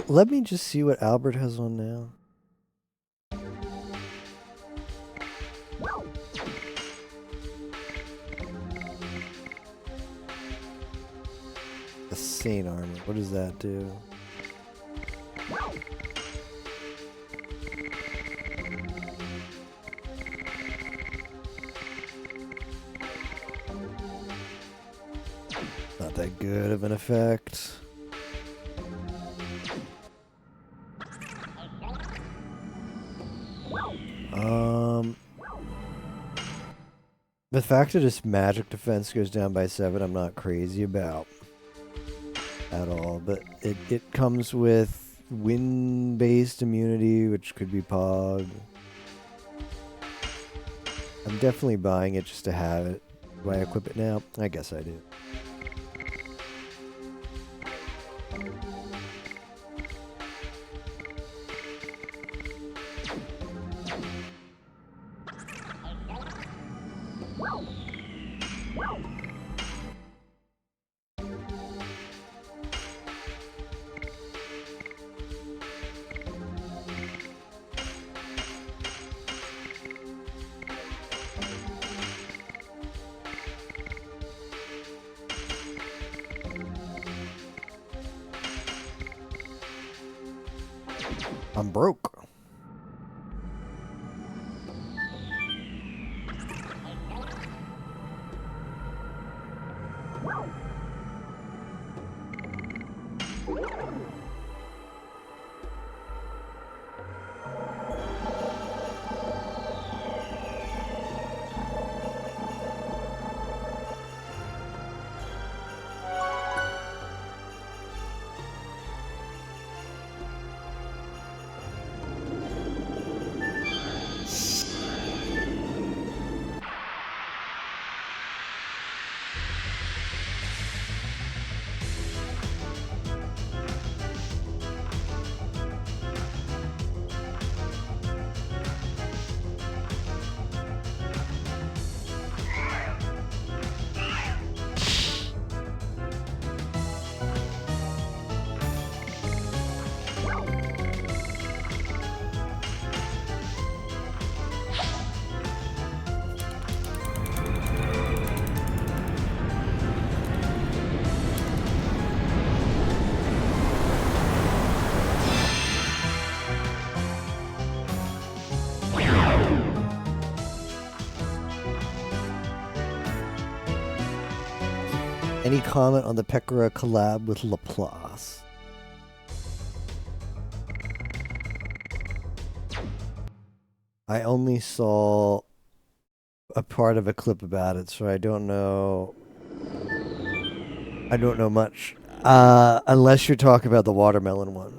Let me just see what Albert has on now. The Saint armor. What does that do? Not that good of an effect. The fact that its magic defense goes down by 7, I'm not crazy about at all. But it comes with wind-based immunity, which could be Pog. I'm definitely buying it just to have it. Do I equip it now? I guess I do. I'm broke. Any comment on the Pekora collab with Laplace? I only saw a part of a clip about it, so I don't know. I don't know much. Unless you're talking about the watermelon one.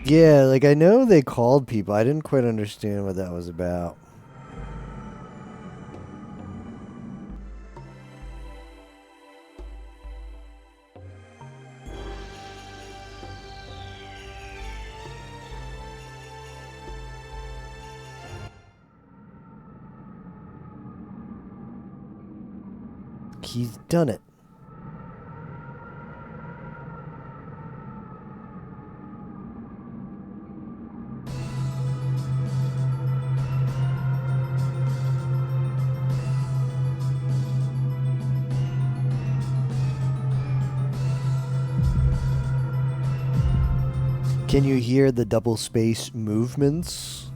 Yeah, like I know they called people. I didn't quite understand what that was about. He's done it. Can you hear the double space movements?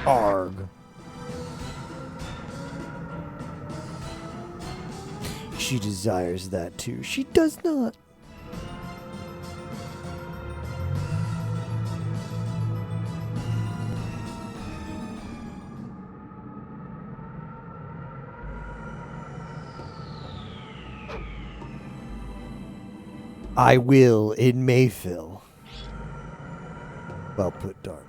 Arg. She desires that too. She does not. I will in Mayfill. Well put, Dark.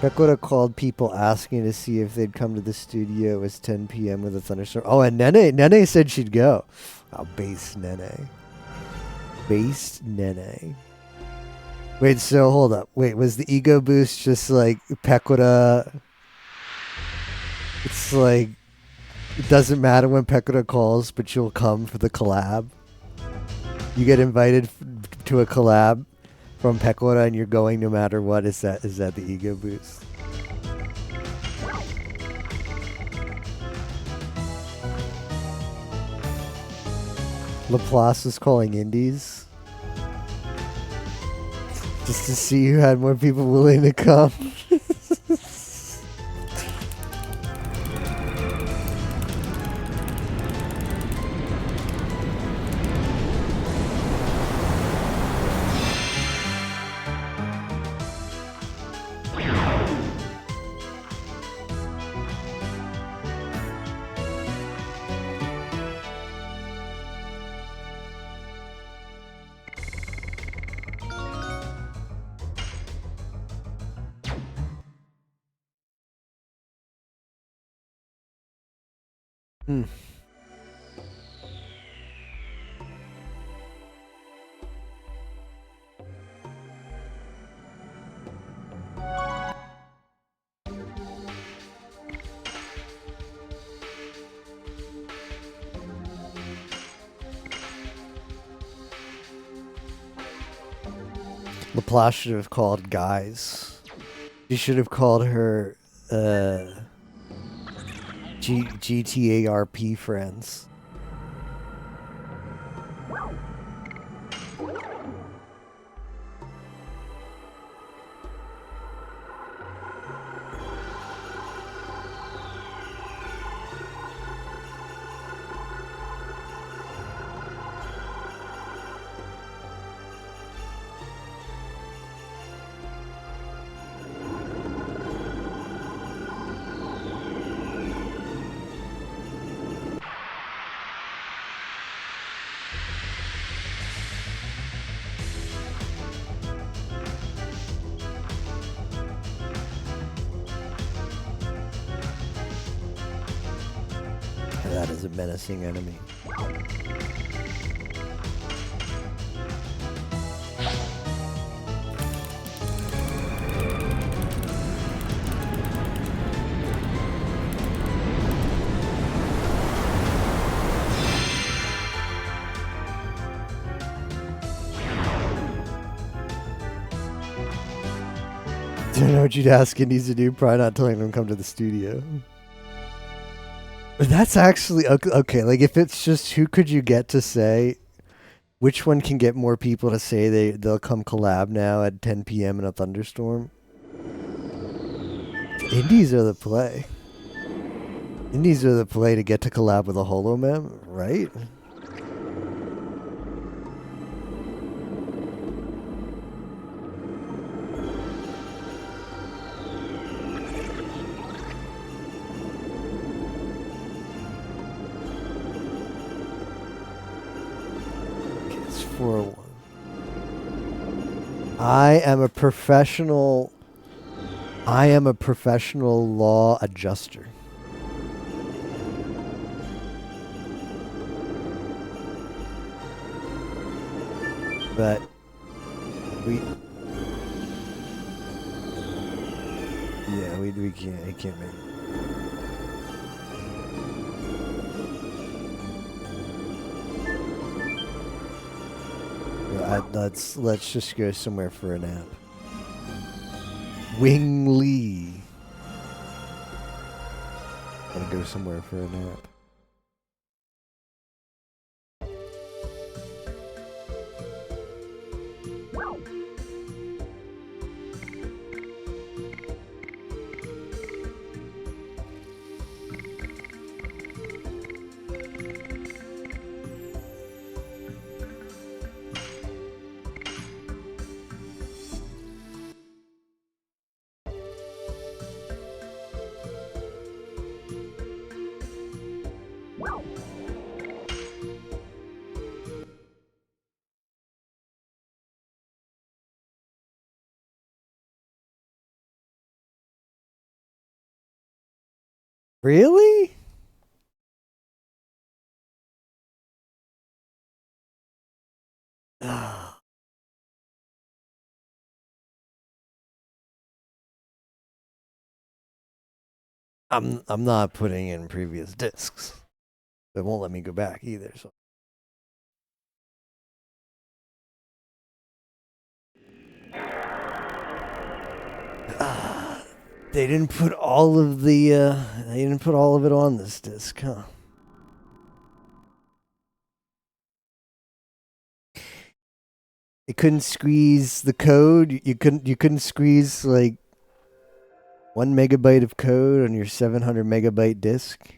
Pecora called people asking to see if they'd come to the studio. It was 10 p.m. with a thunderstorm. Oh, and Nene said she'd go. Oh, base Nene. Base Nene. Wait, so hold up. Wait, was the ego boost just like Pecora? It's like, it doesn't matter when Pecora calls, but you'll come for the collab. You get invited to a collab from Pecora and you're going no matter what. Is that the ego boost? Laplace was calling indies just to see who had more people willing to come. Laplace should have called guys. She should have called her GTARP friends. That is a menacing enemy. Don't know what you'd ask Indies to do. Probably not telling them to come to the studio. But that's actually okay. Like, if it's just who could you get to say, which one can get more people to say they'll come collab now at 10 p.m. in a thunderstorm? Indies are the play. Indies are the play to get to collab with a Holomem, right? It's 401. I am a professional law adjuster. But we can't. I can't make it. Let's just go somewhere for a nap. Wing Lee. Gonna go somewhere for a nap. Really? I'm not putting in previous discs. It won't let me go back either. So. They didn't put all of the. They didn't put all of it on this disc, huh? You couldn't squeeze the code. You couldn't squeeze like 1 megabyte of code on your 700 megabyte disk.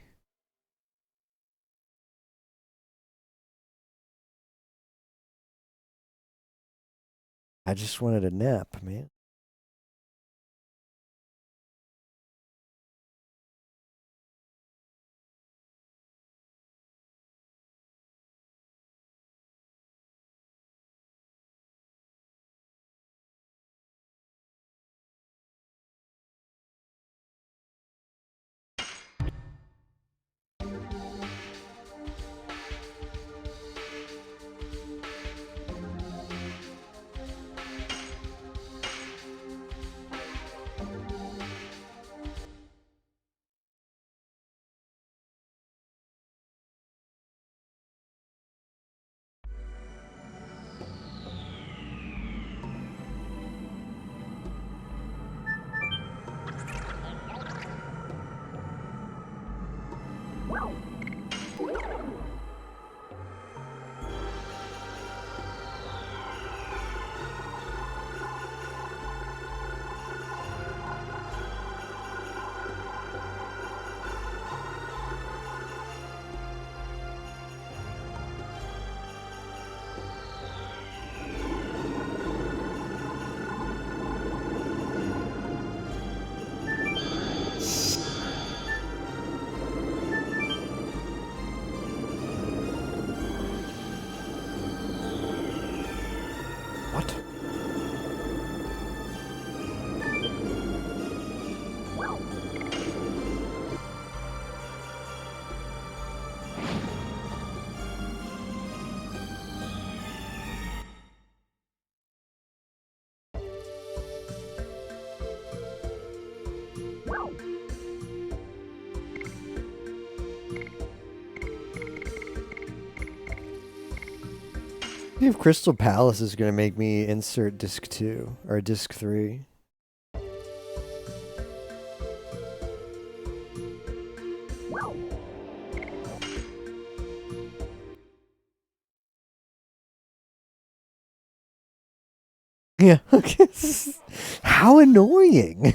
I just wanted a nap, man. What? See if Crystal Palace is going to make me insert disc 2 or disc 3. Yeah. Okay. How annoying.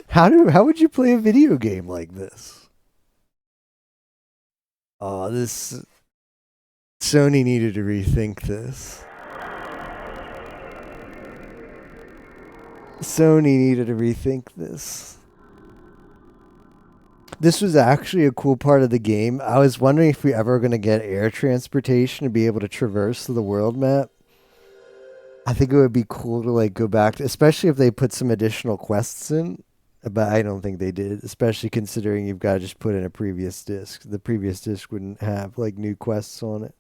How would you play a video game like this? Oh, this Sony needed to rethink this. Sony needed to rethink this. This was actually a cool part of the game. I was wondering if we ever were going to get air transportation to be able to traverse the world map. I think it would be cool to like go back, especially if they put some additional quests in. But I don't think they did, especially considering you've got to just put in a previous disc. The previous disc wouldn't have like new quests on it.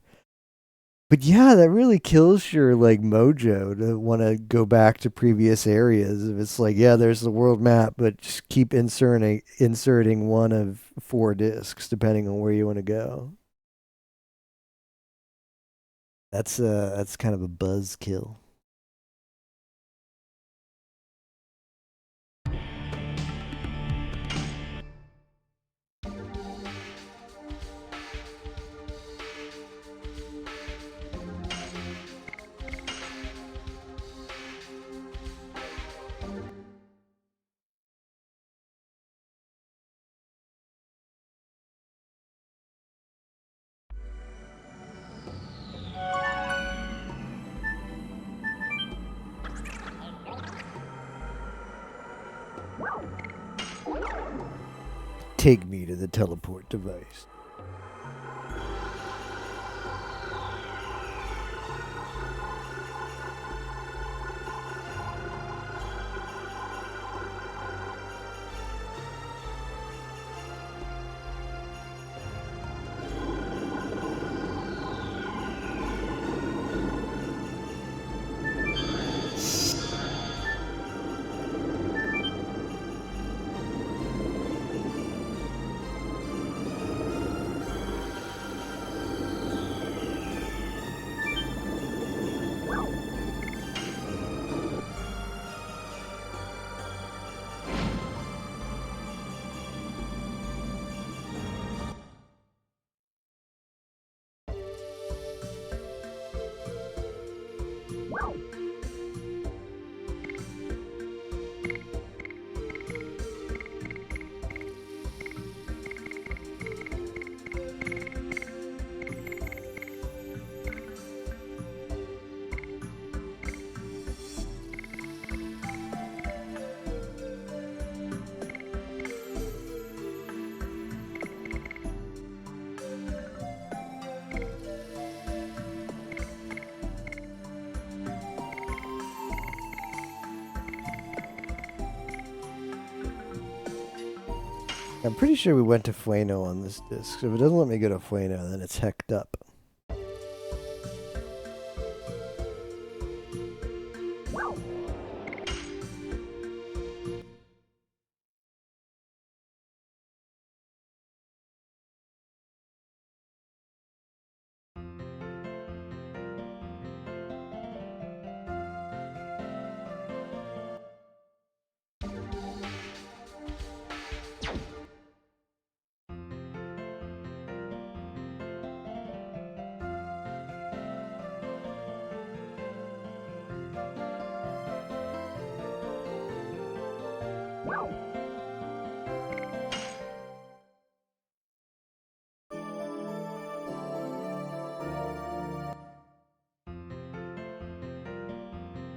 But yeah, that really kills your like mojo to want to go back to previous areas. If it's like, yeah, there's the world map, but just keep inserting one of 4 discs depending on where you want to go. That's kind of a buzz kill. Take me to the teleport device. I'm pretty sure we went to Fueno on this disc. So if it doesn't let me go to Fueno, then it's hecked up.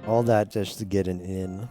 All that just to get an in.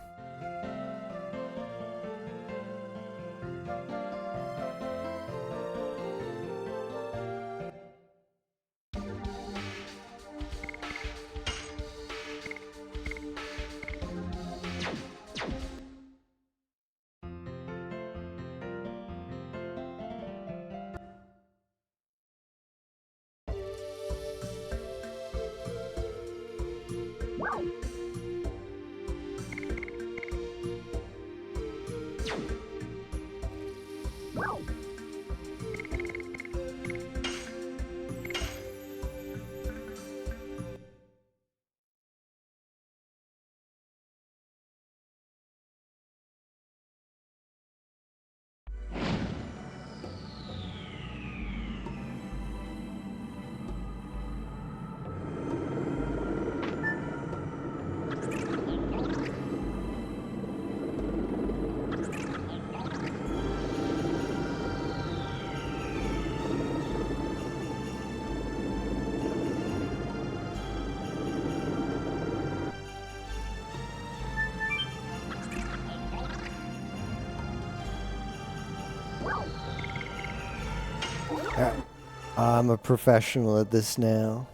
I'm a professional at this now.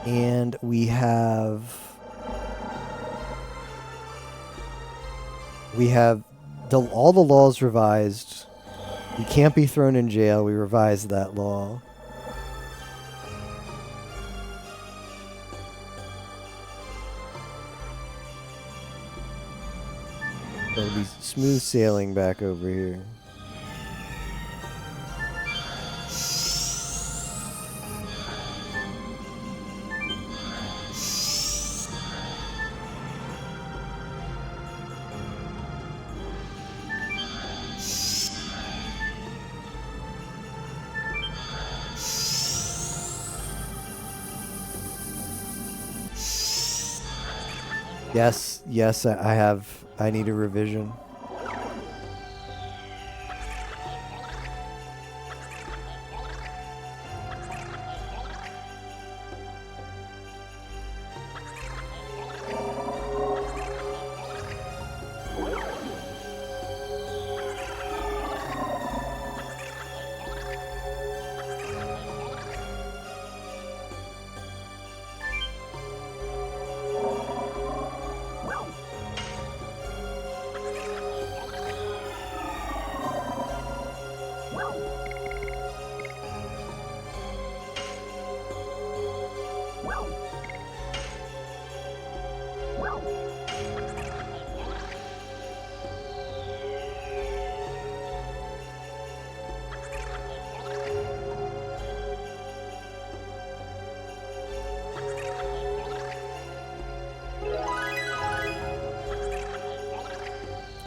And we have all the laws revised. You can't be thrown in jail. We revised that law. It'll be smooth sailing back over here. Yes, I have. I need a revision.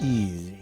Easy.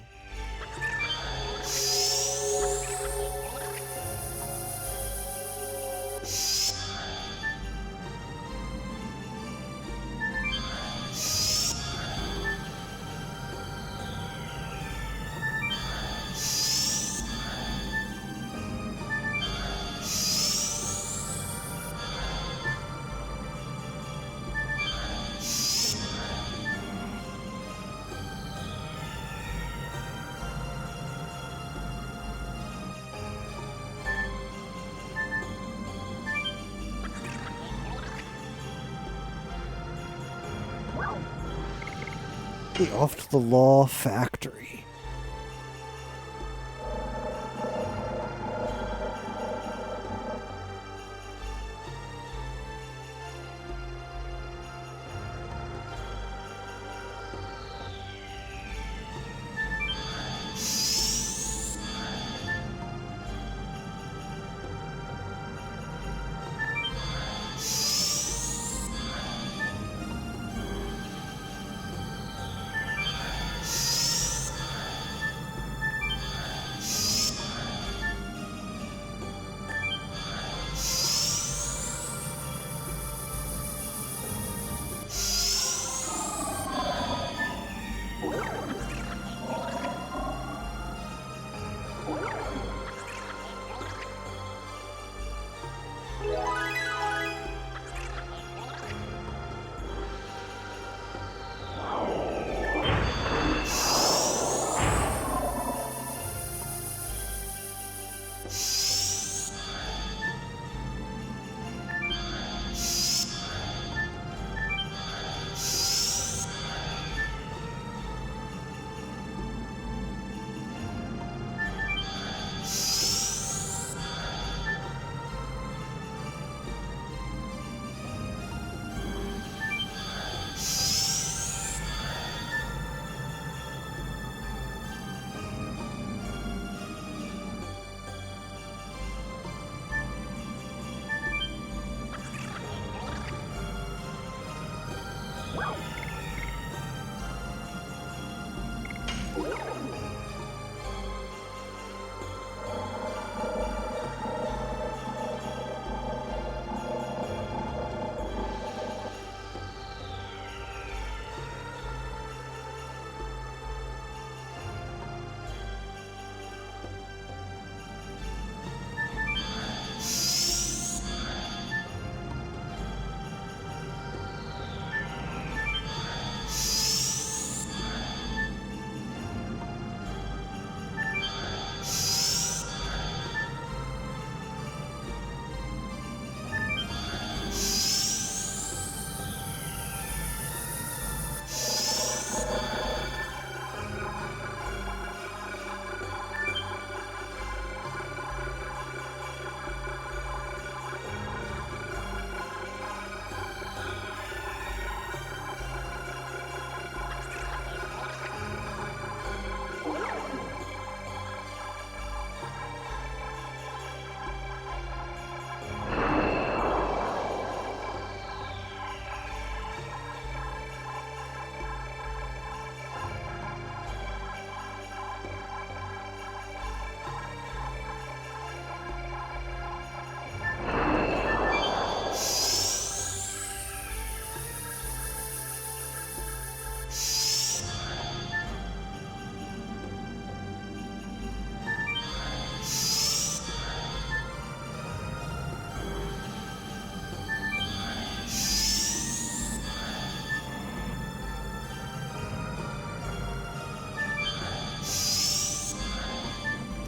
Off to the law factory.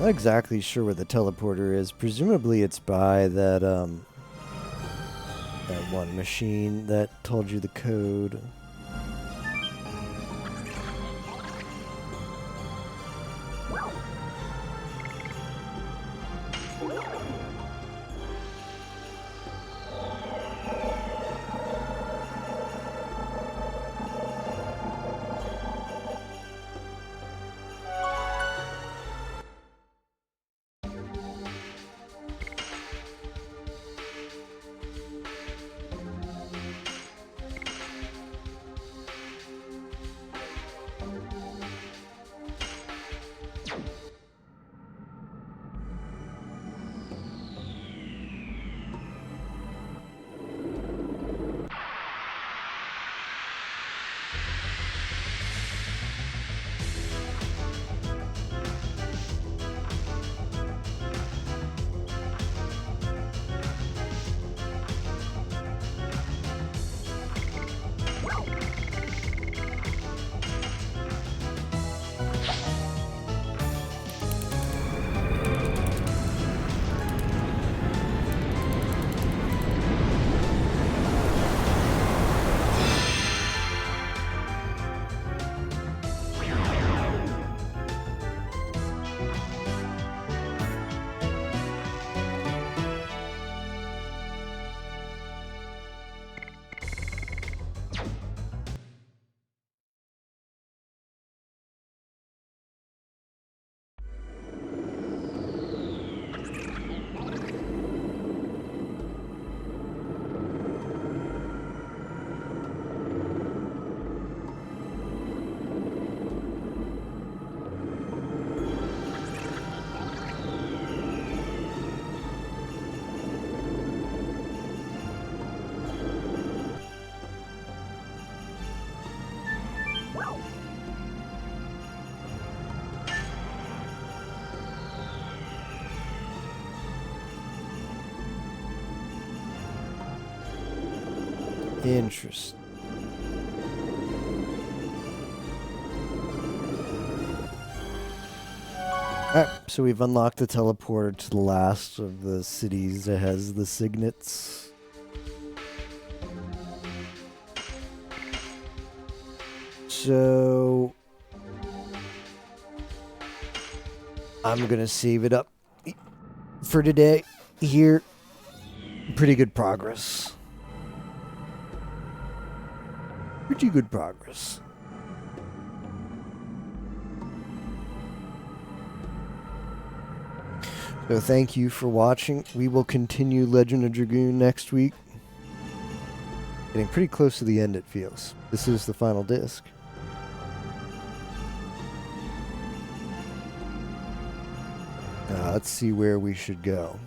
Not exactly sure where the teleporter is. Presumably it's by that that one machine that told you the code. Interesting. Alright, so we've unlocked the teleporter to the last of the cities that has the signets. So I'm gonna save it up for today here. Pretty good progress. Pretty good progress. So thank you for watching. We will continue Legend of Dragoon next week. Getting pretty close to the end, it feels. This is the final disc. Let's see where we should go.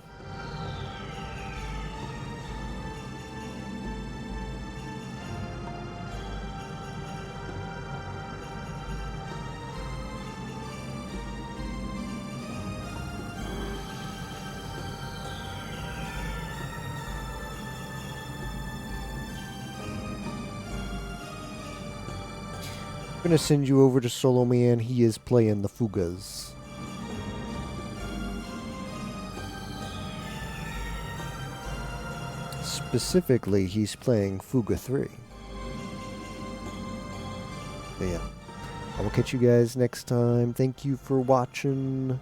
I'm going to send you over to Solo Man. He is playing the Fugas. Specifically, he's playing Fuga 3. But yeah. I will catch you guys next time. Thank you for watching.